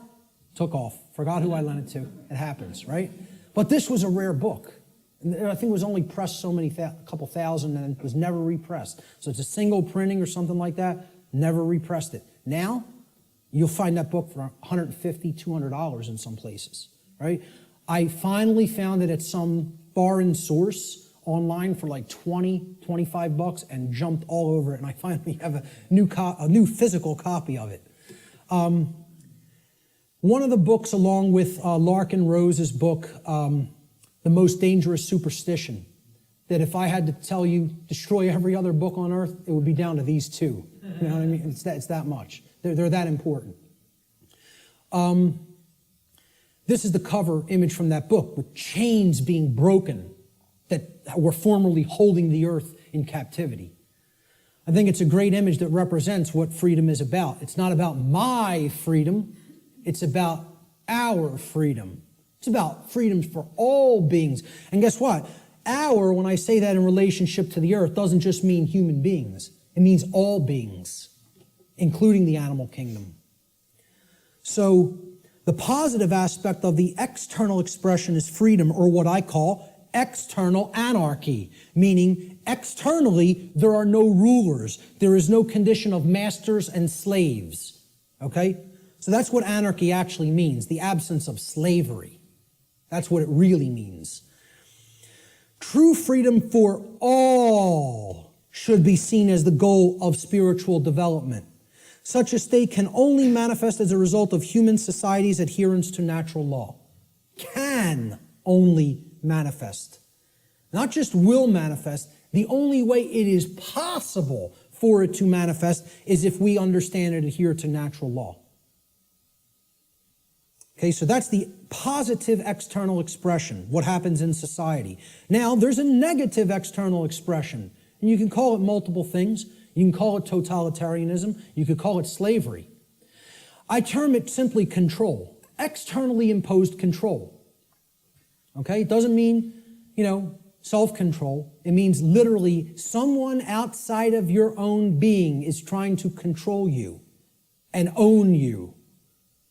took off. Forgot who I lent it to. It happens, right? But this was a rare book. I think it was only pressed a couple thousand, and it was never repressed. So it's a single printing or something like that. Never repressed it. Now, you'll find that book for $150, $200 in some places, right? I finally found it at some foreign source online for like $20, $25 and jumped all over it, and I finally have a new physical copy of it. One of the books, along with Larkin Rose's book, The Most Dangerous Superstition, that if I had to tell you, destroy every other book on earth, it would be down to these two. You know what I mean? It's that much. They're that important. This is the cover image from that book, with chains being broken that were formerly holding the earth in captivity. I think it's a great image that represents what freedom is about. It's not about my freedom. It's about our freedom. It's about freedom for all beings. And guess what? Our, when I say that in relationship to the earth, doesn't just mean human beings. It means all beings, including the animal kingdom. So the positive aspect of the external expression is freedom, or what I call external anarchy, meaning externally there are no rulers. There is no condition of masters and slaves. Okay? So that's what anarchy actually means, the absence of slavery. That's what it really means. True freedom for all should be seen as the goal of spiritual development. Such a state can only manifest as a result of human society's adherence to natural law. Can only manifest. Not just will manifest. The only way it is possible for it to manifest is if we understand and adhere to natural law. Okay, so that's the positive external expression, what happens in society. Now, there's a negative external expression, and you can call it multiple things. You can call it totalitarianism. You could call it slavery. I term it simply control, externally imposed control. Okay, it doesn't mean, self-control. It means literally someone outside of your own being is trying to control you and own you.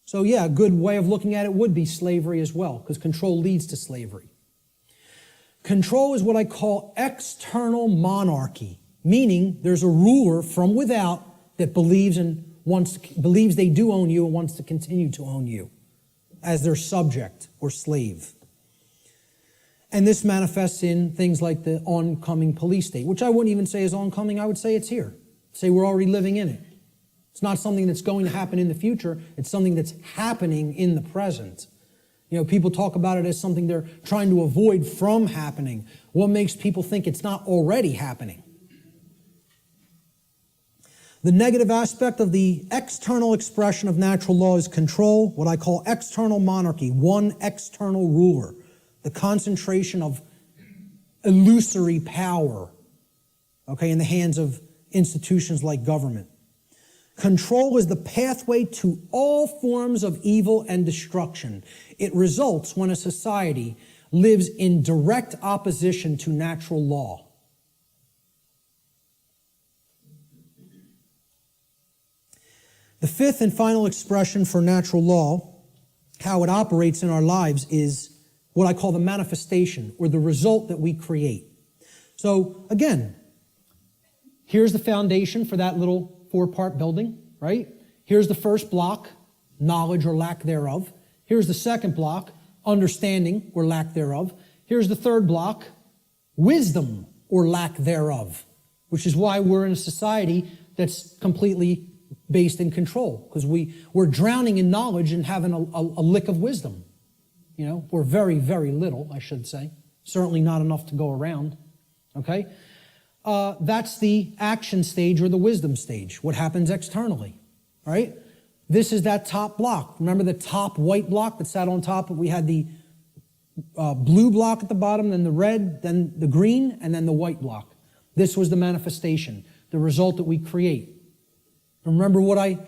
So yeah, a good way of looking at it would be slavery as well, because control leads to slavery. Control is what I call external monarchy, meaning there's a ruler from without that believes they do own you and wants to continue to own you as their subject or slave. And this manifests in things like the oncoming police state, which I wouldn't even say is oncoming, I would say it's here. Say we're already living in it. It's not something that's going to happen in the future, it's something that's happening in the present. People talk about it as something they're trying to avoid from happening. What makes people think it's not already happening? The negative aspect of the external expression of natural law is control, what I call external monarchy, one external ruler, the concentration of illusory power, in the hands of institutions like government. Control is the pathway to all forms of evil and destruction. It results when a society lives in direct opposition to natural law. The fifth and final expression for natural law, how it operates in our lives, is what I call the manifestation, or the result that we create. So again, here's the foundation for that little 4-part building, right? Here's the first block, knowledge or lack thereof. Here's the second block, understanding or lack thereof. Here's the third block, wisdom or lack thereof, which is why we're in a society that's completely based in control, because we're drowning in knowledge and having a lick of wisdom. Or very, very little, I should say. Certainly not enough to go around, okay? That's the action stage or the wisdom stage, what happens externally, right? This is that top block. Remember the top white block that sat on top? We had the blue block at the bottom, then the red, then the green, and then the white block. This was the manifestation, the result that we create. Remember the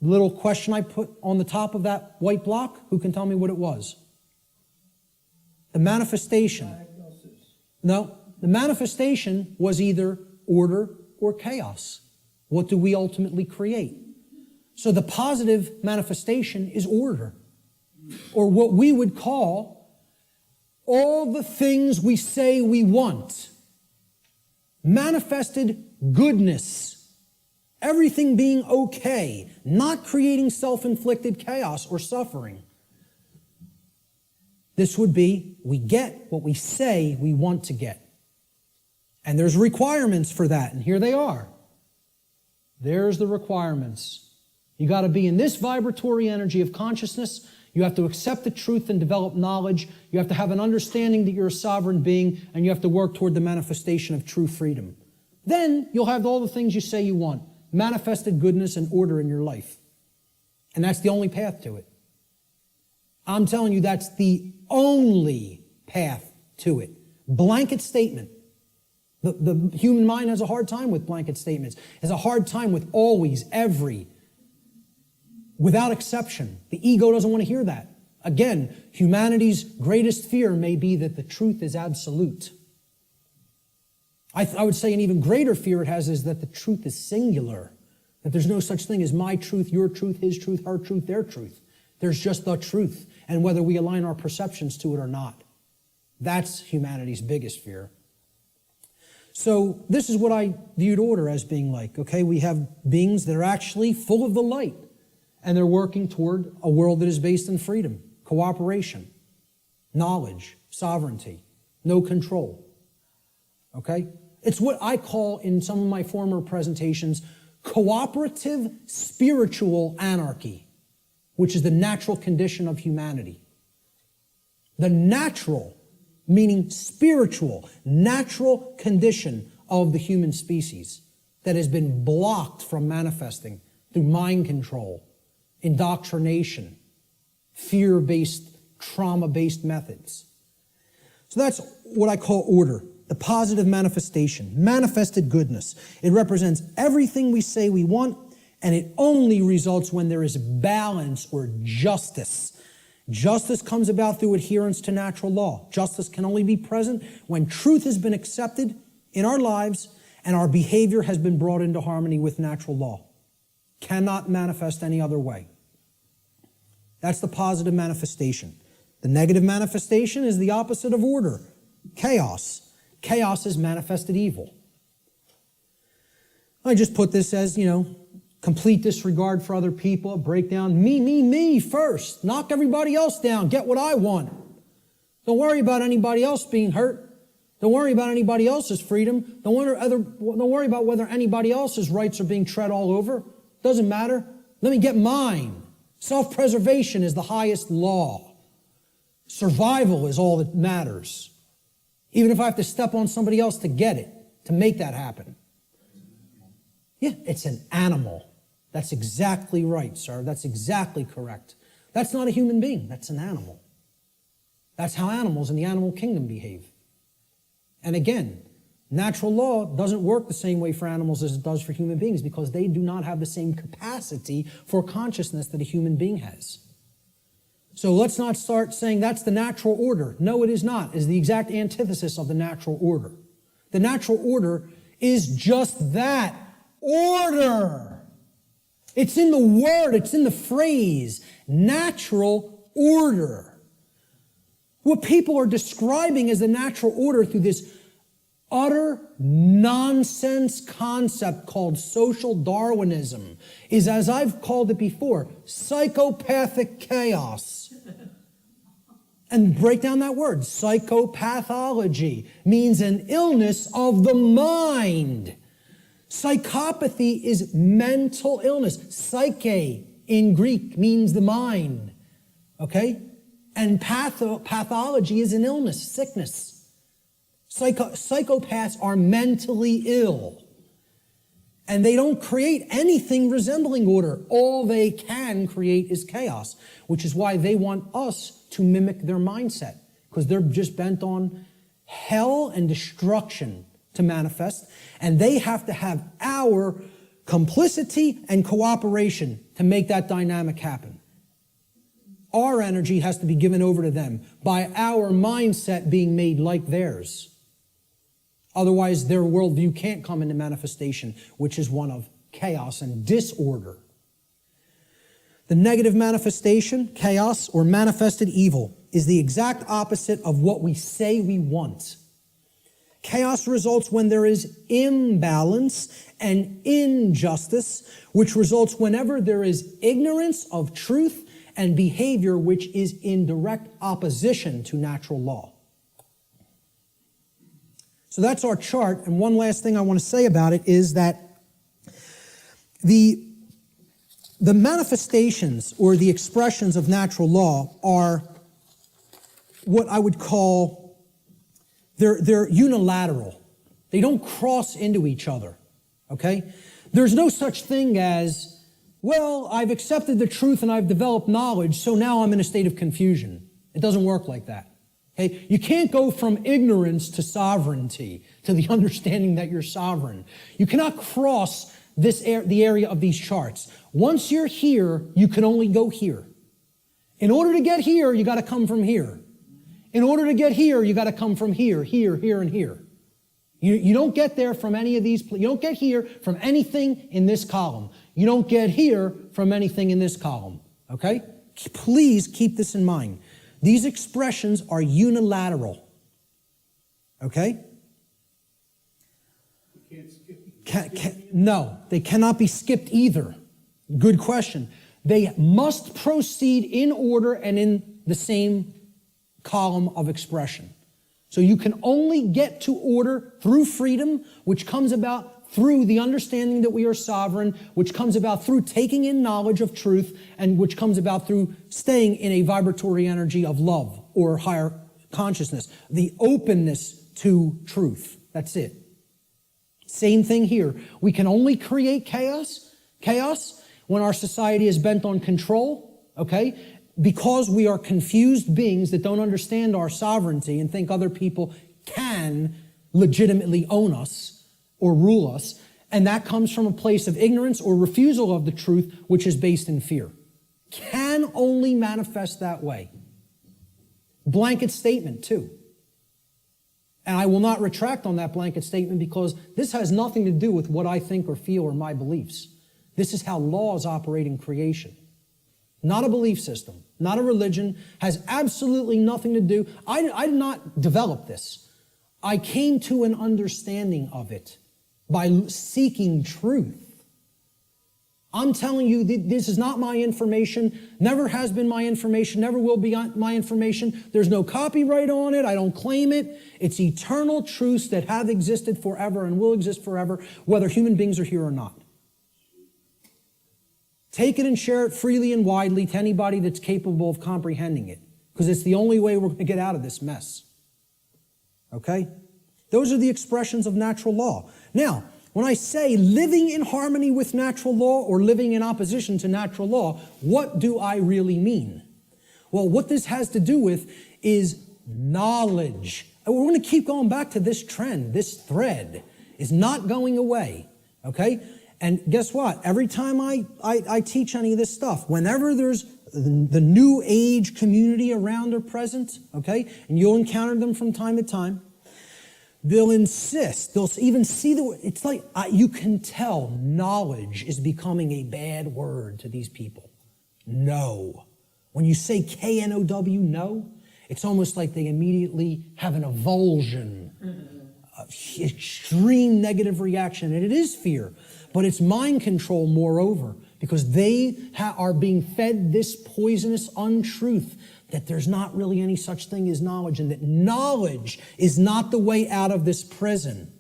little question I put on the top of that white block? Who can tell me what it was? The manifestation. No, the manifestation was either order or chaos. What do we ultimately create? So the positive manifestation is order, or what we would call all the things we say we want. Manifested goodness. Everything being okay, not creating self-inflicted chaos or suffering. This would be, we get what we say we want to get. And there's requirements for that, and here they are. There's the requirements. You got to be in this vibratory energy of consciousness. You have to accept the truth and develop knowledge. You have to have an understanding that you're a sovereign being, and you have to work toward the manifestation of true freedom. Then you'll have all the things you say you want. Manifested goodness and order in your life. And that's the only path to it. I'm telling you, that's the only path to it. Blanket statement. The human mind has a hard time with blanket statements. Has a hard time with always, every, without exception. The ego doesn't want to hear that. Again, humanity's greatest fear may be that the truth is absolute. I would say an even greater fear it has is that the truth is singular, that there's no such thing as my truth, your truth, his truth, her truth, their truth. There's just the truth, and whether we align our perceptions to it or not. That's humanity's biggest fear. So this is what I viewed order as being like, okay? We have beings that are actually full of the light, and they're working toward a world that is based in freedom, cooperation, knowledge, sovereignty, no control, okay? It's what I call in some of my former presentations, cooperative spiritual anarchy, which is the natural condition of humanity. The natural, meaning spiritual, natural condition of the human species that has been blocked from manifesting through mind control, indoctrination, fear-based, trauma-based methods. So that's what I call order, the positive manifestation, manifested goodness. It represents everything we say we want, and it only results when there is balance or justice. Justice comes about through adherence to natural law. Justice can only be present when truth has been accepted in our lives and our behavior has been brought into harmony with natural law. Cannot manifest any other way. That's the positive manifestation. The negative manifestation is the opposite of order, chaos. Chaos is manifested evil. I just put this as, complete disregard for other people, breakdown, me first. Knock everybody else down, get what I want. Don't worry about anybody else being hurt. Don't worry about anybody else's freedom. Don't worry about whether anybody else's rights are being tread all over. Doesn't matter. Let me get mine. Self-preservation is the highest law. Survival is all that matters. Even if I have to step on somebody else to get it, to make that happen. Yeah, it's an animal. That's exactly right, sir. That's exactly correct. That's not a human being. That's an animal. That's how animals in the animal kingdom behave. And again, natural law doesn't work the same way for animals as it does for human beings because they do not have the same capacity for consciousness that a human being has. So let's not start saying that's the natural order. No, it is not. It's the exact antithesis of the natural order. The natural order is just that. Order. It's in the word, it's in the phrase, natural order. What people are describing as the natural order through this utter nonsense concept called social Darwinism is, as I've called it before, psychopathic chaos. And break down that word. Psychopathology means an illness of the mind. Psychopathy is mental illness. Psyche in Greek means the mind. Okay? And pathology is an illness, sickness. Psychopaths are mentally ill. And they don't create anything resembling order. All they can create is chaos, which is why they want us to mimic their mindset, because they're just bent on hell and destruction to manifest, and they have to have our complicity and cooperation to make that dynamic happen. Our energy has to be given over to them by our mindset being made like theirs. Otherwise, their worldview can't come into manifestation, which is one of chaos and disorder. The negative manifestation, chaos, or manifested evil, is the exact opposite of what we say we want. Chaos results when there is imbalance and injustice, which results whenever there is ignorance of truth and behavior which is in direct opposition to natural law. So that's our chart, and one last thing I want to say about it is that the manifestations or the expressions of natural law are what I would call, they're unilateral. They don't cross into each other, okay? There's no such thing as, well, I've accepted the truth and I've developed knowledge, so now I'm in a state of confusion. It doesn't work like that. Okay? You can't go from ignorance to sovereignty, to the understanding that you're sovereign. You cannot cross the area of these charts. Once you're here, you can only go here. In order to get here, you got to come from here. In order to get here, you got to come from here, here, here, and here. You don't get there from any of these. You don't get here from anything in this column. You don't get here from anything in this column. Okay? Please keep this in mind. These expressions are unilateral. Okay? No, they cannot be skipped either. Good question. They must proceed in order and in the same column of expression. So you can only get to order through freedom, which comes about through the understanding that we are sovereign, which comes about through taking in knowledge of truth, and which comes about through staying in a vibratory energy of love or higher consciousness. The openness to truth. That's it. Same thing here. We can only create chaos when our society is bent on control, okay? Because we are confused beings that don't understand our sovereignty and think other people can legitimately own us or rule us. And that comes from a place of ignorance or refusal of the truth, which is based in fear. Can only manifest that way. Blanket statement, too. And I will not retract on that blanket statement because this has nothing to do with what I think or feel or my beliefs. This is how laws operate in creation. Not a belief system, not a religion, has absolutely nothing to do. I did not develop this. I came to an understanding of it by seeking truth. I'm telling you, this is not my information, never has been my information, never will be my information. There's no copyright on it. I don't claim it. It's eternal truths that have existed forever and will exist forever, whether human beings are here or not. Take it and share it freely and widely to anybody that's capable of comprehending it, because it's the only way we're going to get out of this mess. Okay? Those are the expressions of natural law. Now, when I say living in harmony with natural law or living in opposition to natural law, what do I really mean? Well, what this has to do with is knowledge. And we're going to keep going back to this trend. This thread is not going away. Okay? And guess what? Every time I teach any of this stuff, whenever there's the new age community around or present, okay, and you'll encounter them from time to time, they'll insist, they'll even see it's like you can tell knowledge is becoming a bad word to these people. No. When you say K-N-O-W, no, it's almost like they immediately have an avulsion, extreme negative reaction, and it is fear. But it's mind control, moreover, because they are being fed this poisonous untruth that there's not really any such thing as knowledge, and that knowledge is not the way out of this prison.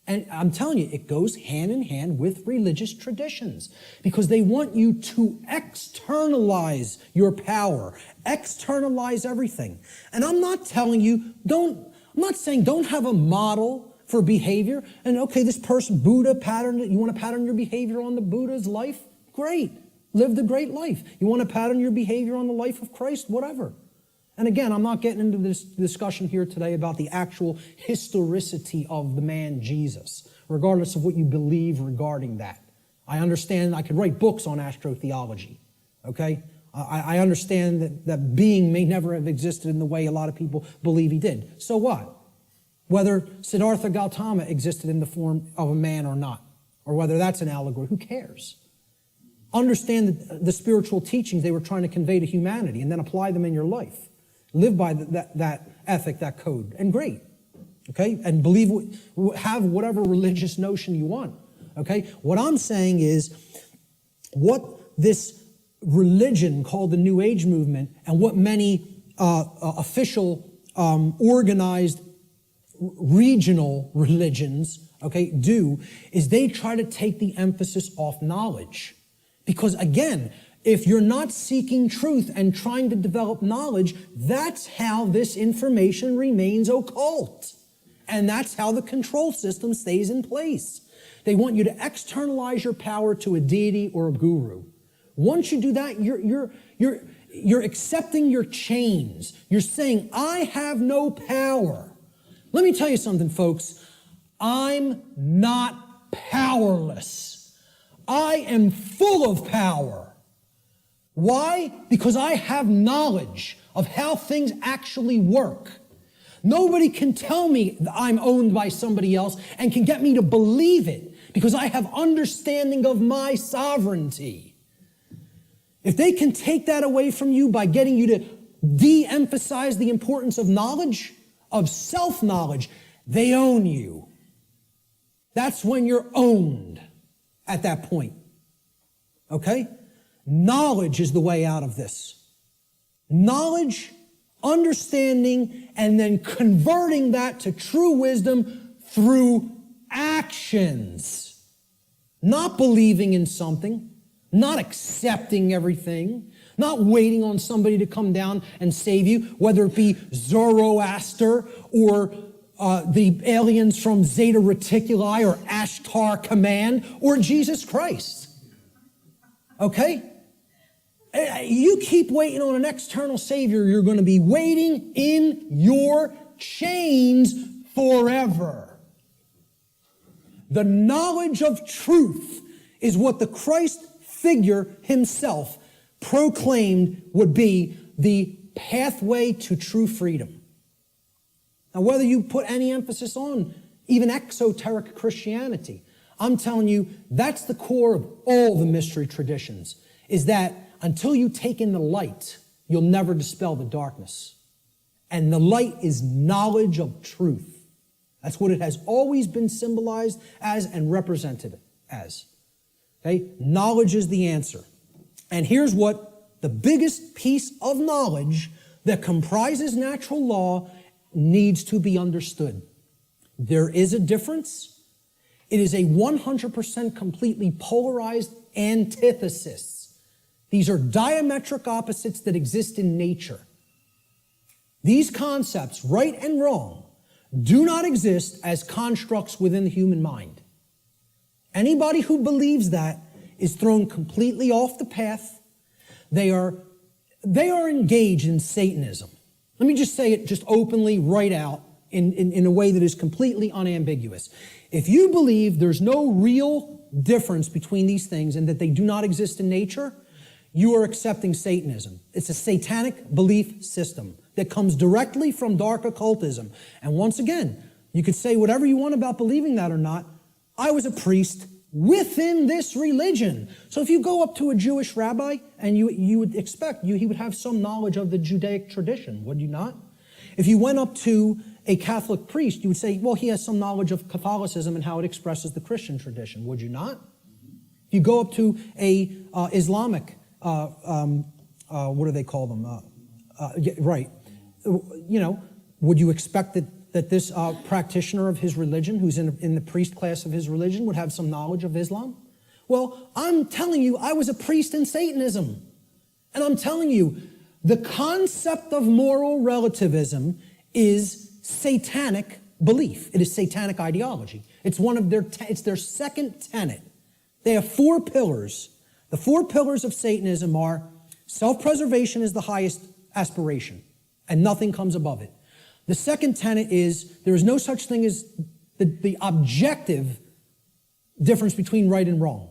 And I'm telling you, it goes hand in hand with religious traditions, because they want you to externalize your power, externalize everything. And I'm not telling you, I'm not saying don't have a model for behavior. And okay, this person, Buddha patterned it. You want to pattern your behavior on the Buddha's life? Great. Live the great life. You want to pattern your behavior on the life of Christ? Whatever. And again, I'm not getting into this discussion here today about the actual historicity of the man Jesus, regardless of what you believe regarding that. I understand I could write books on astrotheology. Okay? I understand that being may never have existed in the way a lot of people believe he did. So what? Whether Siddhartha Gautama existed in the form of a man or not, or whether that's an allegory, who cares? Understand the spiritual teachings they were trying to convey to humanity and then apply them in your life. Live by that ethic, that code, and great. Okay? And have whatever religious notion you want. Okay? What I'm saying is what this religion called the New Age movement and what many official organized regional religions, okay, do is they try to take the emphasis off knowledge. Because again, if you're not seeking truth and trying to develop knowledge, that's how this information remains occult. And that's how the control system stays in place. They want you to externalize your power to a deity or a guru. Once you do that, you're accepting your chains. You're saying, I have no power. Let me tell you something, folks. I'm not powerless. I am full of power. Why? Because I have knowledge of how things actually work. Nobody can tell me that I'm owned by somebody else and can get me to believe it because I have understanding of my sovereignty. If they can take that away from you by getting you to de-emphasize the importance of knowledge, of self-knowledge, they own you. That's when you're owned at that point. Okay? Knowledge is the way out of this. Knowledge, understanding, and then converting that to true wisdom through actions. Not believing in something, not accepting everything, not waiting on somebody to come down and save you, whether it be Zoroaster or the aliens from Zeta Reticuli or Ashtar Command or Jesus Christ. Okay? You keep waiting on an external Savior, you're going to be waiting in your chains forever. The knowledge of truth is what the Christ figure himself proclaimed would be the pathway to true freedom. Now, whether you put any emphasis on even exoteric Christianity, I'm telling you, that's the core of all the mystery traditions, is that until you take in the light, you'll never dispel the darkness. And the light is knowledge of truth. That's what it has always been symbolized as and represented as. Okay? Knowledge is the answer. And here's what the biggest piece of knowledge that comprises natural law needs to be understood. There is a difference. It is a 100% completely polarized antithesis. These are diametric opposites that exist in nature. These concepts, right and wrong, do not exist as constructs within the human mind. Anybody who believes that is thrown completely off the path. They are engaged in Satanism. Let me just say it just openly, right out, in a way that is completely unambiguous. If you believe there's no real difference between these things and that they do not exist in nature, you are accepting Satanism. It's a satanic belief system that comes directly from dark occultism. And once again, you could say whatever you want about believing that or not. I was a priest within this religion. So if you go up to a Jewish rabbi, and you would expect he would have some knowledge of the Judaic tradition, would you not? If you went up to a Catholic priest, you would say, well, he has some knowledge of Catholicism and how it expresses the Christian tradition, would you not? If you go up to a Islamic, what do they call them? Right. You know, would you expect that this practitioner of his religion, who's in the priest class of his religion, would have some knowledge of Islam? Well, I'm telling you, I was a priest in Satanism. And I'm telling you, the concept of moral relativism is satanic belief. It is satanic ideology. It's it's their second tenet. They have 4 pillars. The 4 pillars of Satanism are self-preservation is the highest aspiration, and nothing comes above it. The second tenet is there is no such thing as the objective difference between right and wrong.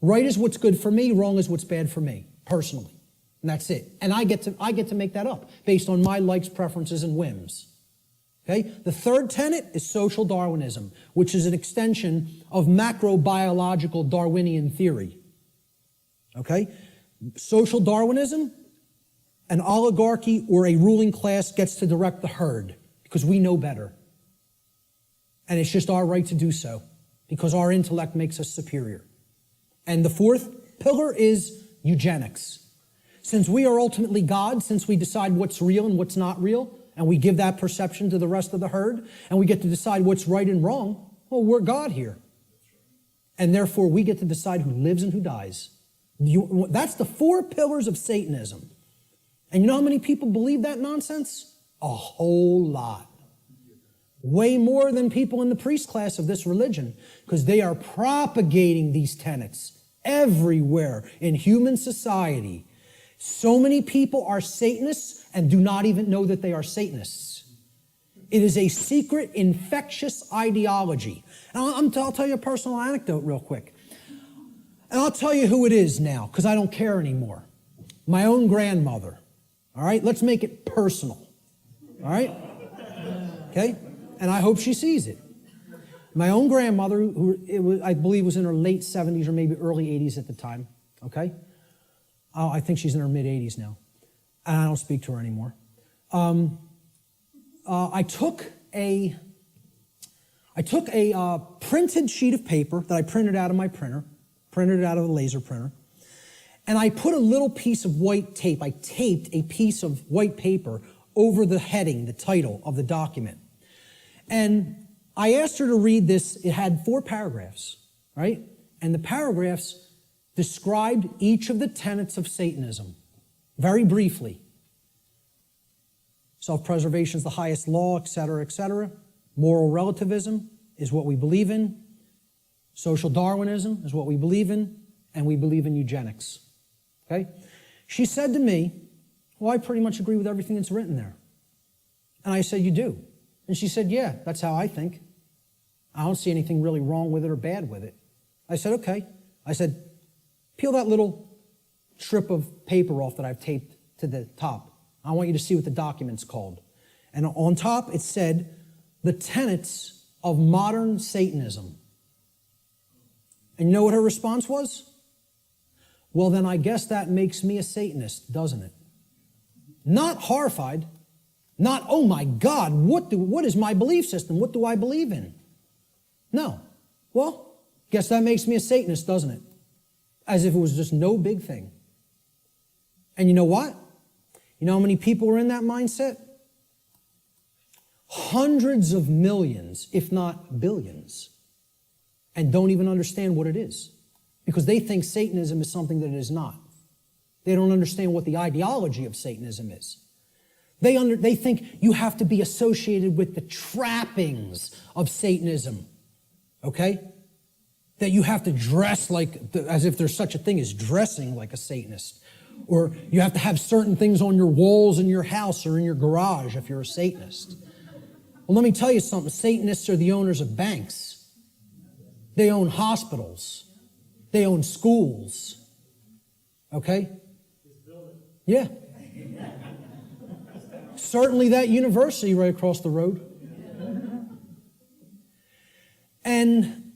Right is what's good for me, wrong is what's bad for me, personally. And that's it. And I get to make that up based on my likes, preferences, and whims. Okay? The third tenet is social Darwinism, which is an extension of macrobiological Darwinian theory. Okay? Social Darwinism, an oligarchy or a ruling class gets to direct the herd because we know better. And it's just our right to do so because our intellect makes us superior. And the fourth pillar is eugenics. Since we are ultimately God, since we decide what's real and what's not real, and we give that perception to the rest of the herd, and we get to decide what's right and wrong, well, we're God here. And therefore, we get to decide who lives and who dies. That's the 4 pillars of Satanism. And you know how many people believe that nonsense? A whole lot. Way more than people in the priest class of this religion, because they are propagating these tenets everywhere in human society. So many people are Satanists and do not even know that they are Satanists. It is a secret, infectious ideology. And I'll tell you a personal anecdote real quick. And I'll tell you who it is now, because I don't care anymore. my own grandmother. All right? Let's make it personal. All right? Okay? And I hope she sees it. My own grandmother, who I believe was in her late 70s or maybe early 80s at the time. Okay? I think she's in her mid-80s now. And I don't speak to her anymore. I took a printed sheet of paper that I printed out of my printer, printed it out of the laser printer, and I put a little piece of white tape. I taped a piece of white paper over the heading, the title of the document. And I asked her to read this. It had 4 paragraphs, right? And the paragraphs described each of the tenets of Satanism, very briefly. Self-preservation is the highest law, etc., etc. Moral relativism is what we believe in. Social Darwinism is what we believe in. And we believe in eugenics. Okay? She said to me, well, I pretty much agree with everything that's written there. And I said, you do? And she said, yeah, that's how I think. I don't see anything really wrong with it or bad with it. I said, okay. I said, peel that little strip of paper off that I've taped to the top. I want you to see what the document's called. And on top, it said, the tenets of modern Satanism. And you know what her response was? Well, then I guess that makes me a Satanist, doesn't it? Not horrified. Not, oh my God, what is my belief system? What do I believe in? No. Well, guess that makes me a Satanist, doesn't it? As if it was just no big thing. And you know what? You know how many people are in that mindset? Hundreds of millions, if not billions, and don't even understand what it is. Because they think Satanism is something that it is not. They don't understand what the ideology of Satanism is. They think you have to be associated with the trappings of Satanism, okay? That you have to dress like, as if there's such a thing as dressing like a Satanist. Or you have to have certain things on your walls in your house or in your garage if you're a Satanist. Well, let me tell you something. Satanists are the owners of banks. They own hospitals. They own schools. Okay? Yeah. Certainly that university right across the road. And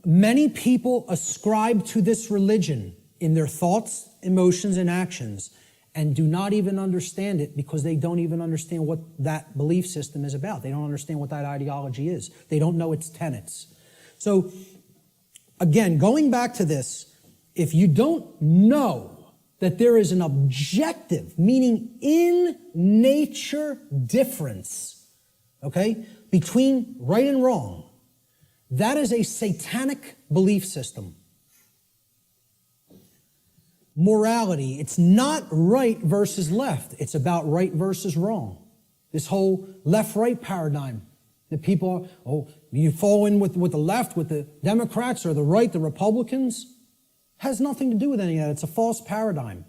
many people ascribe to this religion in their thoughts, emotions, and actions, and do not even understand it because they don't even understand what that belief system is about. They don't understand what that ideology is. They don't know its tenets. So, again, going back to this, if you don't know that there is an objective, meaning in nature difference, okay, between right and wrong, that is a satanic belief system. Morality, it's not right versus left. It's about right versus wrong. This whole left-right paradigm that people are, you fall in with the left, with the Democrats, or the right, the Republicans, has nothing to do with any of that. It's a false paradigm.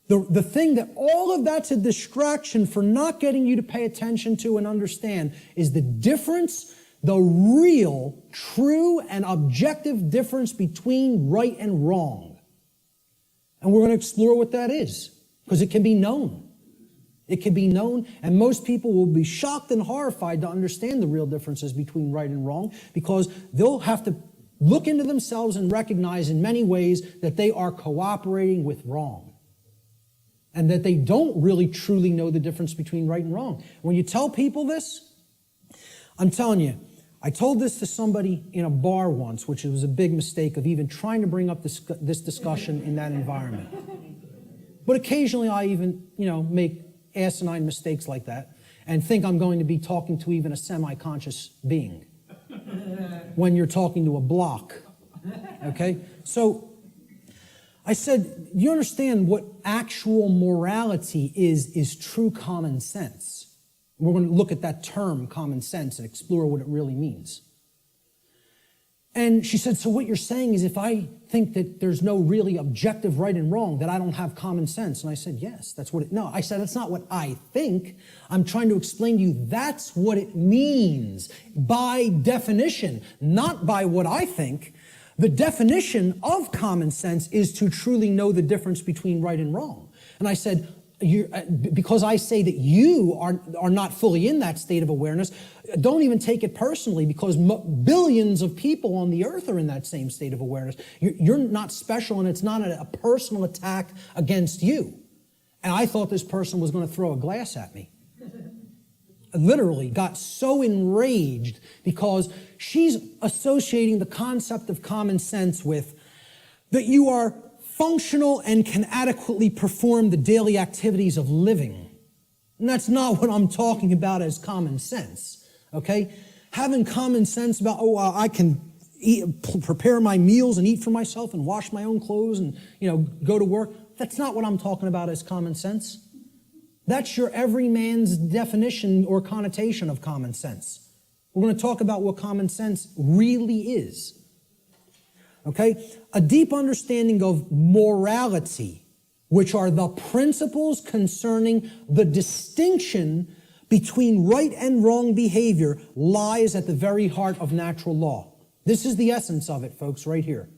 The thing that all of that's a distraction for not getting you to pay attention to and understand is the difference, the real, true, and objective difference between right and wrong. And we're going to explore what that is, because it can be known. It can be known, and most people will be shocked and horrified to understand the real differences between right and wrong, because they'll have to look into themselves and recognize in many ways that they are cooperating with wrong, and that they don't really truly know the difference between right and wrong. When you tell people this, I'm telling you, I told this to somebody in a bar once, which was a big mistake of even trying to bring up this discussion in that environment. But occasionally I even, make asinine mistakes like that and think I'm going to be talking to even a semi-conscious being when you're talking to a block, okay? So I said, you understand what actual morality is true common sense. We're going to look at that term, common sense, and explore what it really means. And she said, so what you're saying is if I think that there's no really objective right and wrong, that I don't have common sense. And I said, yes, that's what it, no, I said, that's not what I think. I'm trying to explain to you that's what it means by definition, not by what I think. The definition of common sense is to truly know the difference between right and wrong. And I said, because I say that you are not fully in that state of awareness, don't even take it personally, because billions of people on the earth are in that same state of awareness. You're not special, and it's not a personal attack against you. And I thought this person was going to throw a glass at me. Literally got so enraged because she's associating the concept of common sense with that you are functional and can adequately perform the daily activities of living. And that's not what I'm talking about as common sense, okay? Having common sense about, I can prepare my meals and eat for myself and wash my own clothes and, go to work. That's not what I'm talking about as common sense. That's your everyman's definition or connotation of common sense. We're going to talk about what common sense really is. Okay? A deep understanding of morality, which are the principles concerning the distinction between right and wrong behavior, lies at the very heart of natural law. This is the essence of it, folks, right here.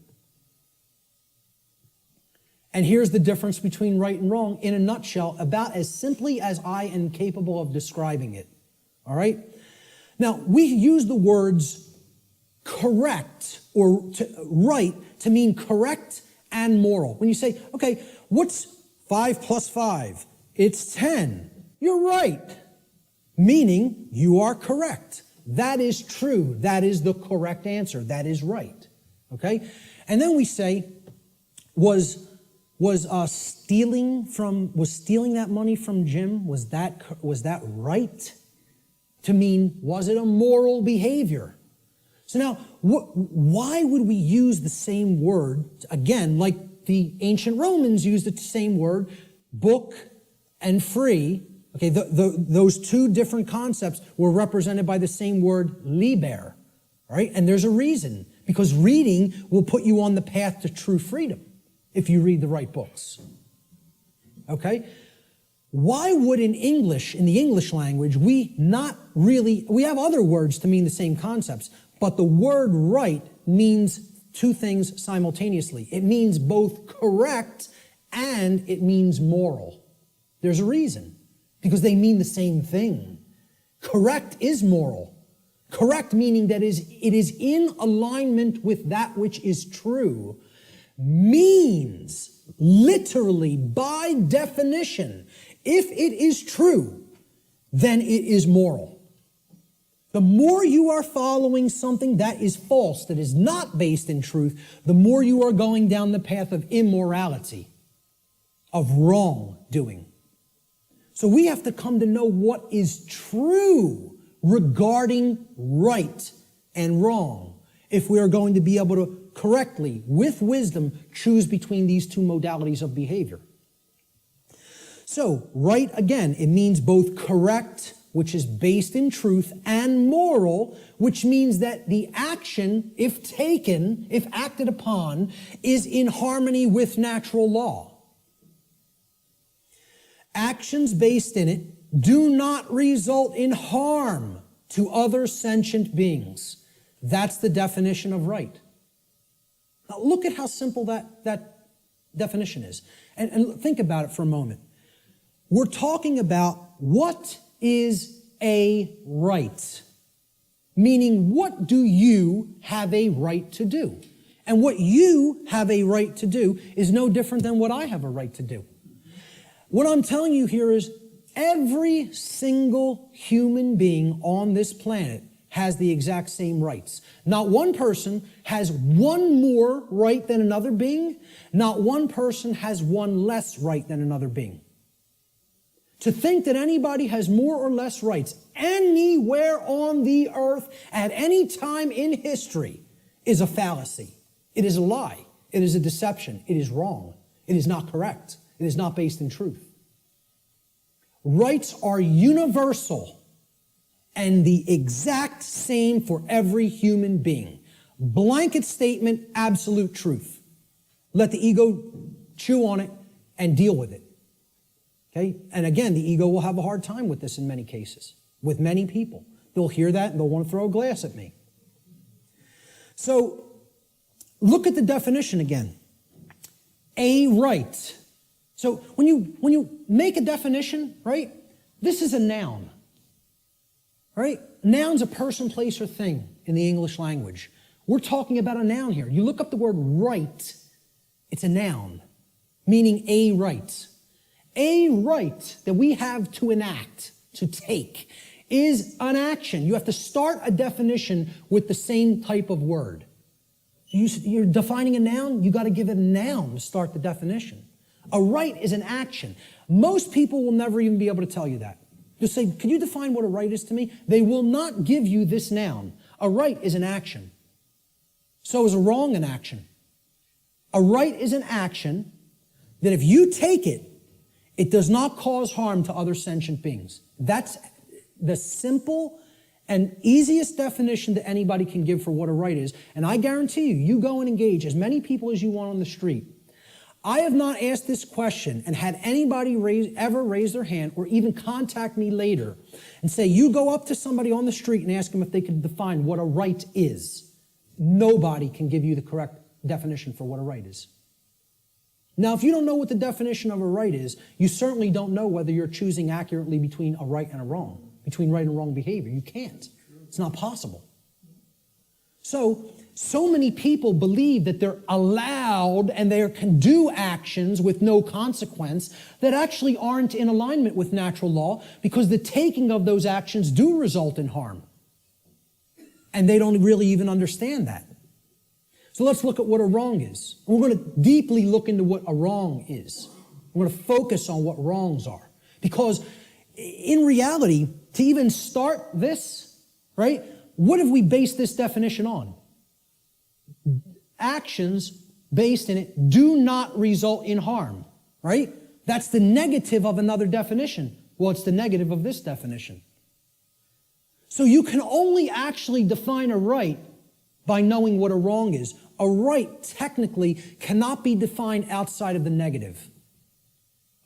And here's the difference between right and wrong in a nutshell, about as simply as I am capable of describing it. All right? Now, we use the words correct or right to mean correct and moral. When you say, okay, what's 5 plus 5? It's 10. You're right. Meaning you are correct. That is true. That is the correct answer. That is right. Okay? And then we say, was stealing that money from Jim, was that right? To mean, was it a moral behavior? So now, why would we use the same word, again, like the ancient Romans used the same word, book and free? Okay, those two different concepts were represented by the same word, liber, right? And there's a reason, because reading will put you on the path to true freedom if you read the right books. Okay? Why would in the English language, we have other words to mean the same concepts, but the word right means two things simultaneously. It means both correct and it means moral. There's a reason, because they mean the same thing. Correct is moral. Correct meaning that it is in alignment with that which is true, means literally by definition, if it is true, then it is moral. The more you are following something that is false, that is not based in truth, the more you are going down the path of immorality, of wrongdoing. So we have to come to know what is true regarding right and wrong if we are going to be able to correctly, with wisdom, choose between these two modalities of behavior. So, right, again, it means both correct, which is based in truth, and moral, which means that the action, if taken, if acted upon, is in harmony with natural law. Actions based in it do not result in harm to other sentient beings. That's the definition of right. Now look at how simple that definition is. And think about it for a moment. We're talking about what is a right. Meaning, what do you have a right to do? And what you have a right to do is no different than what I have a right to do. What I'm telling you here is every single human being on this planet has the exact same rights. Not one person has one more right than another being. Not one person has one less right than another being. To think that anybody has more or less rights anywhere on the earth at any time in history is a fallacy. It is a lie. It is a deception. It is wrong. It is not correct. It is not based in truth. Rights are universal and the exact same for every human being. Blanket statement, absolute truth. Let the ego chew on it and deal with it. Okay? And again, the ego will have a hard time with this in many cases, with many people. They'll hear that and they'll want to throw a glass at me. So, look at the definition again. A right So when you make a definition, right, this is a noun, right? Noun's a person, place, or thing in the English language. We're talking about a noun here. You look up the word right, it's a noun, meaning a right. A right that we have to enact, to take, is an action. You have to start a definition with the same type of word. You're defining a noun, you got to give it a noun to start the definition. A right is an action. Most people will never even be able to tell you that. Just say, can you define what a right is to me? They will not give you this noun. A right is an action. So is a wrong an action. A right is an action that if you take it, it does not cause harm to other sentient beings. That's the simple and easiest definition that anybody can give for what a right is. And I guarantee you, you go and engage as many people as you want on the street. I have not asked this question and had anybody ever raise their hand or even contact me later and say, you go up to somebody on the street and ask them if they could define what a right is. Nobody can give you the correct definition for what a right is. Now, if you don't know what the definition of a right is, you certainly don't know whether you're choosing accurately between a right and a wrong, between right and wrong behavior. You can't. It's not possible. So many people believe that they're allowed and they can do actions with no consequence that actually aren't in alignment with natural law because the taking of those actions do result in harm. And they don't really even understand that. So let's look at what a wrong is. We're going to deeply look into what a wrong is. We're going to focus on what wrongs are. Because in reality, to even start this, right, what have we based this definition on? Actions based in it do not result in harm, right? That's the negative of another definition. Well, it's the negative of this definition. So you can only actually define a right by knowing what a wrong is. A right technically cannot be defined outside of the negative.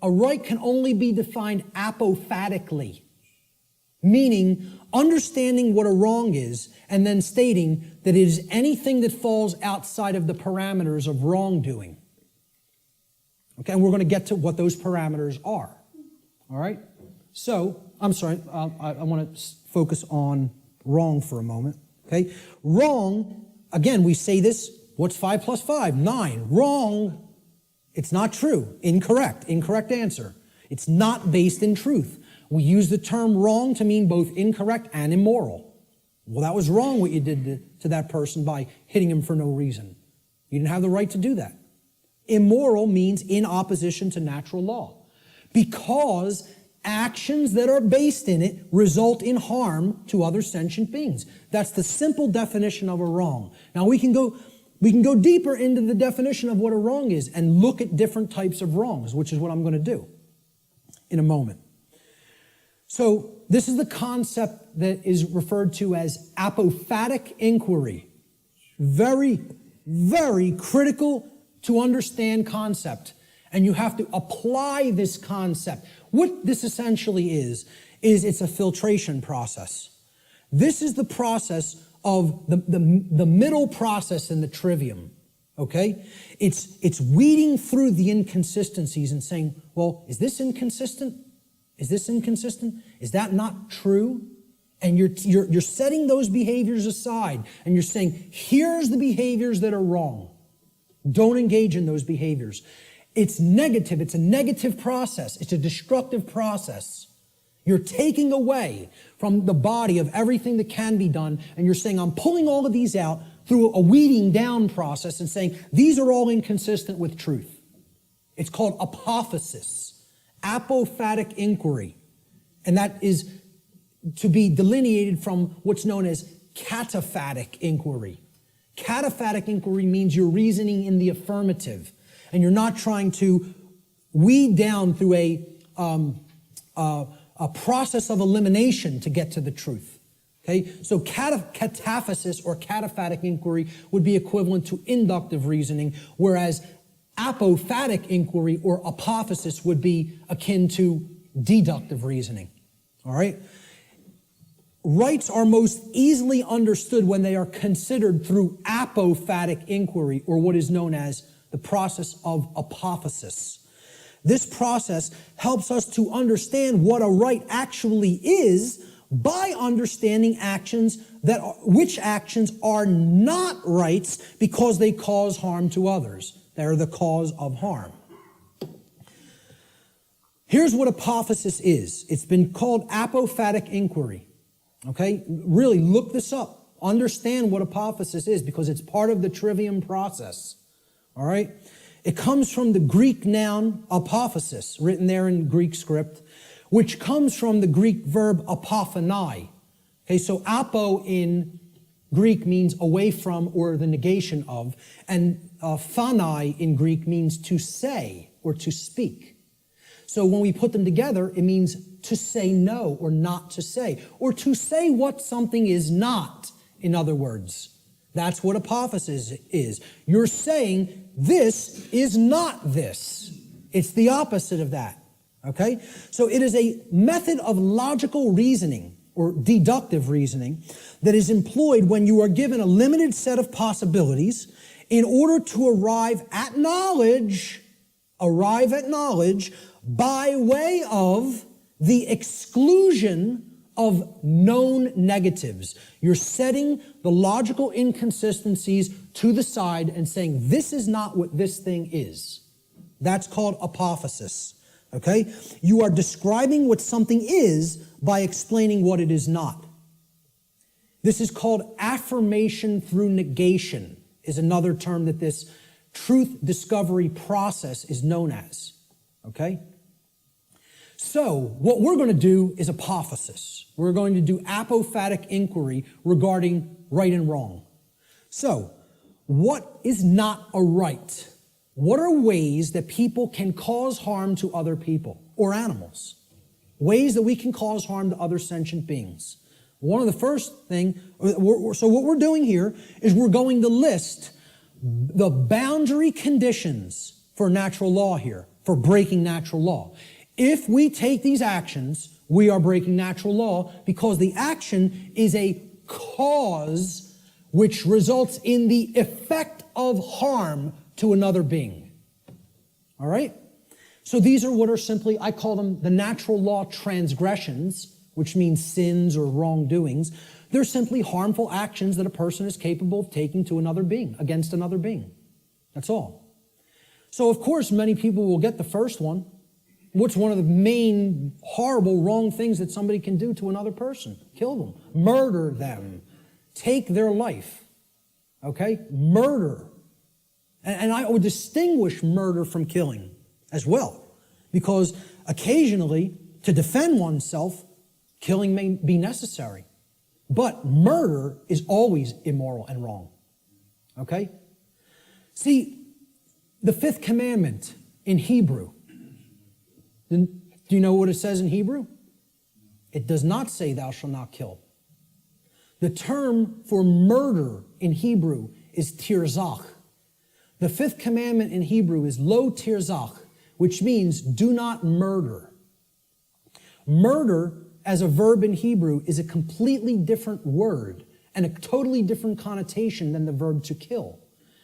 A right can only be defined apophatically, meaning understanding what a wrong is and then stating that it is anything that falls outside of the parameters of wrongdoing. Okay, and we're going to get to what those parameters are. All right? So, I'm sorry, I want to focus on wrong for a moment. Okay? Wrong, again, we say this, what's 5 plus 5? 9. Wrong, it's not true. Incorrect. Incorrect answer. It's not based in truth. We use the term wrong to mean both incorrect and immoral. Well, that was wrong what you did to that person by hitting him for no reason. You didn't have the right to do that. Immoral means in opposition to natural law. Because actions that are based in it result in harm to other sentient beings. That's the simple definition of a wrong. Now we can go deeper into the definition of what a wrong is and look at different types of wrongs, which is what I'm going to do in a moment. So this is the concept that is referred to as apophatic inquiry. Very, very critical to understand concept. And you have to apply this concept. What this essentially is it's a filtration process. This is the process of the middle process in the trivium. Okay? It's weeding through the inconsistencies and saying, well, is this inconsistent? Is this inconsistent? Is that not true? And you're setting those behaviors aside and you're saying, here's the behaviors that are wrong. Don't engage in those behaviors. It's negative. It's a negative process. It's a destructive process. You're taking away from the body of everything that can be done and you're saying, I'm pulling all of these out through a weeding down process and saying, these are all inconsistent with truth. It's called apophasis. Apophatic inquiry. And that is to be delineated from what's known as cataphatic inquiry. Cataphatic inquiry means you're reasoning in the affirmative and you're not trying to weed down through a process of elimination to get to the truth. Okay? So cataphasis or cataphatic inquiry would be equivalent to inductive reasoning, whereas apophatic inquiry or apophasis would be akin to deductive reasoning. All right? Rights are most easily understood when they are considered through apophatic inquiry or what is known as the process of apophasis. This process helps us to understand what a right actually is by understanding which actions are not rights because they cause harm to others. They're the cause of harm. Here's what apophasis is. It's been called apophatic inquiry. Okay? Really, look this up. Understand what apophasis is because it's part of the trivium process. All right? It comes from the Greek noun apophasis, written there in Greek script, which comes from the Greek verb apophanai. Okay, so apo in Greek means away from or the negation of, and phanai in Greek means to say or to speak. So when we put them together, it means to say no or not to say, or to say what something is not, in other words. That's what apophasis is. You're saying this is not this. It's the opposite of that. Okay? So it is a method of logical reasoning or deductive reasoning that is employed when you are given a limited set of possibilities in order to arrive at knowledge by way of the exclusion of known negatives. You're setting the logical inconsistencies to the side and saying, this is not what this thing is. That's called apophasis. Okay? You are describing what something is by explaining what it is not. This is called affirmation through negation, is another term that this truth discovery process is known as. Okay? So, what we're going to do is apophasis. We're going to do apophatic inquiry regarding right and wrong. So, what is not a right? What are ways that people can cause harm to other people or animals? Ways that we can cause harm to other sentient beings. One of the first thing, so what we're doing here is we're going to list the boundary conditions for natural law here, for breaking natural law. If we take these actions, we are breaking natural law because the action is a cause which results in the effect of harm to another being. All right? So these are what are simply, I call them the natural law transgressions, which means sins or wrongdoings. They're simply harmful actions that a person is capable of taking to another being, against another being. That's all. So of course, many people will get the first one. What's one of the main horrible, wrong things that somebody can do to another person? Kill them, murder them, take their life. Okay? Murder. And I would distinguish murder from killing as well, because occasionally, to defend oneself, killing may be necessary. But murder is always immoral and wrong. Okay? See, the fifth commandment in Hebrew, do you know what it says in Hebrew? It does not say thou shalt not kill. The term for murder in Hebrew is tirzach. The fifth commandment in Hebrew is lo tirzach, which means do not murder. Murder as a verb in Hebrew is a completely different word and a totally different connotation than the verb to kill.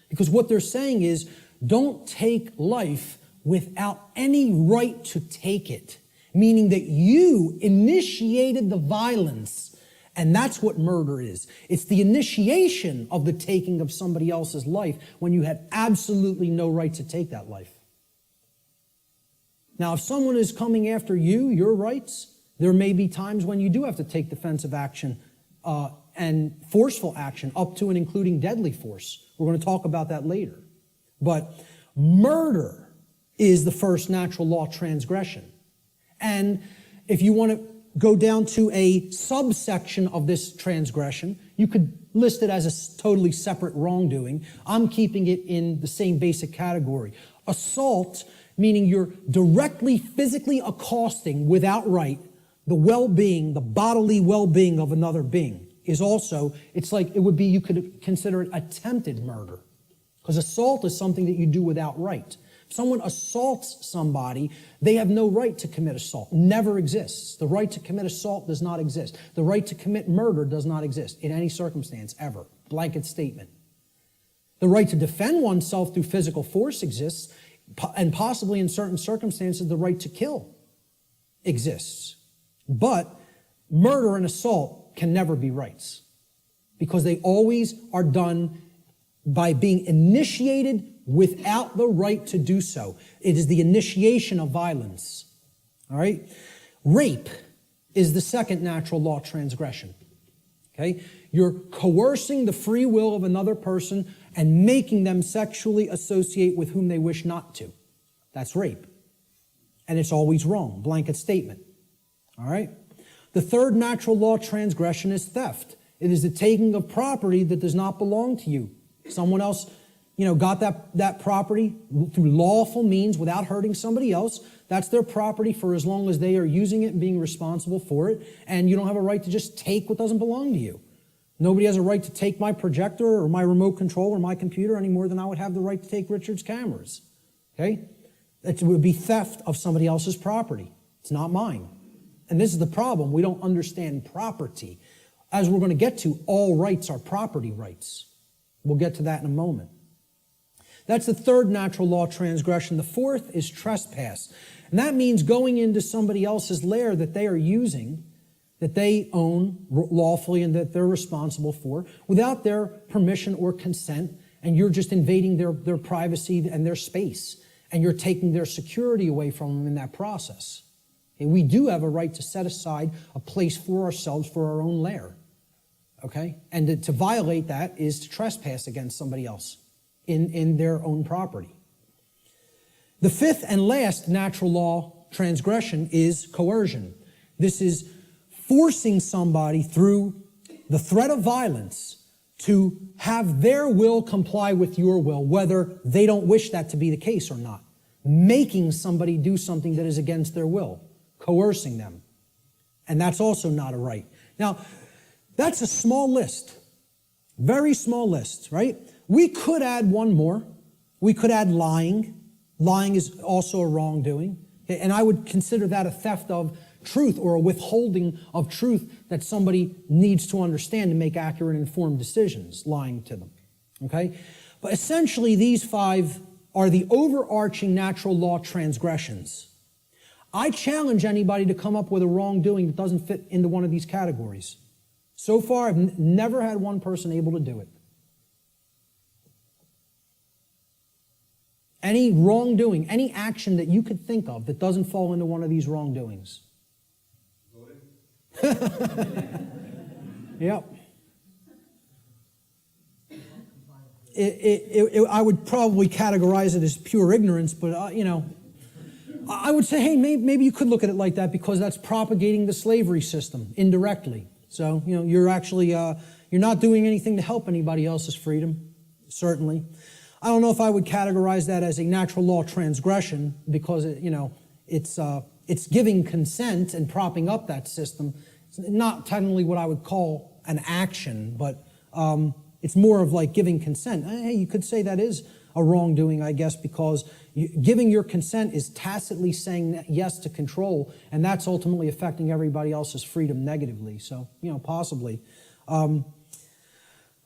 Because what they're saying is don't take life without any right to take it, meaning that you initiated the violence, and that's what murder is. It's the initiation of the taking of somebody else's life when you had absolutely no right to take that life. Now, if someone is coming after you, your rights, there may be times when you do have to take defensive action and forceful action, up to and including deadly force. We're going to talk about that later. But murder is the first natural law transgression. And if you want to go down to a subsection of this transgression, you could list it as a totally separate wrongdoing. I'm keeping it in the same basic category. Assault, meaning you're directly physically accosting without right the well-being, the bodily well-being of another being, is also, it's like it would be, you could consider it attempted murder. Because assault is something that you do without right. If someone assaults somebody, they have no right to commit assault. Never exists. The right to commit assault does not exist. The right to commit murder does not exist in any circumstance, ever. Blanket statement. The right to defend oneself through physical force exists And possibly in certain circumstances, the right to kill exists. But murder and assault can never be rights, because they always are done by being initiated without the right to do so. It is the initiation of violence. All right? Rape is the second natural law transgression. Okay? You're coercing the free will of another person and making them sexually associate with whom they wish not to. That's rape. And it's always wrong. Blanket statement. All right? The third natural law transgression is theft. It is the taking of property that does not belong to you. Someone else, got that property through lawful means without hurting somebody else. That's their property for as long as they are using it and being responsible for it. And you don't have a right to just take what doesn't belong to you. Nobody has a right to take my projector or my remote control or my computer any more than I would have the right to take Richard's cameras. Okay? It would be theft of somebody else's property. It's not mine. And this is the problem. We don't understand property. As we're going to get to, all rights are property rights. We'll get to that in a moment. That's the third natural law transgression. The fourth is trespass. And that means going into somebody else's lair that they are using, that they own lawfully and that they're responsible for, without their permission or consent, and you're just invading their privacy and their space, and you're taking their security away from them in that process. And we do have a right to set aside a place for ourselves for our own lair. Okay? And to violate that is to trespass against somebody else in their own property. The fifth and last natural law transgression is coercion. This is forcing somebody through the threat of violence to have their will comply with your will, whether they don't wish that to be the case or not. Making somebody do something that is against their will. Coercing them. And that's also not a right. Now, that's a small list. Very small list, right? We could add one more. We could add lying. Lying is also a wrongdoing. And I would consider that a theft of truth or a withholding of truth that somebody needs to understand to make accurate, informed decisions, lying to them. Okay? But essentially, these five are the overarching natural law transgressions. I challenge anybody to come up with a wrongdoing that doesn't fit into one of these categories. So far, I've never had one person able to do it. Any wrongdoing, any action that you could think of that doesn't fall into one of these wrongdoings. Yep. I would probably categorize it as pure ignorance, but, I would say, hey, maybe you could look at it like that because that's propagating the slavery system indirectly. So, you're actually, you're not doing anything to help anybody else's freedom, certainly. I don't know if I would categorize that as a natural law transgression because, it's giving consent and propping up that system. It's not technically what I would call an action, but it's more of like giving consent. Hey, you could say that is a wrongdoing, I guess, because giving your consent is tacitly saying yes to control, and that's ultimately affecting everybody else's freedom negatively. So, possibly.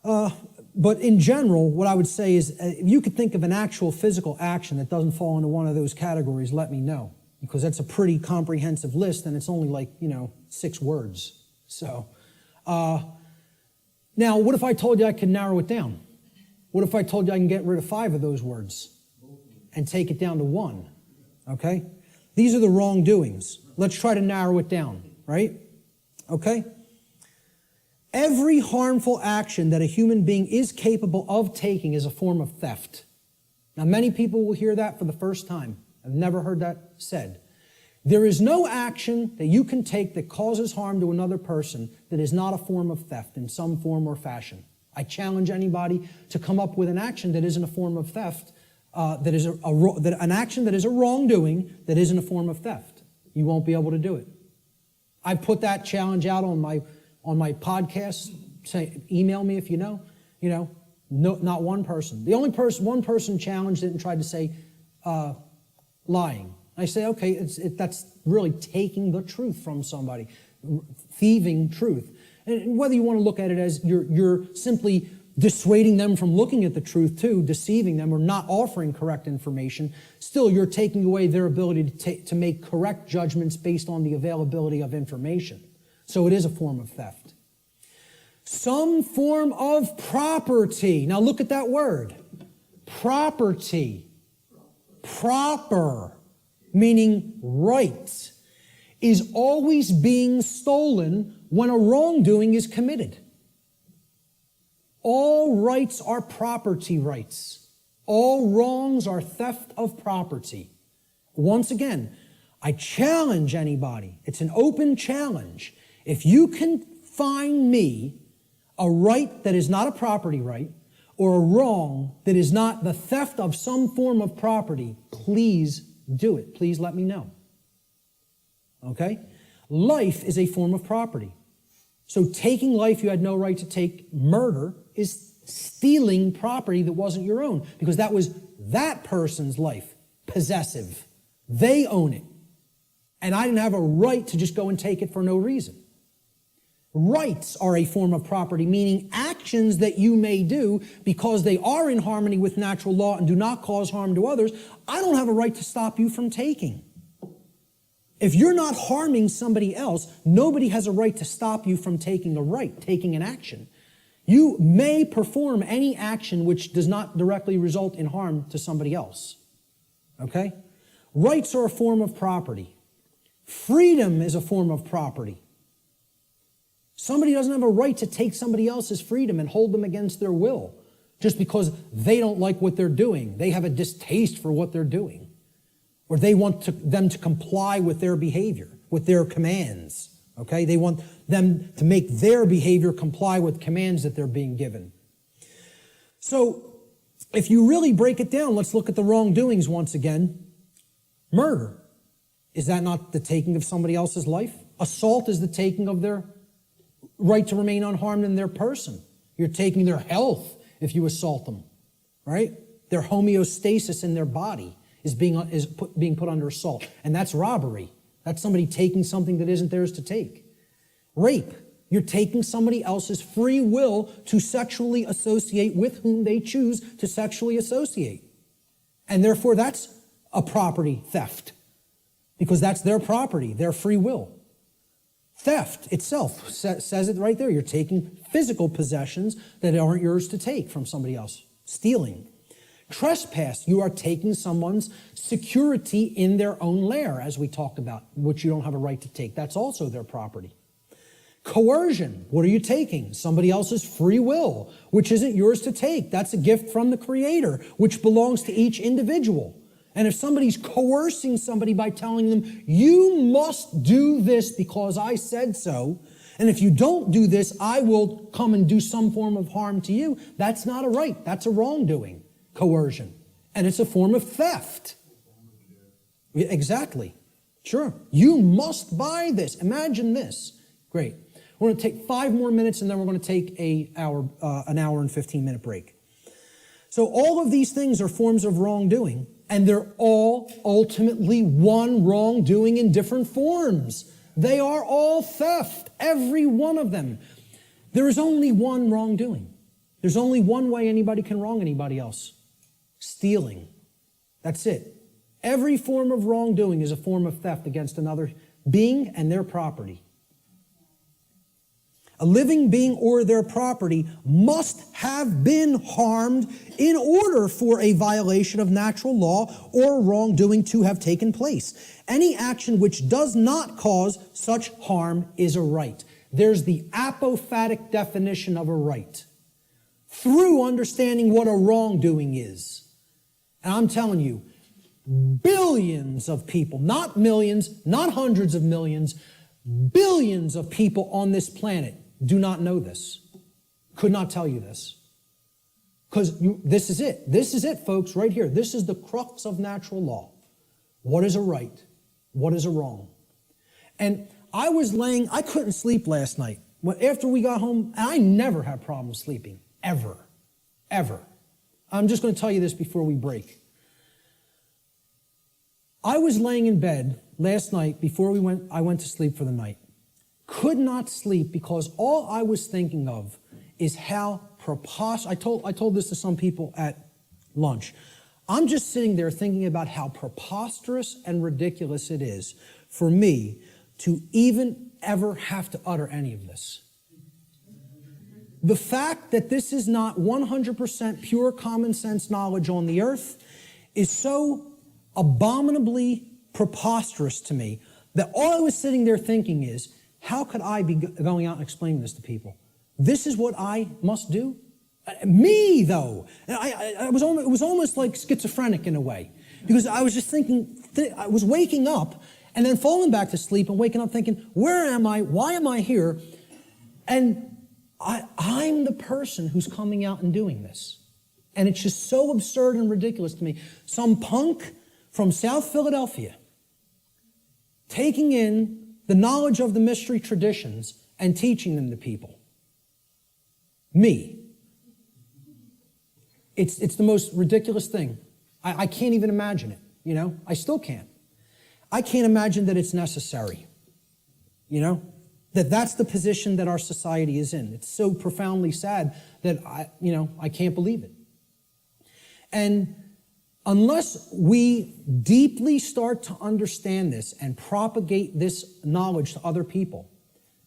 But in general, what I would say is if you could think of an actual physical action that doesn't fall into one of those categories, let me know. Because that's a pretty comprehensive list, and it's only like, 6 words. So, now, what if I told you I could narrow it down? What if I told you I can get rid of 5 of those words and take it down to 1? Okay? These are the wrongdoings. Let's try to narrow it down, right? Okay? Every harmful action that a human being is capable of taking is a form of theft. Now, many people will hear that for the first time. I've never heard that said. There is no action that you can take that causes harm to another person that is not a form of theft in some form or fashion. I challenge anybody to come up with an action that isn't a form of theft, that is an action that is a wrongdoing that isn't a form of theft. You won't be able to do it. I put that challenge out on my podcast. Say, email me if you know. No, not one person. The only one person challenged it and tried to say lying. I say, okay, that's really taking the truth from somebody, thieving truth. And whether you want to look at it as you're simply dissuading them from looking at the truth too, deceiving them, or not offering correct information, still you're taking away their ability to make correct judgments based on the availability of information. So it is a form of theft. Some form of property. Now look at that word. Property. Proper, meaning right, is always being stolen when a wrongdoing is committed. All rights are property rights. All wrongs are theft of property. Once again, I challenge anybody. It's an open challenge. If you can find me a right that is not a property right, or a wrong that is not the theft of some form of property, please do it. Please let me know. Okay? Life is a form of property. So taking life you had no right to take, murder, is stealing property that wasn't your own, because that was that person's life, possessive. They own it. And I didn't have a right to just go and take it for no reason. Rights are a form of property, meaning actions that you may do because they are in harmony with natural law and do not cause harm to others. I don't have a right to stop you from taking. If you're not harming somebody else, nobody has a right to stop you from taking a right, taking an action. You may perform any action which does not directly result in harm to somebody else. Okay? Rights are a form of property. Freedom is a form of property. Somebody doesn't have a right to take somebody else's freedom and hold them against their will just because they don't like what they're doing. They have a distaste for what they're doing. Or they want them to comply with their behavior, with their commands. Okay? They want them to make their behavior comply with commands that they're being given. So, if you really break it down, let's look at the wrongdoings once again. Murder. Is that not the taking of somebody else's life? Assault is the taking of their right to remain unharmed in their person. You're taking their health if you assault them, right? Their homeostasis in their body is being put under assault. And that's robbery. That's somebody taking something that isn't theirs to take. Rape. You're taking somebody else's free will to sexually associate with whom they choose to sexually associate. And therefore that's a property theft, because that's their property, their free will. Theft itself says it right there. You're taking physical possessions that aren't yours to take from somebody else. Stealing. Trespass. You are taking someone's security in their own lair, as we talked about, which you don't have a right to take. That's also their property. Coercion. What are you taking? Somebody else's free will, which isn't yours to take. That's a gift from the Creator, which belongs to each individual. And if somebody's coercing somebody by telling them, you must do this because I said so, and if you don't do this, I will come and do some form of harm to you, that's not a right. That's a wrongdoing, coercion. And it's a form of theft. Exactly. Sure. You must buy this. Imagine this. Great. We're going to take 5 more minutes, and then we're going to take an hour and 15-minute break. So all of these things are forms of wrongdoing. And they're all ultimately one wrongdoing in different forms. They are all theft, every one of them. There is only one wrongdoing. There's only one way anybody can wrong anybody else. Stealing. That's it. Every form of wrongdoing is a form of theft against another being and their property. A living being or their property must have been harmed in order for a violation of natural law or wrongdoing to have taken place. Any action which does not cause such harm is a right. There's the apophatic definition of a right. Through understanding what a wrongdoing is. And I'm telling you, billions of people, not millions, not hundreds of millions, billions of people on this planet do not know this, could not tell you this. Because this is it. This is it, folks, right here. This is the crux of natural law. What is a right? What is a wrong? And I couldn't sleep last night. After we got home, and I never have problems sleeping, ever, ever. I'm just going to tell you this before we break. I was laying in bed last night before I went to sleep for the night. Could not sleep because all I was thinking of is how preposterous. I told this to some people at lunch. I'm just sitting there thinking about how preposterous and ridiculous it is for me to even ever have to utter any of this. The fact that this is not 100% pure common sense knowledge on the earth is so abominably preposterous to me that all I was sitting there thinking is, how could I be going out and explaining this to people? This is what I must do? Me, though. It was almost like schizophrenic in a way, because I was just thinking, I was waking up and then falling back to sleep and waking up thinking, where am I? Why am I here? And I'm the person who's coming out and doing this. And it's just so absurd and ridiculous to me. Some punk from South Philadelphia taking in the knowledge of the mystery traditions and teaching them to people. Me. It's the most ridiculous thing. I can't even imagine it, you know? I still can't. I can't imagine that it's necessary, you know? That's the position that our society is in. It's so profoundly sad that I can't believe it. And unless we deeply start to understand this and propagate this knowledge to other people,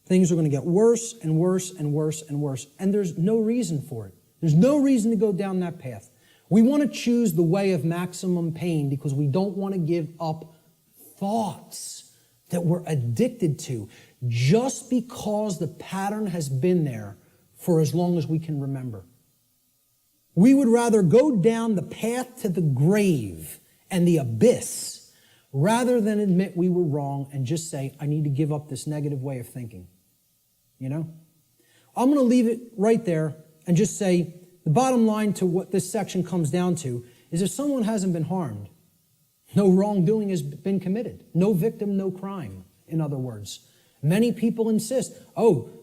things are going to get worse and worse and worse and worse. And there's no reason for it. There's no reason to go down that path. We want to choose the way of maximum pain because we don't want to give up thoughts that we're addicted to just because the pattern has been there for as long as we can remember. We would rather go down the path to the grave and the abyss rather than admit we were wrong and just say, I need to give up this negative way of thinking. You know? I'm going to leave it right there and just say the bottom line to what this section comes down to is if someone hasn't been harmed, no wrongdoing has been committed. No victim, no crime, in other words. Many people insist,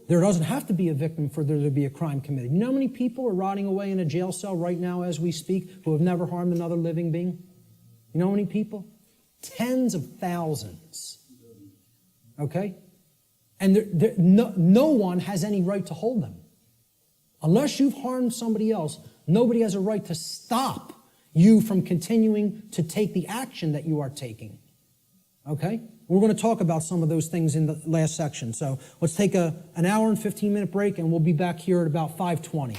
there doesn't have to be a victim for there to be a crime committed. You know how many people are rotting away in a jail cell right now as we speak who have never harmed another living being? You know how many people? Tens of thousands. Okay? And no one has any right to hold them. Unless you've harmed somebody else, nobody has a right to stop you from continuing to take the action that you are taking. Okay? We're going to talk about some of those things in the last section. So let's take an hour and 15-minute break, and we'll be back here at about 5:20.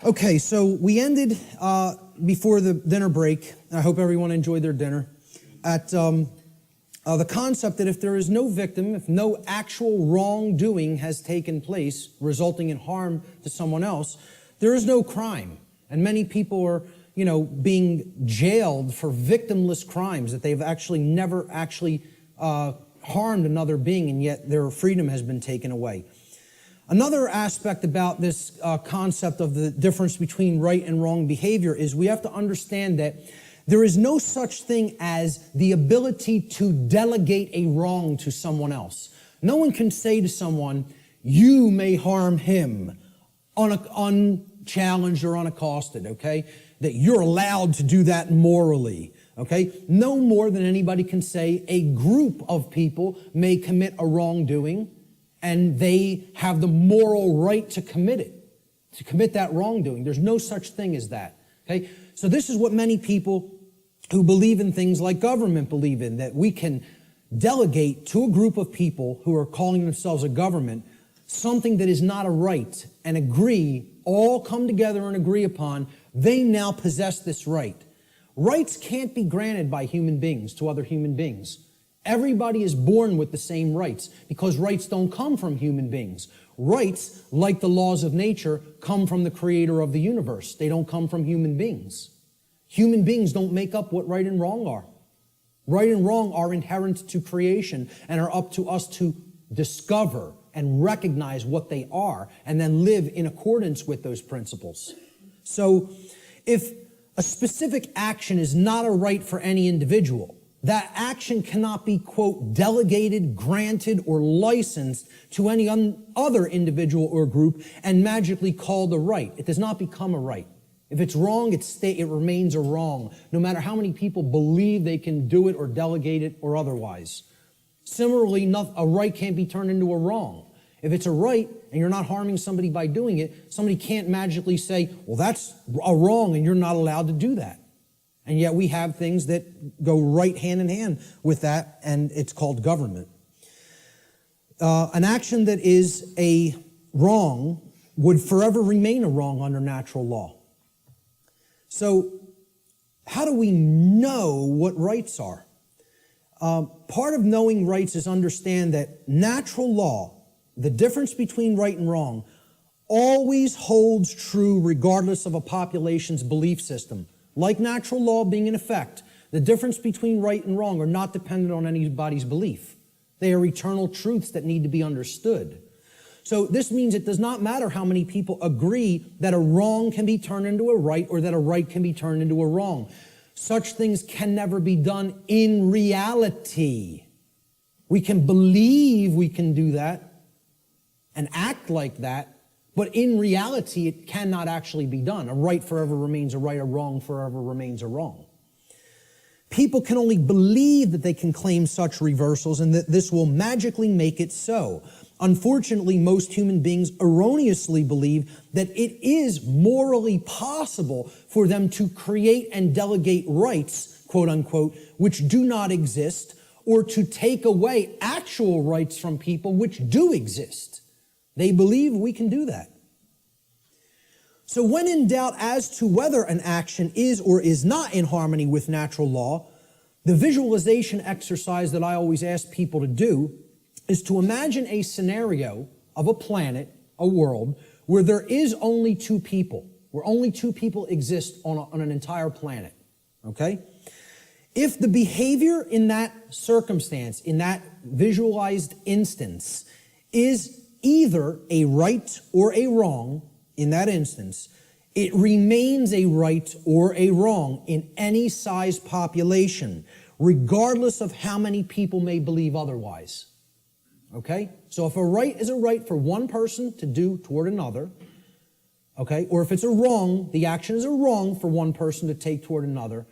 Okay, so we ended before the dinner break. I hope everyone enjoyed their dinner. At the concept that if there is no victim, if no actual wrongdoing has taken place resulting in harm to someone else, there is no crime. And many people are, being jailed for victimless crimes that they've actually never harmed another being, and yet their freedom has been taken away. Another aspect about this concept of the difference between right and wrong behavior is we have to understand that there is no such thing as the ability to delegate a wrong to someone else. No one can say to someone, you may harm him, unchallenged or unaccosted, okay? That you're allowed to do that morally, okay? No more than anybody can say a group of people may commit a wrongdoing and they have the moral right to commit it, to commit that wrongdoing. There's no such thing as that, okay? So this is what many people who believe in things like government believe in, that we can delegate to a group of people who are calling themselves a government something that is not a right and all come together and agree upon, they now possess this right. Rights can't be granted by human beings to other human beings. Everybody is born with the same rights because rights don't come from human beings. Rights, like the laws of nature, come from the creator of the universe. They don't come from human beings. Human beings don't make up what right and wrong are. Right and wrong are inherent to creation and are up to us to discover and recognize what they are and then live in accordance with those principles. So if a specific action is not a right for any individual, that action cannot be, quote, delegated, granted, or licensed to any other individual or group and magically called a right. It does not become a right. If it's wrong, it remains a wrong, no matter how many people believe they can do it or delegate it or otherwise. Similarly, a right can't be turned into a wrong. If it's a right and you're not harming somebody by doing it, somebody can't magically say, well, that's a wrong and you're not allowed to do that. And yet we have things that go right hand in hand with that, and it's called government. An action that is a wrong would forever remain a wrong under natural law. So how do we know what rights are? Part of knowing rights is understand that natural law, the difference between right and wrong, always holds true regardless of a population's belief system. Like natural law being in effect, the difference between right and wrong are not dependent on anybody's belief. They are eternal truths that need to be understood. So this means it does not matter how many people agree that a wrong can be turned into a right or that a right can be turned into a wrong. Such things can never be done in reality. We can believe we can do that and act like that, but in reality, it cannot actually be done. A right forever remains a right, a wrong forever remains a wrong. People can only believe that they can claim such reversals and that this will magically make it so. Unfortunately, most human beings erroneously believe that it is morally possible for them to create and delegate rights, quote unquote, which do not exist, or to take away actual rights from people which do exist. They believe we can do that. So when in doubt as to whether an action is or is not in harmony with natural law, the visualization exercise that I always ask people to do is to imagine a scenario of a planet, a world, where there is only two people, where only two people exist on an entire planet, okay? If the behavior in that circumstance, in that visualized instance, is either a right or a wrong in that instance, it remains a right or a wrong in any size population, regardless of how many people may believe otherwise. Okay? So if a right is a right for one person to do toward another, okay, or if it's a wrong, the action is a wrong for one person to take toward another,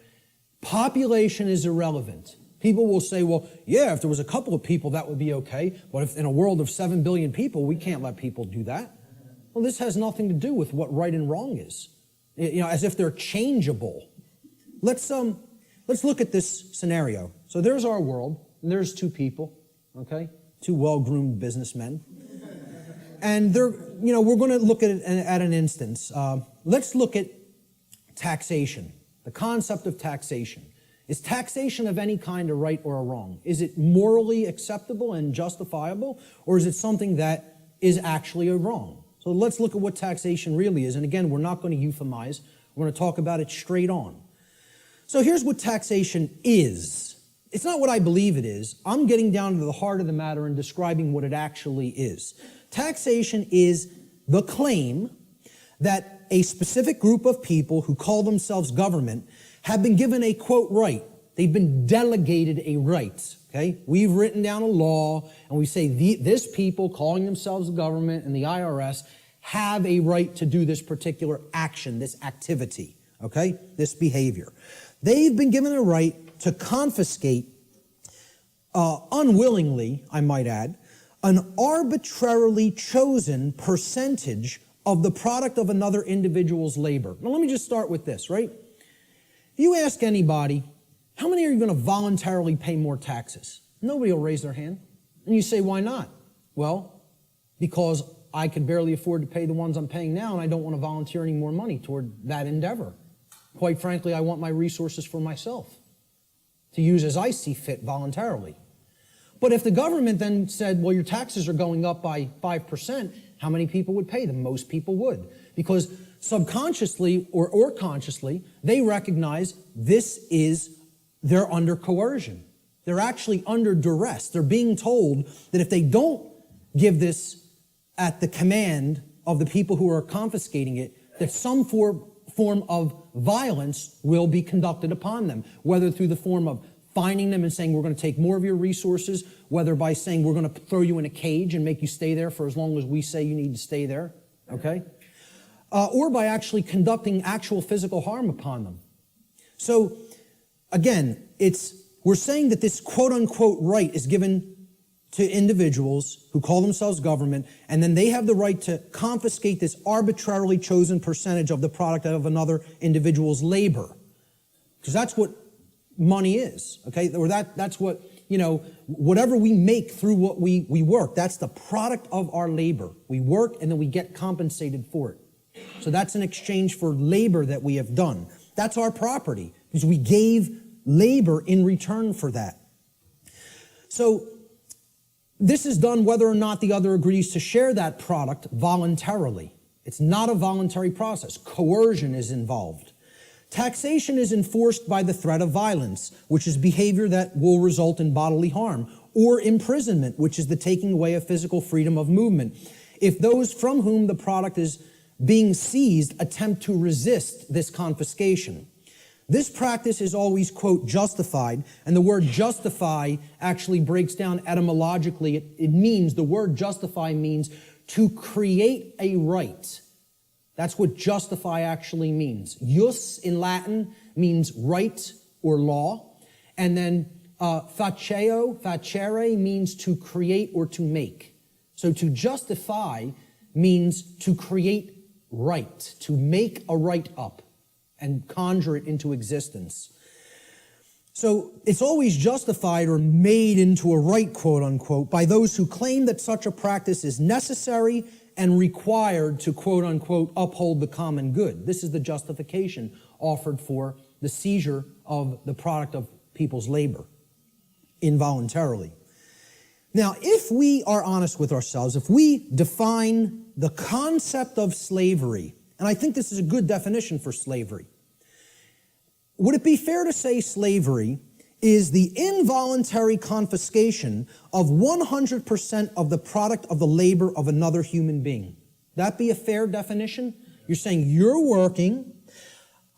population is irrelevant. People will say, well, yeah, if there was a couple of people, that would be okay. But if in a world of 7 billion people, we can't let people do that. Well, this has nothing to do with what right and wrong is. You know, as if they're changeable. Let's look at this scenario. So there's our world, and there's two people, okay? Two well-groomed businessmen. And they're, you know, we're going to look at it at an instance. Let's look at taxation, the concept of taxation. Is taxation of any kind a right or a wrong? Is it morally acceptable and justifiable, or is it something that is actually a wrong? So let's look at what taxation really is. And again, we're not going to euphemize. We're going to talk about it straight on. So here's what taxation is. It's not what I believe it is. I'm getting down to the heart of the matter and describing what it actually is. Taxation is the claim that a specific group of people who call themselves government have been given a, quote, right. They've been delegated a right, okay? We've written down a law, and we say this people calling themselves the government and the IRS have a right to do this particular action, this activity, okay? This behavior. They've been given a right to confiscate, unwillingly, I might add, an arbitrarily chosen percentage of the product of another individual's labor. Now, let me just start with this, right? If you ask anybody, how many are you going to voluntarily pay more taxes? Nobody will raise their hand. And you say, why not? Well, because I could barely afford to pay the ones I'm paying now, and I don't want to volunteer any more money toward that endeavor. Quite frankly, I want my resources for myself to use as I see fit voluntarily. But if the government then said, well, your taxes are going up by 5%, how many people would pay them? Most people would. Because subconsciously or consciously, they recognize they're under coercion. They're actually under duress. They're being told that if they don't give this at the command of the people who are confiscating it, that some form of violence will be conducted upon them, whether through the form of fining them and saying, we're going to take more of your resources, whether by saying, we're going to throw you in a cage and make you stay there for as long as we say you need to stay there, okay? or by actually conducting actual physical harm upon them. So, again, we're saying that this quote-unquote right is given to individuals who call themselves government, and then they have the right to confiscate this arbitrarily chosen percentage of the product of another individual's labor. Because that's what money is, okay? Or that's what, whatever we make through what we work, that's the product of our labor. We work and then we get compensated for it. So that's an exchange for labor that we have done. That's our property, because we gave labor in return for that. So this is done whether or not the other agrees to share that product voluntarily. It's not a voluntary process. Coercion is involved. Taxation is enforced by the threat of violence, which is behavior that will result in bodily harm, or imprisonment, which is the taking away of physical freedom of movement, if those from whom the product is being seized attempt to resist this confiscation. This practice is always, quote, justified, and the word justify actually breaks down etymologically. The word justify means to create a right. That's what justify actually means. Jus in Latin means right or law, and then facere means to create or to make. So to justify means to create right, to make a right up and conjure it into existence. So it's always justified or made into a right, quote unquote, by those who claim that such a practice is necessary and required to, quote unquote, uphold the common good. This is the justification offered for the seizure of the product of people's labor involuntarily. Now, if we are honest with ourselves, if we define the concept of slavery, and I think this is a good definition for slavery, would it be fair to say slavery is the involuntary confiscation of 100% of the product of the labor of another human being? That be a fair definition? You're saying you're working,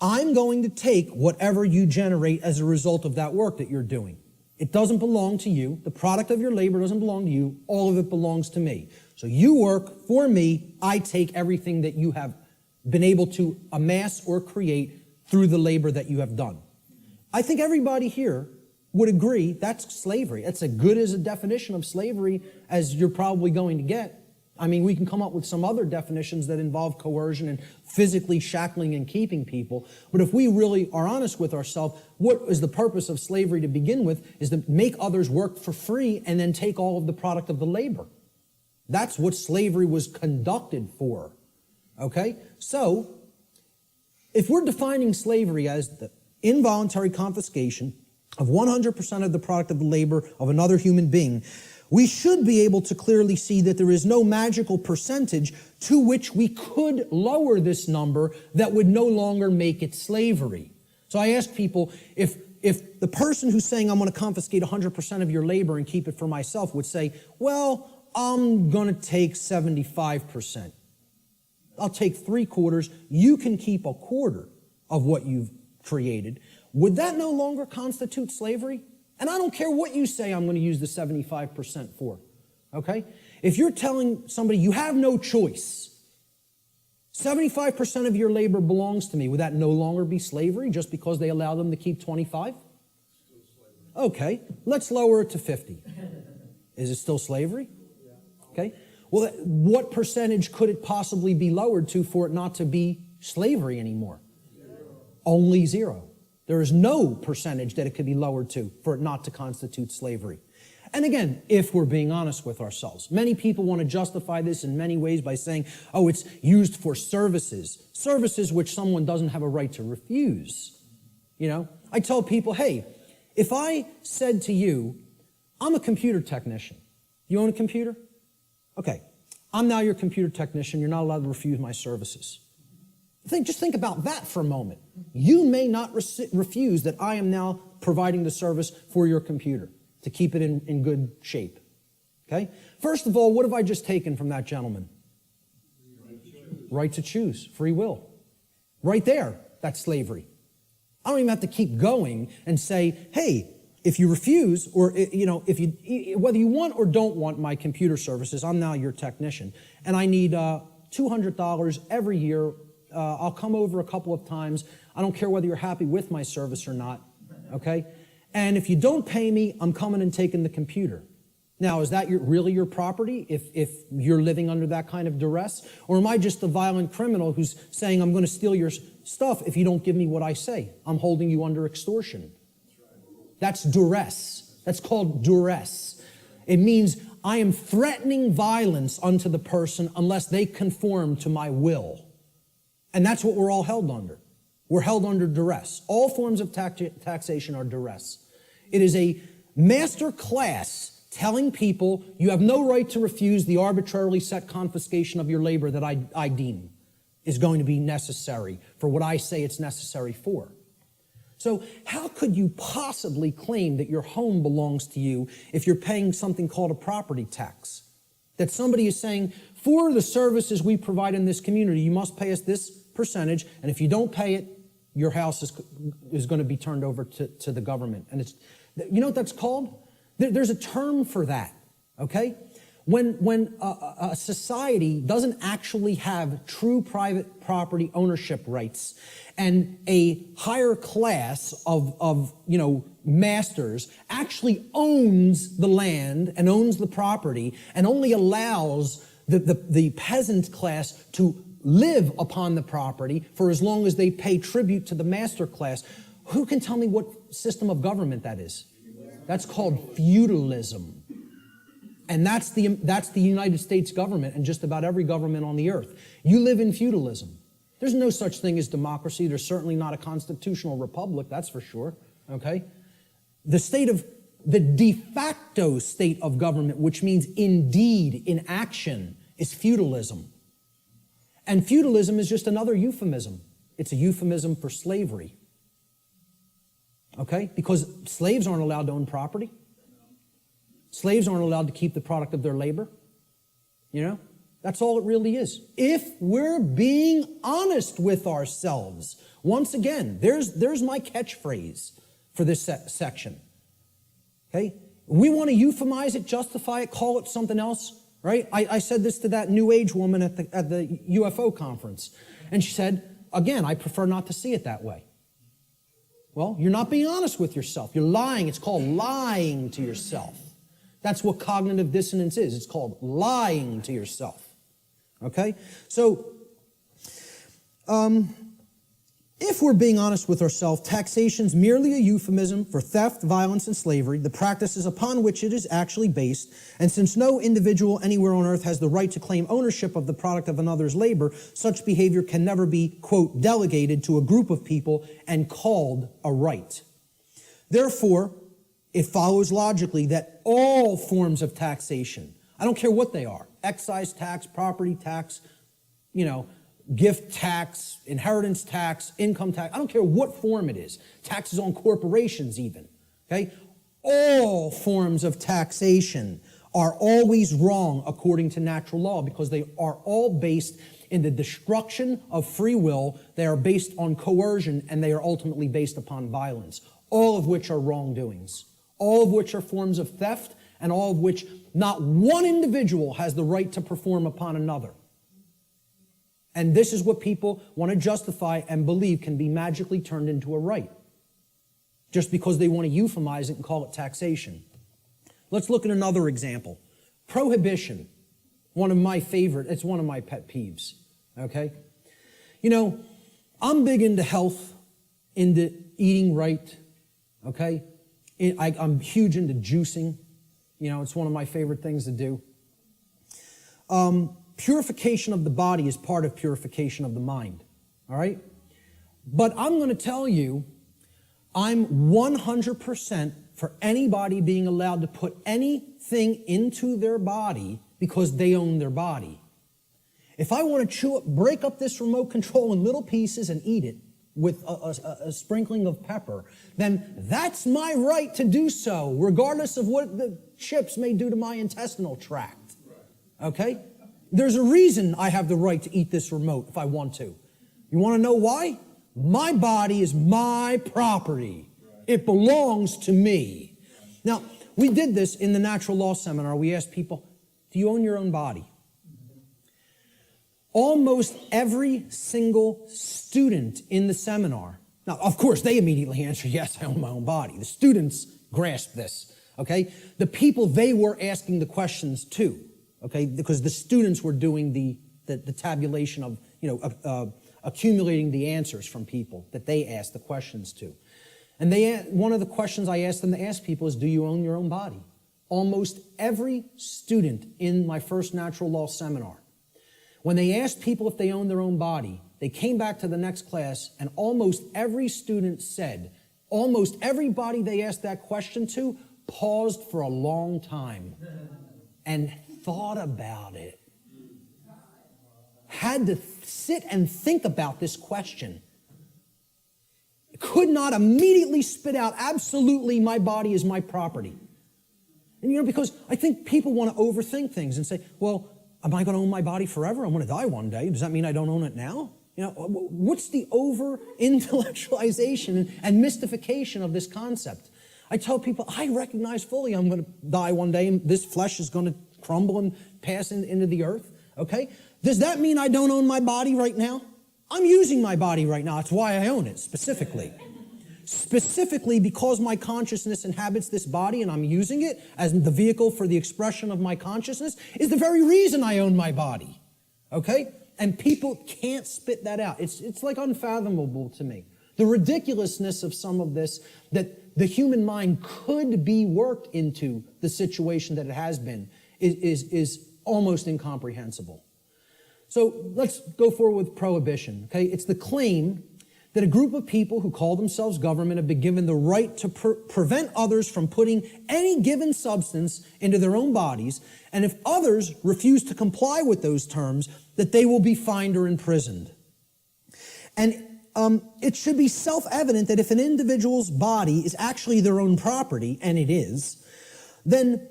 I'm going to take whatever you generate as a result of that work that you're doing. It doesn't belong to you. The product of your labor doesn't belong to you. All of it belongs to me. So you work for me. I take everything that you have been able to amass or create through the labor that you have done. I think everybody here would agree that's slavery. That's as good as a definition of slavery as you're probably going to get. I mean, we can come up with some other definitions that involve coercion and physically shackling and keeping people. But if we really are honest with ourselves, what is the purpose of slavery to begin with is to make others work for free and then take all of the product of the labor. That's what slavery was conducted for. Okay? So, if we're defining slavery as the involuntary confiscation of 100% of the product of the labor of another human being, we should be able to clearly see that there is no magical percentage to which we could lower this number that would no longer make it slavery. So I ask people, if the person who's saying I'm going to confiscate 100% of your labor and keep it for myself would say, well, I'm going to take 75%. I'll take 3/4. You can keep 1/4 of what you've created. Would that no longer constitute slavery? And I don't care what you say I'm going to use the 75% for, okay? If you're telling somebody you have no choice, 75% of your labor belongs to me, would that no longer be slavery just because they allow them to keep 25? Okay, let's lower it to 50. Is it still slavery? Okay. Well, what percentage could it possibly be lowered to for it not to be slavery anymore? Only 0. There is no percentage that it could be lowered to for it not to constitute slavery. And again, if we're being honest with ourselves, many people want to justify this in many ways by saying, oh, it's used for services which someone doesn't have a right to refuse. You know, I tell people, hey, if I said to you, I'm a computer technician. You own a computer? Okay, I'm now your computer technician. You're not allowed to refuse my services. Just think about that for a moment. You may not refuse that I am now providing the service for your computer to keep it in good shape. Okay? First of all, what have I just taken from that gentleman? Right to choose. Free will. Right there, that's slavery. I don't even have to keep going and say, hey, if you refuse, or whether you want or don't want my computer services, I'm now your technician, and I need $200 every year. I'll come over a couple of times. I don't care whether you're happy with my service or not, okay? And if you don't pay me, I'm coming and taking the computer. Now, is that really your property if you're living under that kind of duress? Or am I just a violent criminal who's saying I'm going to steal your stuff if you don't give me what I say? I'm holding you under extortion. That's duress. That's called duress. It means I am threatening violence unto the person unless they conform to my will. And that's what we're all held under. We're held under duress. All forms of taxation are duress. It is a master class telling people you have no right to refuse the arbitrarily set confiscation of your labor that I deem is going to be necessary for what I say it's necessary for. So how could you possibly claim that your home belongs to you if you're paying something called a property tax? That somebody is saying, for the services we provide in this community, you must pay us this percentage, and if you don't pay it, your house is going to be turned over to the government. And you know what that's called? There's a term for that, okay? When a society doesn't actually have true private property ownership rights and a higher class of masters actually owns the land and owns the property and only allows the peasant class to live upon the property for as long as they pay tribute to the master class, who can tell me what system of government that is? That's called feudalism. And that's the United States government and just about every government on the earth. You live in feudalism. There's no such thing as democracy. There's certainly not a constitutional republic, that's for sure, okay? The de facto state of government, which means indeed, in action, is feudalism. And feudalism is just another euphemism. It's a euphemism for slavery. Okay? Because slaves aren't allowed to own property. Slaves aren't allowed to keep the product of their labor. You know? That's all it really is. If we're being honest with ourselves. Once again, there's my catchphrase for this section. Okay? We want to euphemize it, justify it, call it something else, right? I said this to that New Age woman at the UFO conference. And she said, again, I prefer not to see it that way. Well, you're not being honest with yourself. You're lying. It's called lying to yourself. That's what cognitive dissonance is. It's called lying to yourself. Okay? So, if we're being honest with ourselves, taxation's merely a euphemism for theft, violence, and slavery, the practices upon which it is actually based, and since no individual anywhere on earth has the right to claim ownership of the product of another's labor, such behavior can never be, quote, delegated to a group of people and called a right. Therefore, it follows logically that all forms of taxation, I don't care what they are, excise tax, property tax, gift tax, inheritance tax, income tax, I don't care what form it is, taxes on corporations even, okay? All forms of taxation are always wrong according to natural law because they are all based in the destruction of free will, they are based on coercion, and they are ultimately based upon violence, all of which are wrongdoings, all of which are forms of theft, and all of which not one individual has the right to perform upon another. And this is what people want to justify and believe can be magically turned into a right, just because they want to euphemize it and call it taxation. Let's look at another example. Prohibition, one of my pet peeves, okay? I'm big into health, into eating right, okay? I'm huge into juicing. It's one of my favorite things to do. Purification of the body is part of purification of the mind, all right? But I'm going to tell you, I'm 100% for anybody being allowed to put anything into their body because they own their body. If I want to break up this remote control in little pieces and eat it with a sprinkling of pepper, then that's my right to do so, regardless of what the chips may do to my intestinal tract, okay? There's a reason I have the right to eat this remote if I want to. You want to know why? My body is my property. It belongs to me. Now, we did this in the natural law seminar. We asked people, do you own your own body? almost every single student in the seminar, now, of course, they immediately answer, yes, I own my own body. The students grasp this, okay? The people they were asking the questions to, okay, because the students were doing the tabulation of, accumulating the answers from people that they asked the questions to. And one of the questions I asked them to ask people is, do you own your own body? Almost every student in my first natural law seminar, when they asked people if they owned their own body, they came back to the next class and almost every student said, almost everybody they asked that question to paused for a long time and thought about it. Had to sit and think about this question. Could not immediately spit out, absolutely, my body is my property. And because I think people want to overthink things and say, well, am I going to own my body forever? I'm going to die one day. Does that mean I don't own it now? What's the over-intellectualization and mystification of this concept? I tell people, I recognize fully I'm going to die one day and this flesh is going to crumble and pass into the earth, okay? Does that mean I don't own my body right now? I'm using my body right now. That's why I own it, specifically. Specifically because my consciousness inhabits this body and I'm using it as the vehicle for the expression of my consciousness is the very reason I own my body, okay? And people can't spit that out. It's like unfathomable to me. The ridiculousness of some of this, that the human mind could be worked into the situation that it has been, is almost incomprehensible. So let's go forward with prohibition, okay? It's the claim that a group of people who call themselves government have been given the right to prevent others from putting any given substance into their own bodies, and if others refuse to comply with those terms, that they will be fined or imprisoned. And it should be self-evident that if an individual's body is actually their own property, and it is, then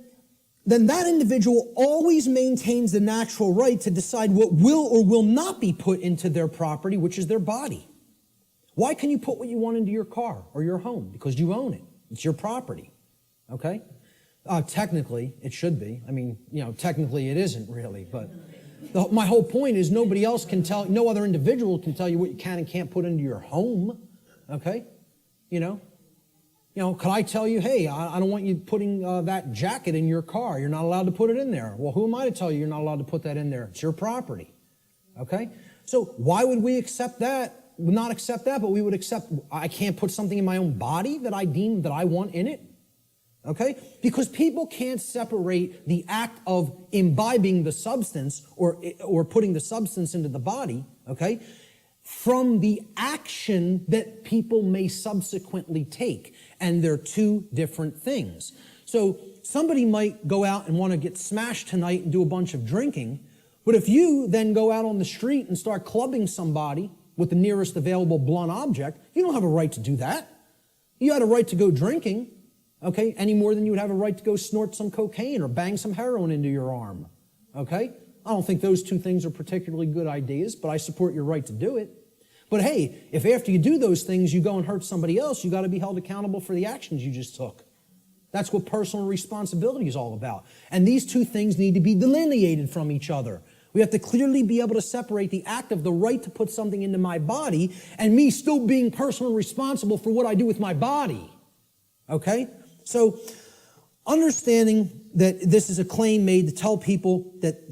that individual always maintains the natural right to decide what will or will not be put into their property, which is their body. Why can you put what you want into your car or your home? Because you own it. It's your property, okay? Technically, it should be. I mean, technically it isn't really, but my whole point is nobody else can tell, no other individual can tell you what you can and can't put into your home, okay? Could I tell you, hey, I don't want you putting that jacket in your car. You're not allowed to put it in there. Well, who am I to tell you you're not allowed to put that in there? It's your property, okay? So why would we accept that? Not accept that, but we would accept I can't put something in my own body that I deem that I want in it, okay? Because people can't separate the act of imbibing the substance or putting the substance into the body, okay, from the action that people may subsequently take. And they're two different things. So somebody might go out and want to get smashed tonight and do a bunch of drinking, but if you then go out on the street and start clubbing somebody with the nearest available blunt object, you don't have a right to do that. You had a right to go drinking, okay, any more than you would have a right to go snort some cocaine or bang some heroin into your arm, okay? I don't think those two things are particularly good ideas, but I support your right to do it. But hey, if after you do those things you go and hurt somebody else, you got to be held accountable for the actions you just took. That's what personal responsibility is all about. And these two things need to be delineated from each other. We have to clearly be able to separate the act of the right to put something into my body and me still being personally responsible for what I do with my body. Okay? So, understanding that this is a claim made to tell people that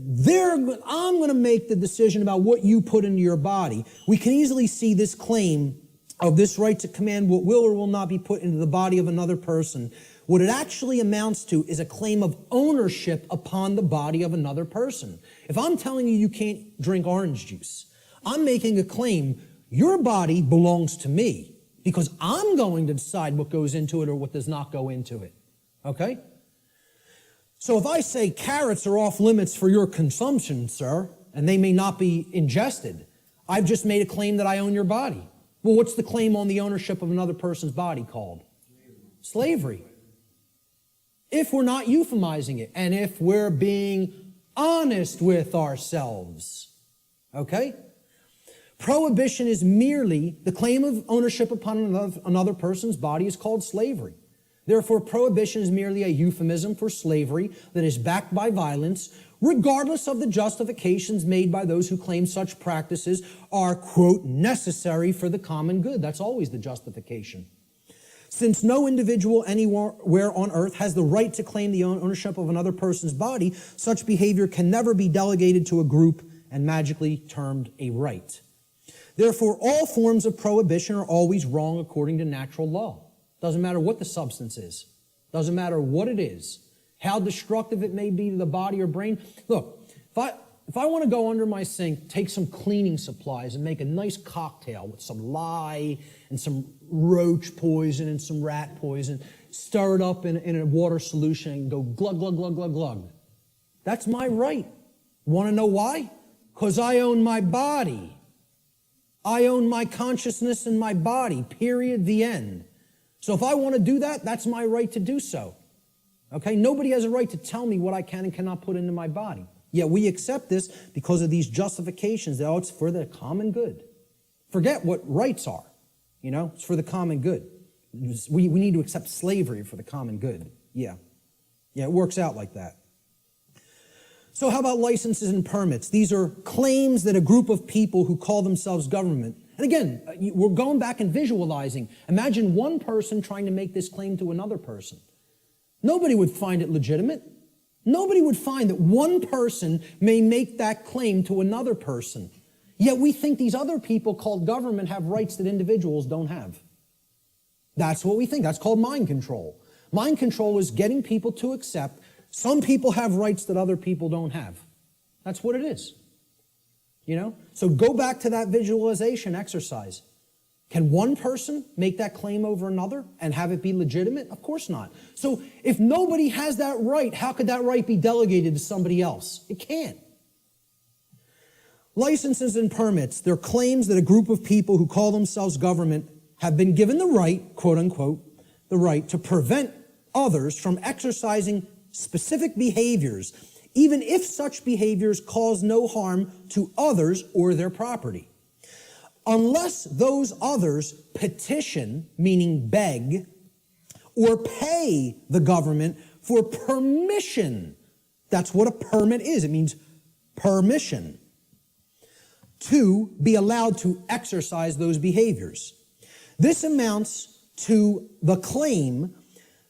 I'm going to make the decision about what you put into your body, we can easily see this claim of this right to command what will or will not be put into the body of another person. What it actually amounts to is a claim of ownership upon the body of another person. If I'm telling you you can't drink orange juice, I'm making a claim, your body belongs to me because I'm going to decide what goes into it or what does not go into it. Okay? So if I say carrots are off limits for your consumption, sir, and they may not be ingested, I've just made a claim that I own your body. Well, what's the claim on the ownership of another person's body called? Slavery. If we're not euphemizing it, and if we're being honest with ourselves, okay? Prohibition is merely the claim of ownership upon another person's body is called slavery. Therefore, prohibition is merely a euphemism for slavery that is backed by violence, regardless of the justifications made by those who claim such practices are, quote, necessary for the common good. That's always the justification. Since no individual anywhere on earth has the right to claim the ownership of another person's body, such behavior can never be delegated to a group and magically termed a right. Therefore, all forms of prohibition are always wrong according to natural law. Doesn't matter what the substance is. Doesn't matter what it is. How destructive it may be to the body or brain. Look, if I want to go under my sink, take some cleaning supplies and make a nice cocktail with some lye and some roach poison and some rat poison, stir it up in a water solution and go glug, glug, glug, glug, glug. That's my right. Want to know why? Because I own my body. I own my consciousness and my body, period, the end. So if I want to do that, that's my right to do so. Okay? Nobody has a right to tell me what I can and cannot put into my body. Yet we accept this because of these justifications that, it's for the common good. Forget what rights are. It's for the common good. We need to accept slavery for the common good. Yeah, it works out like that. So how about licenses and permits? These are claims that a group of people who call themselves government. And again, we're going back and visualizing. Imagine one person trying to make this claim to another person. Nobody would find it legitimate. Nobody would find that one person may make that claim to another person. Yet we think these other people called government have rights that individuals don't have. That's what we think. That's called mind control. Mind control is getting people to accept some people have rights that other people don't have. That's what it is. So go back to that visualization exercise. Can one person make that claim over another and have it be legitimate? Of course not. So if nobody has that right, how could that right be delegated to somebody else? It can't. Licenses and permits, they're claims that a group of people who call themselves government have been given the right, quote unquote, the right to prevent others from exercising specific behaviors, even if such behaviors cause no harm to others or their property. Unless those others petition, meaning beg, or pay the government for permission. That's what a permit is. It means permission to be allowed to exercise those behaviors. This amounts to the claim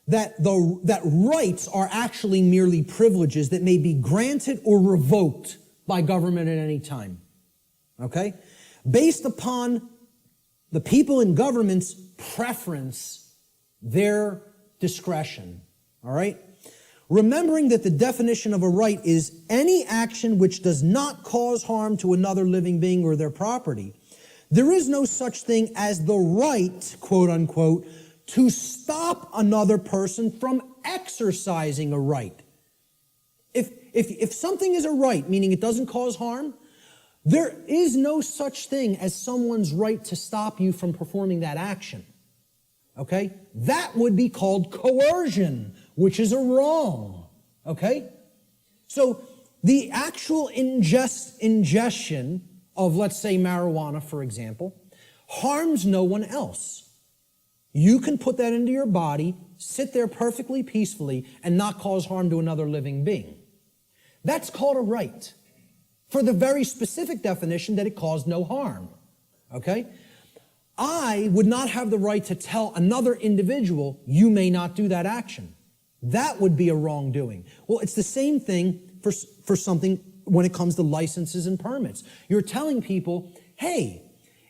that rights are actually merely privileges that may be granted or revoked by government at any time. Okay? Based upon the people in government's preference, their discretion. All right? Remembering that the definition of a right is any action which does not cause harm to another living being or their property, there is no such thing as the right, quote unquote, to stop another person from exercising a right. If something is a right, meaning it doesn't cause harm, there is no such thing as someone's right to stop you from performing that action. Okay? That would be called coercion, which is a wrong. Okay? So the actual ingestion of, let's say, marijuana, for example, harms no one else. You can put that into your body, sit there perfectly peacefully, and not cause harm to another living being. That's called a right, for the very specific definition that it caused no harm. Okay? I would not have the right to tell another individual, you may not do that action. That would be a wrongdoing. Well, it's the same thing for something when it comes to licenses and permits. You're telling people, hey,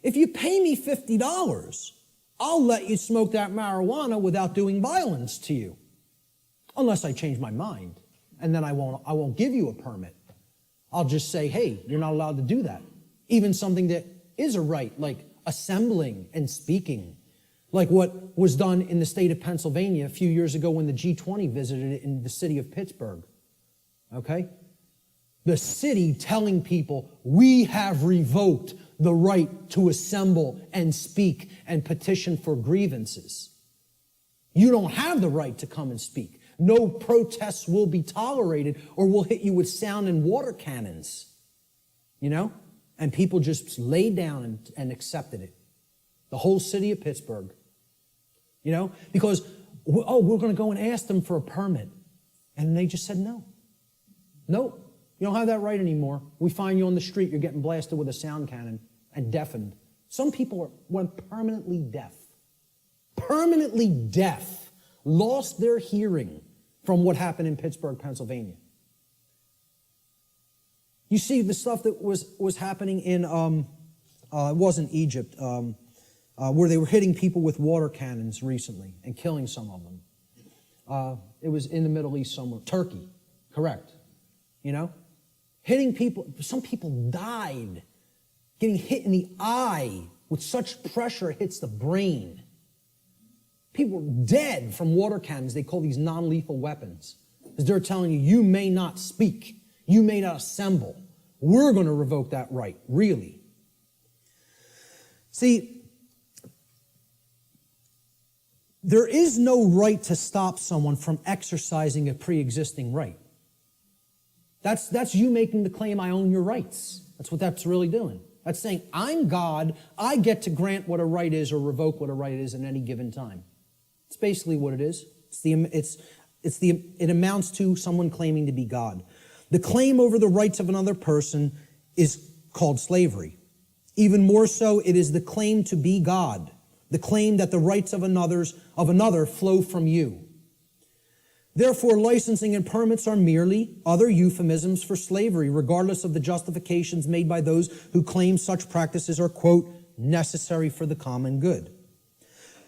if you pay me $50, I'll let you smoke that marijuana without doing violence to you. Unless I change my mind. And then I won't give you a permit. I'll just say, hey, you're not allowed to do that. Even something that is a right, like assembling and speaking. Like what was done in the state of Pennsylvania a few years ago when the G20 visited it in the city of Pittsburgh. Okay? The city telling people, we have revoked the right to assemble and speak and petition for grievances. You don't have the right to come and speak. No protests will be tolerated or we'll hit you with sound and water cannons. You know? And people just laid down and accepted it. The whole city of Pittsburgh. You know? Because, we're going to go and ask them for a permit. And they just said no. No. You don't have that right anymore. We find you on the street, you're getting blasted with a sound cannon and deafened. Some people went permanently deaf. Permanently deaf. Lost their hearing from what happened in Pittsburgh, Pennsylvania. You see the stuff that was happening in, it wasn't Egypt, where they were hitting people with water cannons recently and killing some of them. It was in the Middle East somewhere. Turkey, correct. You know? Hitting people, some people died getting hit in the eye with such pressure it hits the brain. People were dead from water cannons. They call these non-lethal weapons. Because they're telling you, you may not speak. You may not assemble. We're going to revoke that right, really. See, there is no right to stop someone from exercising a pre-existing right. That's you making the claim, I own your rights. That's what that's really doing. That's saying, I'm God, I get to grant what a right is or revoke what a right is at any given time. It's basically what it is. It amounts to someone claiming to be God. The claim over the rights of another person is called slavery. Even more so, it is the claim to be God, the claim that the rights of another flow from you. Therefore, licensing and permits are merely other euphemisms for slavery, regardless of the justifications made by those who claim such practices are, quote, necessary for the common good.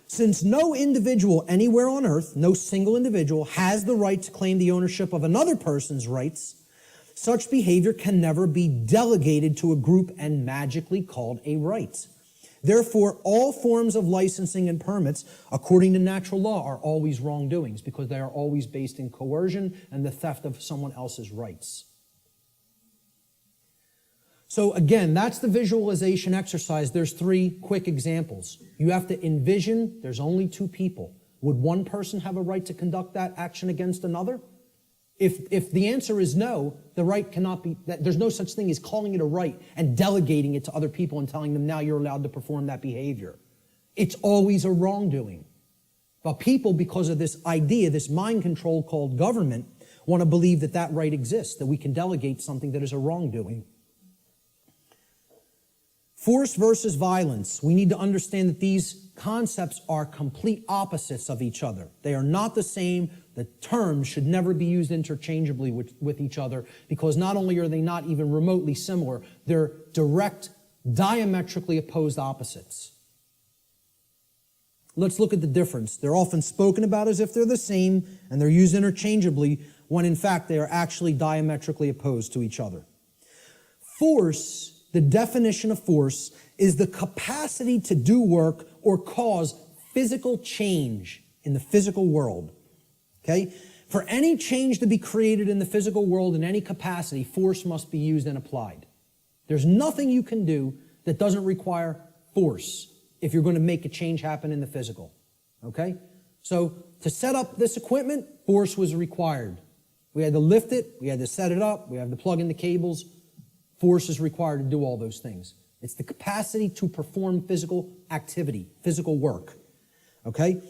Since no individual anywhere on earth, no single individual, has the right to claim the ownership of another person's rights, such behavior can never be delegated to a group and magically called a right. Therefore, all forms of licensing and permits, according to natural law, are always wrongdoings because they are always based in coercion and the theft of someone else's rights. So again, that's the visualization exercise. There's 3 quick examples. You have to envision there's only 2 people. Would one person have a right to conduct that action against another? If the answer is no, the right cannot be, there's no such thing as calling it a right and delegating it to other people and telling them now you're allowed to perform that behavior. It's always a wrongdoing. But people, because of this idea, this mind control called government, want to believe that that right exists, that we can delegate something that is a wrongdoing. Force versus violence. We need to understand that these concepts are complete opposites of each other. They are not the same. The terms should never be used interchangeably with each other because not only are they not even remotely similar, they're direct, diametrically opposed opposites. Let's look at the difference. They're often spoken about as if they're the same and they're used interchangeably when in fact they are actually diametrically opposed to each other. Force, the definition of force, is the capacity to do work or cause physical change in the physical world. Okay? For any change to be created in the physical world in any capacity, force must be used and applied. There's nothing you can do that doesn't require force if you're going to make a change happen in the physical. Okay? So to set up this equipment, force was required. We had to lift it, we had to set it up, we had to plug in the cables. Force is required to do all those things. It's the capacity to perform physical activity, physical work. Okay?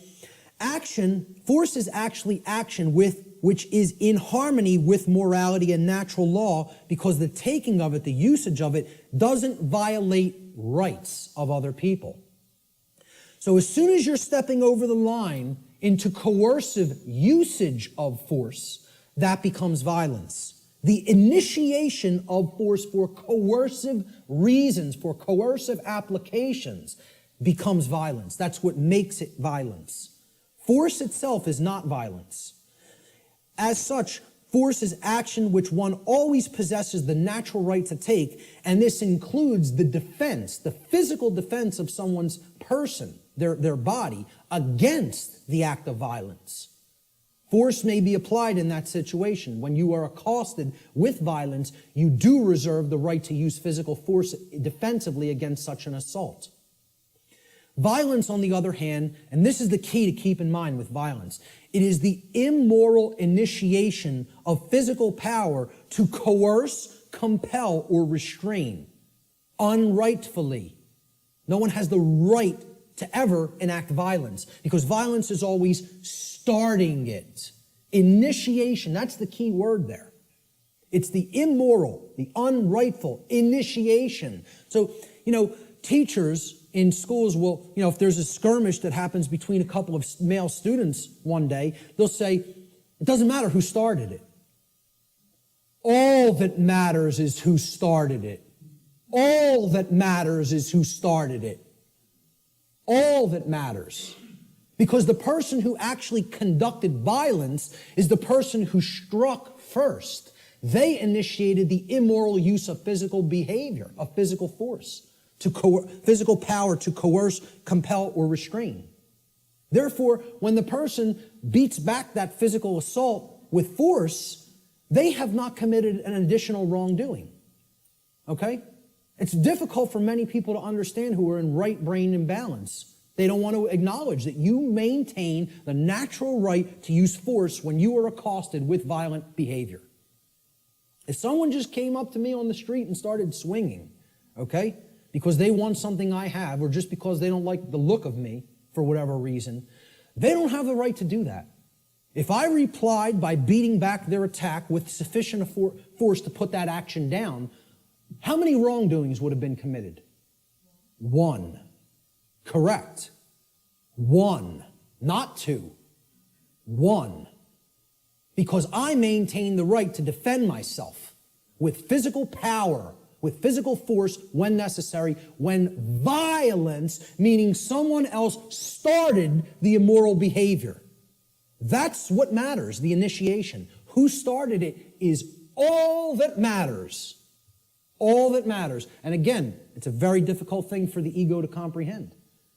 Action, force is actually action which is in harmony with morality and natural law because the taking of it, the usage of it, doesn't violate rights of other people. So as soon as you're stepping over the line into coercive usage of force, that becomes violence. The initiation of force for coercive reasons, for coercive applications, becomes violence. That's what makes it violence. Force itself is not violence. As such, force is action which one always possesses the natural right to take, and this includes the defense, the physical defense of someone's person, their body, against the act of violence. Force may be applied in that situation. When you are accosted with violence, you do reserve the right to use physical force defensively against such an assault. Violence, on the other hand, and this is the key to keep in mind with violence, it is the immoral initiation of physical power to coerce, compel, or restrain unrightfully. No one has the right to ever enact violence because violence is always starting it. Initiation, that's the key word there. It's the immoral, the unrightful initiation. So, teachers in schools will, if there's a skirmish that happens between a couple of male students one day, they'll say, it doesn't matter who started it. All that matters is who started it. All that matters is who started it. All that matters. Because the person who actually conducted violence is the person who struck first. They initiated the immoral use of physical behavior, of physical force, physical power to coerce, compel, or restrain. Therefore, when the person beats back that physical assault with force, they have not committed an additional wrongdoing. Okay? It's difficult for many people to understand who are in right brain imbalance. They don't want to acknowledge that you maintain the natural right to use force when you are accosted with violent behavior. If someone just came up to me on the street and started swinging, okay, because they want something I have, or just because they don't like the look of me for whatever reason, they don't have the right to do that. If I replied by beating back their attack with sufficient force to put that action down, how many wrongdoings would have been committed? One. Correct. One. Not two. One. Because I maintain the right to defend myself with physical power, with physical force when necessary, when violence, meaning someone else started the immoral behavior. That's what matters, the initiation. Who started it is all that matters. All that matters. And again, it's a very difficult thing for the ego to comprehend.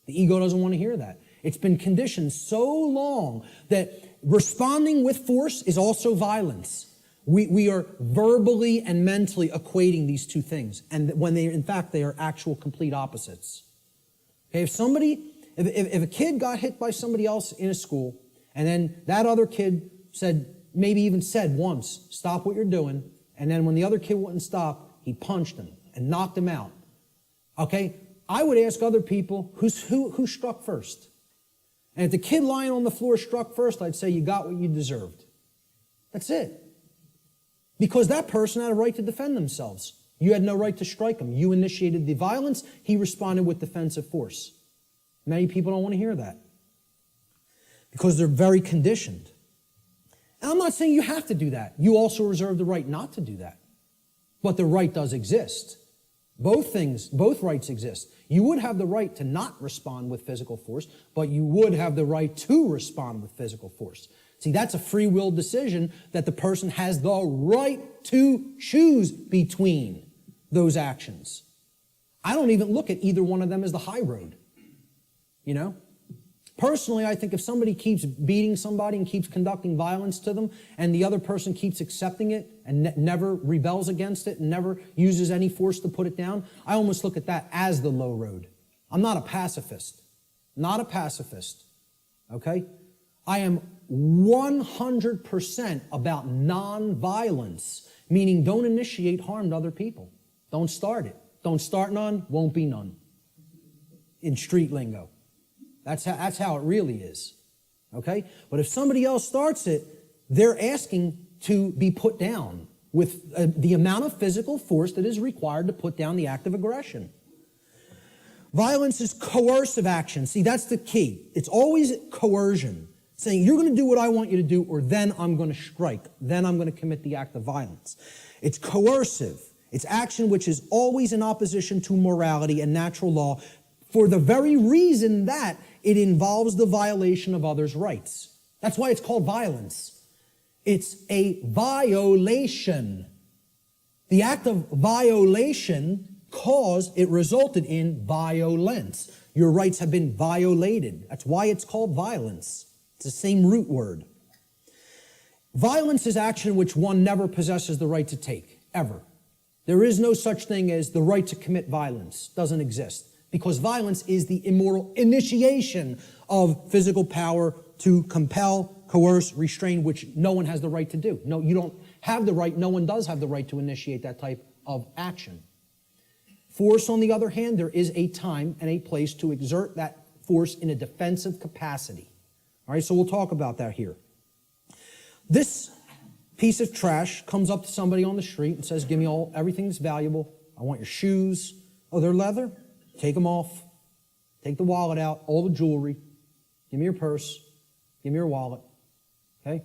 The ego doesn't want to hear that. It's been conditioned so long that responding with force is also violence. We are verbally and mentally equating these two things, and when in fact they are actual complete opposites. Okay, if a kid got hit by somebody else in a school, and then that other kid maybe even said once, stop what you're doing, and then when the other kid wouldn't stop, he punched him and knocked him out. Okay, I would ask other people who struck first. And if the kid lying on the floor struck first, I'd say you got what you deserved. That's it. Because that person had a right to defend themselves. You had no right to strike him. You initiated the violence. He responded with defensive force. Many people don't want to hear that because they're very conditioned. And I'm not saying you have to do that. You also reserve the right not to do that. But the right does exist. Both rights exist. You would have the right to not respond with physical force, but you would have the right to respond with physical force. See, that's a free will decision that the person has the right to choose between those actions. I don't even look at either one of them as the high road. Personally, I think if somebody keeps beating somebody and keeps conducting violence to them, and the other person keeps accepting it and never rebels against it and never uses any force to put it down, I almost look at that as the low road. I'm not a pacifist. Not a pacifist. Okay? I am 100% about non-violence, meaning don't initiate harm to other people. Don't start it. Don't start none, won't be none. In street lingo. That's how it really is. Okay? But if somebody else starts it, they're asking to be put down with the amount of physical force that is required to put down the act of aggression. Violence is coercive action. See, that's the key. It's always coercion. Saying, you're going to do what I want you to do, or then I'm going to strike. Then I'm going to commit the act of violence. It's coercive. It's action which is always in opposition to morality and natural law for the very reason that it involves the violation of others' rights. That's why it's called violence. It's a violation. The act of violation resulted in violence. Your rights have been violated. That's why it's called violence. It's the same root word. Violence is action which one never possesses the right to take, ever. There is no such thing as the right to commit violence. Doesn't exist. Because violence is the immoral initiation of physical power to compel, coerce, restrain, which no one has the right to do. No, you don't have the right, no one does have the right to initiate that type of action. Force, on the other hand, there is a time and a place to exert that force in a defensive capacity. All right, so we'll talk about that here. This piece of trash comes up to somebody on the street and says, give me everything that's valuable. I want your shoes. Oh, they're leather? Take them off. Take the wallet out, all the jewelry. Give me your purse. Give me your wallet. Okay?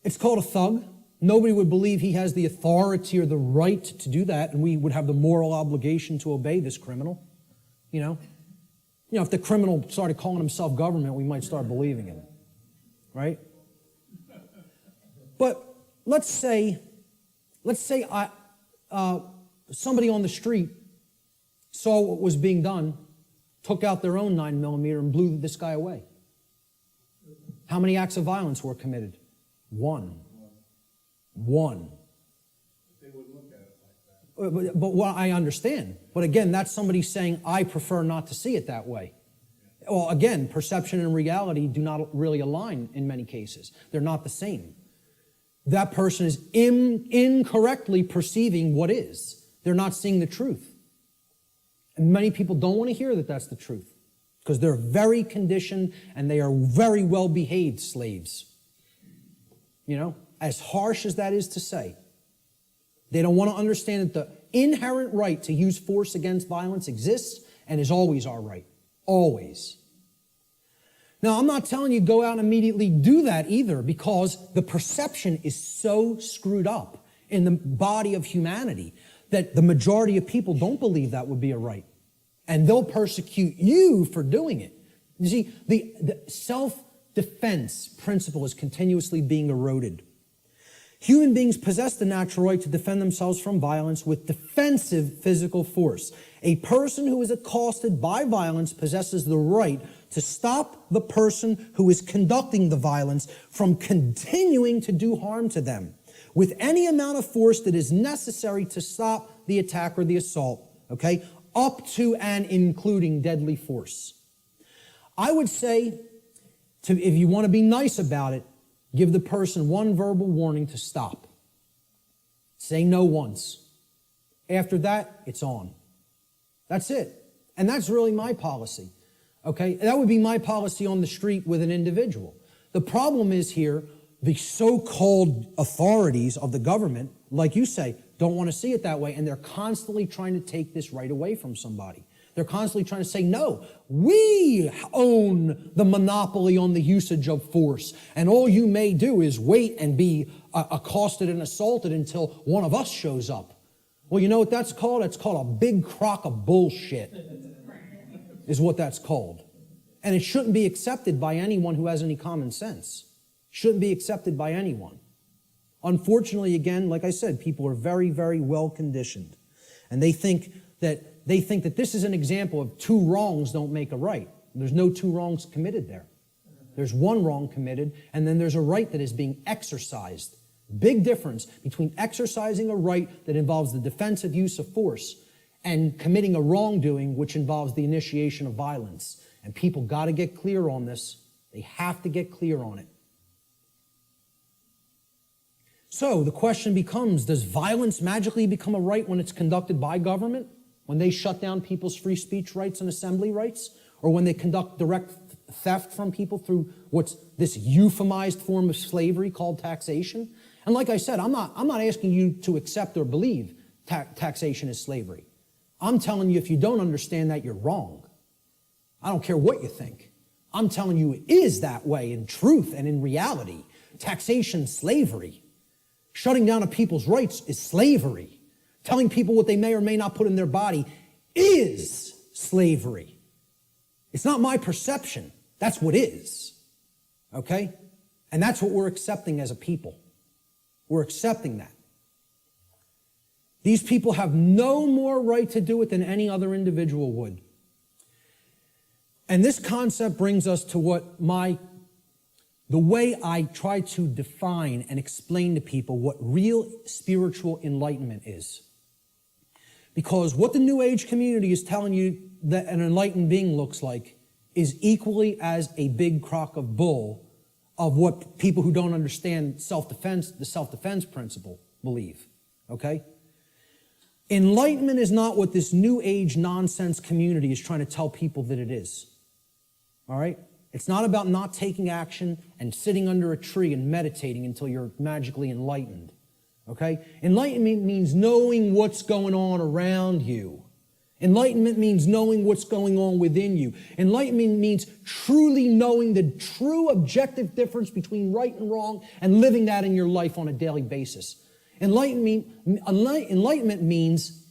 It's called a thug. Nobody would believe he has the authority or the right to do that, and we would have the moral obligation to obey this criminal. You know, if the criminal started calling himself government, we might start believing him. Right? But let's say somebody on the street saw what was being done, took out their own 9mm and blew this guy away. How many acts of violence were committed? One. They would look at it like that. But what I understand. But again, that's somebody saying, I prefer not to see it that way. Well, again, perception and reality do not really align in many cases. They're not the same. That person is incorrectly perceiving what is. They're not seeing the truth. And many people don't want to hear that that's the truth because they're very conditioned and they are very well-behaved slaves. You know, as harsh as that is to say, they don't want to understand that the inherent right to use force against violence exists and is always our right. Always. Now, I'm not telling you go out and immediately do that either because the perception is so screwed up in the body of humanity that the majority of people don't believe that would be a right. And they'll persecute you for doing it. You see, the self-defense principle is continuously being eroded. Human beings possess the natural right to defend themselves from violence with defensive physical force. A person who is accosted by violence possesses the right to stop the person who is conducting the violence from continuing to do harm to them with any amount of force that is necessary to stop the attack or the assault, okay, up to and including deadly force. I would say, if you want to be nice about it, give the person one verbal warning to stop. Say no once. After that, it's on. That's it. And that's really my policy. Okay? That would be my policy on the street with an individual. The problem is here, the so-called authorities of the government, like you say, don't want to see it that way, and they're constantly trying to take this right away from somebody. They're constantly trying to say, no, we own the monopoly on the usage of force, and all you may do is wait and be accosted and assaulted until one of us shows up. Well, you know what that's called? It's called a big crock of bullshit, is what that's called. And it shouldn't be accepted by anyone who has any common sense. Shouldn't be accepted by anyone. Unfortunately, again, like I said, people are very, very well conditioned. And they think that this is an example of two wrongs don't make a right. There's no two wrongs committed there. There's one wrong committed, and then there's a right that is being exercised. Big difference between exercising a right that involves the defensive use of force and committing a wrongdoing which involves the initiation of violence. And people got to get clear on this. They have to get clear on it. So the question becomes, does violence magically become a right when it's conducted by government? When they shut down people's free speech rights and assembly rights? Or when they conduct direct theft from people through what's this euphemized form of slavery called taxation? And like I said, I'm not asking you to accept or believe taxation is slavery. I'm telling you, if you don't understand that, you're wrong. I don't care what you think. I'm telling you it is that way in truth and in reality. Taxation's slavery. Shutting down of people's rights is slavery. Telling people what they may or may not put in their body is slavery. It's not my perception. That's what is. Okay? And that's what we're accepting as a people. We're accepting that. These people have no more right to do it than any other individual would. And this concept brings us to the way I try to define and explain to people what real spiritual enlightenment is. Because what the New Age community is telling you that an enlightened being looks like is equally as a big crock of bull of what people who don't understand self-defense, the self-defense principle, believe. Okay? Enlightenment is not what this New Age nonsense community is trying to tell people that it is. All right? It's not about not taking action and sitting under a tree and meditating until you're magically enlightened. Okay? Enlightenment means knowing what's going on around you. Enlightenment means knowing what's going on within you. Enlightenment means truly knowing the true objective difference between right and wrong and living that in your life on a daily basis. Enlightenment means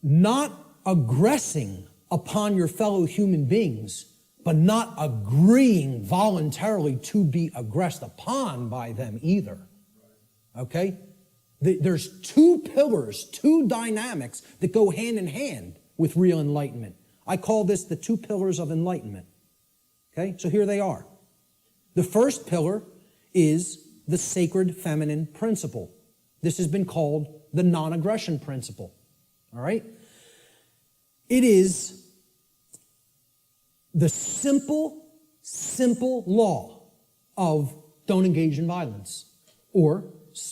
not aggressing upon your fellow human beings, but not agreeing voluntarily to be aggressed upon by them either. Okay? There's two pillars, two dynamics that go hand in hand with real enlightenment. I call this the two pillars of enlightenment. Okay? So here they are. The first pillar is the sacred feminine principle. This has been called the non-aggression principle. All right? It is the simple law of don't engage in violence. Or,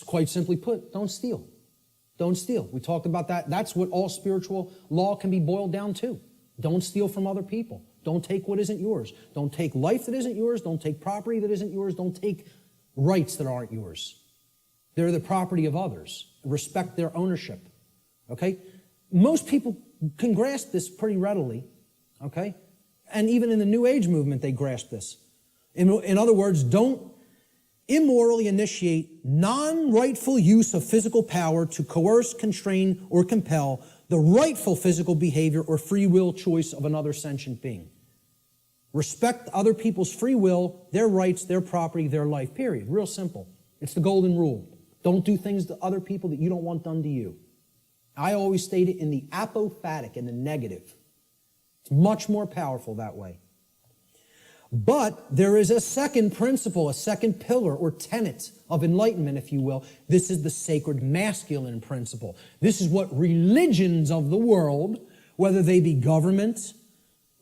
quite simply put, don't steal. Don't steal. We talked about that. That's what all spiritual law can be boiled down to. Don't steal from other people. Don't take what isn't yours. Don't take life that isn't yours. Don't take property that isn't yours. Don't take rights that aren't yours. They're the property of others. Respect their ownership. Okay? Most people can grasp this pretty readily. Okay? And even in the New Age movement, they grasp this. In other words, don't immorally initiate non-rightful use of physical power to coerce, constrain, or compel the rightful physical behavior or free will choice of another sentient being. Respect other people's free will, their rights, their property, their life, period. Real simple. It's the golden rule. Don't do things to other people that you don't want done to you. I always state it in the apophatic, in the negative. It's much more powerful that way. But there is a second principle, a second pillar or tenet of enlightenment, if you will. This is the sacred masculine principle. This is what religions of the world, whether they be government,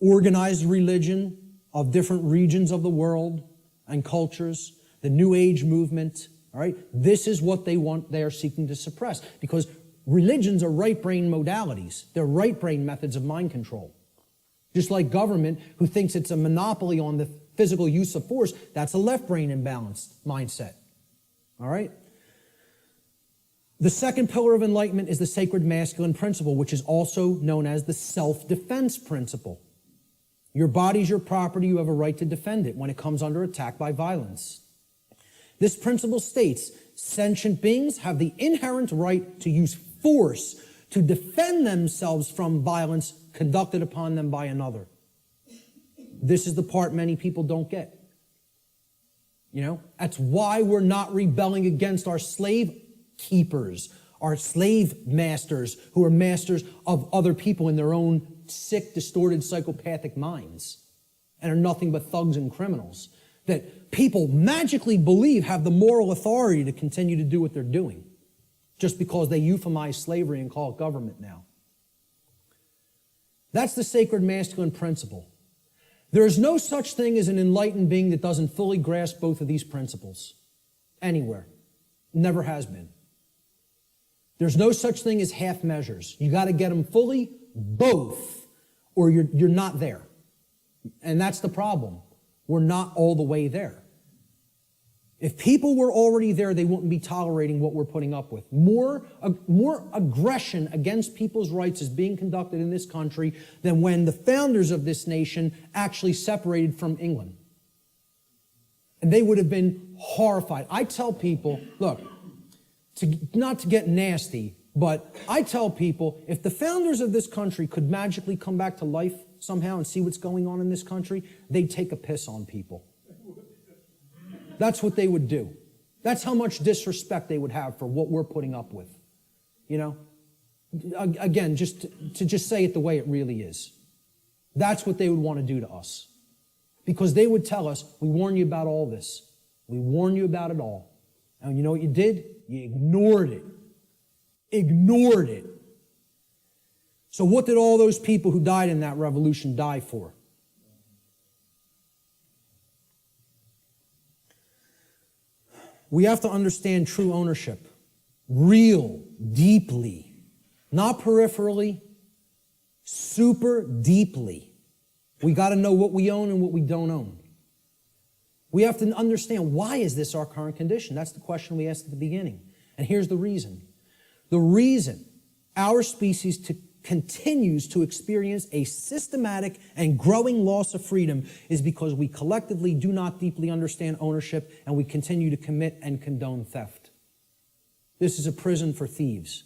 organized religion of different regions of the world and cultures, the New Age movement, all right? This is what they want, they are seeking to suppress, because religions are right brain modalities. They're right brain methods of mind control. Just like government, who thinks it's a monopoly on the physical use of force, that's a left brain imbalanced mindset. All right? The second pillar of enlightenment is the sacred masculine principle, which is also known as the self-defense principle. Your body's your property. You have a right to defend it when it comes under attack by violence. This principle states, sentient beings have the inherent right to use force to defend themselves from violence conducted upon them by another. This is the part many people don't get. You know, that's why we're not rebelling against our slave keepers, our slave masters who are masters of other people in their own sick, distorted, psychopathic minds and are nothing but thugs and criminals that people magically believe have the moral authority to continue to do what they're doing just because they euphemize slavery and call it government now. That's the sacred masculine principle. There is no such thing as an enlightened being that doesn't fully grasp both of these principles anywhere. Never has been. There's no such thing as half measures. You got to get them fully, both, or you're not there. And that's the problem. We're not all the way there. If people were already there, they wouldn't be tolerating what we're putting up with. More aggression against people's rights is being conducted in this country than when the founders of this nation actually separated from England. And they would have been horrified. I tell people, look, not to get nasty, but I tell people, if the founders of this country could magically come back to life somehow and see what's going on in this country, they'd take a piss on people. That's what they would do. That's how much disrespect they would have for what we're putting up with. You know? Again, just to say it the way it really is. That's what they would want to do to us. Because they would tell us, we warn you about all this. We warn you about it all. And you know what you did? You ignored it. Ignored it. So what did all those people who died in that revolution die for? We have to understand true ownership. Real, deeply. Not peripherally, super deeply. We got to know what we own and what we don't own. We have to understand, why is this our current condition? That's the question we asked at the beginning. And here's the reason. The reason our species continues to experience a systematic and growing loss of freedom is because we collectively do not deeply understand ownership, and we continue to commit and condone theft. This is a prison for thieves.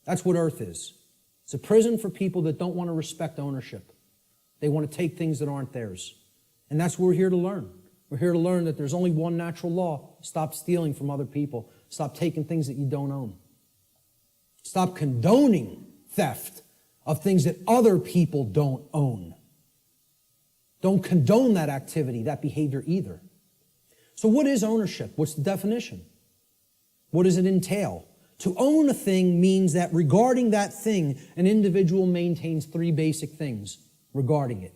That's what Earth is. It's a prison for people that don't want to respect ownership. They want to take things that aren't theirs. And that's what we're here to learn. We're here to learn that there's only one natural law. Stop stealing from other people. Stop taking things that you don't own. Stop condoning theft of things that other people don't own. Don't condone that activity, that behavior either. So what is ownership? What's the definition? What does it entail? To own a thing means that regarding that thing, an individual maintains three basic things regarding it.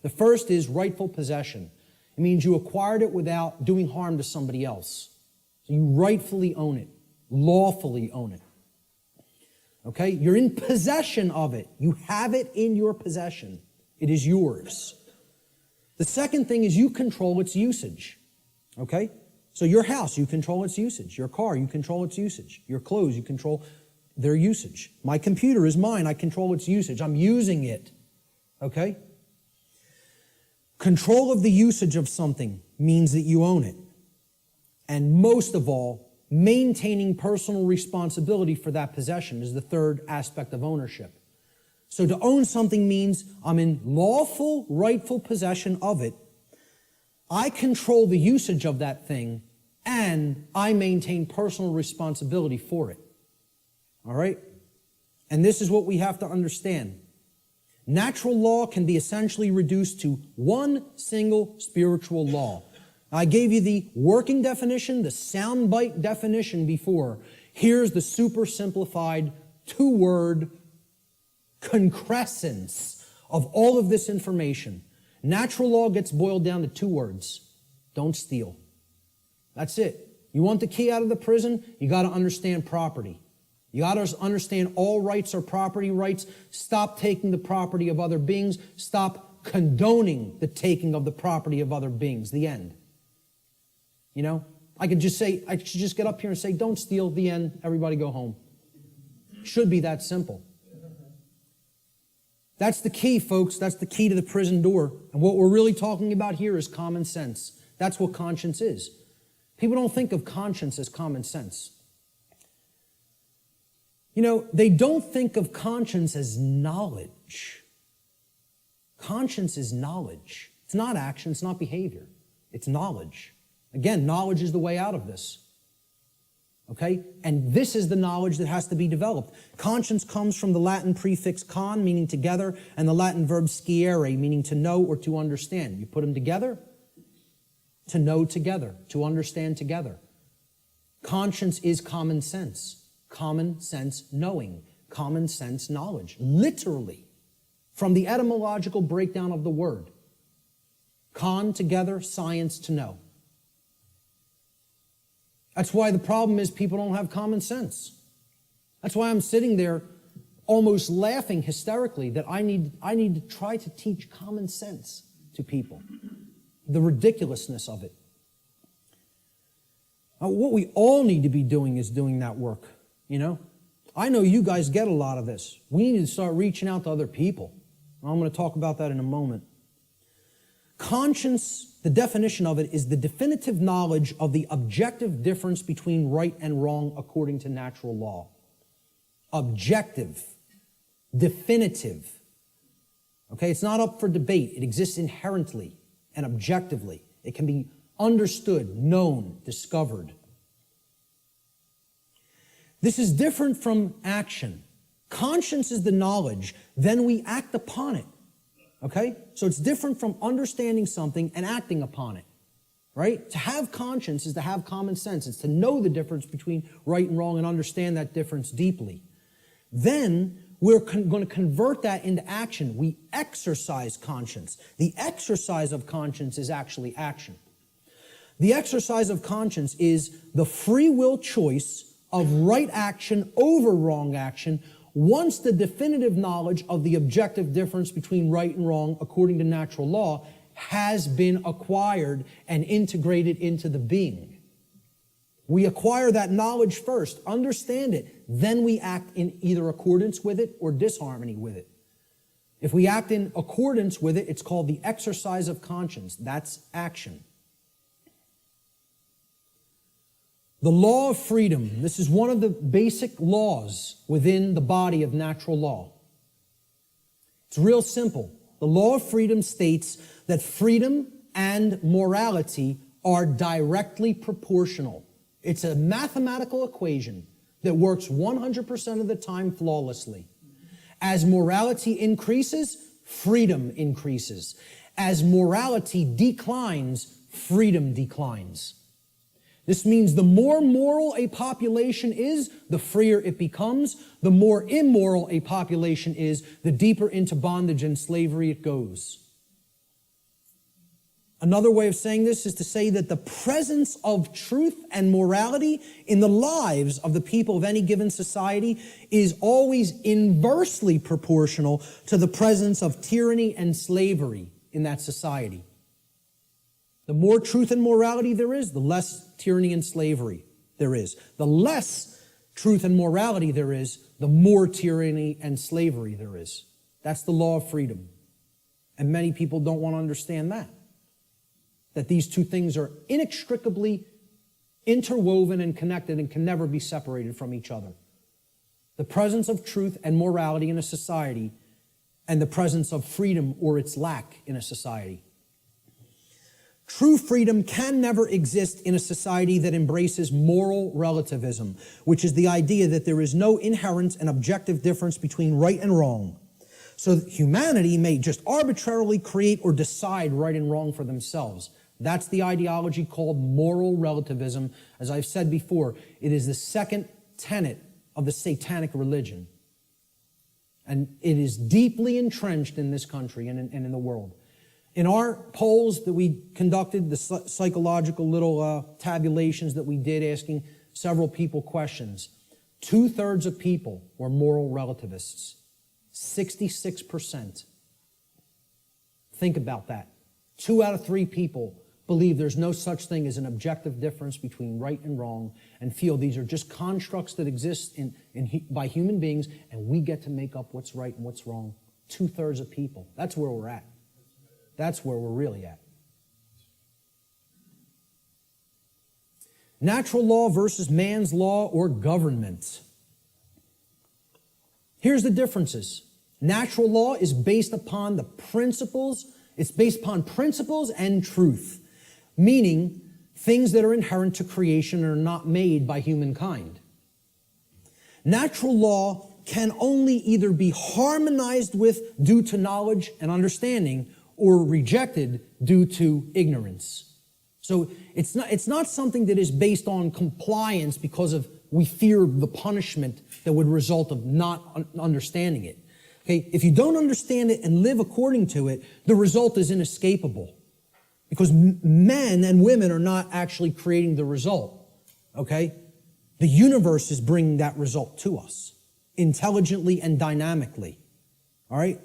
The first is rightful possession. It means you acquired it without doing harm to somebody else. So you rightfully own it, lawfully own it. Okay? You're in possession of it. You have it in your possession. It is yours. The second thing is you control its usage. Okay? So your house, you control its usage. Your car, you control its usage. Your clothes, you control their usage. My computer is mine. I control its usage. I'm using it. Okay? Control of the usage of something means that you own it. And most of all, maintaining personal responsibility for that possession is the third aspect of ownership. So to own something means I'm in lawful, rightful possession of it. I control the usage of that thing, and I maintain personal responsibility for it. All right? And this is what we have to understand. Natural law can be essentially reduced to one single spiritual law. I gave you the working definition, the soundbite definition before. Here's the super simplified two-word concrescence of all of this information. Natural law gets boiled down to two words. Don't steal. That's it. You want the key out of the prison? You got to understand property. You got to understand all rights are property rights. Stop taking the property of other beings. Stop condoning the taking of the property of other beings. The end. You know, I should just get up here and say, don't steal, the end, everybody go home. Should be that simple. That's the key, folks. That's the key to the prison door. And what we're really talking about here is common sense. That's what conscience is. People don't think of conscience as common sense. You know, they don't think of conscience as knowledge. Conscience is knowledge. It's not action, it's not behavior. It's knowledge. Again, knowledge is the way out of this. Okay? And this is the knowledge that has to be developed. Conscience comes from the Latin prefix con, meaning together, and the Latin verb sciere, meaning to know or to understand. You put them together, to know together, to understand together. Conscience is common sense. Common sense knowing. Common sense knowledge. Literally. From the etymological breakdown of the word. Con, together, science, to know. That's why the problem is people don't have common sense. That's why I'm sitting there almost laughing hysterically that I need to try to teach common sense to people. The ridiculousness of it. Now, what we all need to be doing is doing that work, you know? I know you guys get a lot of this. We need to start reaching out to other people. I'm going to talk about that in a moment. Conscience, the definition of it, is the definitive knowledge of the objective difference between right and wrong according to natural law. Objective. Definitive. Okay, it's not up for debate. It exists inherently and objectively. It can be understood, known, discovered. This is different from action. Conscience is the knowledge, then we act upon it. Okay? So it's different from understanding something and acting upon it. Right? To have conscience is to have common sense. It's to know the difference between right and wrong and understand that difference deeply. Then we're going to convert that into action. We exercise conscience. The exercise of conscience is actually action. The exercise of conscience is the free will choice of right action over wrong action, once the definitive knowledge of the objective difference between right and wrong according to natural law has been acquired and integrated into the being. We acquire that knowledge first, understand it, then we act in either accordance with it or disharmony with it. If we act in accordance with it, it's called the exercise of conscience. That's action. The law of freedom. This is one of the basic laws within the body of natural law. It's real simple. The law of freedom states that freedom and morality are directly proportional. It's a mathematical equation that works 100% of the time flawlessly. As morality increases, freedom increases. As morality declines, freedom declines. This means the more moral a population is, the freer it becomes. The more immoral a population is, the deeper into bondage and slavery it goes. Another way of saying this is to say that the presence of truth and morality in the lives of the people of any given society is always inversely proportional to the presence of tyranny and slavery in that society. The more truth and morality there is, the less tyranny and slavery there is. The less truth and morality there is, the more tyranny and slavery there is. That's the law of freedom. And many people don't want to understand that. That these two things are inextricably interwoven and connected and can never be separated from each other. The presence of truth and morality in a society and the presence of freedom or its lack in a society. True freedom can never exist in a society that embraces moral relativism, which is the idea that there is no inherent and objective difference between right and wrong. So that humanity may just arbitrarily create or decide right and wrong for themselves. That's the ideology called moral relativism. As I've said before, it is the second tenet of the satanic religion. And it is deeply entrenched in this country and in the world. In our polls that we conducted, the psychological little tabulations that we did asking several people questions, 2/3 of people were moral relativists. 66%. Think about that. 2 out of 3 people believe there's no such thing as an objective difference between right and wrong and feel these are just constructs that exist by human beings and we get to make up what's right and what's wrong. 2/3 of people. That's where we're at. That's where we're really at. Natural law versus man's law or government. Here's the differences. Natural law is based upon the principles. It's based upon principles and truth, meaning things that are inherent to creation and are not made by humankind. Natural law can only either be harmonized with due to knowledge and understanding or rejected due to ignorance. So it's not something that is based on compliance because of we fear the punishment that would result of not understanding it. Okay, if you don't understand it and live according to it, the result is inescapable. Because men and women are not actually creating the result. Okay? The universe is bringing that result to us intelligently and dynamically. All right?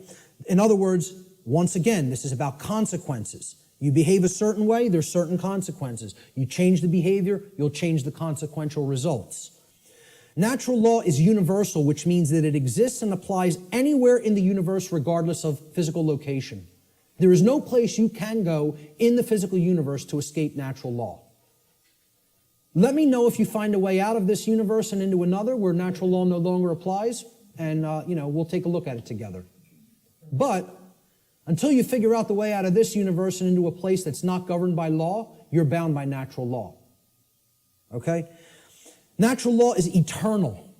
In other words, once again, this is about consequences. You behave a certain way, there's certain consequences. You change the behavior, you'll change the consequential results. Natural law is universal, which means that it exists and applies anywhere in the universe regardless of physical location. There is no place you can go in the physical universe to escape natural law. Let me know if you find a way out of this universe and into another where natural law no longer applies, and we'll take a look at it together. But until you figure out the way out of this universe and into a place that's not governed by law, you're bound by natural law. Okay? Natural law is eternal.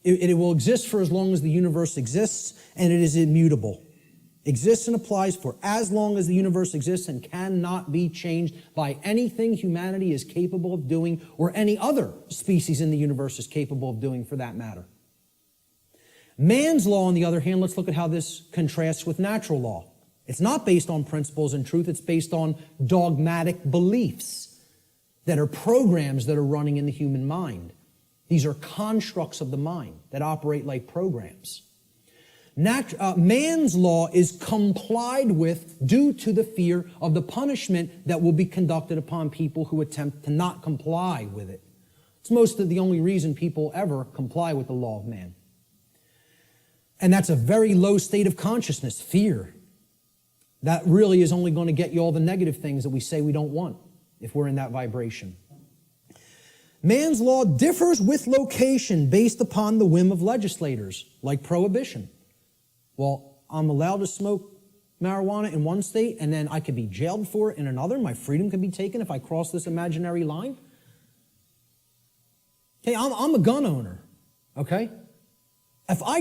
It will exist for as long as the universe exists, and it is immutable. Exists and applies for as long as the universe exists and cannot be changed by anything humanity is capable of doing or any other species in the universe is capable of doing for that matter. Man's law, on the other hand, let's look at how this contrasts with natural law. It's not based on principles and truth. It's based on dogmatic beliefs that are programs that are running in the human mind. These are constructs of the mind that operate like programs. Man's law is complied with due to the fear of the punishment that will be conducted upon people who attempt to not comply with it. It's most of the only reason people ever comply with the law of man. And that's a very low state of consciousness, fear. That really is only going to get you all the negative things that we say we don't want if we're in that vibration. Man's law differs with location based upon the whim of legislators, like prohibition. Well, I'm allowed to smoke marijuana in one state, and then I could be jailed for it in another. My freedom can be taken if I cross this imaginary line. Okay, I'm a gun owner, okay? If I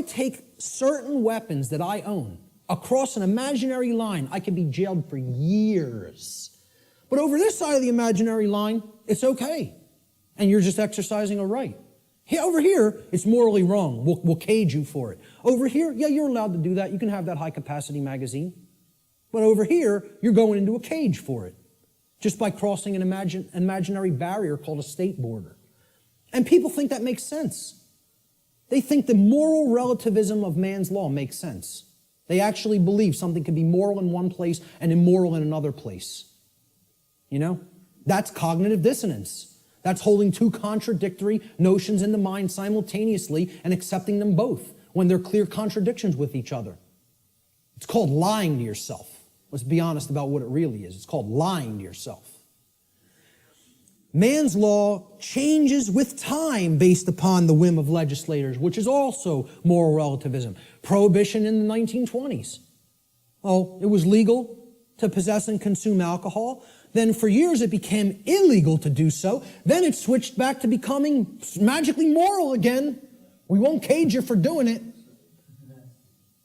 take certain weapons that I own across an imaginary line, I could be jailed for years. But over this side of the imaginary line, it's okay. And you're just exercising a right. Over here, it's morally wrong. We'll cage you for it. Over here, yeah, you're allowed to do that. You can have that high-capacity magazine. But over here, you're going into a cage for it, just by crossing an imaginary barrier called a state border. And people think that makes sense. They think the moral relativism of man's law makes sense. They actually believe something can be moral in one place and immoral in another place. You know? That's cognitive dissonance. That's holding two contradictory notions in the mind simultaneously and accepting them both when they're clear contradictions with each other. It's called lying to yourself. Let's be honest about what it really is. It's called lying to yourself. Man's law changes with time based upon the whim of legislators, which is also moral relativism. Prohibition in the 1920s. Oh, it was legal to possess and consume alcohol. Then for years it became illegal to do so. Then it switched back to becoming magically moral again. We won't cage you for doing it.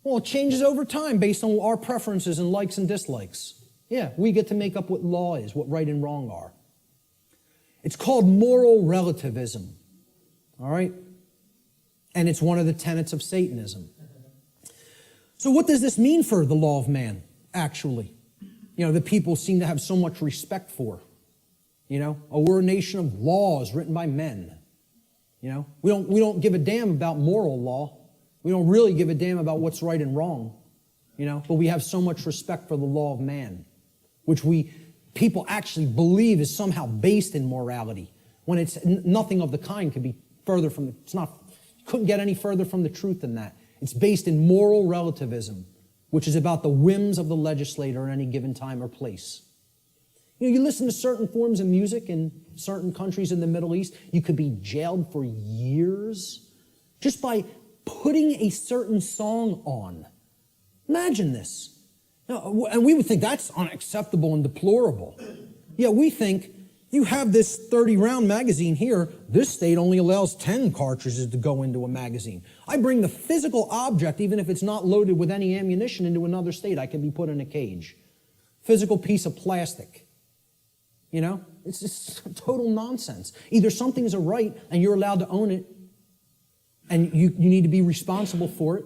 Well, it changes over time based on our preferences and likes and dislikes. Yeah, we get to make up what law is, what right and wrong are. It's called moral relativism. All right? And it's one of the tenets of Satanism. So what does this mean for the law of man, actually? You know, that people seem to have so much respect for. You know, we're a nation of laws written by men. You know, we don't give a damn about moral law. We don't really give a damn about what's right and wrong. You know, but we have so much respect for the law of man, which people actually believe is somehow based in morality, when it's nothing of the kind could be further from, couldn't get any further from the truth than that. It's based in moral relativism, which is about the whims of the legislator at any given time or place. You know, you listen to certain forms of music in certain countries in the Middle East, you could be jailed for years just by putting a certain song on. Imagine this. Now, and we would think that's unacceptable and deplorable. Yeah, we think you have this 30-round magazine here. This state only allows 10 cartridges to go into a magazine. I bring the physical object, even if it's not loaded with any ammunition, into another state. I can be put in a cage. Physical piece of plastic. You know, it's just total nonsense. Either something's a right and you're allowed to own it and you need to be responsible for it,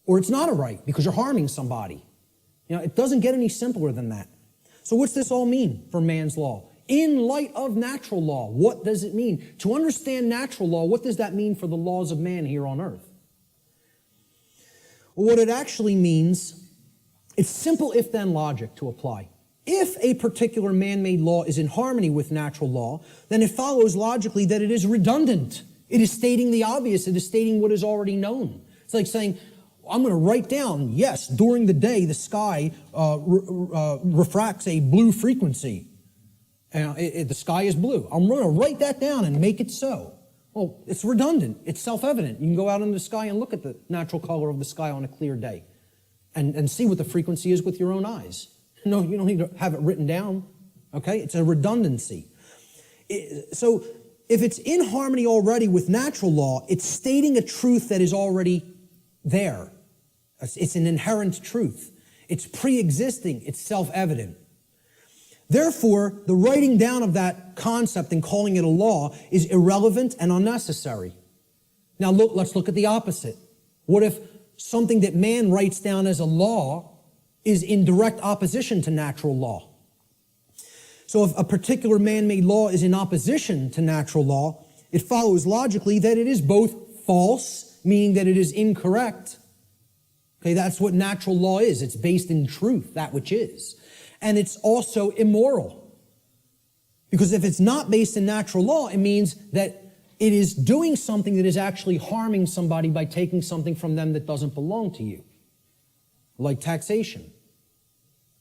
or it's not a right because you're harming somebody. You know, it doesn't get any simpler than that. So what's this all mean for man's law? In light of natural law, what does it mean? To understand natural law, what does that mean for the laws of man here on earth? Well, what it actually means, it's simple if-then logic to apply. If a particular man-made law is in harmony with natural law, then it follows logically that it is redundant. It is stating the obvious. It is stating what is already known. It's like saying, I'm going to write down, yes, during the day the sky refracts a blue frequency. The sky is blue. I'm going to write that down and make it so. Well, it's redundant. It's self-evident. You can go out in the sky and look at the natural color of the sky on a clear day and see what the frequency is with your own eyes. No, you don't need to have it written down. Okay? It's a redundancy. So if it's in harmony already with natural law, it's stating a truth that is already there. It's an inherent truth. It's pre-existing. It's self-evident. Therefore, the writing down of that concept and calling it a law is irrelevant and unnecessary. Now let's look at the opposite. What if something that man writes down as a law is in direct opposition to natural law? So if a particular man-made law is in opposition to natural law, it follows logically that it is both false, meaning that it is incorrect. Okay, that's what natural law is. It's based in truth, that which is. And it's also immoral. Because if it's not based in natural law, it means that it is doing something that is actually harming somebody by taking something from them that doesn't belong to you. Like taxation,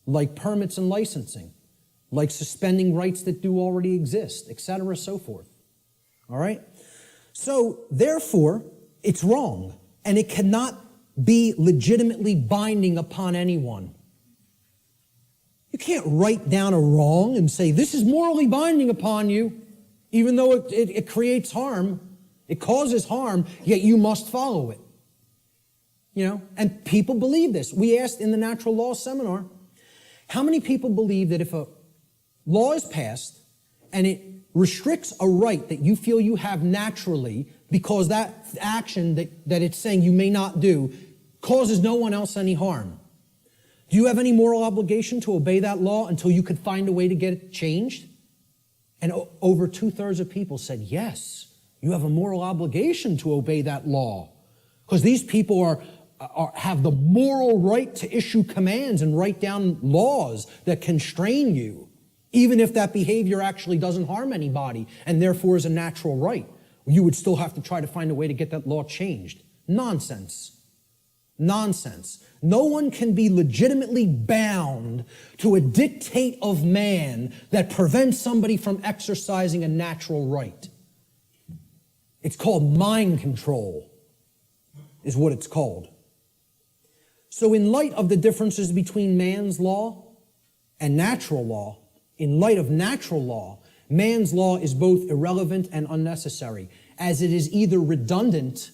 like permits and licensing, like suspending rights that do already exist, etc., so forth. All right? So, therefore, it's wrong, and it cannot be legitimately binding upon anyone. You can't write down a wrong and say, this is morally binding upon you, even though it creates harm, it causes harm, yet you must follow it. You know, and people believe this. We asked in the natural law seminar, how many people believe that if a law is passed and it restricts a right that you feel you have naturally because that action that it's saying you may not do causes no one else any harm, do you have any moral obligation to obey that law until you could find a way to get it changed? And over 2/3 of people said, yes, you have a moral obligation to obey that law. Because these people have the moral right to issue commands and write down laws that constrain you, even if that behavior actually doesn't harm anybody and therefore is a natural right. You would still have to try to find a way to get that law changed. Nonsense. Nonsense. No one can be legitimately bound to a dictate of man that prevents somebody from exercising a natural right. It's called mind control, is what it's called. So in light of the differences between man's law and natural law, in light of natural law, man's law is both irrelevant and unnecessary, as it is either redundant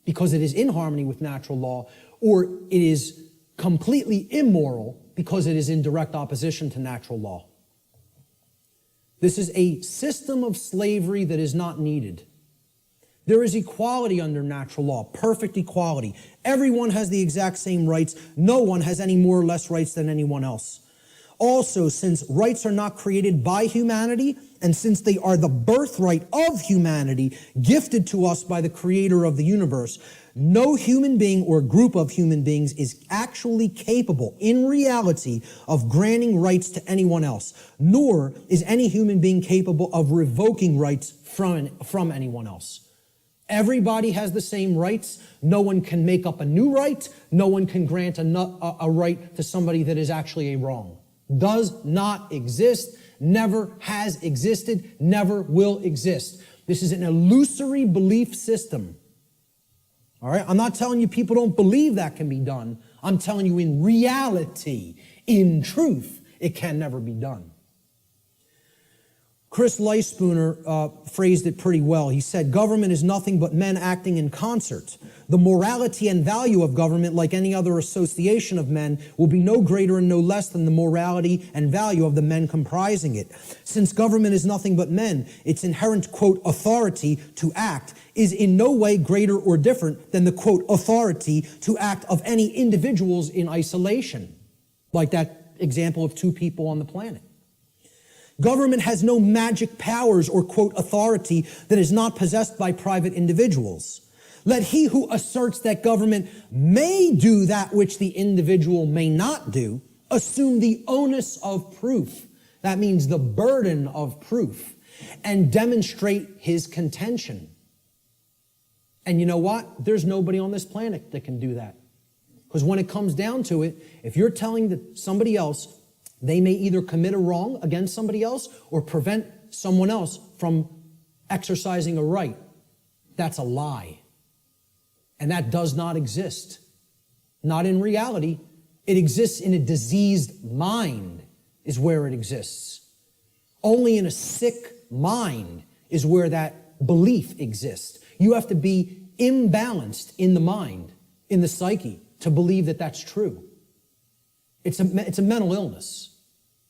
because it is in harmony with natural law, or it is completely immoral because it is in direct opposition to natural law. This is a system of slavery that is not needed. There is equality under natural law, perfect equality. Everyone has the exact same rights. No one has any more or less rights than anyone else. Also, since rights are not created by humanity, and since they are the birthright of humanity, gifted to us by the creator of the universe, no human being or group of human beings is actually capable, in reality, of granting rights to anyone else, nor is any human being capable of revoking rights from anyone else. Everybody has the same rights. No one can make up a new right. No one can grant a right to somebody that is actually a wrong. Does not exist, never has existed, never will exist. This is an illusory belief system. All right? I'm not telling you people don't believe that can be done. I'm telling you in reality, in truth, it can never be done. Chris Leispooner phrased it pretty well. He said, government is nothing but men acting in concert. The morality and value of government, like any other association of men, will be no greater and no less than the morality and value of the men comprising it. Since government is nothing but men, its inherent, quote, authority to act is in no way greater or different than the, quote, authority to act of any individuals in isolation, like that example of two people on the planet. Government has no magic powers or, quote, authority that is not possessed by private individuals. Let he who asserts that government may do that which the individual may not do assume the onus of proof. That means the burden of proof, and demonstrate his contention. And you know what? There's nobody on this planet that can do that. Because when it comes down to it, if you're telling somebody else they may either commit a wrong against somebody else or prevent someone else from exercising a right, that's a lie. And that does not exist. Not in reality. It exists in a diseased mind is where it exists. Only in a sick mind is where that belief exists. You have to be imbalanced in the mind, in the psyche, to believe that that's true. It's a mental illness.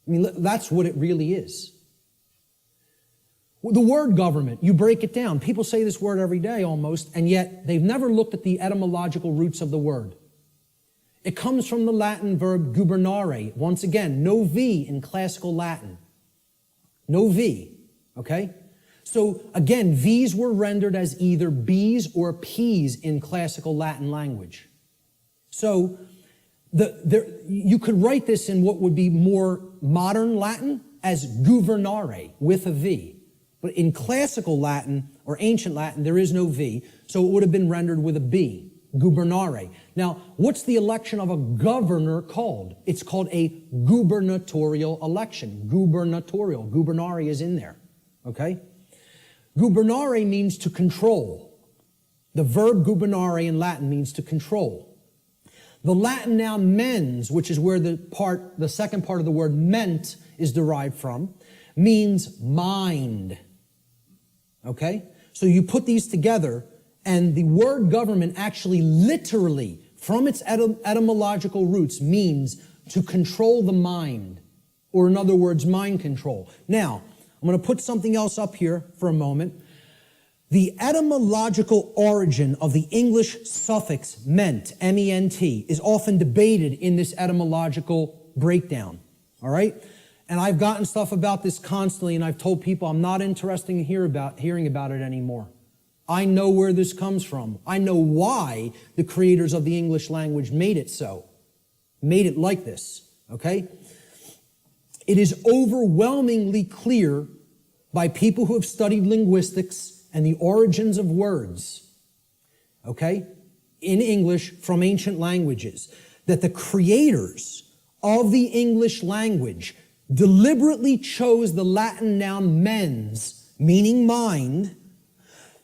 I mean, that's what it really is. The word government, you break it down. People say this word every day almost, and yet they've never looked at the etymological roots of the word. It comes from the Latin verb gubernare. Once again, no V in classical Latin. No V, okay? So again, V's were rendered as either B's or P's in classical Latin language. So you could write this in what would be more modern Latin as gubernare with a V. But in classical Latin or ancient Latin, there is no V, so it would have been rendered with a B, gubernare. Now, what's the election of a governor called? It's called a gubernatorial election. Gubernatorial. Gubernare is in there, okay? Gubernare means to control. The verb gubernare in Latin means to control. The Latin noun mens, which is where the second part of the word ment is derived from, means mind. Okay? So you put these together, and the word government actually literally, from its etymological roots, means to control the mind, or in other words, mind control. Now, I'm going to put something else up here for a moment. The etymological origin of the English suffix ment, M-E-N-T, is often debated in this etymological breakdown, all right? And I've gotten stuff about this constantly, and I've told people I'm not interested in hearing about it anymore. I know where this comes from. I know why the creators of the English language made it so, made it like this, okay? It is overwhelmingly clear by people who have studied linguistics and the origins of words, okay, in English from ancient languages, that the creators of the English language deliberately chose the Latin noun mens, meaning mind,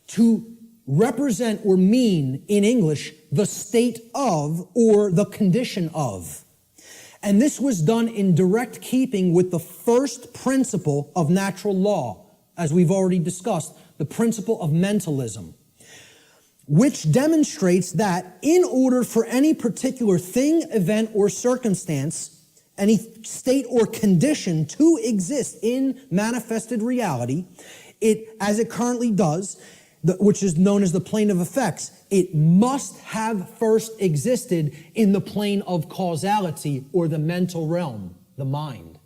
to represent or mean in English the state of or the condition of. And this was done in direct keeping with the first principle of natural law, as we've already discussed, the principle of mentalism, which demonstrates that in order for any particular thing, event, or circumstance, any state or condition to exist in manifested reality, as it currently does, which is known as the plane of effects, it must have first existed in the plane of causality or the mental realm, the mind.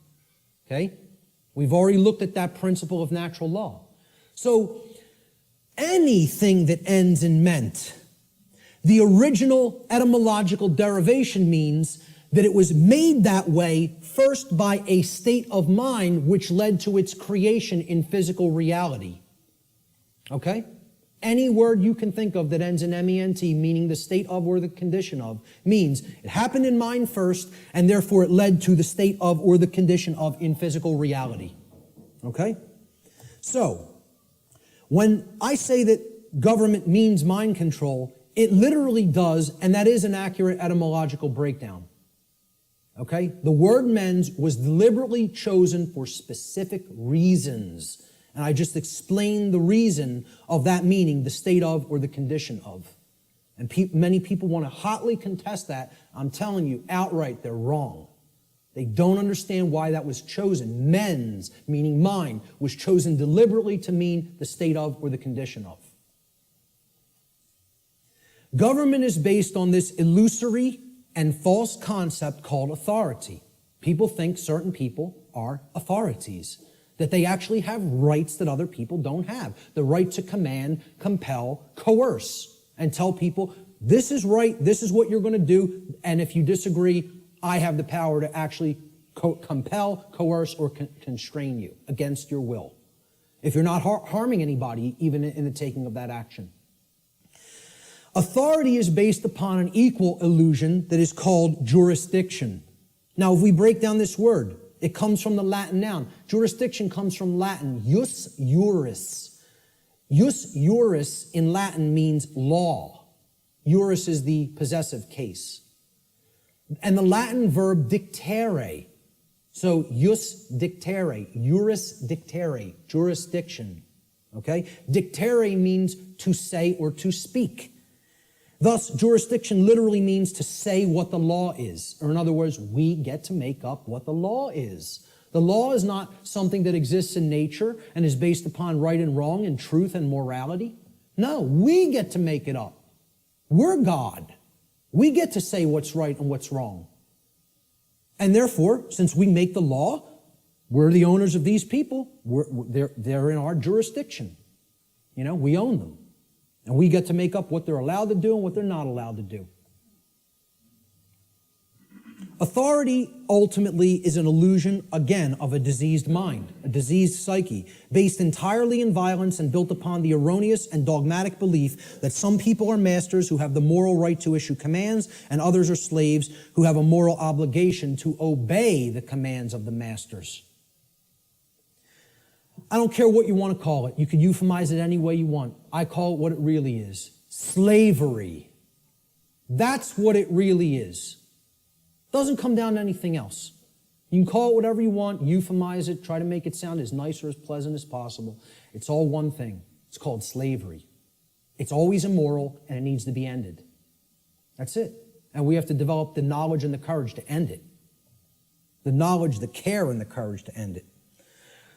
Okay? We've already looked at that principle of natural law. So, anything that ends in ment, the original etymological derivation means that it was made that way first by a state of mind which led to its creation in physical reality. Okay? Any word you can think of that ends in M-E-N-T, meaning the state of or the condition of, means it happened in mind first, and therefore it led to the state of or the condition of in physical reality. Okay? So, when I say that government means mind control, it literally does, and that is an accurate etymological breakdown. Okay? The word mens was deliberately chosen for specific reasons. And I just explained the reason of that meaning, the state of or the condition of. And many people want to hotly contest that. I'm telling you outright, they're wrong. They don't understand why that was chosen. Mens, meaning mind, was chosen deliberately to mean the state of or the condition of. Government is based on this illusory and false concept called authority. People think certain people are authorities, that they actually have rights that other people don't have. The right to command, compel, coerce, and tell people, this is right, this is what you're going to do, and if you disagree, I have the power to actually compel, coerce, or constrain you against your will, if you're not harming anybody, even in the taking of that action. Authority is based upon an equal illusion that is called jurisdiction. Now, if we break down this word, it comes from the Latin noun. Jurisdiction comes from Latin, jus juris. Jus juris in Latin means law. Juris is the possessive case. And the Latin verb dictere. So, jus dictere, juris dictere, jurisdiction. Okay? Dictere means to say or to speak. Thus, jurisdiction literally means to say what the law is. Or in other words, we get to make up what the law is. The law is not something that exists in nature and is based upon right and wrong and truth and morality. No, we get to make it up. We're God. We get to say what's right and what's wrong. And therefore, since we make the law, We're the owners of these people. They're in our jurisdiction. You know, we own them. And we get to make up what they're allowed to do and what they're not allowed to do. Authority ultimately is an illusion, again, of a diseased mind, a diseased psyche, based entirely in violence and built upon the erroneous and dogmatic belief that some people are masters who have the moral right to issue commands and others are slaves who have a moral obligation to obey the commands of the masters. I don't care what you want to call it. You can euphemize it any way you want. I call it what it really is. Slavery. That's what it really is. Doesn't come down to anything else. You can call it whatever you want, euphemize it, try to make it sound as nice or as pleasant as possible. It's all one thing. It's called slavery. It's always immoral, and it needs to be ended. That's it. And we have to develop the knowledge and the courage to end it. The knowledge, the care, and the courage to end it.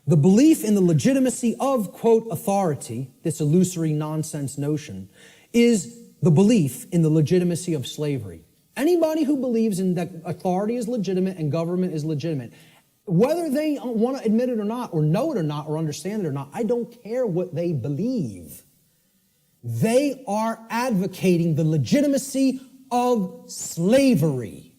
The belief in the legitimacy of, quote, authority, this illusory nonsense notion, is the belief in the legitimacy of slavery. Anybody who believes in that authority is legitimate and government is legitimate, whether they want to admit it or not, or know it or not, or understand it or not, I don't care what they believe. They are advocating the legitimacy of slavery.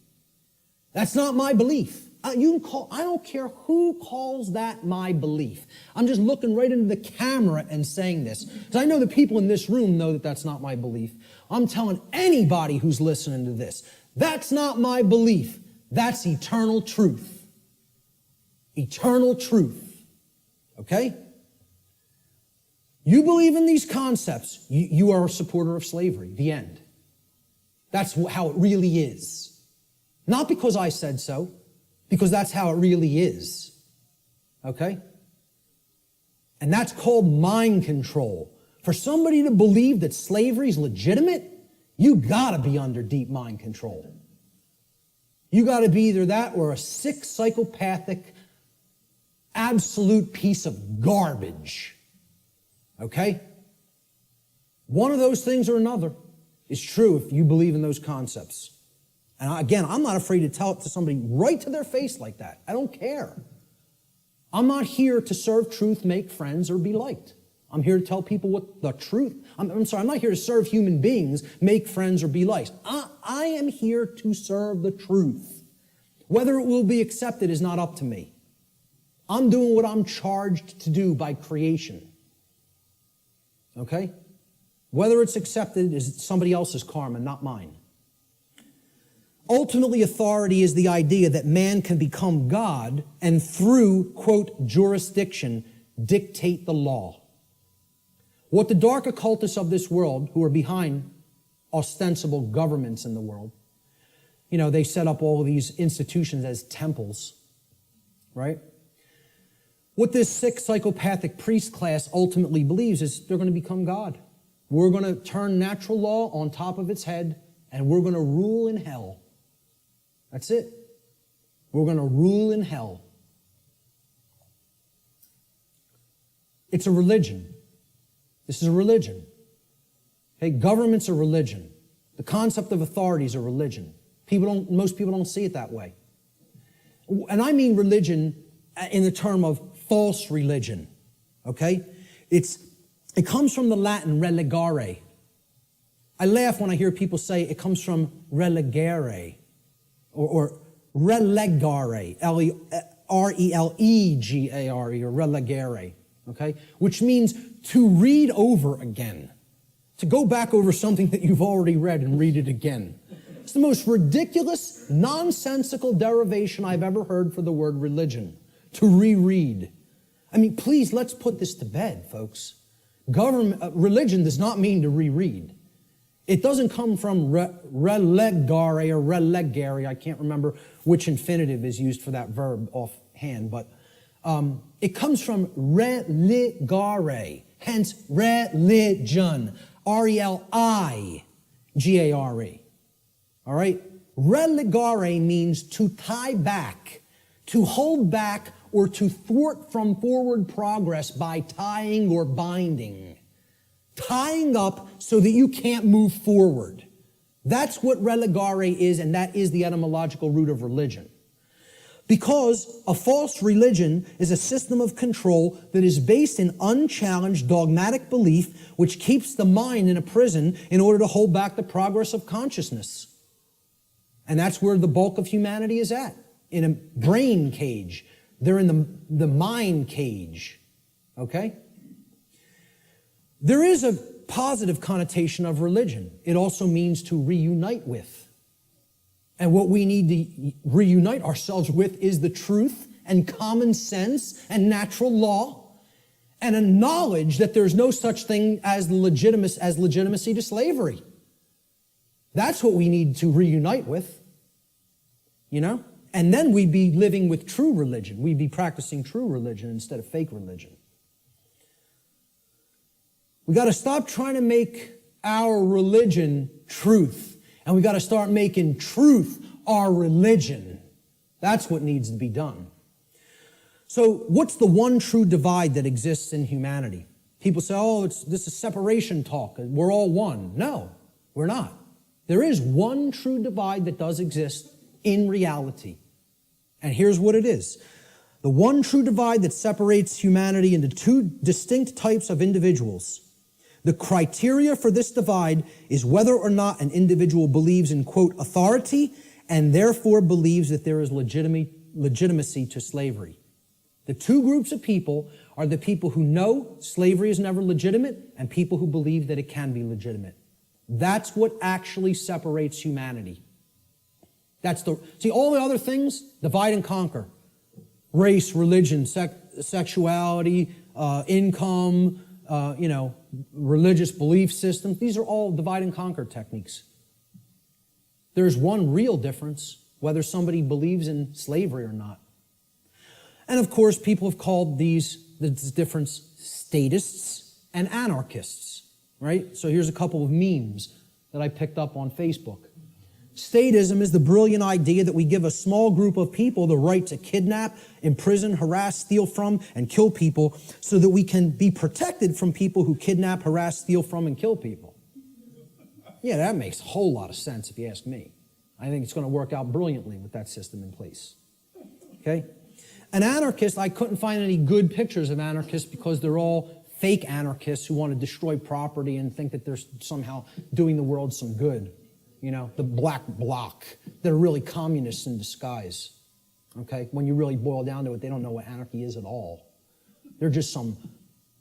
That's not my belief. I don't care who calls that my belief. I'm just looking right into the camera and saying this, because I know the people in this room know that that's not my belief. I'm telling anybody who's listening to this, that's not my belief. That's eternal truth. Eternal truth. Okay? You believe in these concepts, you are a supporter of slavery. The end. That's how it really is. Not because I said so, because that's how it really is. Okay? And that's called mind control. For somebody to believe that slavery is legitimate, you gotta be under deep mind control. You gotta be either that or a sick, psychopathic, absolute piece of garbage. Okay? One of those things or another is true if you believe in those concepts. And again, I'm not afraid to tell it to somebody right to their face like that. I don't care. I'm not here to serve truth, make friends, or be liked. I'm here to tell people what the truth. I'm not here to serve human beings, make friends, or be liked. I am here to serve the truth. Whether it will be accepted is not up to me. I'm doing what I'm charged to do by creation. Okay? Whether it's accepted is somebody else's karma, not mine. Ultimately, authority is the idea that man can become God and through, quote, jurisdiction, dictate the law. What the dark occultists of this world, who are behind ostensible governments in the world, you know, they set up all of these institutions as temples, right? What this sick psychopathic priest class ultimately believes is they're going to become God. We're going to turn natural law on top of its head, and we're going to rule in hell. That's it. We're going to rule in hell. It's a religion. This is a religion. Okay, government's a religion. The concept of authority is a religion. Most people don't see it that way. And I mean religion in the term of false religion. Okay? It comes from the Latin religare. I laugh when I hear people say it comes from relegare. Or relegare, R-E-L-E-G-A-R-E, or relegare, okay? Which means to read over again. To go back over something that you've already read and read it again. It's the most ridiculous, nonsensical derivation I've ever heard for the word religion. To reread. I mean, please, let's put this to bed, folks. Religion does not mean to reread. It doesn't come from relegare or relegare. I can't remember which infinitive is used for that verb offhand, but it comes from religare, hence religion, R-E-L-I-G-A-R-E. All right? Relegare means to tie back, to hold back, or to thwart from forward progress by tying or binding. Tying up so that you can't move forward. That's what relegare is, and that is the etymological root of religion. Because a false religion is a system of control that is based in unchallenged dogmatic belief, which keeps the mind in a prison in order to hold back the progress of consciousness. And that's where the bulk of humanity is at, in a brain cage. They're in the mind cage, okay? There is a positive connotation of religion. It also means to reunite with. And what we need to reunite ourselves with is the truth and common sense and natural law and a knowledge that there's no such thing as legitimacy to slavery. That's what we need to reunite with, you know? And then we'd be living with true religion. We'd be practicing true religion instead of fake religion. We got to stop trying to make our religion truth. And we got to start making truth our religion. That's what needs to be done. So what's the one true divide that exists in humanity? People say, oh, this is separation talk. We're all one. No, we're not. There is one true divide that does exist in reality. And here's what it is. The one true divide that separates humanity into two distinct types of individuals. The criteria for this divide is whether or not an individual believes in, quote, authority, and therefore believes that there is legitimacy to slavery. The two groups of people are the people who know slavery is never legitimate and people who believe that it can be legitimate. That's what actually separates humanity. See, all the other things, divide and conquer. Race, religion, sexuality, income, religious belief systems. These are all divide and conquer techniques. There's one real difference, whether somebody believes in slavery or not. And of course, people have called this difference statists and anarchists, right? So here's a couple of memes that I picked up on Facebook. Statism is the brilliant idea that we give a small group of people the right to kidnap, imprison, harass, steal from, and kill people so that we can be protected from people who kidnap, harass, steal from, and kill people. Yeah, that makes a whole lot of sense if you ask me. I think it's going to work out brilliantly with that system in place. Okay? An anarchist, I couldn't find any good pictures of anarchists because they're all fake anarchists who want to destroy property and think that they're somehow doing the world some good. You know, the black bloc. They're really communists in disguise. Okay? When you really boil down to it, they don't know what anarchy is at all. They're just some,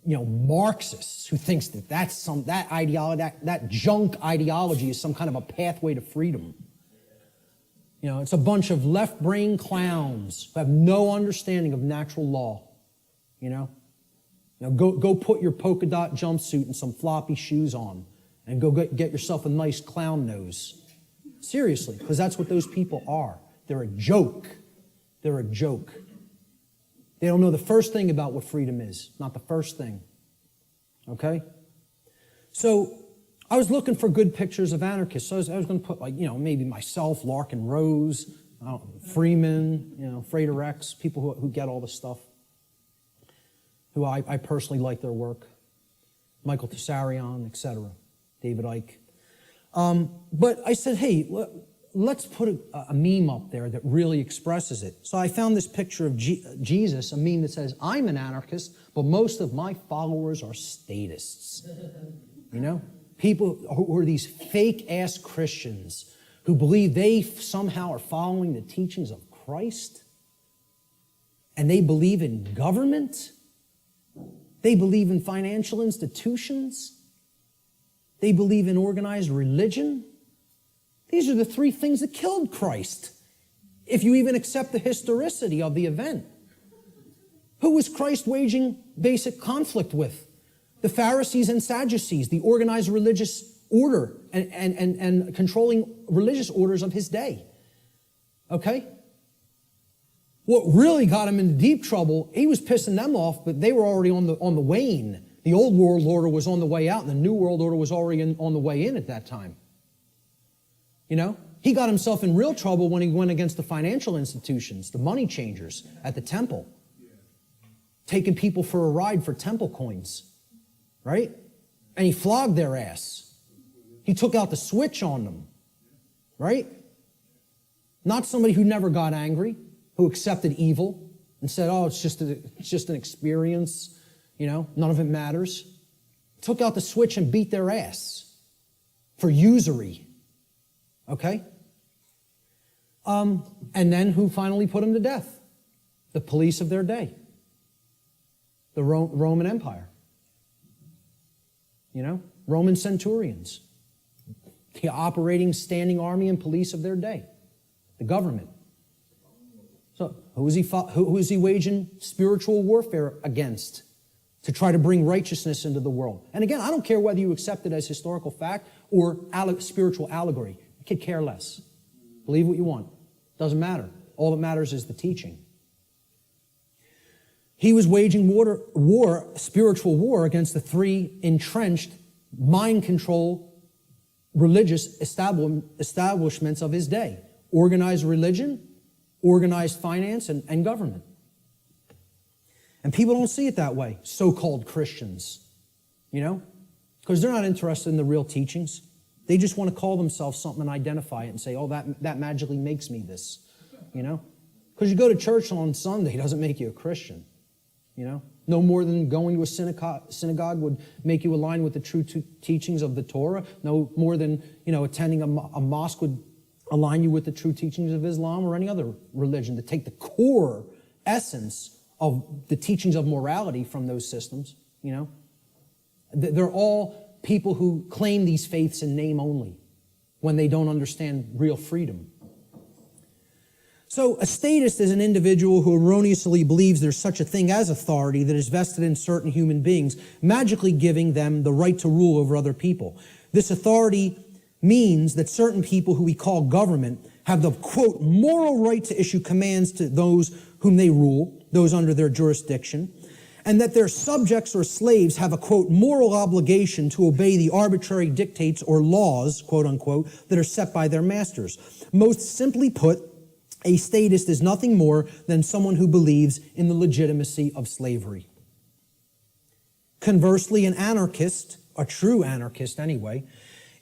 Marxists who thinks that that ideology, that junk ideology is some kind of a pathway to freedom. It's a bunch of left-brain clowns who have no understanding of natural law. Go put your polka dot jumpsuit and some floppy shoes on. And go get yourself a nice clown nose. Seriously, because that's what those people are. They're a joke. They're a joke. They don't know the first thing about what freedom is. Not the first thing. Okay? So, I was looking for good pictures of anarchists. So I was going to put, maybe myself, Larkin Rose, Freeman, Frater X, people who get all this stuff. Who I personally like their work. Michael Tessarion, etc. David Icke. But I said, hey, let's put a meme up there that really expresses it. So I found this picture of Jesus, a meme that says, I'm an anarchist, but most of my followers are statists. People who are these fake-ass Christians who believe they somehow are following the teachings of Christ, and they believe in government, they believe in financial institutions, they believe in organized religion. These are the three things that killed Christ, if you even accept the historicity of the event. Who was Christ waging basic conflict with? The Pharisees and Sadducees, the organized religious order and controlling religious orders of his day. Okay? What really got him into deep trouble, he was pissing them off, but they were already on the wane. The old world order was on the way out, and the new world order was already on the way in at that time. He got himself in real trouble when he went against the financial institutions, the money changers at the temple, taking people for a ride for temple coins, right? And he flogged their ass. He took out the switch on them, right? Not somebody who never got angry. who accepted evil and said, oh, it's just an experience, none of it matters, took out the switch and beat their ass for usury. Okay? And then who finally put them to death? The police of their day. The Roman Empire. Roman centurions. The operating standing army and police of their day. The government. So who is he waging spiritual warfare against? To try to bring righteousness into the world. And again, I don't care whether you accept it as historical fact or spiritual allegory. I could care less. Believe what you want. Doesn't matter. All that matters is the teaching. He was waging spiritual war against the three entrenched, mind control, religious establishments of his day. Organized religion, organized finance, and government. And people don't see it that way, so-called Christians, because they're not interested in the real teachings. They just want to call themselves something and identify it and say, oh, that magically makes me this, Because you go to church on Sunday doesn't make you a Christian, No more than going to a synagogue would make you align with the true teachings of the Torah. No more than, attending a mosque would align you with the true teachings of Islam or any other religion. To take the core essence of the teachings of morality from those systems, They're all people who claim these faiths in name only when they don't understand real freedom. So a statist is an individual who erroneously believes there's such a thing as authority that is vested in certain human beings, magically giving them the right to rule over other people. This authority means that certain people who we call government have the, quote, moral right to issue commands to those whom they rule, those under their jurisdiction, and that their subjects or slaves have a, quote, moral obligation to obey the arbitrary dictates or laws, quote unquote, that are set by their masters. Most simply put, a statist is nothing more than someone who believes in the legitimacy of slavery. Conversely, an anarchist, a true anarchist anyway,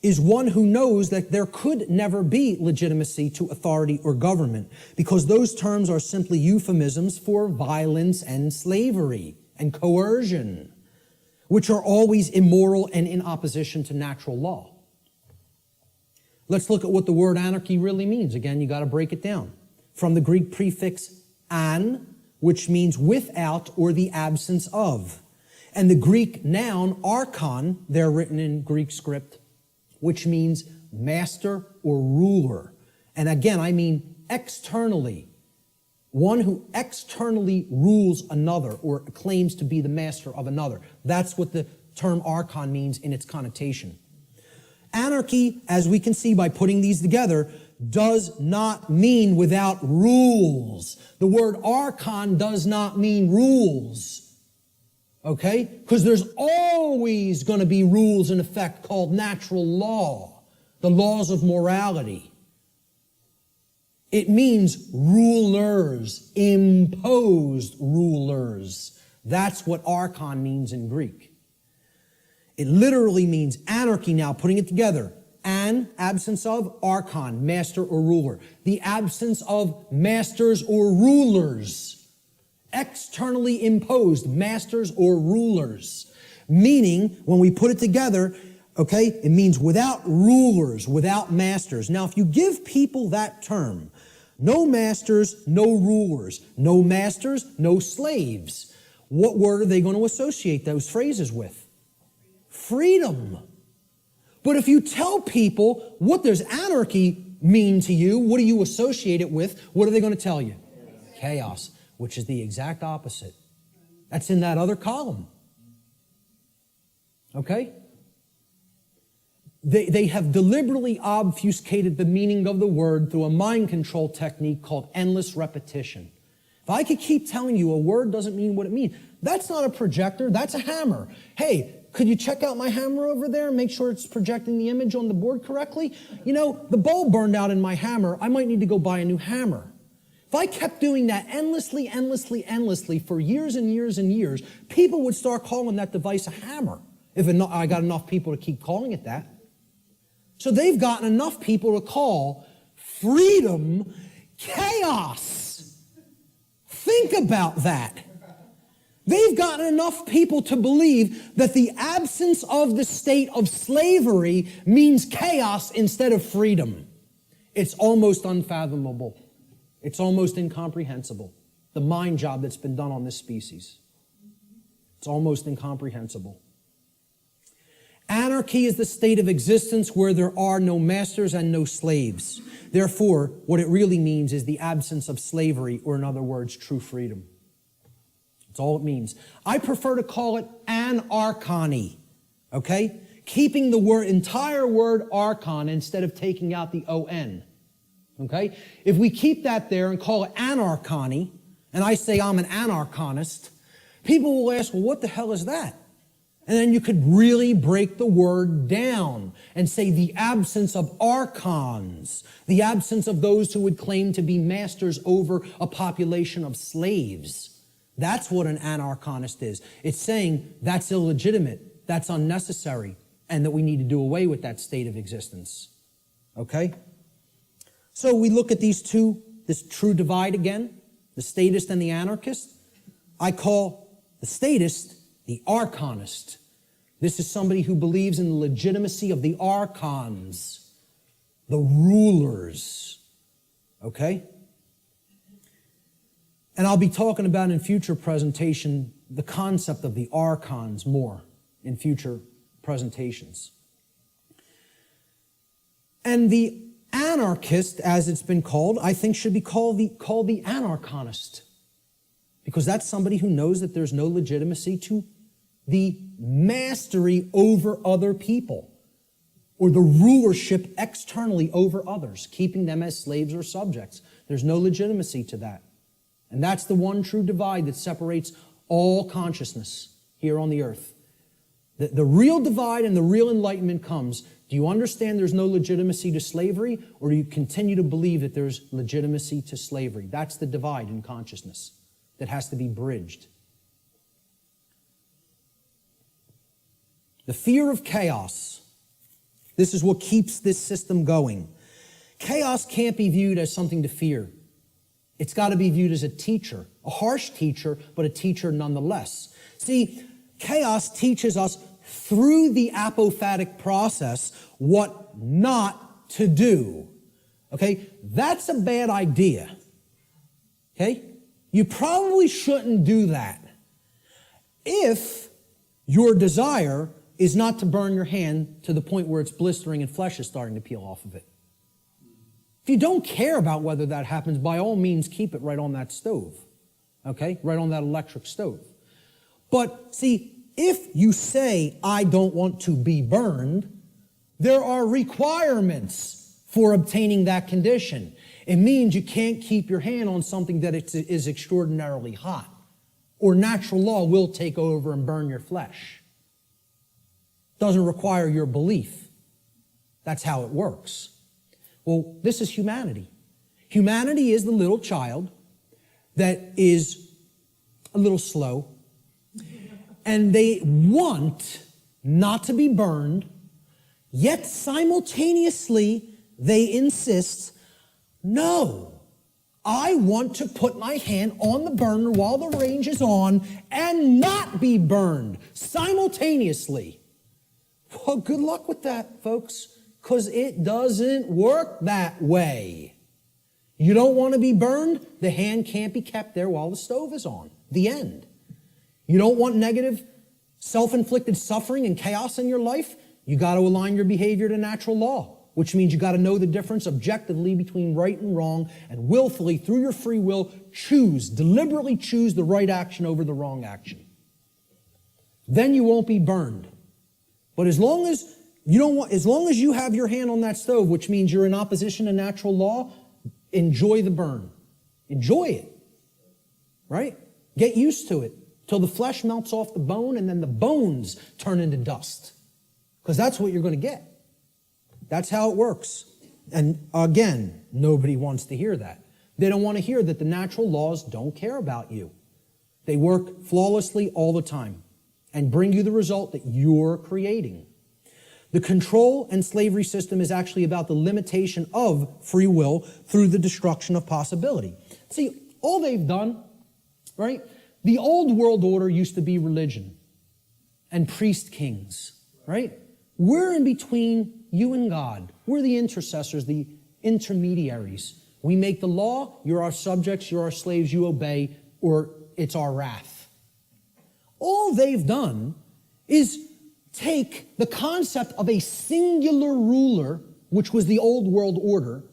is one who knows that there could never be legitimacy to authority or government, because those terms are simply euphemisms for violence and slavery and coercion, which are always immoral and in opposition to natural law. Let's look at what the word anarchy really means. Again, you got to break it down. From the Greek prefix an, which means without or the absence of, and the Greek noun archon, they're written in Greek script, which means master or ruler. And again, I mean externally. One who externally rules another or claims to be the master of another. That's what the term archon means in its connotation. Anarchy, as we can see by putting these together, does not mean without rules. The word archon does not mean rules. Okay? Because there's always going to be rules in effect called natural law, the laws of morality. It means rulers, imposed rulers. That's what archon means in Greek. It literally means anarchy now, putting it together. An, absence of, archon, master or ruler. The absence of masters or rulers. Externally imposed masters or rulers. Meaning, when we put it together, okay, it means without rulers, without masters. Now, if you give people that term, no masters, no rulers, no masters, no slaves, what word are they going to associate those phrases with? Freedom. But if you tell people, what does anarchy mean to you? What do you associate it with? What are they going to tell you? Chaos, which is the exact opposite. That's in that other column. Okay? They have deliberately obfuscated the meaning of the word through a mind control technique called endless repetition. If I could keep telling you a word doesn't mean what it means, that's not a projector, that's a hammer. Hey, could you check out my hammer over there and make sure it's projecting the image on the board correctly? You know, the bulb burned out in my hammer. I might need to go buy a new hammer. If I kept doing that endlessly for years and years and years, people would start calling that device a hammer. If I got enough people to keep calling it that. So they've gotten enough people to call freedom chaos. Think about that. They've gotten enough people to believe that the absence of the state of slavery means chaos instead of freedom. It's almost unfathomable. It's almost incomprehensible. The mind job that's been done on this species. It's almost incomprehensible. Anarchy is the state of existence where there are no masters and no slaves. Therefore, what it really means is the absence of slavery, or in other words, true freedom. That's all it means. I prefer to call it anarchony, okay? Keeping the entire word archon instead of taking out the O-N, okay? If we keep that there and call it anarchony, and I say I'm an anarchonist, people will ask, well, what the hell is that? And then you could really break the word down and say the absence of archons, the absence of those who would claim to be masters over a population of slaves. That's what an anarchonist is. It's saying that's illegitimate, that's unnecessary, and that we need to do away with that state of existence. Okay? So we look at these two, this true divide again, the statist and the anarchist. I call the statist the archonist. This is somebody who believes in the legitimacy of the archons, the rulers. Okay? And I'll be talking about in future presentation the concept of the archons more in future presentations. And the anarchist, as it's been called, I think should be called the anarchonist, because that's somebody who knows that there's no legitimacy to the mastery over other people or the rulership externally over others, keeping them as slaves or subjects. There's no legitimacy to that. And that's the one true divide that separates all consciousness here on the earth. The real divide and the real enlightenment comes. Do you understand there's no legitimacy to slavery, or do you continue to believe that there's legitimacy to slavery? That's the divide in consciousness that has to be bridged. The fear of chaos. This is what keeps this system going. Chaos can't be viewed as something to fear. It's got to be viewed as a teacher, a harsh teacher, but a teacher nonetheless. See, chaos teaches us through the apophatic process what not to do. Okay? That's a bad idea. Okay? You probably shouldn't do that. If your desire is not to burn your hand to the point where it's blistering and flesh is starting to peel off of it. If you don't care about whether that happens, by all means, keep it right on that stove. Okay? Right on that electric stove. But see, if you say, I don't want to be burned, there are requirements for obtaining that condition. It means you can't keep your hand on something that is extraordinarily hot, or natural law will take over and burn your flesh. Doesn't require your belief. That's how it works. Well, this is humanity. Humanity is the little child that is a little slow, and they want not to be burned, yet simultaneously they insist, no, I want to put my hand on the burner while the range is on and not be burned simultaneously. Well, good luck with that, folks, because it doesn't work that way. You don't want to be burned? The hand can't be kept there while the stove is on. The end. You don't want negative, self-inflicted suffering and chaos in your life? You got to align your behavior to natural law, which means you got to know the difference objectively between right and wrong, and willfully, through your free will, deliberately choose the right action over the wrong action. Then you won't be burned. But as long as you have your hand on that stove, which means you're in opposition to natural law, enjoy the burn. Enjoy it. Right? Get used to it till the flesh melts off the bone and then the bones turn into dust. Because that's what you're going to get. That's how it works. And again, nobody wants to hear that. They don't want to hear that the natural laws don't care about you. They work flawlessly all the time and bring you the result that you're creating. The control and slavery system is actually about the limitation of free will through the destruction of possibility. See, all they've done right? The old world order used to be religion and priest kings, right? We're in between you and God. We're the intercessors, the intermediaries. We make the law, you're our subjects, you're our slaves, you obey, or it's our wrath. All they've done is take the concept of a singular ruler, which was the old world order,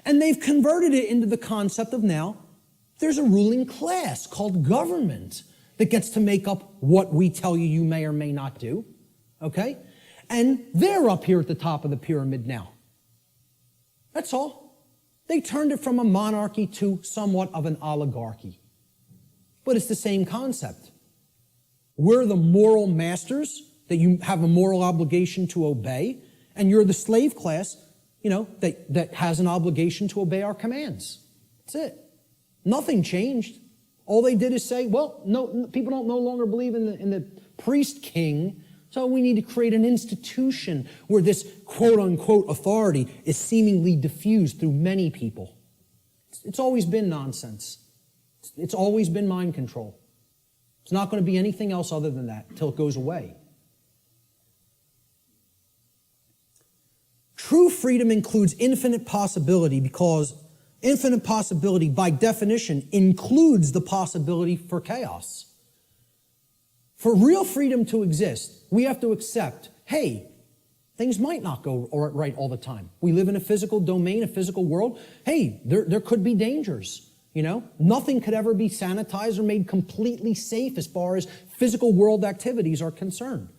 and they've converted it into the concept of now there's a ruling class called government that gets to make up what we tell you you may or may not do, okay? And they're up here at the top of the pyramid now. That's all. They turned it from a monarchy to somewhat of an oligarchy. But it's the same concept. We're the moral masters that you have a moral obligation to obey, and you're the slave class, that has an obligation to obey our commands. That's it. Nothing changed. All they did is say, well, no, people don't no longer believe in the priest king, so we need to create an institution where this quote-unquote authority is seemingly diffused through many people. It's always been nonsense. It's always been mind control. It's not going to be anything else other than that until it goes away. True freedom includes infinite possibility because infinite possibility, by definition, includes the possibility for chaos. For real freedom to exist, we have to accept, hey, things might not go right all the time. We live in a physical domain, a physical world. Hey, there could be dangers. Nothing could ever be sanitized or made completely safe as far as physical world activities are concerned.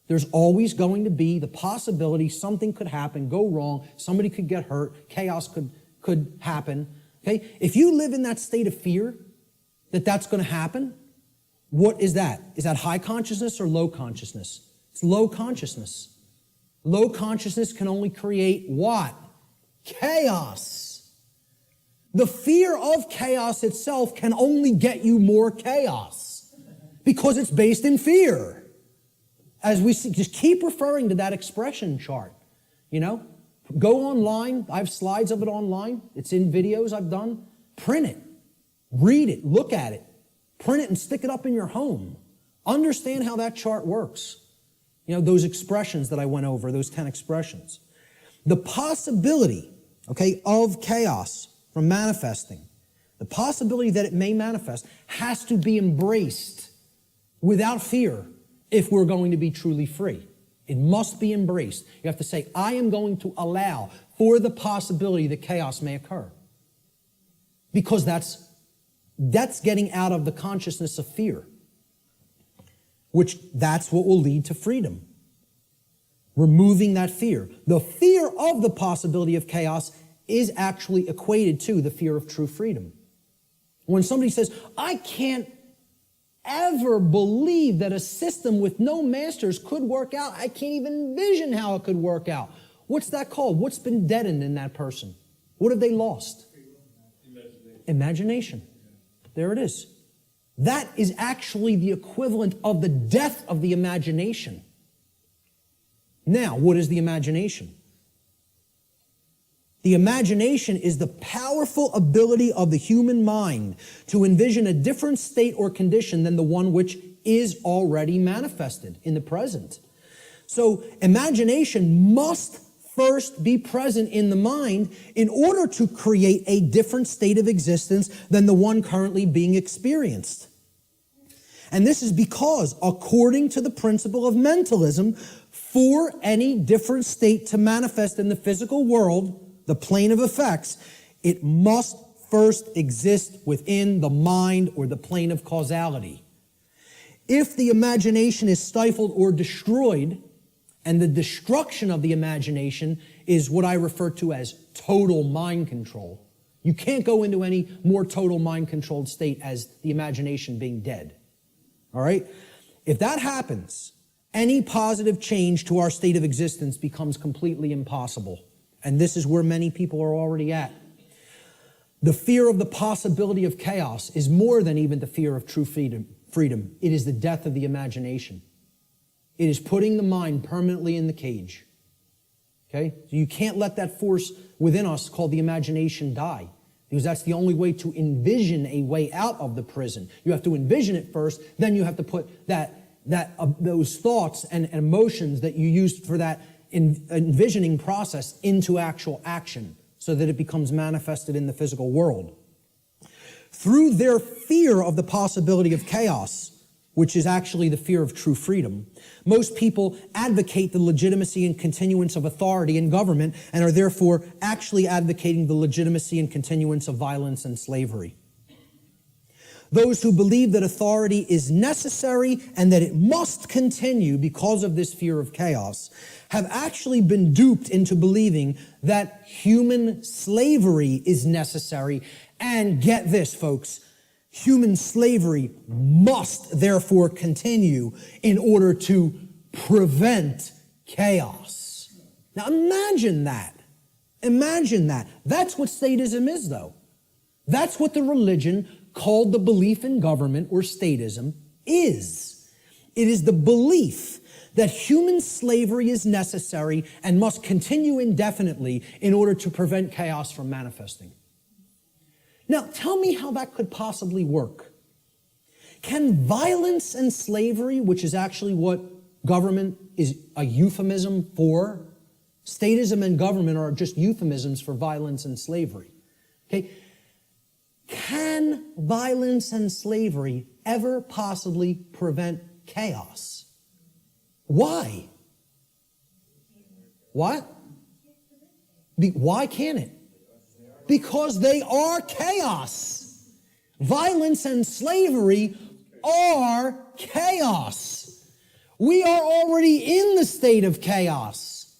There's always going to be the possibility something could happen, go wrong, somebody could get hurt, chaos could happen. Okay? If you live in that state of fear that that's going to happen, what is that? Is that high consciousness or low consciousness? It's low consciousness. Low consciousness can only create what? Chaos. The fear of chaos itself can only get you more chaos because it's based in fear. As we see, just keep referring to that expression chart. Go online. I have slides of it online. It's in videos I've done. Print it. Read it. Look at it. Print it and stick it up in your home. Understand how that chart works. Those expressions that I went over, those 10 expressions. The possibility, of chaos from manifesting, the possibility that it may manifest has to be embraced without fear if we're going to be truly free. It must be embraced. You have to say, I am going to allow for the possibility that chaos may occur. Because that's getting out of the consciousness of fear, which that's what will lead to freedom. Removing that fear. The fear of the possibility of chaos is actually equated to the fear of true freedom. When somebody says, I can't ever believe that a system with no masters could work out. I can't even envision how it could work out. What's that called? What's been deadened in that person? What have they lost? Imagination. There it is. That is actually the equivalent of the death of the imagination. Now, what is the imagination? The imagination is the powerful ability of the human mind to envision a different state or condition than the one which is already manifested in the present. So imagination must first be present in the mind in order to create a different state of existence than the one currently being experienced. And this is because, according to the principle of mentalism, for any different state to manifest in the physical world, the plane of effects, it must first exist within the mind or the plane of causality. If the imagination is stifled or destroyed, and the destruction of the imagination is what I refer to as total mind control. You can't go into any more total mind controlled state as the imagination being dead. All right? If that happens, any positive change to our state of existence becomes completely impossible. And this is where many people are already at. The fear of the possibility of chaos is more than even the fear of true freedom. It is the death of the imagination. It is putting the mind permanently in the cage. Okay? So you can't let that force within us called the imagination die. because that's the only way to envision a way out of the prison. You have to envision it first, then you have to put those thoughts and emotions that you used for that envisioning process into actual action so that it becomes manifested in the physical world. Through their fear of the possibility of chaos, which is actually the fear of true freedom, most people advocate the legitimacy and continuance of authority in government and are therefore actually advocating the legitimacy and continuance of violence and slavery. Those who believe that authority is necessary and that it must continue because of this fear of chaos have actually been duped into believing that human slavery is necessary. And get this, folks, human slavery must therefore continue in order to prevent chaos. Now imagine that. Imagine that. That's what statism is, though. That's what the religion called the belief in government or statism is. It is the belief that human slavery is necessary and must continue indefinitely in order to prevent chaos from manifesting. Now, tell me how that could possibly work. Can violence and slavery, which is actually what government is a euphemism for, statism and government are just euphemisms for violence and slavery. Okay? Can violence and slavery ever possibly prevent chaos? Why? What? Why can't it? Because they are chaos. Violence and slavery are chaos. We are already in the state of chaos.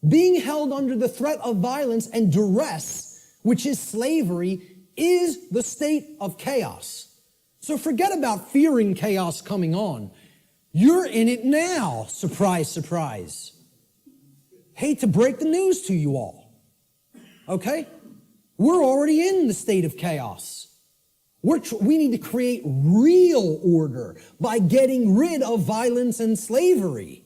Being held under the threat of violence and duress, which is slavery, is the state of chaos. So forget about fearing chaos coming on. You're in it now. Surprise, surprise. Hate to break the news to you all. Okay? We're already in the state of chaos. We need to create real order by getting rid of violence and slavery.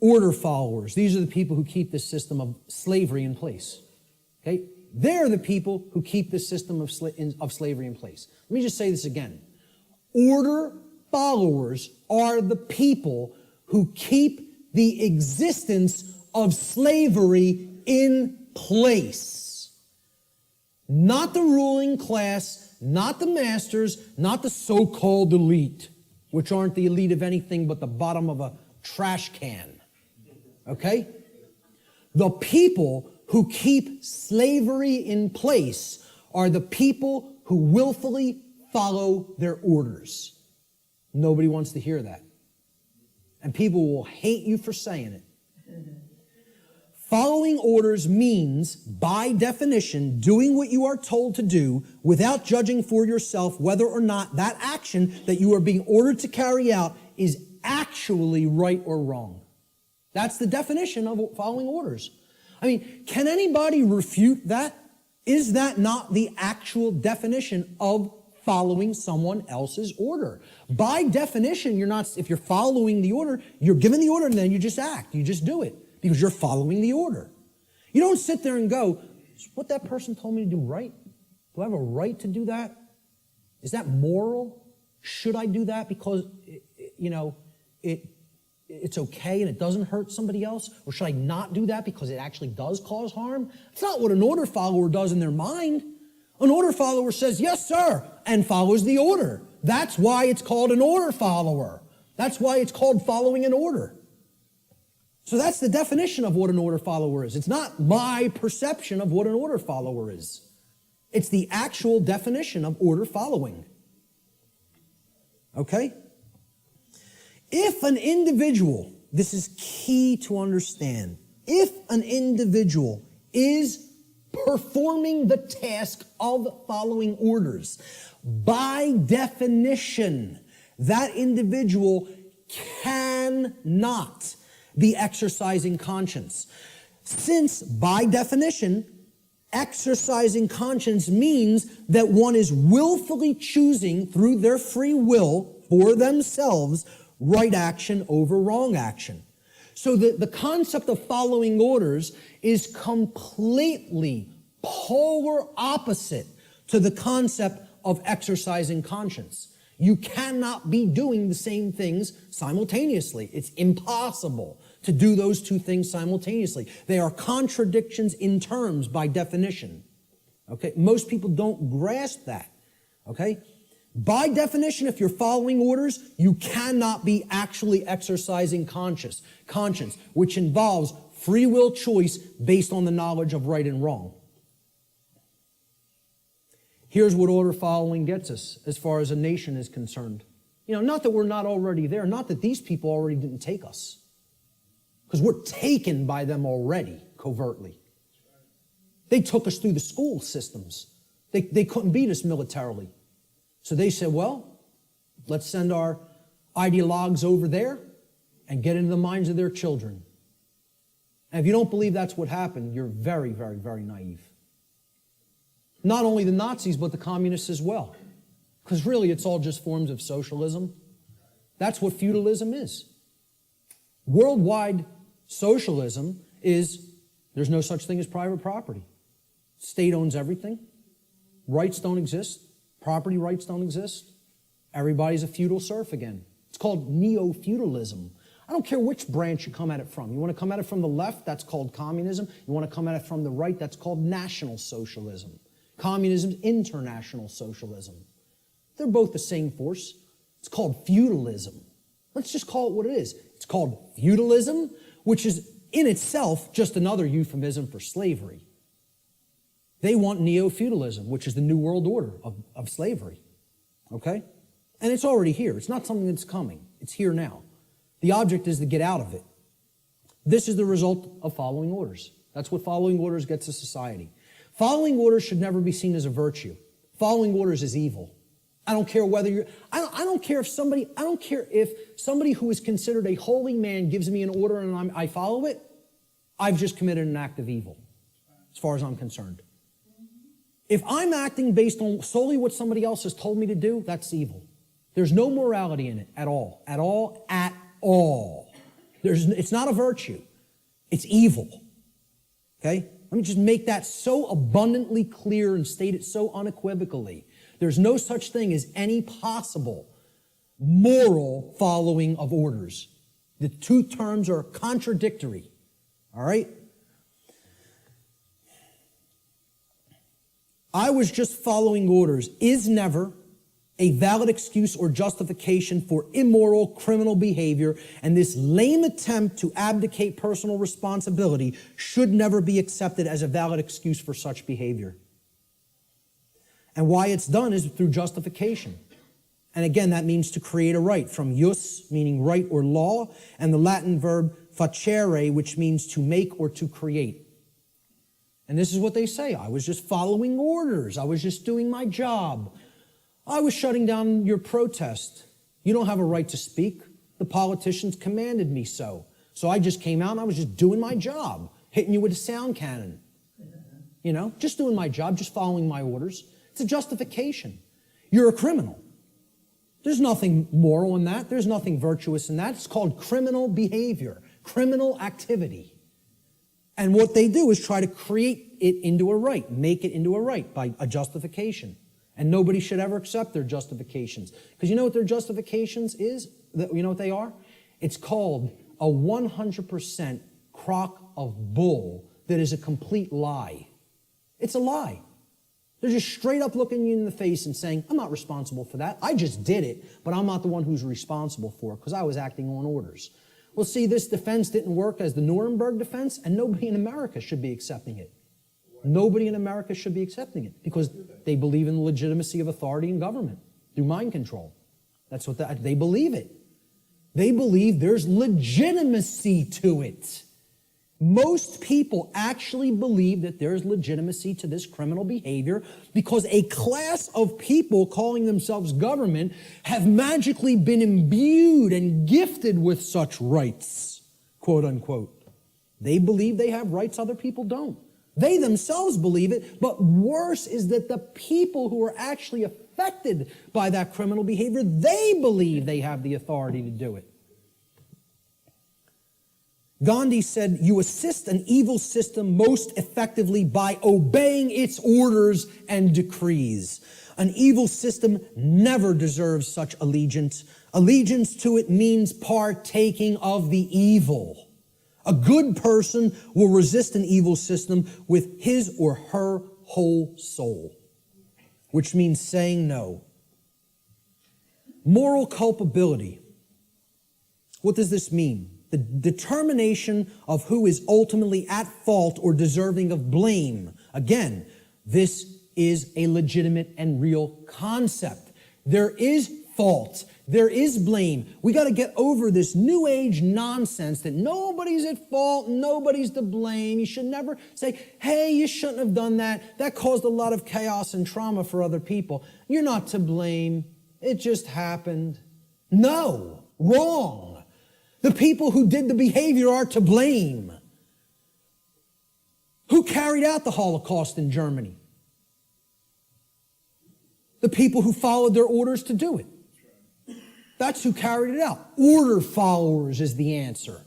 Order followers. These are the people who keep this system of slavery in place. Okay? They're the people who keep this system of slavery in place. Let me just say this again. Order followers are the people who keep the existence of slavery in place. Not the ruling class, not the masters, not the so-called elite, which aren't the elite of anything but the bottom of a trash can. Okay? The people who keep slavery in place are the people who willfully follow their orders. Nobody wants to hear that. And people will hate you for saying it. Following orders means, by definition, doing what you are told to do without judging for yourself whether or not that action that you are being ordered to carry out is actually right or wrong. That's the definition of following orders. I mean, can anybody refute that? Is that not the actual definition of following someone else's order? By definition, if you're following the order, you're given the order and then you just act. You just do it because you're following the order. You don't sit there and go, is what that person told me to do right? Do I have a right to do that? Is that moral? Should I do that because, it's okay and it doesn't hurt somebody else? Or should I not do that because it actually does cause harm? It's not what an order follower does in their mind. An order follower says, yes, sir, and follows the order. That's why it's called an order follower. That's why it's called following an order. So that's the definition of what an order follower is. It's not my perception of what an order follower is. It's the actual definition of order following. Okay? If an individual, this is key to understand, if an individual is performing the task of following orders, by definition, that individual cannot be exercising conscience. Since, by definition, exercising conscience means that one is willfully choosing through their free will for themselves right action over wrong action. So the concept of following orders is completely polar opposite to the concept of exercising conscience. You cannot be doing the same things simultaneously. It's impossible to do those two things simultaneously. They are contradictions in terms by definition. Okay? Most people don't grasp that. Okay? By definition, if you're following orders, you cannot be actually exercising conscience, which involves free will choice based on the knowledge of right and wrong. Here's what order following gets us as far as a nation is concerned. Not that we're not already there, not that these people already didn't take us, because we're taken by them already, covertly. They took us through the school systems. They couldn't beat us militarily. So they said, well, let's send our ideologues over there and get into the minds of their children. And if you don't believe that's what happened, you're very, very, very naive. Not only the Nazis, but the communists as well. Because really, it's all just forms of socialism. That's what feudalism is. Worldwide socialism is, there's no such thing as private property. State owns everything. Rights don't exist. Property rights don't exist. Everybody's a feudal serf again. It's called neo-feudalism. I don't care which branch you come at it from. You want to come at it from the left, that's called communism. You want to come at it from the right, that's called National Socialism. Communism is international socialism. They're both the same force. It's called feudalism. Let's just call it what it is. It's called feudalism, which is in itself just another euphemism for slavery. They want neo-feudalism, which is the new world order of slavery. Okay? And it's already here. It's not something that's coming. It's here now. The object is to get out of it. This is the result of following orders. That's what following orders gets a society. Following orders should never be seen as a virtue. Following orders is evil. I don't care whether you're, I don't care if somebody who is considered a holy man gives me an order and I follow it, I've just committed an act of evil, as far as I'm concerned. If I'm acting based on solely what somebody else has told me to do, that's evil. There's no morality in it at all. At all. At all. It's not a virtue. It's evil. Okay? Let me just make that so abundantly clear and state it so unequivocally. There's no such thing as any possible moral following of orders. The two terms are contradictory. All right? I was just following orders is never a valid excuse or justification for immoral criminal behavior, and this lame attempt to abdicate personal responsibility should never be accepted as a valid excuse for such behavior. And why it's done is through justification. And again, that means to create a right, from jus, meaning right or law, and the Latin verb facere, which means to make or to create. And this is what they say. I was just following orders. I was just doing my job. I was shutting down your protest. You don't have a right to speak. The politicians commanded me so. So I just came out and I was just doing my job, hitting you with a sound cannon. Just doing my job, just following my orders. It's a justification. You're a criminal. There's nothing moral in that. There's nothing virtuous in that. It's called criminal behavior, criminal activity. And what they do is try to create it into a right, make it into a right by a justification. And nobody should ever accept their justifications. Because you know what their justifications is? You know what they are? It's called a 100% crock of bull that is a complete lie. It's a lie. They're just straight up looking you in the face and saying, I'm not responsible for that. I just did it, but I'm not the one who's responsible for it because I was acting on orders. Well, see, this defense didn't work as the Nuremberg defense, and nobody in America should be accepting it. Nobody in America should be accepting it because they believe in the legitimacy of authority and government through mind control. That's what they believe it. They believe there's legitimacy to it. Most people actually believe that there's legitimacy to this criminal behavior because a class of people calling themselves government have magically been imbued and gifted with such rights, quote unquote. They believe they have rights other people don't. They themselves believe it, but worse is that the people who are actually affected by that criminal behavior, they believe they have the authority to do it. Gandhi said, you assist an evil system most effectively by obeying its orders and decrees. An evil system never deserves such allegiance. Allegiance to it means partaking of the evil. A good person will resist an evil system with his or her whole soul, which means saying no. Moral culpability. What does this mean? The determination of who is ultimately at fault or deserving of blame. Again, this is a legitimate and real concept. There is fault. There is blame. We got to get over this new age nonsense that nobody's at fault, nobody's to blame. You should never say, hey, you shouldn't have done that. That caused a lot of chaos and trauma for other people. You're not to blame. It just happened. No, wrong. The people who did the behavior are to blame. Who carried out the Holocaust in Germany? The people who followed their orders to do it. That's who carried it out. Order followers is the answer.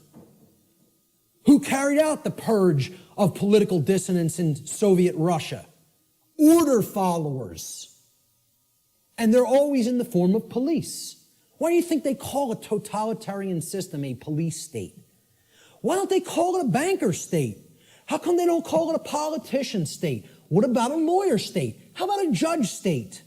Who carried out the purge of political dissonance in Soviet Russia? Order followers. And they're always in the form of police. Why do you think they call a totalitarian system a police state? Why don't they call it a banker state? How come they don't call it a politician state? What about a lawyer state? How about a judge state?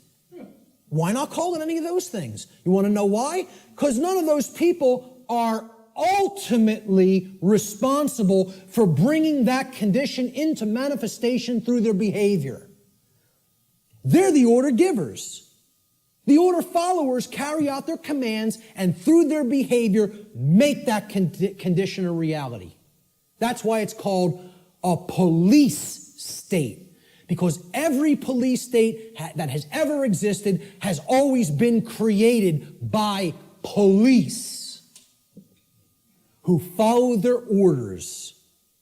Why not call it any of those things? You want to know why? Because none of those people are ultimately responsible for bringing that condition into manifestation through their behavior. They're the order givers. The order followers carry out their commands and through their behavior make that condition a reality. That's why it's called a police state. Because every police state that has ever existed has always been created by police who follow their orders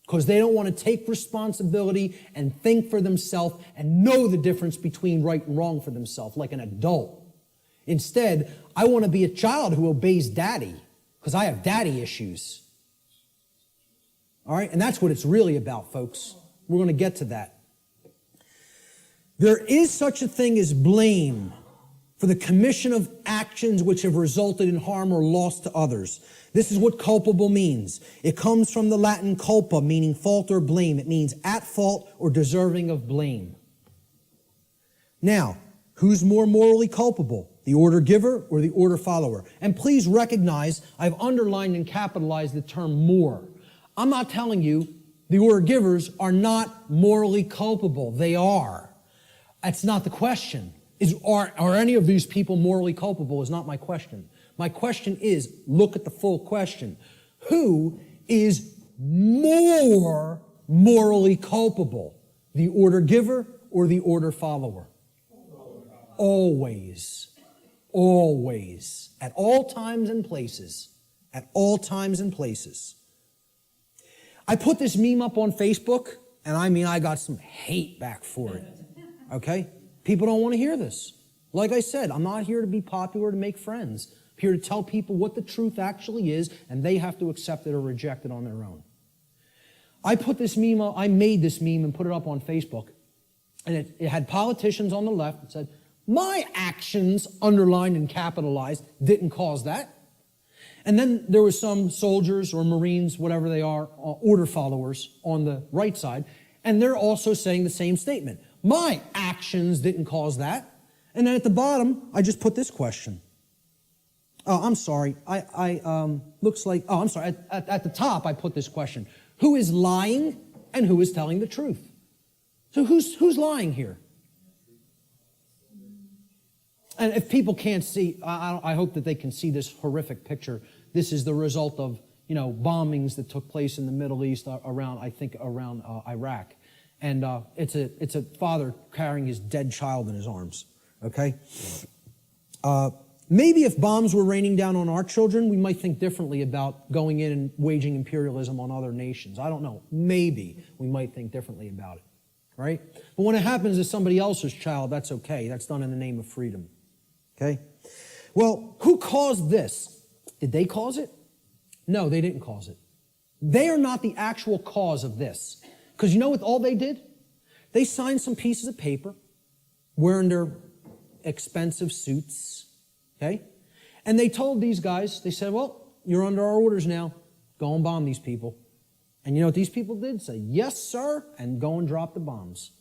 because they don't want to take responsibility and think for themselves and know the difference between right and wrong for themselves like an adult. Instead, I want to be a child who obeys daddy because I have daddy issues. All right? And that's what it's really about, folks. We're going to get to that. There is such a thing as blame for the commission of actions which have resulted in harm or loss to others. This is what culpable means. It comes from the Latin culpa, meaning fault or blame. It means at fault or deserving of blame. Now, who's more morally culpable? The order giver or the order follower? And please recognize I've underlined and capitalized the term more. I'm not telling you the order givers are not morally culpable. They are. That's not the question. Are any of these people morally culpable is not my question. My question is, look at the full question. Who is more morally culpable? The order giver or the order follower? Always. Always. At all times and places. At all times and places. I put this meme up on Facebook, and I got some hate back for it. Okay? People don't want to hear this. Like I said, I'm not here to be popular to make friends. I'm here to tell people what the truth actually is, and they have to accept it or reject it on their own. I made this meme and put it up on Facebook, and it had politicians on the left that said, my actions, underlined and capitalized, didn't cause that. And then there was some soldiers or Marines, whatever they are, order followers on the right side, and they're also saying the same statement. My actions didn't cause that. And then at the bottom, I just put this question. Oh, I'm sorry. Looks like, oh, I'm sorry. At the top, I put this question. Who is lying and who is telling the truth? So who's lying here? And if people can't see, I hope that they can see this horrific picture. This is the result of, bombings that took place in the Middle East around Iraq. And it's a father carrying his dead child in his arms, okay? Maybe if bombs were raining down on our children, we might think differently about going in and waging imperialism on other nations. I don't know. Maybe we might think differently about it, right? But when it happens to somebody else's child, that's okay. That's done in the name of freedom, okay? Well, who caused this? Did they cause it? No, they didn't cause it. They are not the actual cause of this. Because you know what all they did? They signed some pieces of paper, wearing their expensive suits, okay? And they told these guys, they said, well, you're under our orders now. Go and bomb these people. And you know what these people did? Say, yes, sir, and go and drop the bombs.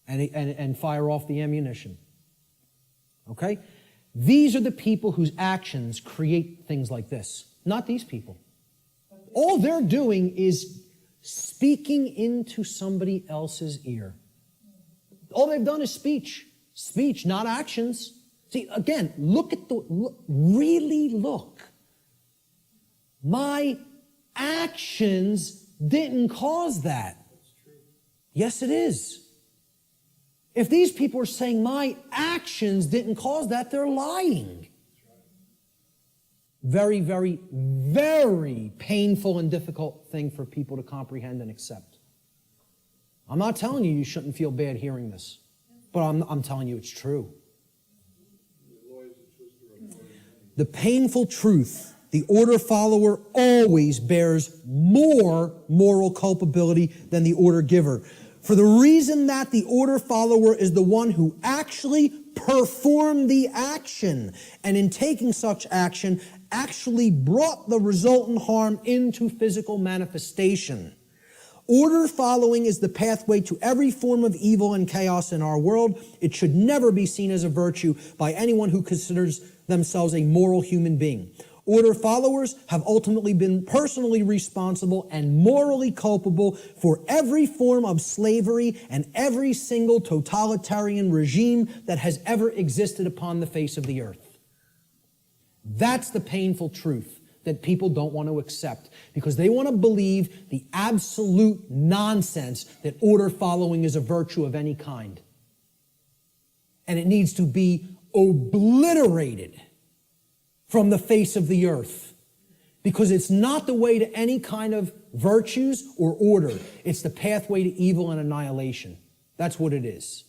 And fire off the ammunition. Okay? These are the people whose actions create things like this, not these people. All they're doing is speaking into somebody else's ear. All they've done is speech. Speech, not actions. See, again, really look. My actions didn't cause that. Yes, it is. If these people are saying my actions didn't cause that, they're lying. Very, very, very painful and difficult thing for people to comprehend and accept. I'm not telling you shouldn't feel bad hearing this, but I'm telling you it's true. The painful truth, the order follower always bears more moral culpability than the order giver. For the reason that the order follower is the one who actually performed the action, and in taking such action, actually brought the resultant harm into physical manifestation. Order following is the pathway to every form of evil and chaos in our world. It should never be seen as a virtue by anyone who considers themselves a moral human being. Order followers have ultimately been personally responsible and morally culpable for every form of slavery and every single totalitarian regime that has ever existed upon the face of the earth. That's the painful truth that people don't want to accept because they want to believe the absolute nonsense that order following is a virtue of any kind. And it needs to be obliterated from the face of the earth, because it's not the way to any kind of virtues or order. It's the pathway to evil and annihilation. That's what it is.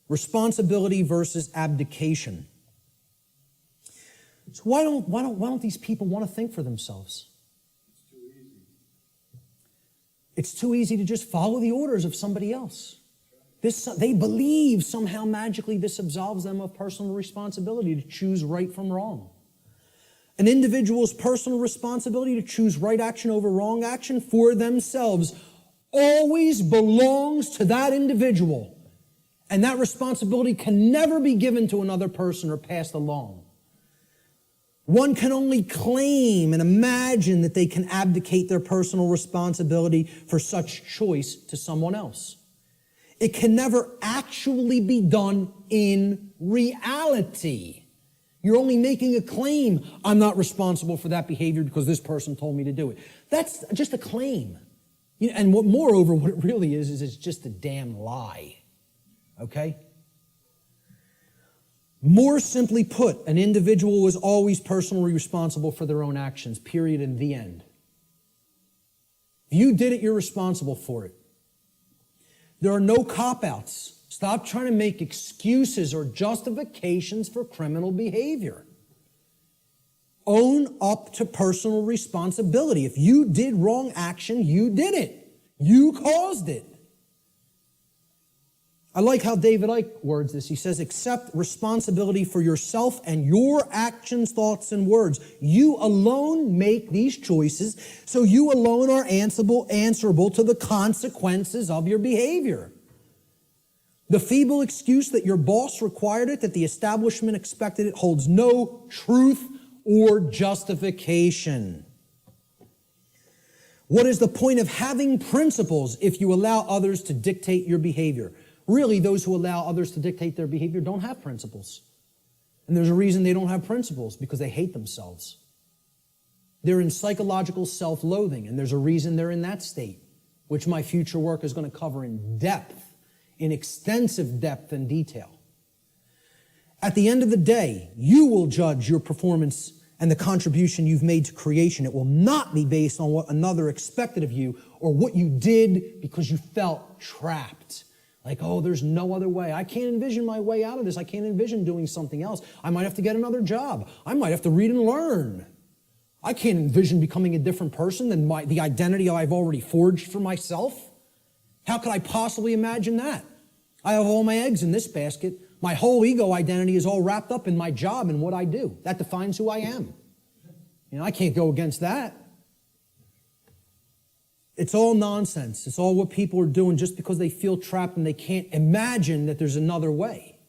Responsibility versus abdication. So why don't these people want to think for themselves? It's too easy. It's too easy to just follow the orders of somebody else. They believe somehow magically this absolves them of personal responsibility to choose right from wrong. An individual's personal responsibility to choose right action over wrong action for themselves always belongs to that individual. And that responsibility can never be given to another person or passed along. One can only claim and imagine that they can abdicate their personal responsibility for such choice to someone else. It can never actually be done in reality. You're only making a claim. I'm not responsible for that behavior because this person told me to do it. That's just a claim. And moreover, what it really is it's just a damn lie. Okay? More simply put, an individual is always personally responsible for their own actions, period, and the end. If you did it, you're responsible for it. There are no cop-outs. Stop trying to make excuses or justifications for criminal behavior. Own up to personal responsibility. If you did wrong action, you did it. You caused it. I like how David Icke words this. He says, accept responsibility for yourself and your actions, thoughts, and words. You alone make these choices, so you alone are answerable to the consequences of your behavior. The feeble excuse that your boss required it, that the establishment expected it, holds no truth or justification. What is the point of having principles if you allow others to dictate your behavior? Really, those who allow others to dictate their behavior don't have principles. And there's a reason they don't have principles, because they hate themselves. They're in psychological self-loathing, and there's a reason they're in that state, which my future work is going to cover in depth, in extensive depth and detail. At the end of the day, you will judge your performance and the contribution you've made to creation. It will not be based on what another expected of you or what you did because you felt trapped. Like, oh, there's no other way. I can't envision my way out of this. I can't envision doing something else. I might have to get another job. I might have to read and learn. I can't envision becoming a different person than the identity I've already forged for myself. How could I possibly imagine that? I have all my eggs in this basket. My whole ego identity is all wrapped up in my job and what I do. That defines who I am. I can't go against that. It's all nonsense. It's all what people are doing just because they feel trapped and they can't imagine that there's another way.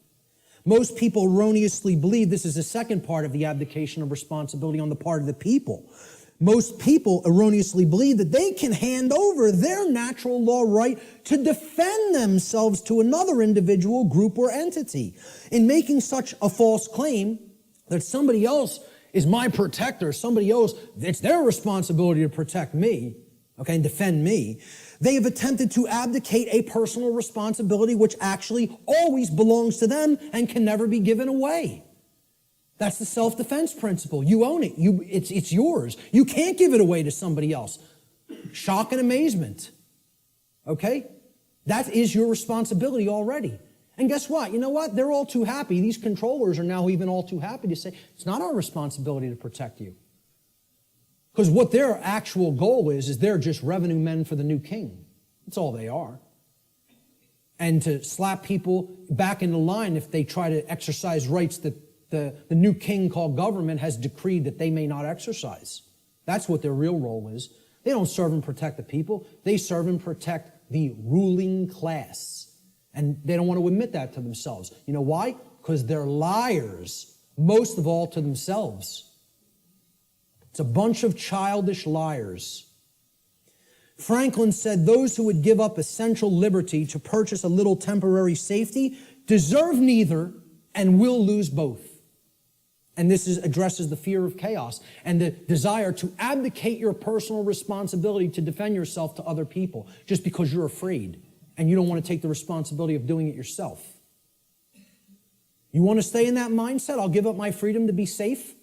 Most people erroneously believe this is the second part of the abdication of responsibility on the part of the people. Most people erroneously believe that they can hand over their natural law right to defend themselves to another individual, group, or entity. In making such a false claim that somebody else is my protector, somebody else, it's their responsibility to protect me, okay, and defend me, they have attempted to abdicate a personal responsibility which actually always belongs to them and can never be given away. That's the self-defense principle. You own it. It's yours. You can't give it away to somebody else. Shock and amazement. Okay? That is your responsibility already. And guess what? You know what? They're all too happy. These controllers are now even all too happy to say, it's not our responsibility to protect you. Because what their actual goal is they're just revenue men for the new king. That's all they are. And to slap people back into line if they try to exercise rights that the new king called government has decreed that they may not exercise. That's what their real role is. They don't serve and protect the people. They serve and protect the ruling class. And they don't want to admit that to themselves. You know why? Because they're liars, most of all to themselves. It's a bunch of childish liars. Franklin said those who would give up essential liberty to purchase a little temporary safety deserve neither and will lose both. And this addresses the fear of chaos and the desire to abdicate your personal responsibility to defend yourself to other people just because you're afraid and you don't want to take the responsibility of doing it yourself. You want to stay in that mindset? I'll give up my freedom to be safe?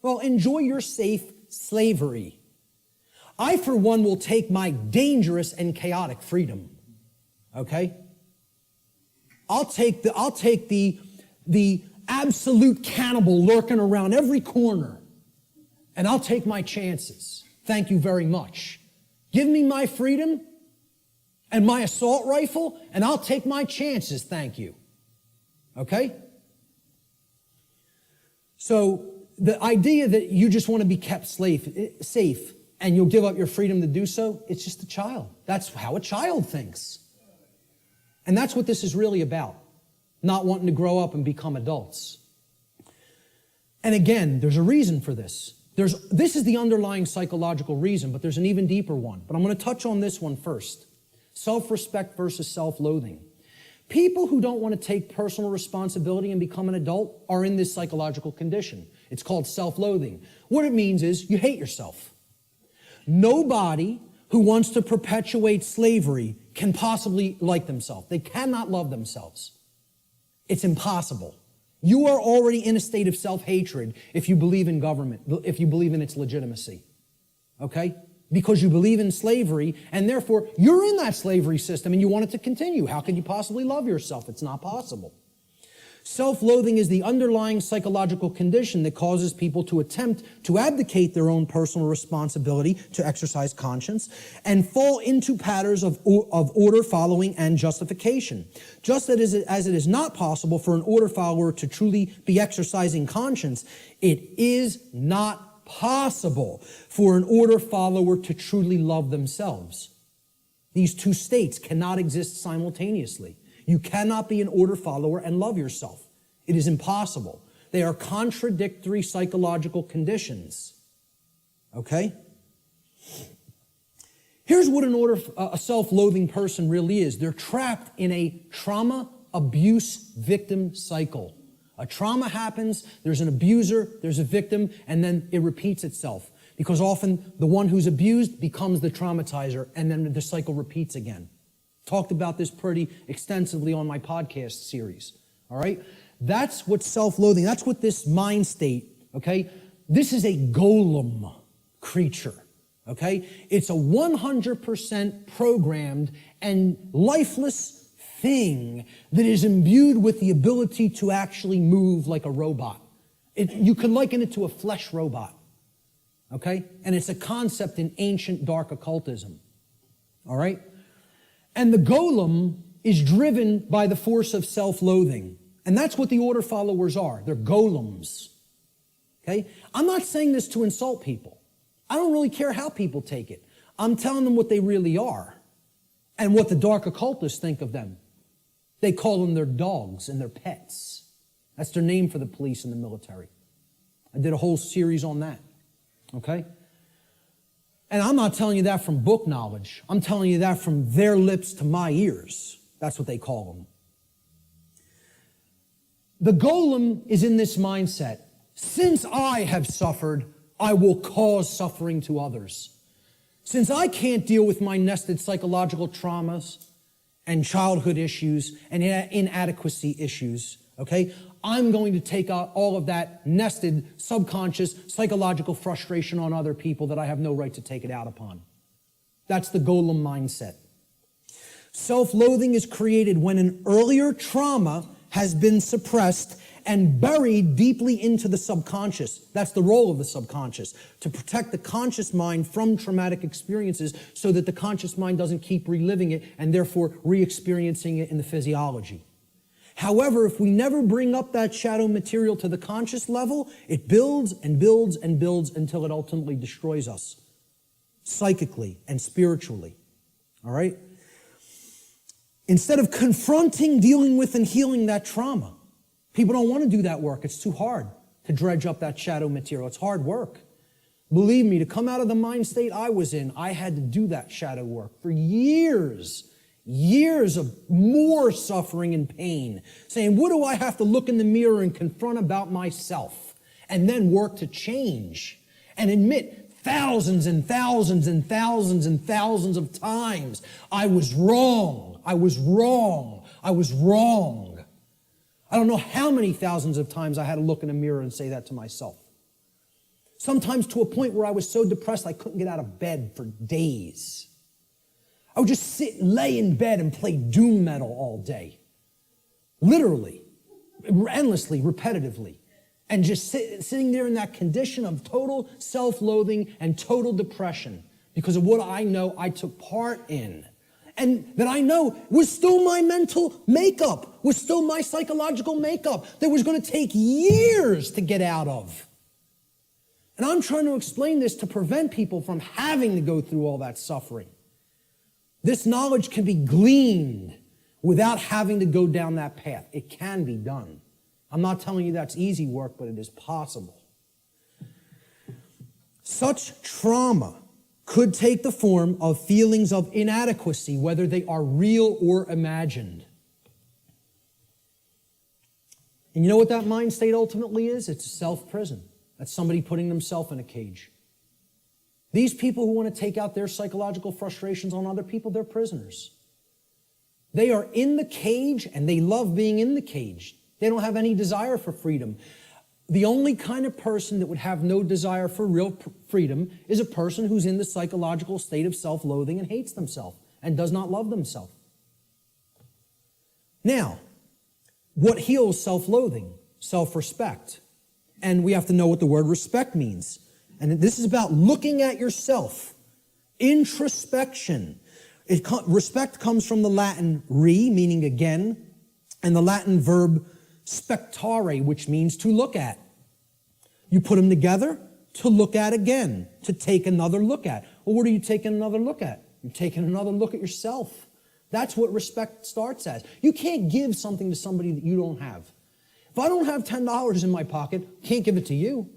Well, enjoy your safe slavery. I, for one, will take my dangerous and chaotic freedom. Okay? I'll take the absolute cannibal lurking around every corner, and I'll take my chances. Thank you very much. Give me my freedom and my assault rifle, and I'll take my chances. Thank you. Okay? So the idea that you just want to be kept safe and you'll give up your freedom to do so, it's just a child. That's how a child thinks. And that's what this is really about. Not wanting to grow up and become adults. And again, there's a reason for this. This is the underlying psychological reason, but there's an even deeper one. But I'm going to touch on this one first. Self-respect versus self-loathing. People who don't want to take personal responsibility and become an adult are in this psychological condition. It's called self-loathing. What it means is you hate yourself. Nobody who wants to perpetuate slavery can possibly like themselves. They cannot love themselves. It's impossible. You are already in a state of self-hatred if you believe in government, if you believe in its legitimacy. Okay? Because you believe in slavery, and therefore you're in that slavery system and you want it to continue. How can you possibly love yourself? It's not possible. Self-loathing is the underlying psychological condition that causes people to attempt to abdicate their own personal responsibility to exercise conscience and fall into patterns of order following and justification. Just as it is not possible for an order follower to truly be exercising conscience, it is not possible for an order follower to truly love themselves. These two states cannot exist simultaneously. You cannot be an order follower and love yourself. It is impossible. They are contradictory psychological conditions. Okay? Here's what a self-loathing person really is. They're trapped in a trauma abuse victim cycle. A trauma happens, there's an abuser, there's a victim, and then it repeats itself. Because often the one who's abused becomes the traumatizer, and then the cycle repeats again. Talked about this pretty extensively on my podcast series. All right? That's what self-loathing, that's what this mind state, okay? This is a golem creature, okay? It's a 100% programmed and lifeless thing that is imbued with the ability to actually move like a robot. You can liken it to a flesh robot, Okay? And it's a concept in ancient dark occultism. All right? And the golem is driven by the force of self-loathing. And that's what the order followers are. They're golems. Okay? I'm not saying this to insult people. I don't really care how people take it. I'm telling them what they really are and what the dark occultists think of them. They call them their dogs and their pets. That's their name for the police and the military. I did a whole series on that. Okay? And I'm not telling you that from book knowledge. I'm telling you that from their lips to my ears. That's what they call them. The golem is in this mindset. Since I have suffered, I will cause suffering to others. Since I can't deal with my nested psychological traumas and childhood issues and inadequacy issues, okay, I'm going to take out all of that nested subconscious psychological frustration on other people that I have no right to take it out upon. That's the golem mindset. Self-loathing is created when an earlier trauma has been suppressed and buried deeply into the subconscious. That's the role of the subconscious, to protect the conscious mind from traumatic experiences so that the conscious mind doesn't keep reliving it and therefore re-experiencing it in the physiology. However, if we never bring up that shadow material to the conscious level, it builds and builds and builds until it ultimately destroys us, psychically and spiritually. All right? Instead of confronting, dealing with, and healing that trauma, people don't want to do that work. It's too hard to dredge up that shadow material. It's hard work. Believe me, to come out of the mind state I was in, I had to do that shadow work for years. Years of more suffering and pain, saying, what do I have to look in the mirror and confront about myself? And then work to change and admit thousands and thousands and thousands and thousands of times, I was wrong, I was wrong, I was wrong. I don't know how many thousands of times I had to look in the mirror and say that to myself. Sometimes to a point where I was so depressed I couldn't get out of bed for days. I would just sit and lay in bed and play doom metal all day. Literally, endlessly, repetitively. And just sitting there in that condition of total self-loathing and total depression because of what I know I took part in. And that I know was still my mental makeup, was still my psychological makeup that was going to take years to get out of. And I'm trying to explain this to prevent people from having to go through all that suffering. This knowledge can be gleaned without having to go down that path. It can be done. I'm not telling you that's easy work, but it is possible. Such trauma could take the form of feelings of inadequacy, whether they are real or imagined. And you know what that mind state ultimately is? It's a self-prison. That's somebody putting themselves in a cage. These people who want to take out their psychological frustrations on other people, they're prisoners. They are in the cage and they love being in the cage. They don't have any desire for freedom. The only kind of person that would have no desire for real freedom is a person who's in the psychological state of self-loathing and hates themselves and does not love themselves. Now, what heals self-loathing? Self-respect. And we have to know what the word respect means. And this is about looking at yourself. Introspection. Respect comes from the Latin re, meaning again, and the Latin verb spectare, which means to look at. You put them together, to look at again, to take another look at. Well, what are you taking another look at? You're taking another look at yourself. That's what respect starts as. You can't give something to somebody that you don't have. If I don't have $10 in my pocket, I can't give it to you.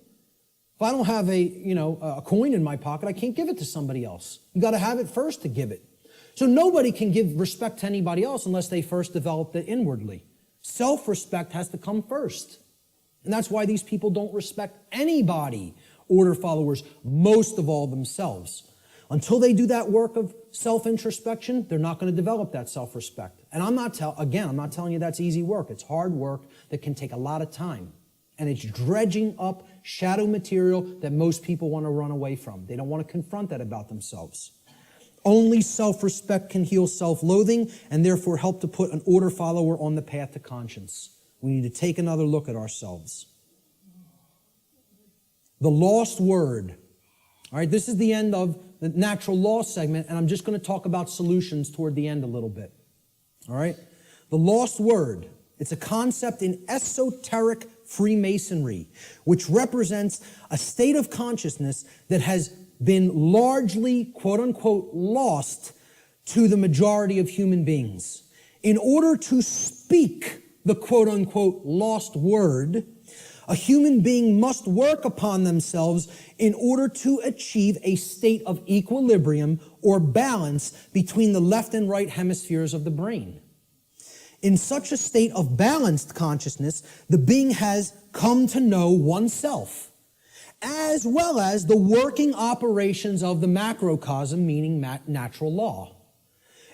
If I don't have a coin in my pocket, I can't give it to somebody else. You got to have it first to give it. So nobody can give respect to anybody else unless they first developed it inwardly. Self-respect has to come first. And that's why these people don't respect anybody, order followers, most of all themselves. Until they do that work of self-introspection, they're not going to develop that self-respect. And I'm not telling you that's easy work. It's hard work that can take a lot of time. And it's dredging up shadow material that most people want to run away from. They don't want to confront that about themselves. Only self-respect can heal self-loathing and therefore help to put an order follower on the path to conscience. We need to take another look at ourselves. The lost word All right, this is the end of the natural law segment, and I'm just going to talk about solutions toward the end a little bit. All right? The lost word, it's a concept in esoteric Freemasonry, which represents a state of consciousness that has been largely, quote unquote, lost to the majority of human beings. In order to speak the quote unquote lost word, a human being must work upon themselves in order to achieve a state of equilibrium or balance between the left and right hemispheres of the brain. In such a state of balanced consciousness, the being has come to know oneself, as well as the working operations of the macrocosm, meaning natural law.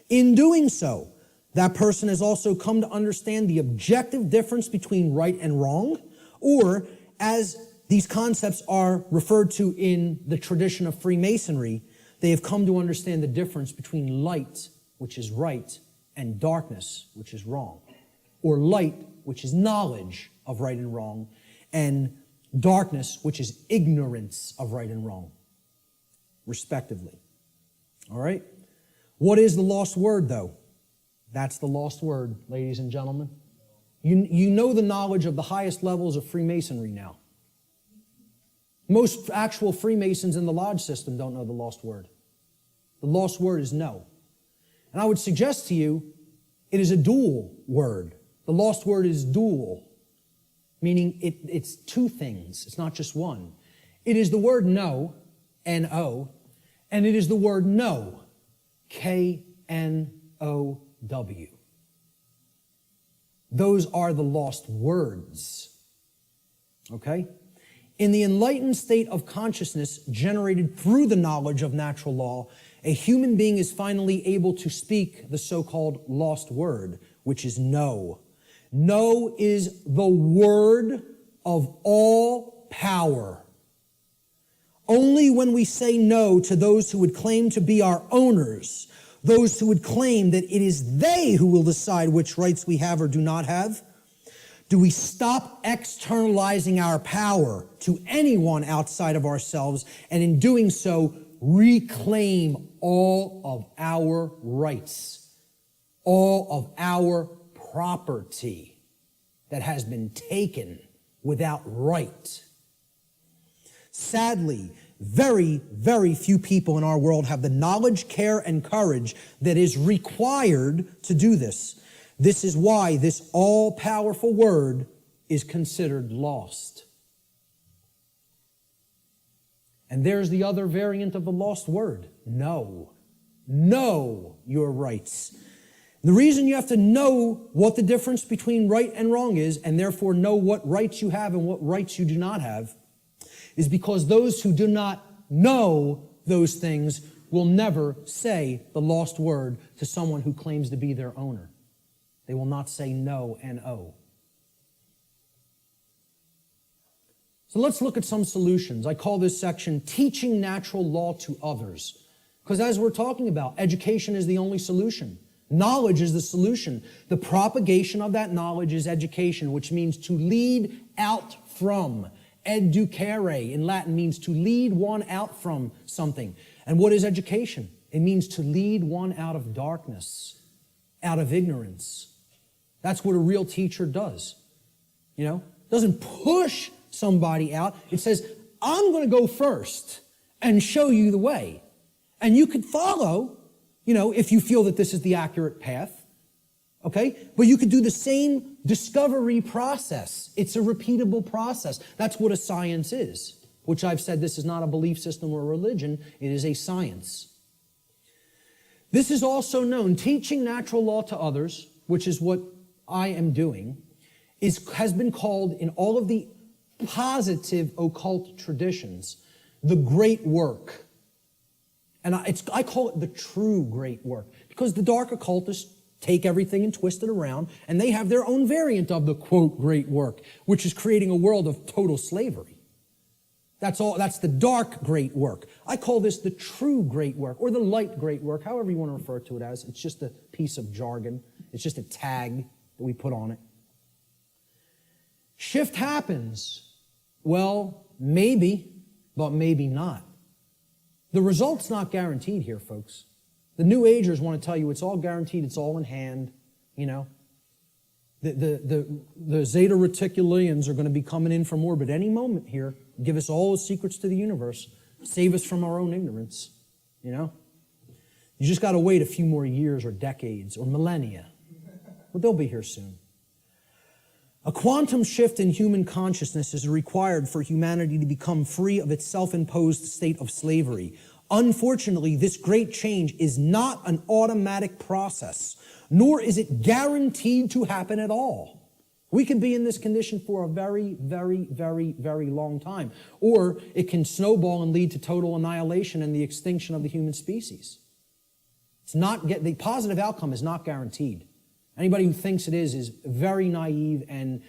In doing so, that person has also come to understand the objective difference between right and wrong, or as these concepts are referred to in the tradition of Freemasonry, they have come to understand the difference between light, which is right, and darkness, which is wrong. Or light, which is knowledge of right and wrong, and darkness, which is ignorance of right and wrong, respectively. All right? What is the lost word, though? That's the lost word, ladies and gentlemen. You know the knowledge of the highest levels of Freemasonry now. Most actual Freemasons in the lodge system don't know the lost word. The lost word is no. And I would suggest to you, it is a dual word. The lost word is dual, meaning it's two things. It's not just one. It is the word no, N-O, and it is the word know, K-N-O-W. Those are the lost words. Okay? In the enlightened state of consciousness generated through the knowledge of natural law, a human being is finally able to speak the so-called lost word, which is no. No is the word of all power. Only when we say no to those who would claim to be our owners, those who would claim that it is they who will decide which rights we have or do not have, do we stop externalizing our power to anyone outside of ourselves, and in doing so, reclaim all of our rights, all of our property that has been taken without right. Sadly, very, very few people in our world have the knowledge, care, and courage that is required to do this. This is why this all-powerful word is considered lost. And there's the other variant of the lost word, know. Know your rights. The reason you have to know what the difference between right and wrong is, and therefore know what rights you have and what rights you do not have, is because those who do not know those things will never say the lost word to someone who claims to be their owner. They will not say no, N-O. So let's look at some solutions. I call this section Teaching Natural Law to Others. Because as we're talking about, education is the only solution. Knowledge is the solution. The propagation of that knowledge is education, which means to lead out from. Educare in Latin means to lead one out from something. And what is education? It means to lead one out of darkness, out of ignorance. That's what a real teacher does. You know, doesn't push somebody out. It says, I'm going to go first and show you the way. And you could follow, you know, if you feel that this is the accurate path. Okay? But you could do the same discovery process. It's a repeatable process. That's what a science is, which I've said this is not a belief system or a religion. It is a science. This is also known, teaching natural law to others, which is what I am doing, has been called in all of the positive occult traditions, the great work. And I call it the true great work, because the dark occultists take everything and twist it around, and they have their own variant of the, quote, great work, which is creating a world of total slavery. That's the dark great work. I call this the true great work, or the light great work, however you want to refer to it as. It's just a piece of jargon. It's just a tag that we put on it. Shift happens. Well, maybe, but maybe not. The result's not guaranteed here, folks. The New Agers want to tell you it's all guaranteed, it's all in hand, you know. The Zeta Reticulians are going to be coming in from orbit any moment here, give us all the secrets to the universe, save us from our own ignorance, you know. You just got to wait a few more years or decades or millennia. But they'll be here soon. A quantum shift in human consciousness is required for humanity to become free of its self-imposed state of slavery. Unfortunately, this great change is not an automatic process, nor is it guaranteed to happen at all. We can be in this condition for a very, very, very, very long time. Or it can snowball and lead to total annihilation and the extinction of the human species. The positive outcome is not guaranteed. Anybody who thinks it is very naive and,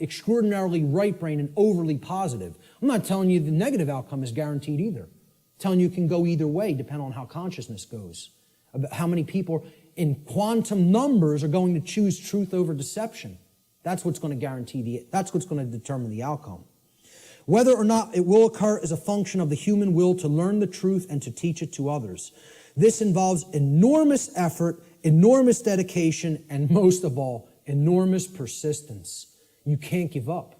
extraordinarily right-brained and overly positive. I'm not telling you the negative outcome is guaranteed either. I'm telling you it can go either way, depending on how consciousness goes. About how many people in quantum numbers are going to choose truth over deception. That's what's going to that's what's going to determine the outcome. Whether or not it will occur is a function of the human will to learn the truth and to teach it to others. This involves enormous effort, enormous dedication, and most of all, enormous persistence. You can't give up.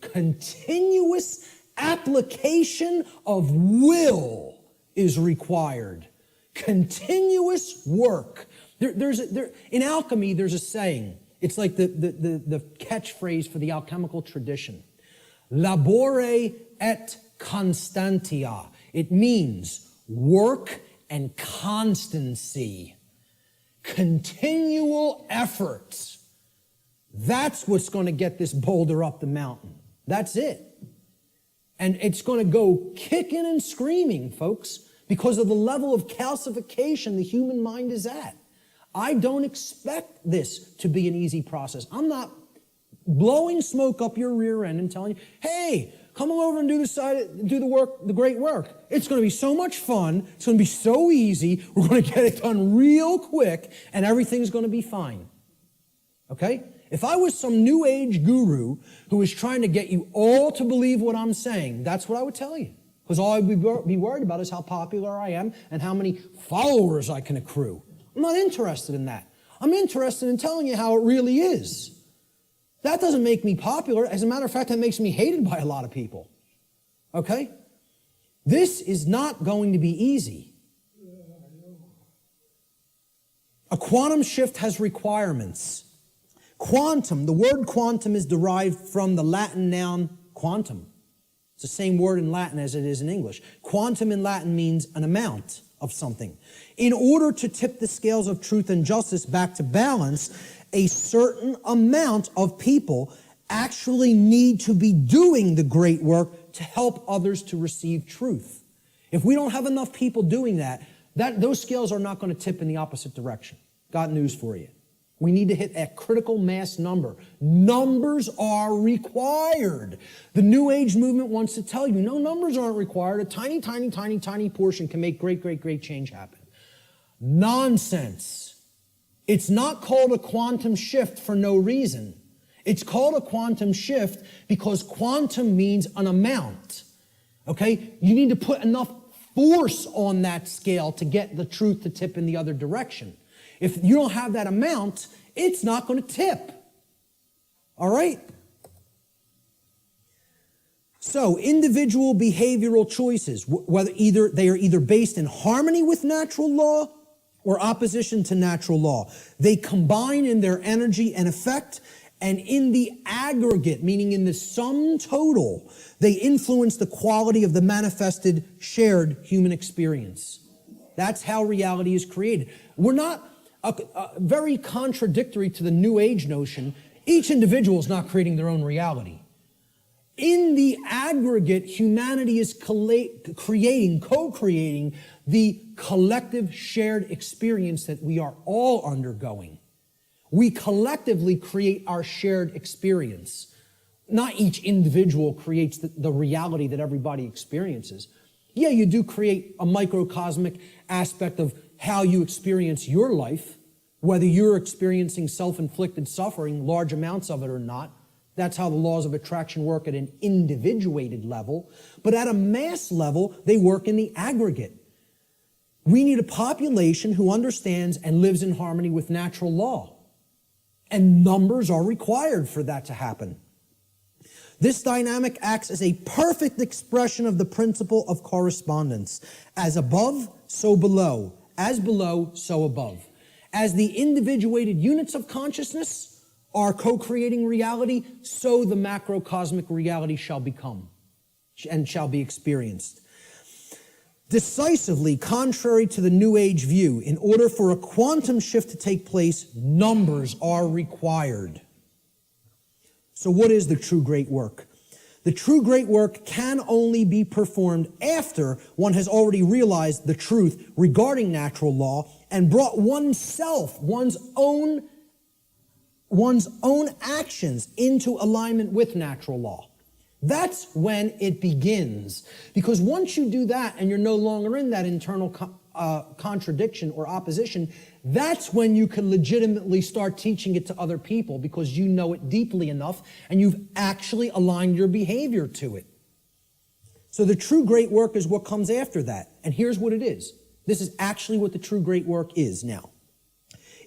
Continuous application of will is required. Continuous work. In alchemy, there's a saying. It's like the catchphrase for the alchemical tradition. Labore et constantia. It means work and constancy. Continual effort. That's what's going to get this boulder up the mountain. That's it. And it's going to go kicking and screaming, folks, because of the level of calcification the human mind is at. I don't expect this to be an easy process. I'm not blowing smoke up your rear end and telling you, hey, come over and do the work, the great work. It's going to be so much fun. It's going to be so easy. We're going to get it done real quick, and everything's going to be fine. Okay? If I was some new age guru who was trying to get you all to believe what I'm saying, that's what I would tell you. Because all I'd be worried about is how popular I am and how many followers I can accrue. I'm not interested in that. I'm interested in telling you how it really is. That doesn't make me popular. As a matter of fact, that makes me hated by a lot of people. Okay? This is not going to be easy. A quantum shift has requirements. Quantum, the word quantum is derived from the Latin noun quantum. It's the same word in Latin as it is in English. Quantum in Latin means an amount of something. In order to tip the scales of truth and justice back to balance, a certain amount of people actually need to be doing the great work to help others to receive truth. If we don't have enough people doing that, those scales are not going to tip in the opposite direction. Got news for you. We need to hit a critical mass number. Numbers are required. The New Age movement wants to tell you, no, numbers aren't required. A tiny, tiny, tiny, tiny portion can make great, great, great change happen. Nonsense. It's not called a quantum shift for no reason. It's called a quantum shift because quantum means an amount. Okay? You need to put enough force on that scale to get the truth to tip in the other direction. If you don't have that amount, it's not going to tip. All right? So, individual behavioral choices, they are either based in harmony with natural law or opposition to natural law. They combine in their energy and effect, and in the aggregate, meaning in the sum total, they influence the quality of the manifested shared human experience. That's how reality is created. We're not very contradictory to the New Age notion. Each individual is not creating their own reality. In the aggregate, humanity is co-creating the collective shared experience that we are all undergoing. We collectively create our shared experience. Not each individual creates the reality that everybody experiences. Yeah, you do create a microcosmic aspect of how you experience your life, whether you're experiencing self-inflicted suffering, large amounts of it or not. That's how the laws of attraction work at an individuated level. But at a mass level, they work in the aggregate. We need a population who understands and lives in harmony with natural law. And numbers are required for that to happen. This dynamic acts as a perfect expression of the principle of correspondence. As above, so below. As below, so above. As the individuated units of consciousness are co-creating reality, so the macrocosmic reality shall become and shall be experienced. Decisively contrary to the New Age view, in order for a quantum shift to take place, numbers are required. So what is the true great work? The true great work can only be performed after one has already realized the truth regarding natural law and brought oneself, one's own actions into alignment with natural law. That's when it begins. Because once you do that and you're no longer in that internal contradiction or opposition, that's when you can legitimately start teaching it to other people because you know it deeply enough and you've actually aligned your behavior to it. So the true great work is what comes after that. And here's what it is. This is actually what the true great work is now.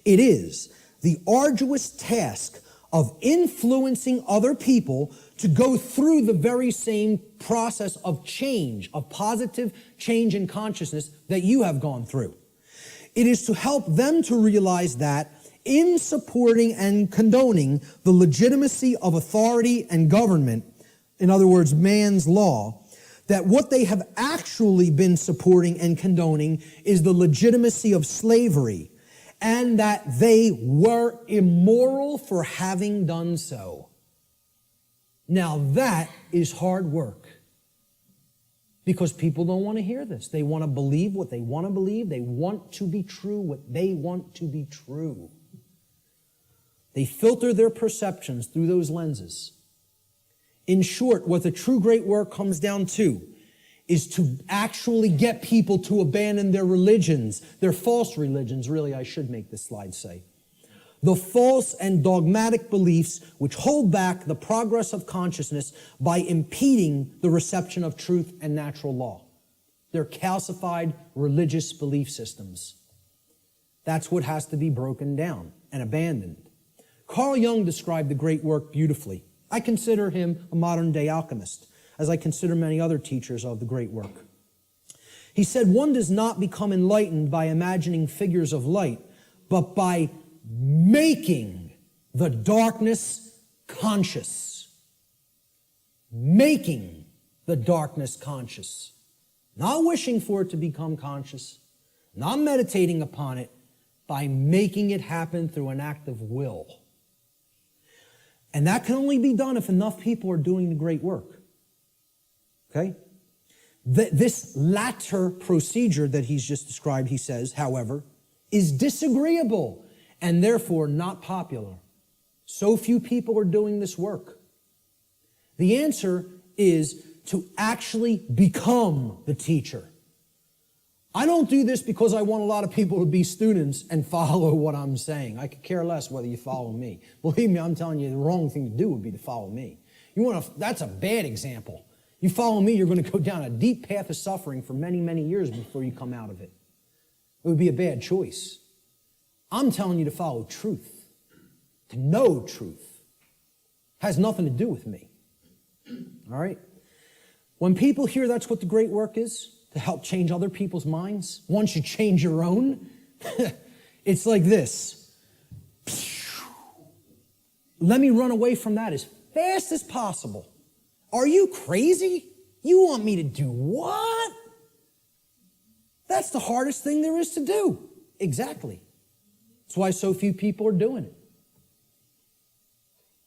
It is the arduous task of influencing other people to go through the very same process of change, of positive change in consciousness that you have gone through. It is to help them to realize that in supporting and condoning the legitimacy of authority and government, in other words, man's law, that what they have actually been supporting and condoning is the legitimacy of slavery, and that they were immoral for having done so. Now that is hard work. Because people don't want to hear this. They want to believe what they want to believe. They want to be true what they want to be true. They filter their perceptions through those lenses. In short, what the true great work comes down to is to actually get people to abandon their religions, their false religions, really, I should make this slide say. The false and dogmatic beliefs which hold back the progress of consciousness by impeding the reception of truth and natural law. They're calcified religious belief systems. That's what has to be broken down and abandoned. Carl Jung described the great work beautifully. I consider him a modern-day alchemist, as I consider many other teachers of the great work. He said, one does not become enlightened by imagining figures of light, but by making the darkness conscious. Making the darkness conscious. Not wishing for it to become conscious, not meditating upon it, by making it happen through an act of will. And that can only be done if enough people are doing the great work. Okay? This latter procedure that he's just described, he says, however, is disagreeable and therefore not popular. So few people are doing this work. The answer is to actually become the teacher. I don't do this because I want a lot of people to be students and follow what I'm saying. I could care less whether you follow me. Believe me, I'm telling you, the wrong thing to do would be to follow me. That's a bad example. You follow me, you're going to go down a deep path of suffering for many, many years before you come out of it. It would be a bad choice. I'm telling you to follow truth, to know truth. Has nothing to do with me. All right? When people hear that's what the great work is, to help change other people's minds, once you change your own, it's like this. Let me run away from that as fast as possible. Are you crazy? You want me to do what? That's the hardest thing there is to do. Exactly. That's why so few people are doing it.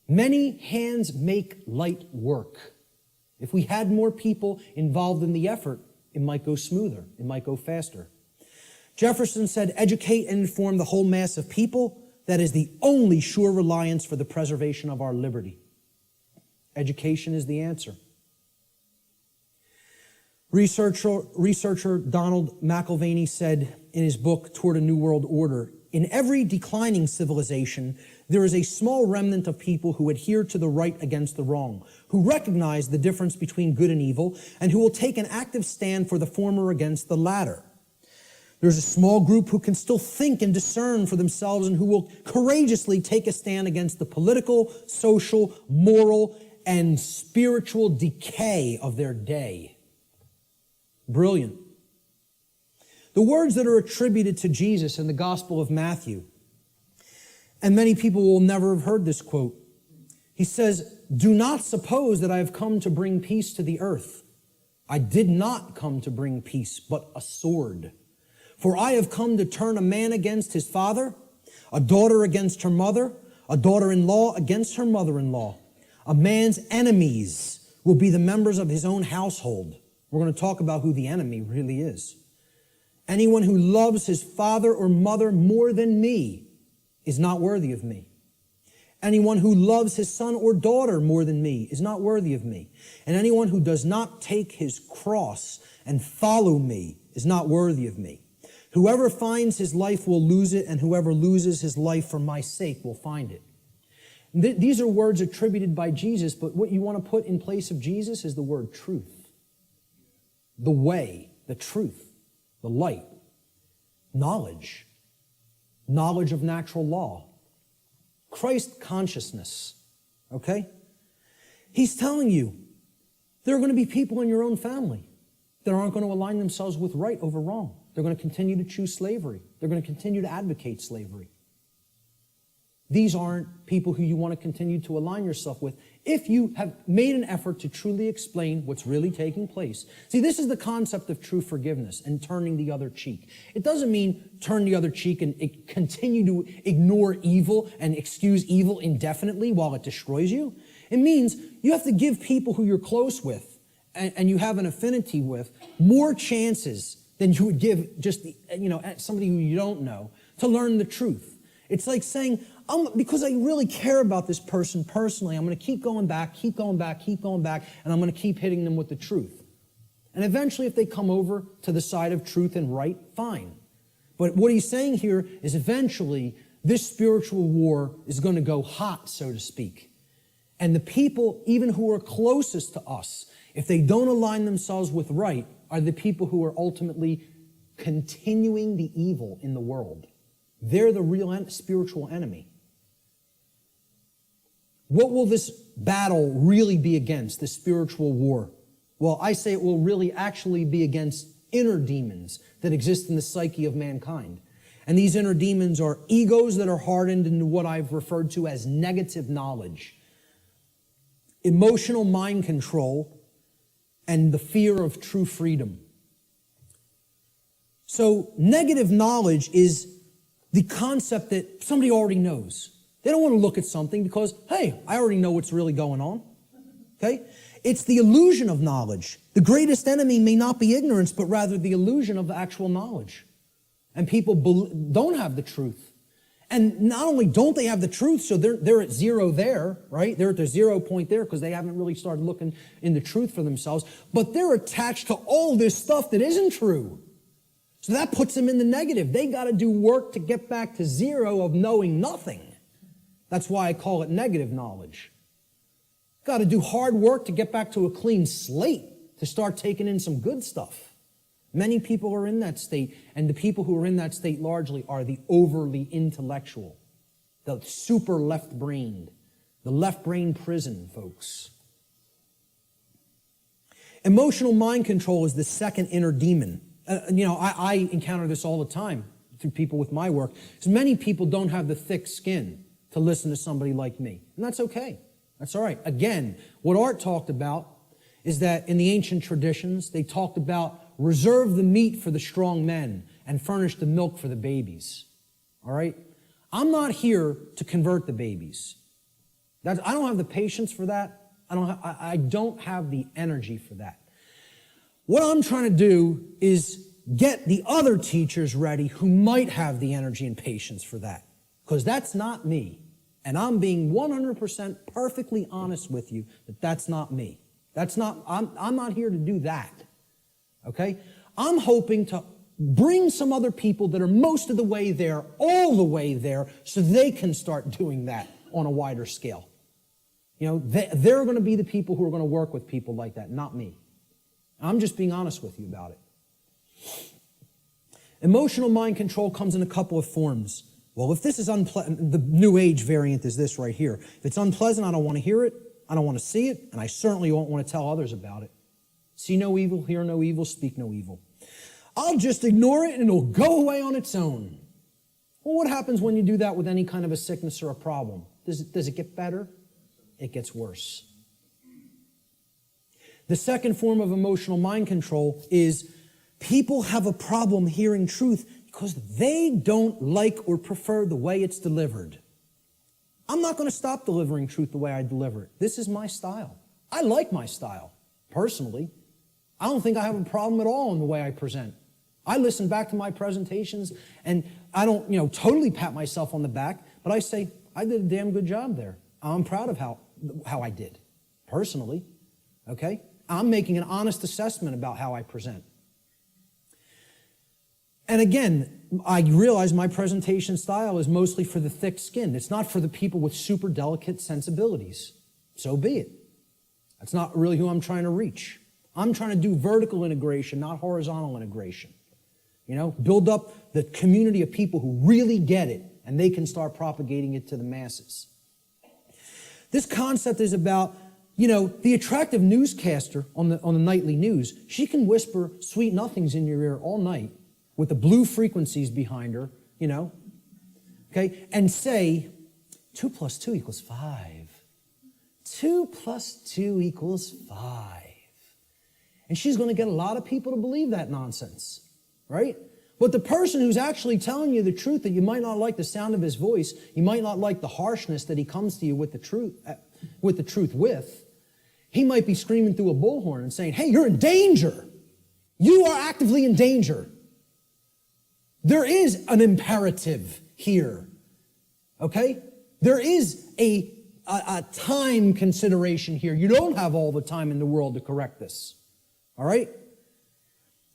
Many hands make light work. If we had more people involved in the effort, it might go smoother. It might go faster. Jefferson said, educate and inform the whole mass of people. That is the only sure reliance for the preservation of our liberty. Education is the answer. Researcher Donald McIlvaney said in his book, Toward a New World Order, in every declining civilization, there is a small remnant of people who adhere to the right against the wrong, who recognize the difference between good and evil, and who will take an active stand for the former against the latter. There's a small group who can still think and discern for themselves and who will courageously take a stand against the political, social, moral, and spiritual decay of their day. Brilliant. The words that are attributed to Jesus in the Gospel of Matthew, and many people will never have heard this quote. He says, "Do not suppose that I have come to bring peace to the earth. I did not come to bring peace, but a sword. For I have come to turn a man against his father, a daughter against her mother, a daughter-in-law against her mother-in-law. A man's enemies will be the members of his own household." We're going to talk about who the enemy really is. "Anyone who loves his father or mother more than me is not worthy of me. Anyone who loves his son or daughter more than me is not worthy of me. And anyone who does not take his cross and follow me is not worthy of me. Whoever finds his life will lose it, and whoever loses his life for my sake will find it." These are words attributed by Jesus, but what you want to put in place of Jesus is the word truth. The way, the truth, the light, knowledge, knowledge of natural law, Christ consciousness, okay? He's telling you there are going to be people in your own family that aren't going to align themselves with right over wrong. They're going to continue to choose slavery. They're going to continue to advocate slavery. These aren't people who you want to continue to align yourself with if you have made an effort to truly explain what's really taking place. See, this is the concept of true forgiveness and turning the other cheek. It doesn't mean turn the other cheek and continue to ignore evil and excuse evil indefinitely while it destroys you. It means you have to give people who you're close with and you have an affinity with more chances than you would give just somebody who you don't know to learn the truth. It's like saying, because I really care about this person personally, I'm going to keep going back, and I'm going to keep hitting them with the truth. And eventually, if they come over to the side of truth and right, fine. But what he's saying here is eventually, this spiritual war is going to go hot, so to speak. And the people, even who are closest to us, if they don't align themselves with right, are the people who are ultimately continuing the evil in the world. They're the real spiritual enemy. What will this battle really be against, this spiritual war? Well, I say it will really actually be against inner demons that exist in the psyche of mankind. And these inner demons are egos that are hardened into what I've referred to as negative knowledge, emotional mind control, and the fear of true freedom. So negative knowledge is the concept that somebody already knows. They don't want to look at something because, hey, I already know what's really going on. Okay? It's the illusion of knowledge. The greatest enemy may not be ignorance, but rather the illusion of actual knowledge. And people don't have the truth. And not only don't they have the truth, so they're at zero there, right? They're at the 0 point there because they haven't really started looking into truth for themselves, but they're attached to all this stuff that isn't true. So that puts them in the negative. They got to do work to get back to zero of knowing nothing. That's why I call it negative knowledge. Got to do hard work to get back to a clean slate, to start taking in some good stuff. Many people are in that state, and the people who are in that state largely are the overly intellectual, the super left-brained, the left-brain prison folks. Emotional mind control is the second inner demon. I encounter this all the time through people with my work, because many people don't have the thick skin to listen to somebody like me. And that's okay. That's all right. Again, what Art talked about is that in the ancient traditions, they talked about reserve the meat for the strong men and furnish the milk for the babies. All right? I'm not here to convert the babies. I don't have the patience for that. I don't have the energy for that. What I'm trying to do is get the other teachers ready who might have the energy and patience for that. Because that's not me. And I'm being 100% perfectly honest with you that that's not me. I'm not here to do that. Okay? I'm hoping to bring some other people that are most of the way there, all the way there, so they can start doing that on a wider scale. You know, they're going to be the people who are going to work with people like that, not me. I'm just being honest with you about it. Emotional mind control comes in a couple of forms. Well, if this is unpleasant, the New Age variant is this right here. If it's unpleasant, I don't want to hear it, I don't want to see it, and I certainly won't want to tell others about it. See no evil, hear no evil, speak no evil. I'll just ignore it and it'll go away on its own. Well, what happens when you do that with any kind of a sickness or a problem? Does it get better? It gets worse. The second form of emotional mind control is people have a problem hearing truth because they don't like or prefer the way it's delivered. I'm not going to stop delivering truth the way I deliver it. This is my style. I like my style, personally. I don't think I have a problem at all in the way I present. I listen back to my presentations, and I don't, totally pat myself on the back, but I say, I did a damn good job there. I'm proud of how I did, personally, okay? I'm making an honest assessment about how I present. And again, I realize my presentation style is mostly for the thick-skinned. It's not for the people with super delicate sensibilities. So be it. That's not really who I'm trying to reach. I'm trying to do vertical integration, not horizontal integration. Build up the community of people who really get it, and they can start propagating it to the masses. This concept is about, the attractive newscaster on the nightly news. She can whisper sweet nothings in your ear all night with the blue frequencies behind her, okay, and say, 2 + 2 = 5. 2 + 2 = 5. And she's going to get a lot of people to believe that nonsense, right? But the person who's actually telling you the truth, that you might not like the sound of his voice, you might not like the harshness that he comes to you with the truth with, he might be screaming through a bullhorn and saying, hey, you're in danger. You are actively in danger. There is an imperative here, okay? There is a time consideration here. You don't have all the time in the world to correct this, all right?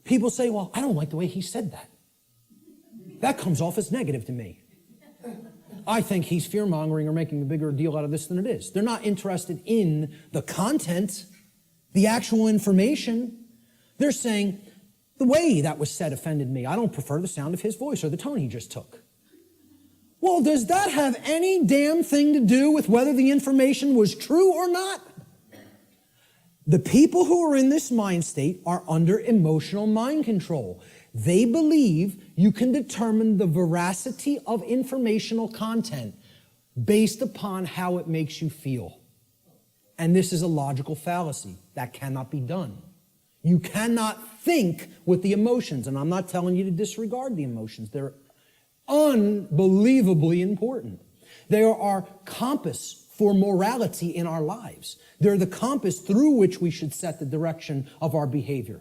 People say, well, I don't like the way he said that. That comes off as negative to me. I think he's fear-mongering or making a bigger deal out of this than it is. They're not interested in the content, the actual information. They're saying, the way that was said offended me. I don't prefer the sound of his voice or the tone he just took. Well, does that have any damn thing to do with whether the information was true or not? The people who are in this mind state are under emotional mind control. They believe you can determine the veracity of informational content based upon how it makes you feel. And this is a logical fallacy. That cannot be done. You cannot think with the emotions, and I'm not telling you to disregard the emotions. They're unbelievably important. They are our compass for morality in our lives. They're the compass through which we should set the direction of our behavior.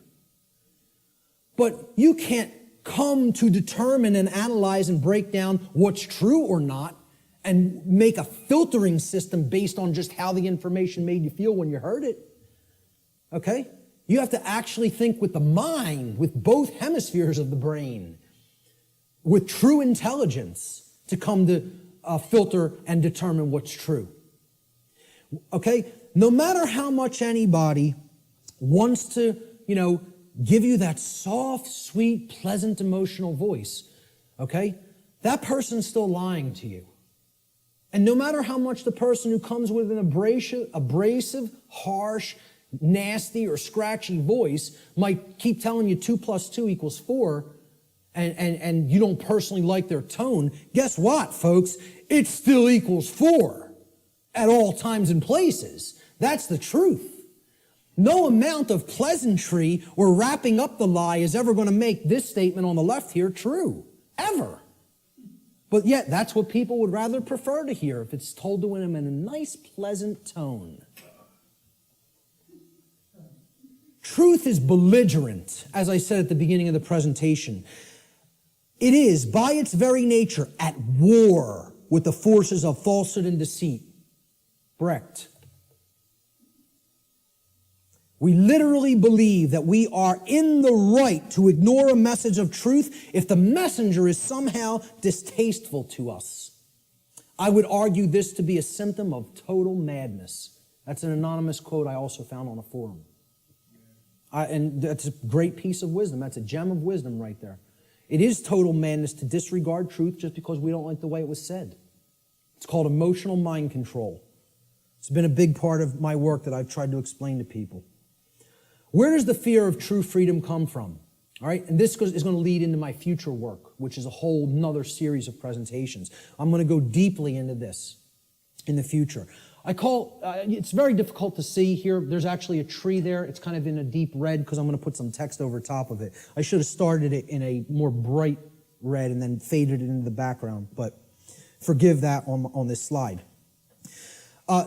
But you can't come to determine and analyze and break down what's true or not and make a filtering system based on just how the information made you feel when you heard it. Okay? You have to actually think with the mind, with both hemispheres of the brain, with true intelligence to come to filter and determine what's true. Okay? No matter how much anybody wants to, give you that soft, sweet, pleasant, emotional voice, okay? That person's still lying to you. And no matter how much the person who comes with an abrasive, harsh, nasty, or scratchy voice might keep telling you 2 + 2 = 4, and you don't personally like their tone, guess what, folks? It still equals 4 at all times and places. That's the truth. No amount of pleasantry or wrapping up the lie is ever going to make this statement on the left here true. Ever. But yet, that's what people would rather prefer to hear if it's told to them in a nice, pleasant tone. Truth is belligerent, as I said at the beginning of the presentation. It is, by its very nature, at war with the forces of falsehood and deceit. Brecht. We literally believe that we are in the right to ignore a message of truth if the messenger is somehow distasteful to us. I would argue this to be a symptom of total madness. That's an anonymous quote I also found on a forum. And that's a great piece of wisdom. That's a gem of wisdom right there. It is total madness to disregard truth just because we don't like the way it was said. It's called emotional mind control. It's been a big part of my work that I've tried to explain to people. Where does the fear of true freedom come from? All right, and this is going to lead into my future work, which is a whole nother series of presentations. I'm going to go deeply into this in the future. It's very difficult to see here. There's actually a tree there. It's kind of in a deep red because I'm going to put some text over top of it. I should have started it in a more bright red and then faded it into the background, but forgive that on this slide.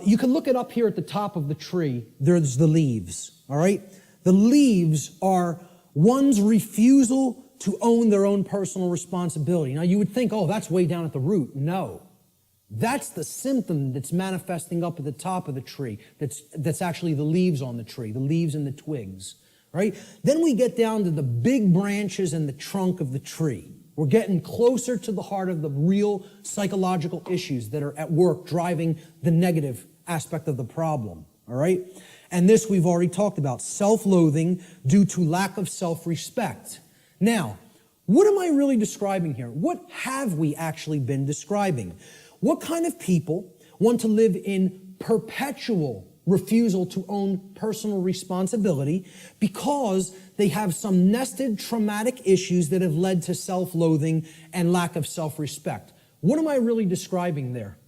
You can look it up here at the top of the tree. There's the leaves, all right? The leaves are one's refusal to own their own personal responsibility. Now, you would think, oh, that's way down at the root. No. That's the symptom that's manifesting up at the top of the tree. That's actually the leaves on the tree, the leaves and the twigs, right? Then we get down to the big branches and the trunk of the tree. We're getting closer to the heart of the real psychological issues that are at work driving the negative aspect of the problem, all right? And this we've already talked about, self-loathing due to lack of self-respect. Now, what am I really describing here? What have we actually been describing? What kind of people want to live in perpetual refusal to own personal responsibility because they have some nested traumatic issues that have led to self-loathing and lack of self-respect? What am I really describing there?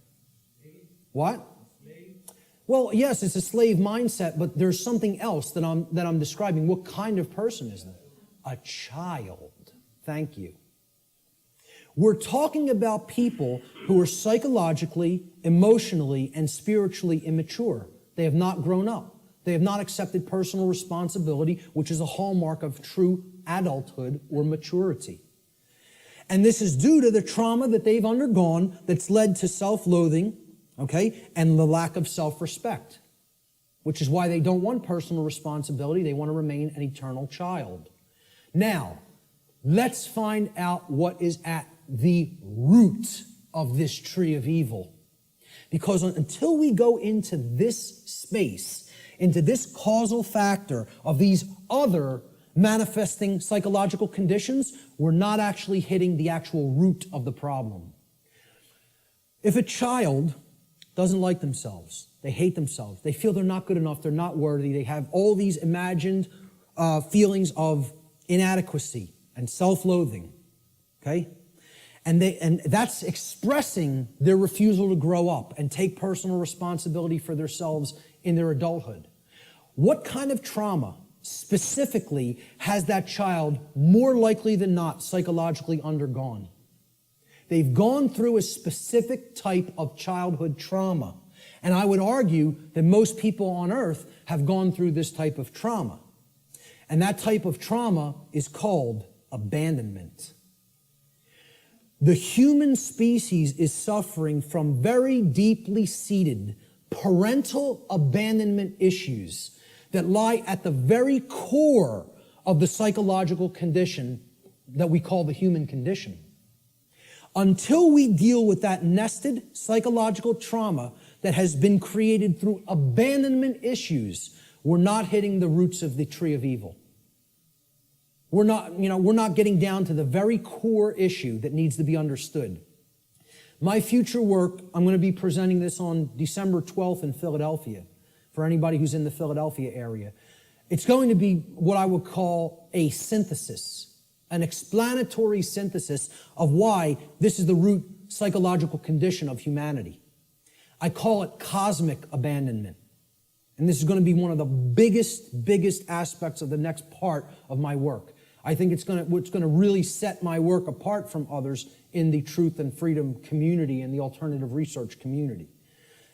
What? Well, yes, it's a slave mindset, but there's something else that I'm describing. What kind of person is that? A child. Thank you. We're talking about people who are psychologically, emotionally, and spiritually immature. They have not grown up. They have not accepted personal responsibility, which is a hallmark of true adulthood or maturity. And this is due to the trauma that they've undergone that's led to self-loathing, okay, and the lack of self-respect, which is why they don't want personal responsibility. They want to remain an eternal child. Now, let's find out what is at the root of this tree of evil. Because until we go into this space, into this causal factor of these other manifesting psychological conditions, we're not actually hitting the actual root of the problem. If a child doesn't like themselves, they hate themselves, they feel they're not good enough, they're not worthy, they have all these imagined feelings of inadequacy and self-loathing, okay? And that's expressing their refusal to grow up and take personal responsibility for themselves in their adulthood. What kind of trauma specifically has that child more likely than not psychologically undergone? They've gone through a specific type of childhood trauma. And I would argue that most people on earth have gone through this type of trauma. And that type of trauma is called abandonment. The human species is suffering from very deeply seated parental abandonment issues that lie at the very core of the psychological condition that we call the human condition. Until we deal with that nested psychological trauma that has been created through abandonment issues, we're not hitting the roots of the tree of evil. We're not getting down to the very core issue that needs to be understood. My future work, I'm going to be presenting this on December 12th in Philadelphia, for anybody who's in the Philadelphia area. It's going to be what I would call a synthesis, an explanatory synthesis of why this is the root psychological condition of humanity. I call it cosmic abandonment. And this is going to be one of the biggest aspects of the next part of my work. I think it's going to really set my work apart from others in the truth and freedom community and the alternative research community.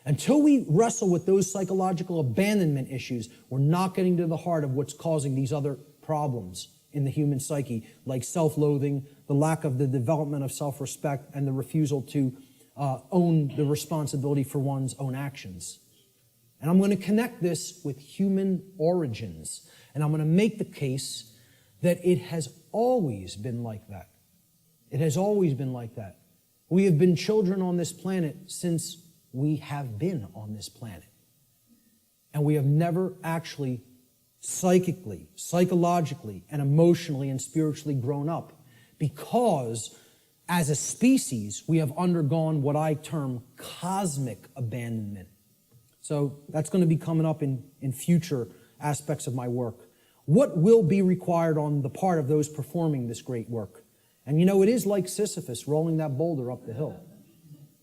Until we wrestle with those psychological abandonment issues, we're not getting to the heart of what's causing these other problems in the human psyche, like self-loathing, the lack of the development of self-respect, and the refusal to own the responsibility for one's own actions. And I'm going to connect this with human origins. And I'm going to make the case that it has always been like that. It has always been like that. We have been children on this planet since we have been on this planet. And we have never actually psychically, psychologically, and emotionally and spiritually grown up, because as a species, we have undergone what I term cosmic abandonment. So that's going to be coming up in future aspects of my work. What will be required on the part of those performing this great work? And you know, it is like Sisyphus rolling that boulder up the hill.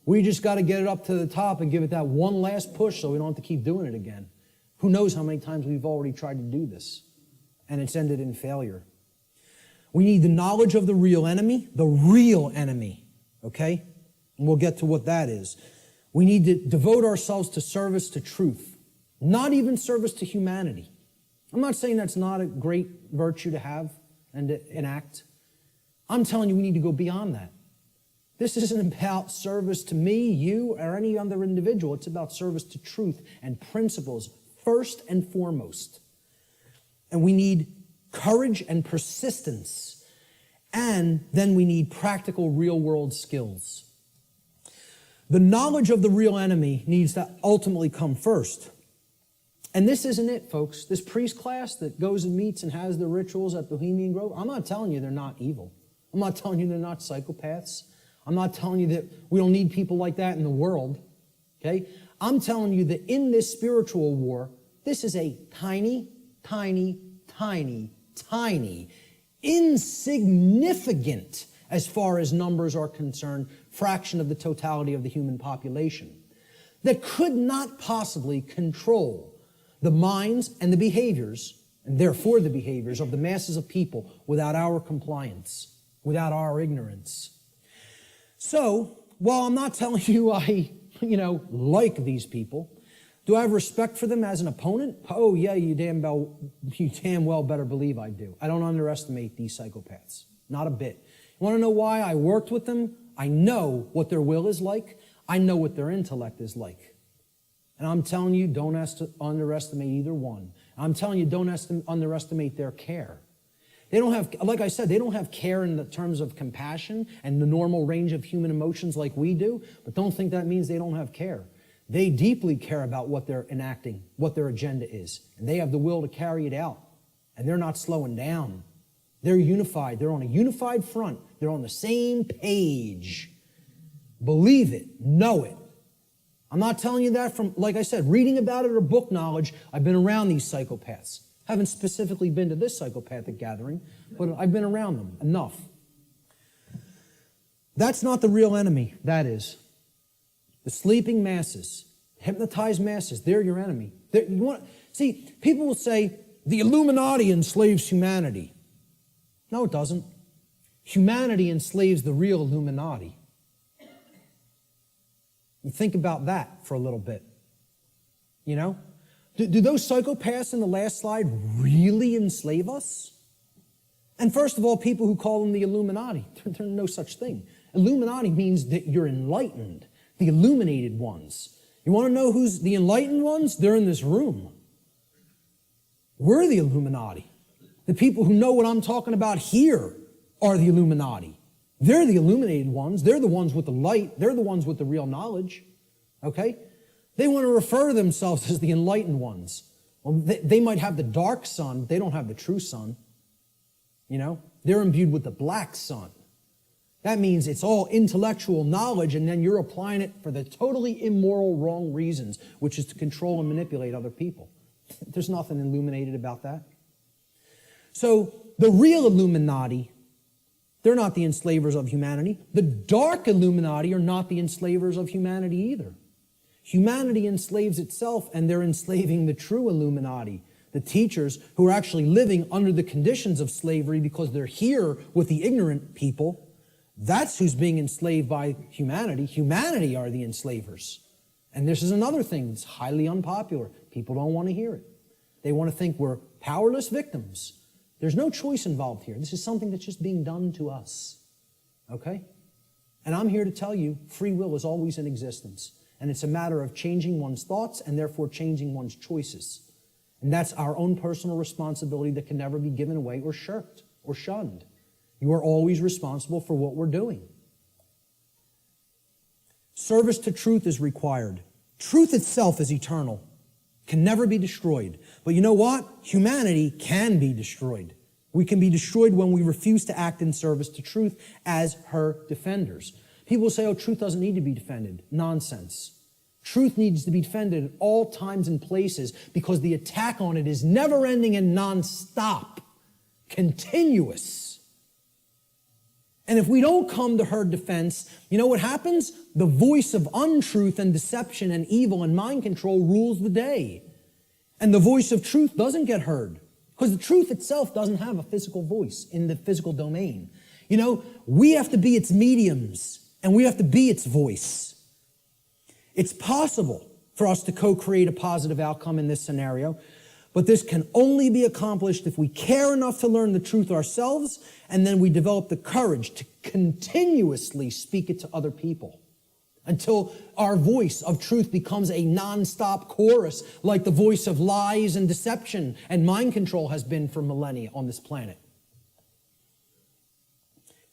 We just got to get it up to the top and give it that one last push so we don't have to keep doing it again. Who knows how many times we've already tried to do this, and it's ended in failure. We need the knowledge of the real enemy, okay? And we'll get to what that is. We need to devote ourselves to service to truth, not even service to humanity. I'm not saying that's not a great virtue to have and to enact. I'm telling you we need to go beyond that. This isn't about service to me, you, or any other individual. It's about service to truth and principles first and foremost. And we need courage and persistence. And then we need practical real-world skills. The knowledge of the real enemy needs to ultimately come first. And this isn't it, folks. This priest class that goes and meets and has the rituals at Bohemian Grove, I'm not telling you they're not evil. I'm not telling you they're not psychopaths. I'm not telling you that we don't need people like that in the world. Okay? I'm telling you that in this spiritual war, this is a tiny, insignificant, as far as numbers are concerned, fraction of the totality of the human population that could not possibly control the minds and the behaviors, and therefore the behaviors of the masses of people without our compliance, without our ignorance. So, while I'm not telling you I, like these people, do I have respect for them as an opponent? Oh yeah, you damn well better believe I do. I don't underestimate these psychopaths, not a bit. You want to know why I worked with them? I know what their will is like. I know what their intellect is like. And I'm telling you, don't underestimate either one. I'm telling you, don't underestimate their care. They don't have, like I said, they don't have care in the terms of compassion and the normal range of human emotions like we do, but don't think that means they don't have care. They deeply care about what they're enacting, what their agenda is, and they have the will to carry it out, and they're not slowing down. They're unified. They're on a unified front. They're on the same page. Believe it. Know it. I'm not telling you that from, like I said, reading about it or book knowledge. I've been around these psychopaths. Haven't specifically been to this psychopathic gathering, but I've been around them enough. That's not the real enemy, that is. The sleeping masses, hypnotized masses, they're your enemy. See, people will say, the Illuminati enslaves humanity. No, it doesn't. Humanity enslaves the real Illuminati. You think about that for a little bit. Do those psychopaths in the last slide really enslave us? And first of all, people who call them the Illuminati, there's no such thing. Illuminati means that you're enlightened, the illuminated ones. You want to know who's the enlightened ones? They're in this room. We're the Illuminati. The people who know what I'm talking about here are the Illuminati. They're the illuminated ones. They're the ones with the light. They're the ones with the real knowledge. Okay? They want to refer to themselves as the enlightened ones. Well, they might have the dark sun, but they don't have the true sun. They're imbued with the black sun. That means it's all intellectual knowledge, and then you're applying it for the totally immoral, wrong reasons, which is to control and manipulate other people. There's nothing illuminated about that. So the real Illuminati, they're not the enslavers of humanity. The dark Illuminati are not the enslavers of humanity either. Humanity enslaves itself, and they're enslaving the true Illuminati, the teachers who are actually living under the conditions of slavery because they're here with the ignorant people. That's who's being enslaved by humanity. Humanity are the enslavers. And this is another thing that's highly unpopular. People don't want to hear it. They want to think we're powerless victims. There's no choice involved here. This is something that's just being done to us. Okay? And I'm here to tell you, free will is always in existence. And it's a matter of changing one's thoughts and therefore changing one's choices. And that's our own personal responsibility that can never be given away or shirked or shunned. You are always responsible for what we're doing. Service to truth is required. Truth itself is eternal, can never be destroyed. But you know what? Humanity can be destroyed. We can be destroyed when we refuse to act in service to truth as her defenders. People say, oh, truth doesn't need to be defended. Nonsense. Truth needs to be defended at all times and places because the attack on it is never-ending and non-stop, continuous. And if we don't come to her defense, you know what happens? The voice of untruth and deception and evil and mind control rules the day. And the voice of truth doesn't get heard. Because the truth itself doesn't have a physical voice in the physical domain. You know, we have to be its mediums, and we have to be its voice. It's possible for us to co-create a positive outcome in this scenario, but this can only be accomplished if we care enough to learn the truth ourselves, and then we develop the courage to continuously speak it to other people. Until our voice of truth becomes a non-stop chorus like the voice of lies and deception and mind control has been for millennia on this planet.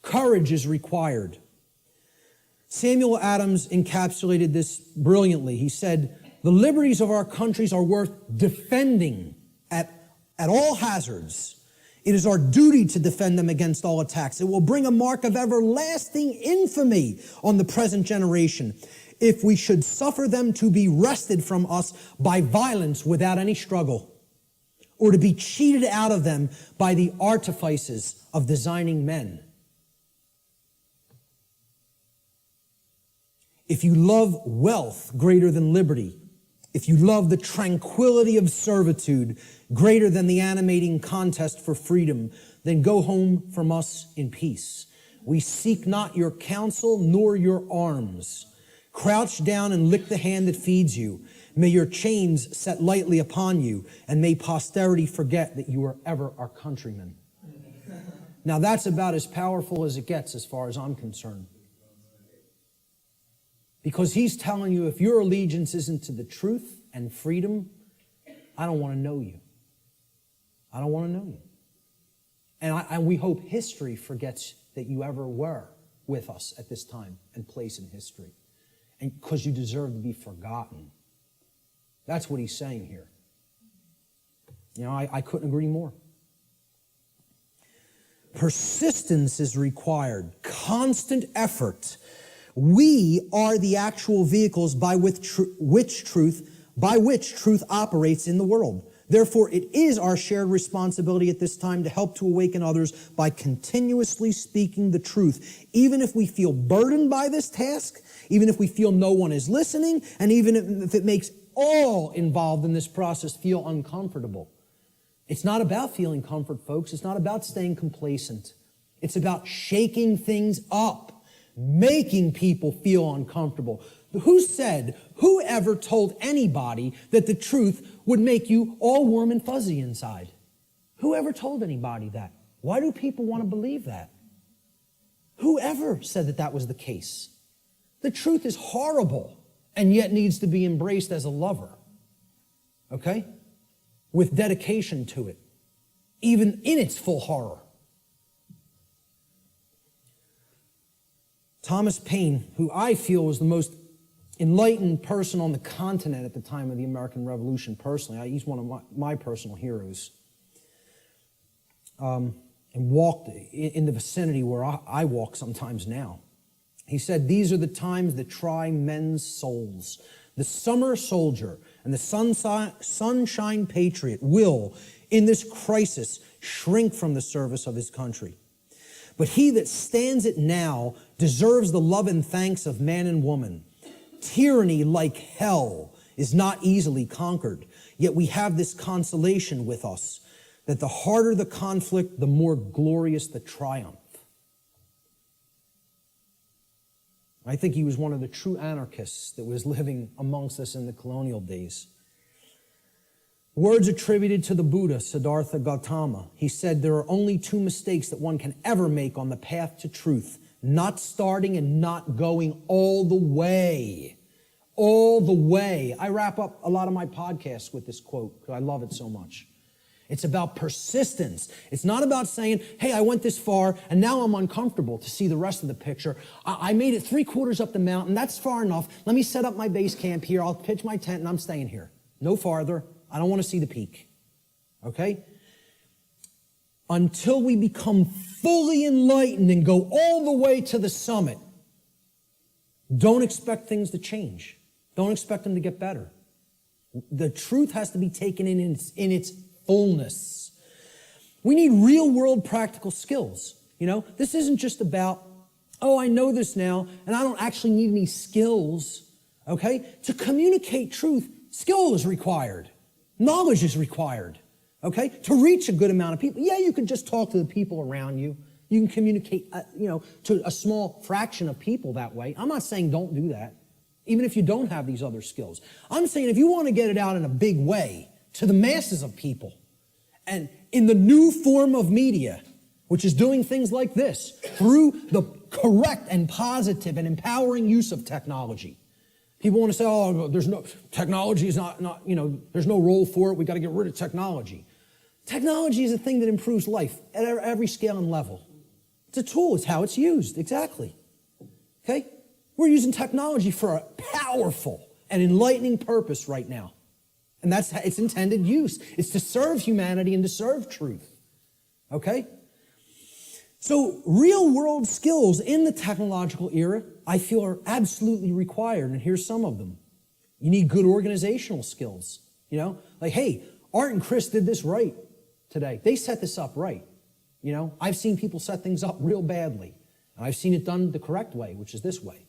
Courage is required. Samuel Adams encapsulated this brilliantly. He said, the liberties of our countries are worth defending at all hazards. It is our duty to defend them against all attacks. It will bring a mark of everlasting infamy on the present generation if we should suffer them to be wrested from us by violence without any struggle, or to be cheated out of them by the artifices of designing men. If you love wealth greater than liberty, if you love the tranquility of servitude greater than the animating contest for freedom, then go home from us in peace. We seek not your counsel nor your arms. Crouch down and lick the hand that feeds you. May your chains set lightly upon you, and may posterity forget that you were ever our countrymen. Now that's about as powerful as it gets as far as I'm concerned. Because he's telling you, if your allegiance isn't to the truth and freedom, I don't want to know you. I don't want to know you. And we hope history forgets that you ever were with us at this time and place in history. And because you deserve to be forgotten. That's what he's saying here. You know, I couldn't agree more. Persistence is required. Constant effort. We are the actual vehicles by which truth operates in the world. Therefore, it is our shared responsibility at this time to help to awaken others by continuously speaking the truth, even if we feel burdened by this task, even if we feel no one is listening, and even if it makes all involved in this process feel uncomfortable. It's not about feeling comfort, folks. It's not about staying complacent. It's about shaking things up. Making people feel uncomfortable. Who ever told anybody that the truth would make you all warm and fuzzy inside? Who ever told anybody that? Why do people want to believe that? Who ever said that that was the case? The truth is horrible and yet needs to be embraced as a lover. Okay? With dedication to it, even in its full horror. Thomas Paine, who I feel was the most enlightened person on the continent at the time of the American Revolution, personally. He's one of my personal heroes. And walked in the vicinity where I walk sometimes now. He said, these are the times that try men's souls. The summer soldier and the sunshine patriot will, in this crisis, shrink from the service of his country. But he that stands it now deserves the love and thanks of man and woman. Tyranny, like hell, is not easily conquered. Yet we have this consolation with us, that the harder the conflict, the more glorious the triumph. I think he was one of the true anarchists that was living amongst us in the colonial days. Words attributed to the Buddha, Siddhartha Gautama. He said, there are only two mistakes that one can ever make on the path to truth. Not starting and not going all the way. all the way. I wrap up a lot of my podcasts with this quote because I love it so much. It's about persistence. It's not about saying, hey, I went this far and now I'm uncomfortable to see the rest of the picture. I made it 3/4 up the mountain. That's far enough. Let me set up my base camp here. I'll pitch my tent and I'm staying here. No farther. I don't want to see the peak. Okay? Until we become fully enlightened and go all the way to the summit, don't expect things to change. Don't expect them to get better. The truth has to be taken in its fullness. We need real world practical skills. You know, this isn't just about, oh, I know this now and I don't actually need any skills. Okay? To communicate truth, skill is required. Knowledge is required. Okay? To reach a good amount of people. Yeah, you can just talk to the people around you. You can communicate, to a small fraction of people that way. I'm not saying don't do that, even if you don't have these other skills. I'm saying if you want to get it out in a big way to the masses of people, and in the new form of media, which is doing things like this, through the correct and positive and empowering use of technology. People want to say, oh, technology is not, there's no role for it. We got to get rid of technology. Technology is a thing that improves life at every scale and level. It's a tool. It's how it's used. Exactly. Okay? We're using technology for a powerful and enlightening purpose right now. And that's its intended use. It's to serve humanity and to serve truth. Okay? So real world skills in the technological era, I feel, are absolutely required. And here's some of them. You need good organizational skills. Like, hey, Art and Chris did this right today. They set this up right. I've seen people set things up real badly. And I've seen it done the correct way, which is this way.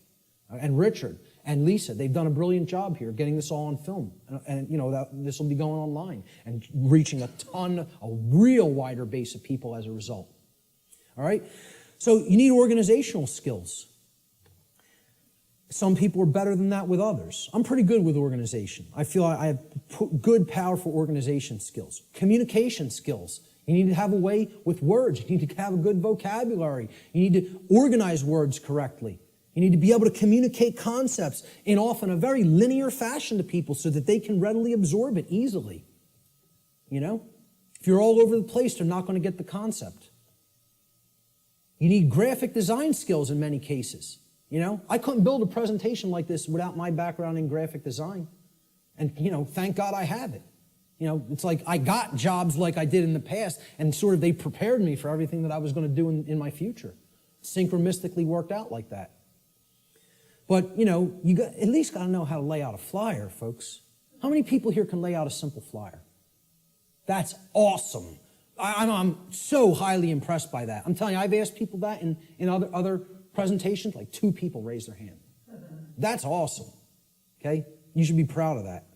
And Richard and Lisa, they've done a brilliant job here getting this all on film. And this will be going online and reaching a real wider base of people as a result. All right? So you need organizational skills. Some people are better than that with others. I'm pretty good with organization. I feel I have good, powerful organization skills. Communication skills. You need to have a way with words. You need to have a good vocabulary. You need to organize words correctly. You need to be able to communicate concepts in often a very linear fashion to people so that they can readily absorb it easily. If you're all over the place, they're not going to get the concept. You need graphic design skills in many cases. I couldn't build a presentation like this without my background in graphic design. And, thank God I have it. It's like I got jobs like I did in the past, and sort of they prepared me for everything that I was going to do in my future. Synchronistically worked out like that. But, you at least got to know how to lay out a flyer, folks. How many people here can lay out a simple flyer? That's awesome. I'm so highly impressed by that. I'm telling you, I've asked people that in other presentations, like 2 people raised their hand. That's awesome. Okay? You should be proud of that.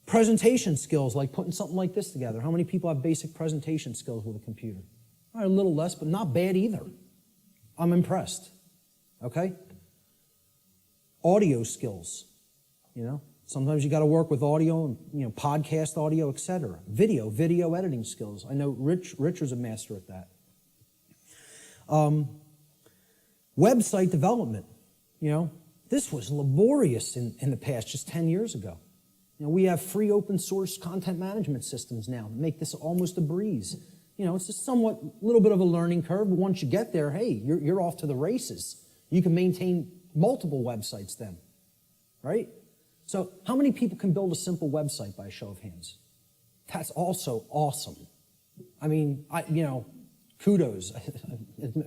Presentation skills, like putting something like this together. How many people have basic presentation skills with a computer? All right, a little less, but not bad either. I'm impressed. Okay? Audio skills. Sometimes you got to work with audio and, podcast audio, etc. Video editing skills. I know Richard's a master at that. Website development. This was laborious in the past, just 10 years ago. We have free open source content management systems now that make this almost a breeze. It's a little bit of a learning curve, but once you get there, hey, you're off to the races. You can maintain multiple websites then, right? So how many people can build a simple website by a show of hands? That's also awesome. I mean, kudos.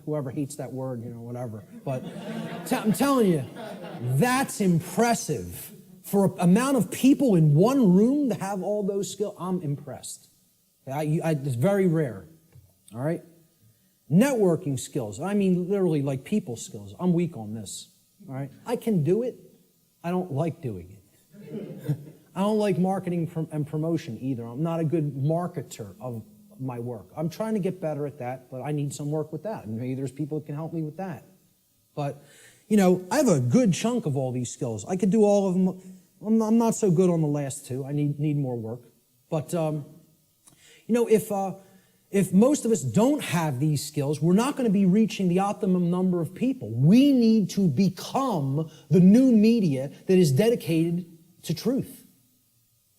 Whoever hates that word, whatever. But I'm telling you, that's impressive. For an amount of people in one room to have all those skills, I'm impressed. It's very rare. All right? Networking skills. I mean, literally like people skills. I'm weak on this. All right? I can do it. I don't like doing it. I don't like marketing and promotion either. I'm not a good marketer of my work. I'm trying to get better at that, but I need some work with that. And maybe there's people that can help me with that. But, I have a good chunk of all these skills. I could do all of them. I'm not so good on the last 2. I need more work. But, if most of us don't have these skills, we're not going to be reaching the optimum number of people. We need to become the new media that is dedicated to truth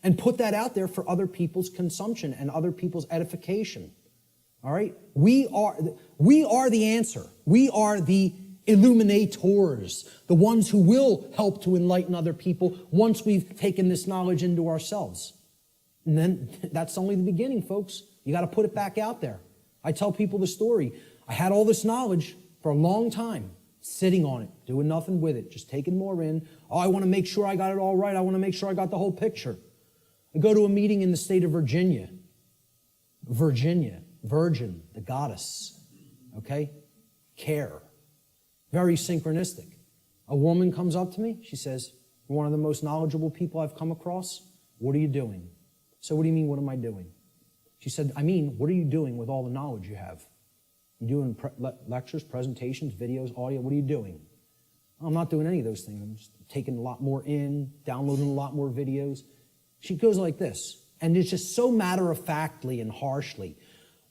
and put that out there for other people's consumption and other people's edification. All right? We are the answer. We are the illuminators, the ones who will help to enlighten other people once we've taken this knowledge into ourselves. And then that's only the beginning, folks. You got to put it back out there. I tell people the story. I had all this knowledge for a long time, sitting on it, doing nothing with it, just taking more in. Oh, I want to make sure I got it all right. I want to make sure I got the whole picture. I go to a meeting in the state of Virginia. Virgin, the goddess, okay? Care. Very synchronistic. A woman comes up to me. She says, "You're one of the most knowledgeable people I've come across. What are you doing?" So what do you mean, what am I doing? She said, "I mean, what are you doing with all the knowledge you have? You doing lectures, presentations, videos, audio? What are you doing?" "I'm not doing any of those things. I'm just taking a lot more in, downloading a lot more videos." She goes like this, and it's just so matter-of-factly and harshly.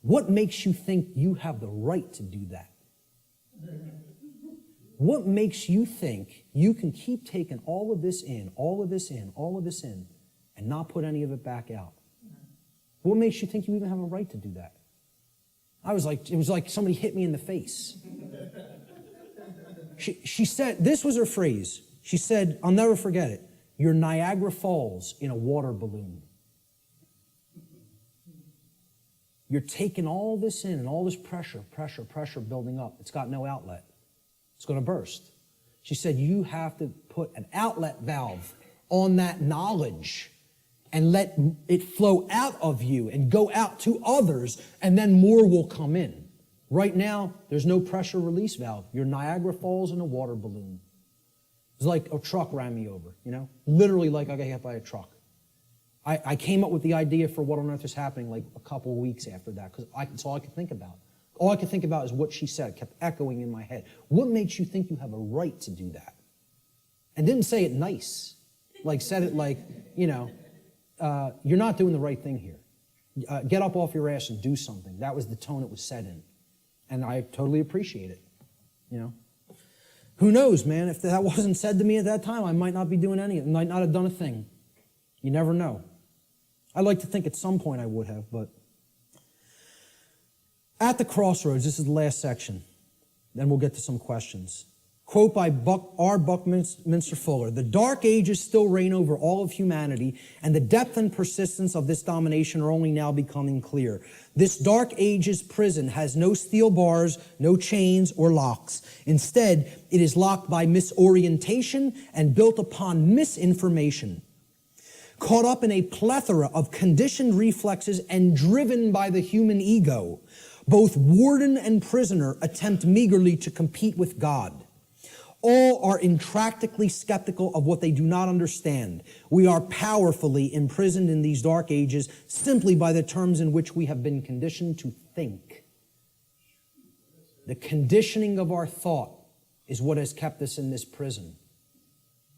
"What makes you think you have the right to do that? What makes you think you can keep taking all of this in, all of this in, all of this in, and not put any of it back out? What makes you think you even have a right to do that?" It was like somebody hit me in the face. She said, this was her phrase. She said, I'll never forget it, "You're Niagara Falls in a water balloon. You're taking all this in and all this pressure building up. It's got no outlet. It's going to burst." She said, "You have to put an outlet valve on that knowledge and let it flow out of you and go out to others, and then more will come in. Right now, there's no pressure release valve. You're Niagara Falls in a water balloon." It's like a truck ran me over, literally like I got hit by a truck. I came up with the idea for what on earth is happening like a couple of weeks after that, because that's all I could think about. All I could think about is what she said. It kept echoing in my head. What makes you think you have a right to do that? And didn't say it nice. Said it like, you're not doing the right thing here. Get up off your ass and do something. That was the tone it was said in. And I totally appreciate it, Who knows, man? If that wasn't said to me at that time, I might not be doing anything. I might not have done a thing. You never know. I'd like to think at some point I would have, but at the crossroads, this is the last section. Then we'll get to some questions. Quote by R. Buckminster Fuller, "The dark ages still reign over all of humanity, and the depth and persistence of this domination are only now becoming clear. This dark ages prison has no steel bars, no chains or locks. Instead, it is locked by misorientation and built upon misinformation. Caught up in a plethora of conditioned reflexes and driven by the human ego, both warden and prisoner attempt meagerly to compete with God. All are intractably skeptical of what they do not understand. We are powerfully imprisoned in these dark ages simply by the terms in which we have been conditioned to think. The conditioning of our thought is what has kept us in this prison.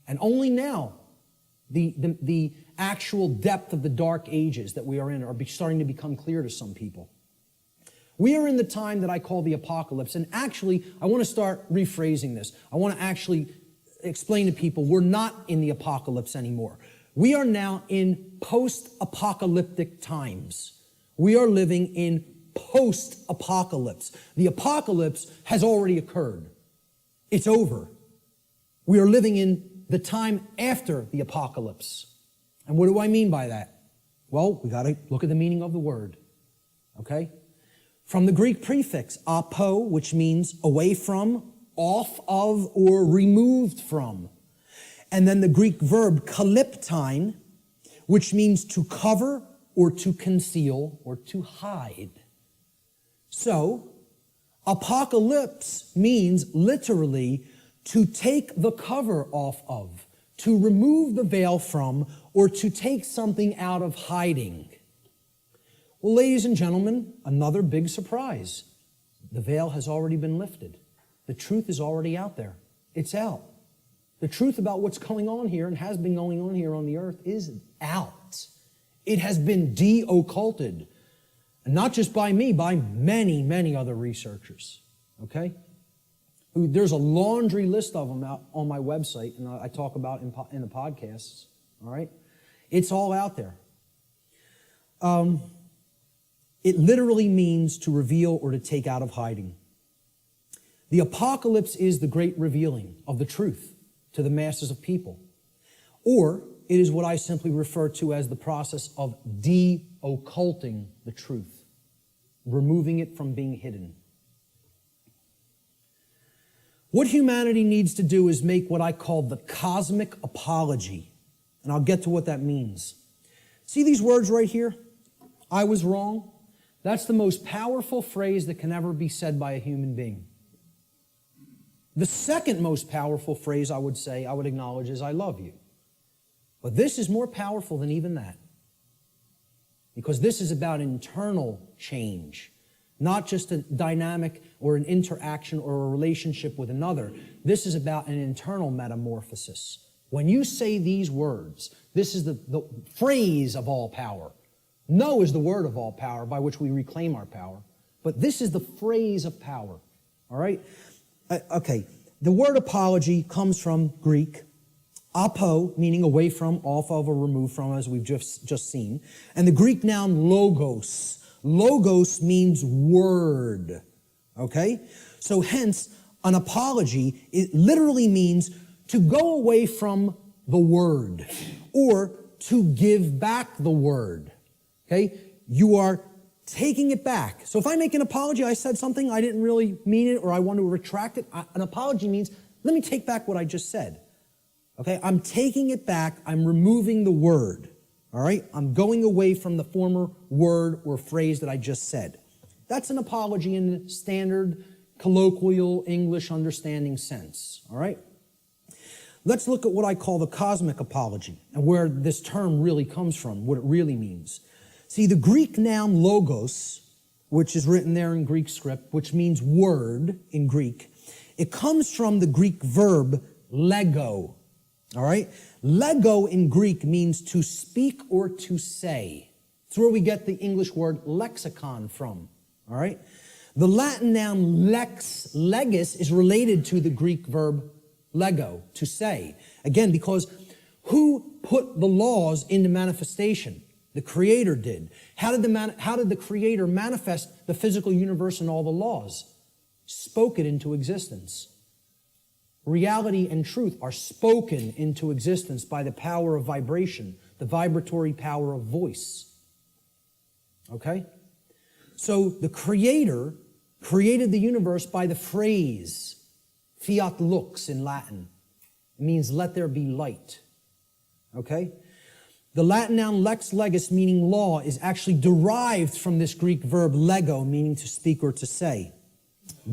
And only now, the actual depth of the dark ages that we are in are starting to become clear to some people. We are in the time that I call the apocalypse. And actually, I want to start rephrasing this. I want to actually explain to people we're not in the apocalypse anymore. We are now in post-apocalyptic times. We are living in post-apocalypse. The apocalypse has already occurred. It's over. We are living in the time after the apocalypse. And what do I mean by that? Well, we got to look at the meaning of the word. Okay? From the Greek prefix apo, which means away from, off of, or removed from. And then the Greek verb kalyptine, which means to cover or to conceal or to hide. So, apocalypse means literally to take the cover off of, to remove the veil from, or to take something out of hiding. Well, ladies and gentlemen, another big surprise. The veil has already been lifted. The truth is already out there. It's out. The truth about what's going on here and has been going on here on the earth is out. It has been de-occulted. And not just by me, by many, many other researchers. Okay? There's a laundry list of them out on my website, and I talk about in the podcasts. All right? It's all out there. It literally means to reveal or to take out of hiding. The apocalypse is the great revealing of the truth to the masses of people. Or it is what I simply refer to as the process of de-occulting the truth, removing it from being hidden. What humanity needs to do is make what I call the cosmic apology. And I'll get to what that means. See these words right here? I was wrong. That's the most powerful phrase that can ever be said by a human being. The second most powerful phrase I would acknowledge is I love you. But this is more powerful than even that. Because this is about internal change, not just a dynamic or an interaction or a relationship with another. This is about an internal metamorphosis. When you say these words, this is the phrase of all power. No is the word of all power by which we reclaim our power. But this is the phrase of power. All right? Okay. The word apology comes from Greek. Apo, meaning away from, off of, or removed from, as we've just seen. And the Greek noun logos. Logos means word. Okay? So hence, an apology, it literally means to go away from the word or to give back the word. Okay? You are taking it back. So if I make an apology, I said something, I didn't really mean it, or I want to retract it. An apology means, let me take back what I just said. Okay? I'm taking it back. I'm removing the word. All right? I'm going away from the former word or phrase that I just said. That's an apology in the standard colloquial English understanding sense. All right? Let's look at what I call the cosmic apology and where this term really comes from, what it really means. See, the Greek noun logos, which is written there in Greek script, which means word in Greek, it comes from the Greek verb lego. All right? Lego in Greek means to speak or to say. It's where we get the English word lexicon from. All right? The Latin noun legis is related to the Greek verb lego, to say. Again, because who put the laws into manifestation? The Creator did. How did the Creator manifest the physical universe and all the laws? Spoke it into existence. Reality and truth are spoken into existence by the power of vibration, the vibratory power of voice. Okay? So the Creator created the universe by the phrase, fiat lux in Latin. It means let there be light. Okay? The Latin noun lex legis, meaning law, is actually derived from this Greek verb lego, meaning to speak or to say.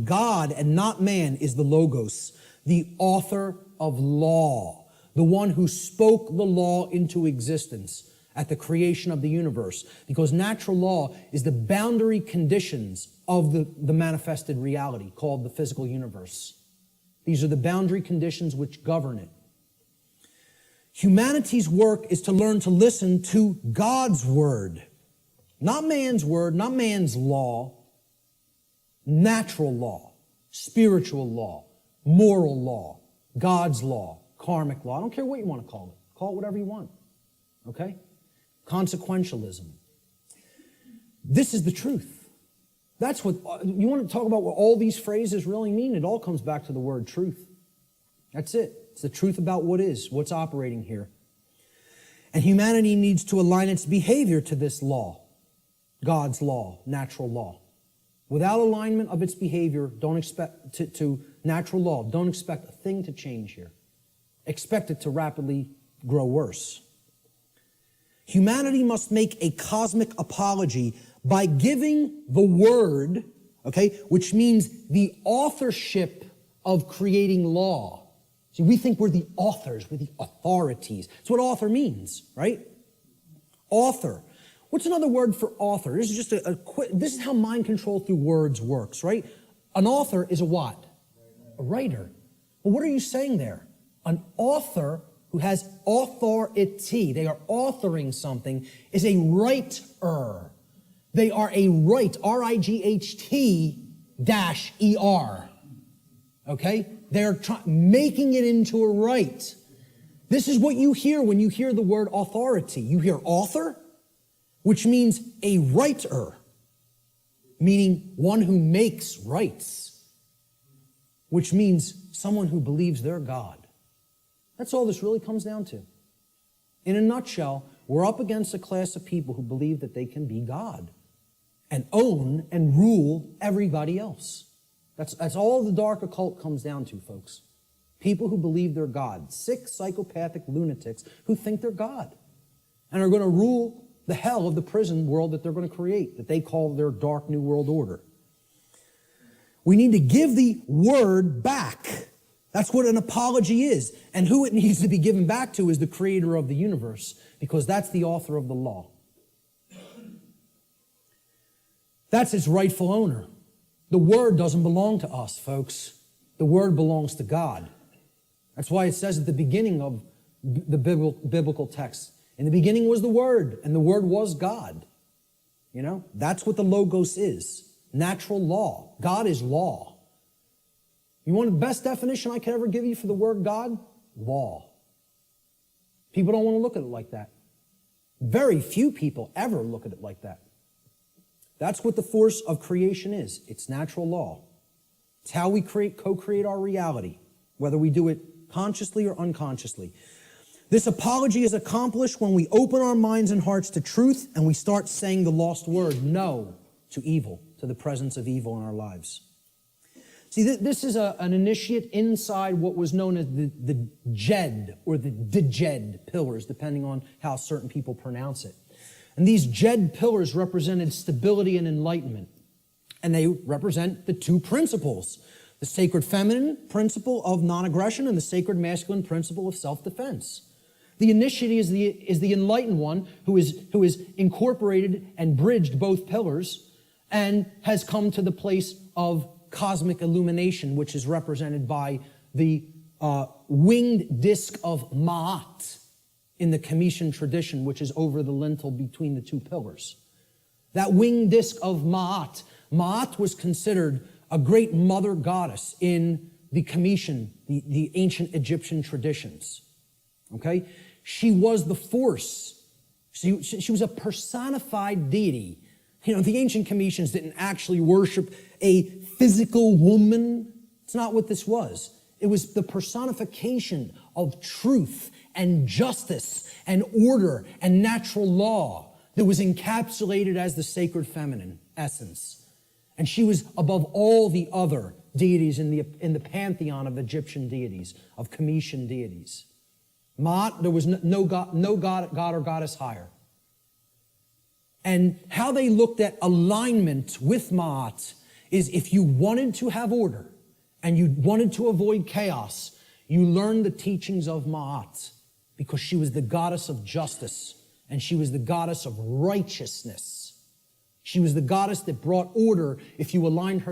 God and not man is the logos, the author of law, the one who spoke the law into existence at the creation of the universe, because natural law is the boundary conditions of the manifested reality called the physical universe. These are the boundary conditions which govern it. Humanity's work is to learn to listen to God's word, not man's law, natural law, spiritual law, moral law, God's law, karmic law. I don't care what you want to call it. Call it whatever you want. Okay? Consequentialism. This is the truth. That's what, you want to talk about what all these phrases really mean? It all comes back to the word truth. That's it. It's the truth about what is, what's operating here. And humanity needs to align its behavior to this law, God's law, natural law. Without alignment of its behavior, don't expect to natural law, don't expect a thing to change here. Expect it to rapidly grow worse. Humanity must make a cosmic apology by giving the word, okay, which means the authorship of creating law. See, we think we're the authors, we're the authorities. That's what author means, right? Author. What's another word for author? This is just this is how mind control through words works, right? An author is a what? A writer. Well, what are you saying there? An author who has authority, they are authoring something, is a writer. They are a right, R-I-G-H-T-E-R. Okay? They're making it into a right. This is what you hear when you hear the word authority. You hear author, which means a writer, meaning one who makes rights, which means someone who believes they're God. That's all this really comes down to. In a nutshell, we're up against a class of people who believe that they can be God and own and rule everybody else. That's all the dark occult comes down to, folks. People who believe they're God. Sick, psychopathic lunatics who think they're God and are going to rule the hell of the prison world that they're going to create, that they call their dark new world order. We need to give the word back. That's what an apology is. And who it needs to be given back to is the creator of the universe, because that's the author of the law. That's its rightful owner. The word doesn't belong to us, folks. The word belongs to God. That's why it says at the beginning of the biblical text, in the beginning was the Word, and the Word was God. You know, that's what the Logos is. Natural law. God is law. You want the best definition I could ever give you for the word God? Law. People don't want to look at it like that. Very few people ever look at it like that. That's what the force of creation is. It's natural law. It's how we co-create our reality, whether we do it consciously or unconsciously. This apology is accomplished when we open our minds and hearts to truth and we start saying the lost word, no, to evil, to the presence of evil in our lives. See, this is an initiate inside what was known as the Jed or the Djed pillars, depending on how certain people pronounce it. And these Jed pillars represented stability and enlightenment. And they represent the two principles, the sacred feminine principle of non-aggression and the sacred masculine principle of self-defense. The initiate is the enlightened one who is incorporated and bridged both pillars and has come to the place of cosmic illumination, which is represented by the winged disc of Ma'at in the Comitian tradition, which is over the lintel between the two pillars. That winged disc of Ma'at. Ma'at was considered a great mother goddess in the Comitian, the ancient Egyptian traditions. Okay? She was the force. She was a personified deity. You know, the ancient Comitians didn't actually worship a physical woman. It's not what this was. It was the personification of truth and justice and order and natural law that was encapsulated as the sacred feminine essence. And she was above all the other deities in the pantheon of Egyptian deities, of Comitian deities. Ma'at, there was no god or goddess higher. And how they looked at alignment with Ma'at is if you wanted to have order and you wanted to avoid chaos, you learned the teachings of Ma'at because she was the goddess of justice and she was the goddess of righteousness. She was the goddess that brought order if you aligned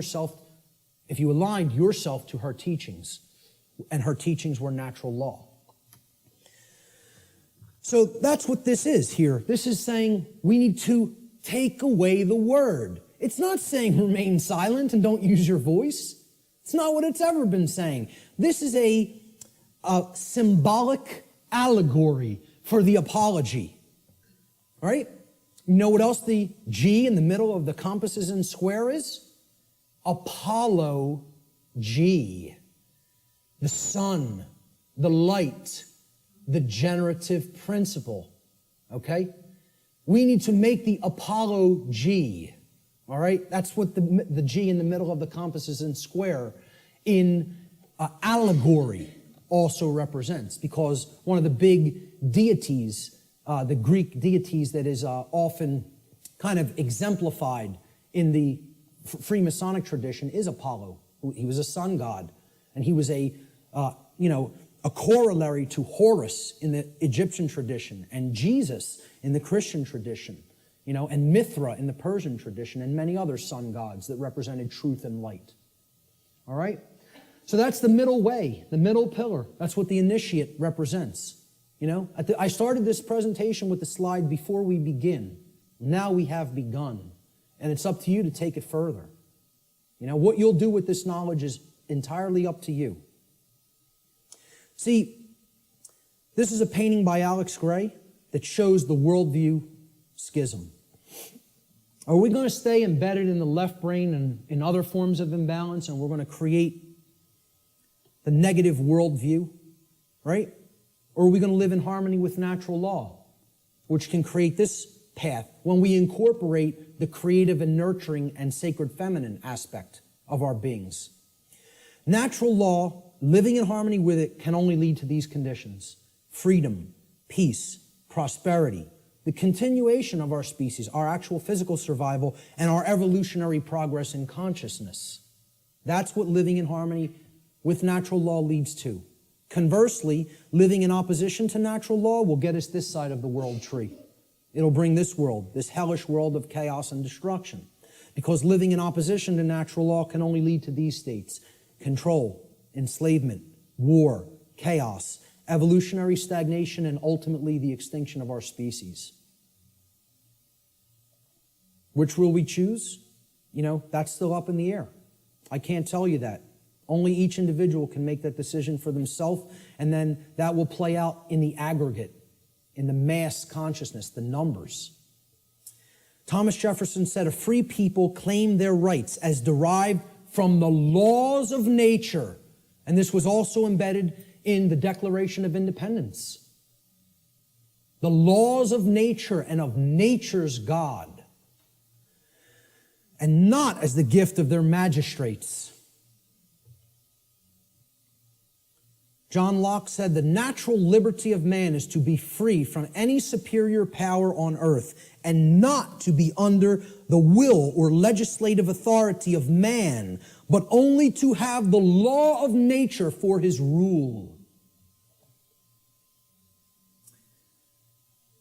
yourself to her teachings, and her teachings were natural law. So that's what this is here. This is saying we need to take away the word. It's not saying remain silent and don't use your voice. It's not what it's ever been saying. This is a symbolic allegory for the apology. All right? You know what else the G in the middle of the compasses and square is? Apollo G. The sun, the light, the generative principle. Okay? We need to make the Apollo G. All right? That's what the G in the middle of the compasses and square in allegory also represents, because one of the big deities, the Greek deities that is often kind of exemplified in the Freemasonic tradition is Apollo. He was a sun god, and he was a corollary to Horus in the Egyptian tradition, and Jesus in the Christian tradition, and Mithra in the Persian tradition, and many other sun gods that represented truth and light. All right? So that's the middle way, the middle pillar. That's what the initiate represents. I started this presentation with the slide before we begin. Now we have begun. And it's up to you to take it further. What you'll do with this knowledge is entirely up to you. See, this is a painting by Alex Gray that shows the worldview schism. Are we going to stay embedded in the left brain and in other forms of imbalance, and we're going to create the negative worldview, right? Or are we going to live in harmony with natural law, which can create this path when we incorporate the creative and nurturing and sacred feminine aspect of our beings? Natural law, living in harmony with it, can only lead to these conditions: freedom, peace, prosperity, the continuation of our species, our actual physical survival, and our evolutionary progress in consciousness. That's what living in harmony with natural law leads to. Conversely, living in opposition to natural law will get us this side of the world tree. It'll bring this world, this hellish world of chaos and destruction. Because living in opposition to natural law can only lead to these states: control, enslavement, war, chaos, evolutionary stagnation, and ultimately the extinction of our species. Which will we choose? That's still up in the air. I can't tell you that. Only each individual can make that decision for themselves, and then that will play out in the aggregate, in the mass consciousness, the numbers. Thomas Jefferson said, "A free people claim their rights as derived from the laws of nature." And this was also embedded in the Declaration of Independence. The laws of nature and of nature's God, and not as the gift of their magistrates. John Locke said, "The natural liberty of man is to be free from any superior power on earth, and not to be under the will or legislative authority of man, but only to have the law of nature for his rule."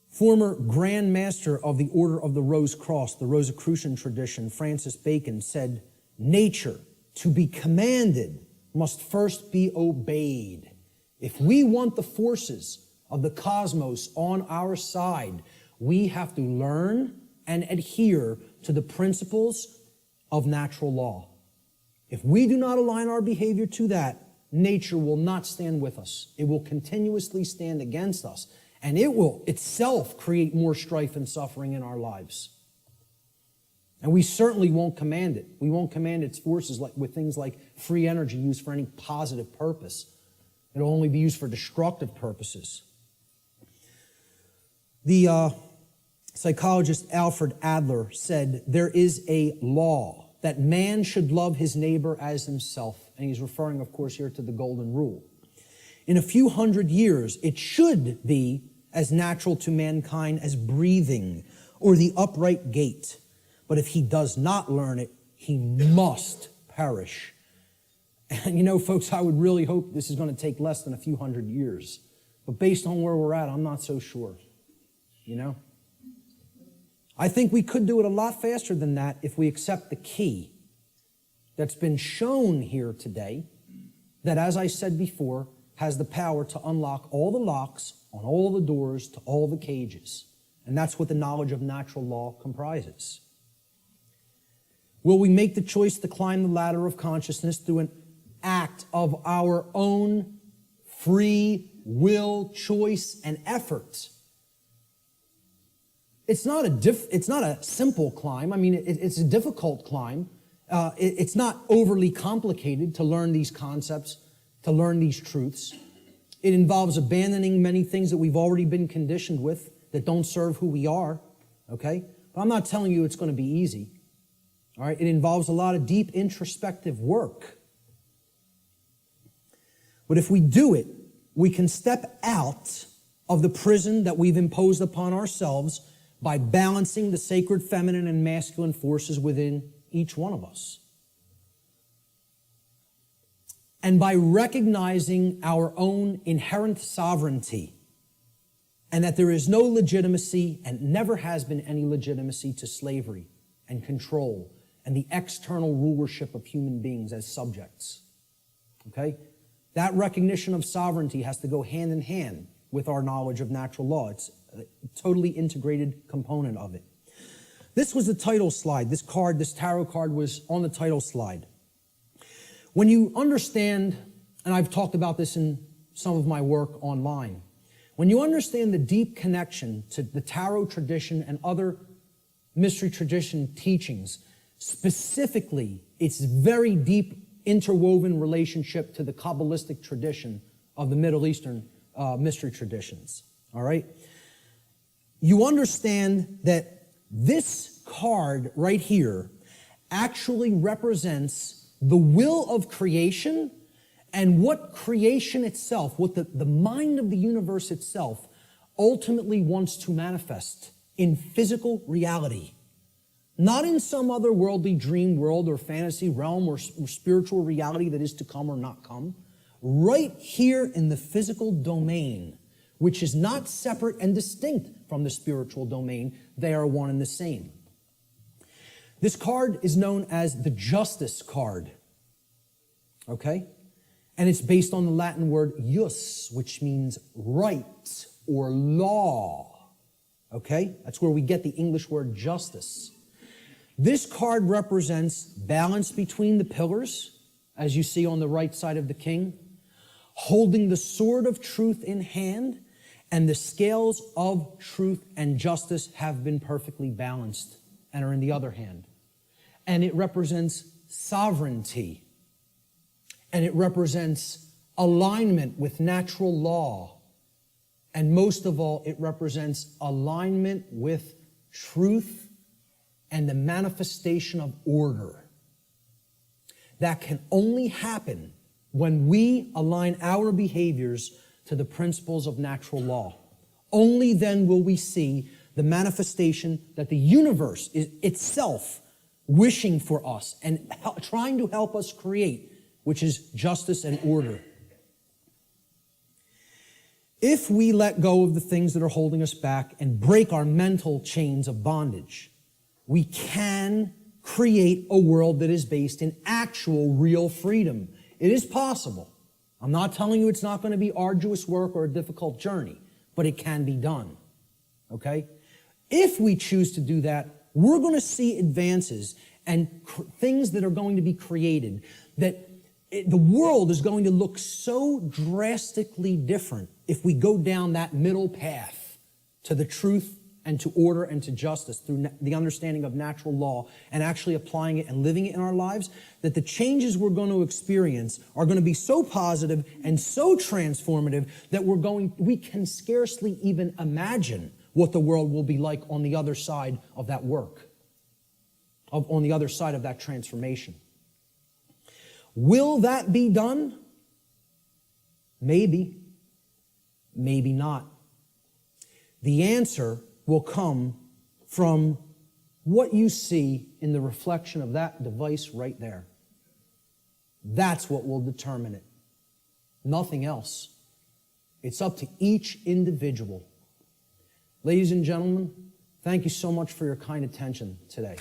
Former Grand Master of the Order of the Rose Cross, the Rosicrucian tradition, Francis Bacon, said, "Nature, to be commanded, must first be obeyed." If we want the forces of the cosmos on our side, we have to learn and adhere to the principles of natural law. If we do not align our behavior to that, nature will not stand with us. It will continuously stand against us, and it will itself create more strife and suffering in our lives. And we certainly won't command it. We won't command its forces with things like free energy used for any positive purpose. It'll only be used for destructive purposes. The psychologist Alfred Adler said, "There is a law that man should love his neighbor as himself." And he's referring, of course, here to the Golden Rule. "In a few hundred years, it should be as natural to mankind as breathing or the upright gait. But if he does not learn it, he must perish." And folks, I would really hope this is going to take less than a few hundred years. But based on where we're at, I'm not so sure. I think we could do it a lot faster than that if we accept the key that's been shown here today, that, as I said before, has the power to unlock all the locks on all the doors to all the cages. And that's what the knowledge of natural law comprises. Will we make the choice to climb the ladder of consciousness through an act of our own free will, choice, and effort? It's not a simple climb. I mean, it's a difficult climb. It's not overly complicated to learn these concepts, to learn these truths. It involves abandoning many things that we've already been conditioned with that don't serve who we are, okay? But I'm not telling you it's going to be easy, all right? It involves a lot of deep introspective work. But if we do it, we can step out of the prison that we've imposed upon ourselves by balancing the sacred feminine and masculine forces within each one of us. And by recognizing our own inherent sovereignty, and that there is no legitimacy and never has been any legitimacy to slavery and control and the external rulership of human beings as subjects. Okay? That recognition of sovereignty has to go hand in hand with our knowledge of natural law. It's a totally integrated component of it. This was the title slide. This card, this tarot card was on the title slide. When you understand, and I've talked about this in some of my work online, when you understand the deep connection to the tarot tradition and other mystery tradition teachings, specifically its very deep interwoven relationship to the Kabbalistic tradition of the Middle Eastern mystery traditions, all right? You understand that this card right here actually represents the will of creation and what creation itself, what the mind of the universe itself ultimately wants to manifest in physical reality. Not in some other worldly dream world or fantasy realm or spiritual reality that is to come or not come. Right here in the physical domain, which is not separate and distinct from the spiritual domain, they are one and the same. This card is known as the Justice card, okay? And it's based on the Latin word jus, which means right or law, okay? That's where we get the English word justice. This card represents balance between the pillars, as you see on the right side of the king, holding the sword of truth in hand, and the scales of truth and justice have been perfectly balanced and are in the other hand. And it represents sovereignty. And it represents alignment with natural law. And most of all, it represents alignment with truth and the manifestation of order. That can only happen when we align our behaviors to the principles of natural law. Only then will we see the manifestation that the universe is itself wishing for us and trying to help us create, which is justice and order. If we let go of the things that are holding us back and break our mental chains of bondage, we can create a world that is based in actual, real freedom. It is possible. I'm not telling you it's not going to be arduous work or a difficult journey, but it can be done, okay? If we choose to do that, we're going to see advances and things that are going to be created that the world is going to look so drastically different if we go down that middle path to the truth and to order and to justice through the understanding of natural law and actually applying it and living it in our lives, that the changes we're going to experience are going to be so positive and so transformative that we can scarcely even imagine what the world will be like on the other side of that work, on the other side of that transformation. Will that be done? Maybe. Maybe not. The answer will come from what you see in the reflection of that device right there. That's what will determine it. Nothing else. It's up to each individual. Ladies and gentlemen, thank you so much for your kind attention today.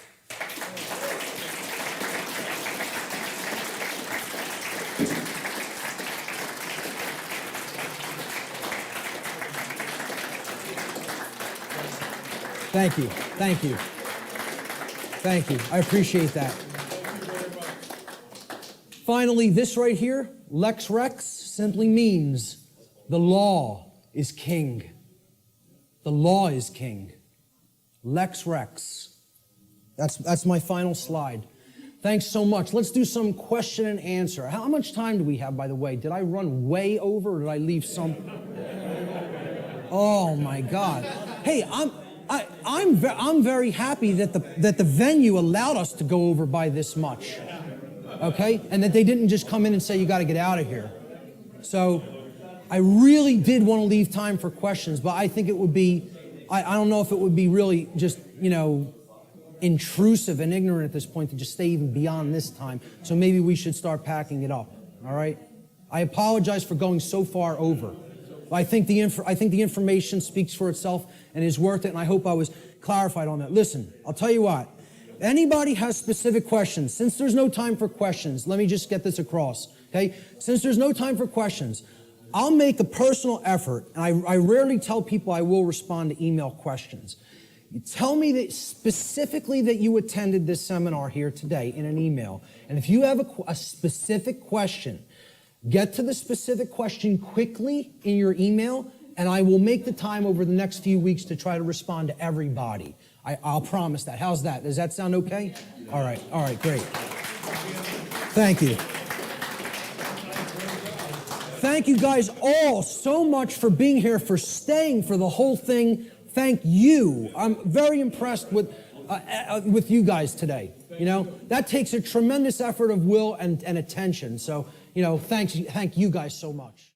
Thank you. Thank you. Thank you. I appreciate that. Finally, this right here, Lex Rex, simply means the law is king. The law is king. Lex Rex. That's my final slide. Thanks so much. Let's do some question and answer. How much time do we have, by the way? Did I run way over or did I leave some? Oh my God. Hey, I'm very happy that the venue allowed us to go over by this much, okay? And that they didn't just come in and say, you got to get out of here. So I really did want to leave time for questions, but I think it would be, I don't know if it would be really just, intrusive and ignorant at this point to just stay even beyond this time. So maybe we should start packing it up, all right? I apologize for going so far over. I think the information speaks for itself and is worth it, and I hope I was clarified on that. Listen, I'll tell you what. Anybody has specific questions, since there's no time for questions, let me just get this across, okay? Since there's no time for questions, I'll make a personal effort, and I rarely tell people I will respond to email questions. You tell me that specifically that you attended this seminar here today in an email. And if you have a specific question, get to the specific question quickly in your email, and I will make the time over the next few weeks to try to respond to everybody. I'll promise that. How's that? Does that sound okay? All right, great. Thank you. Thank you guys all so much for being here, for staying for the whole thing. Thank you. I'm very impressed with you guys today. You know, that takes a tremendous effort of will and attention. So, you know, thank you guys so much.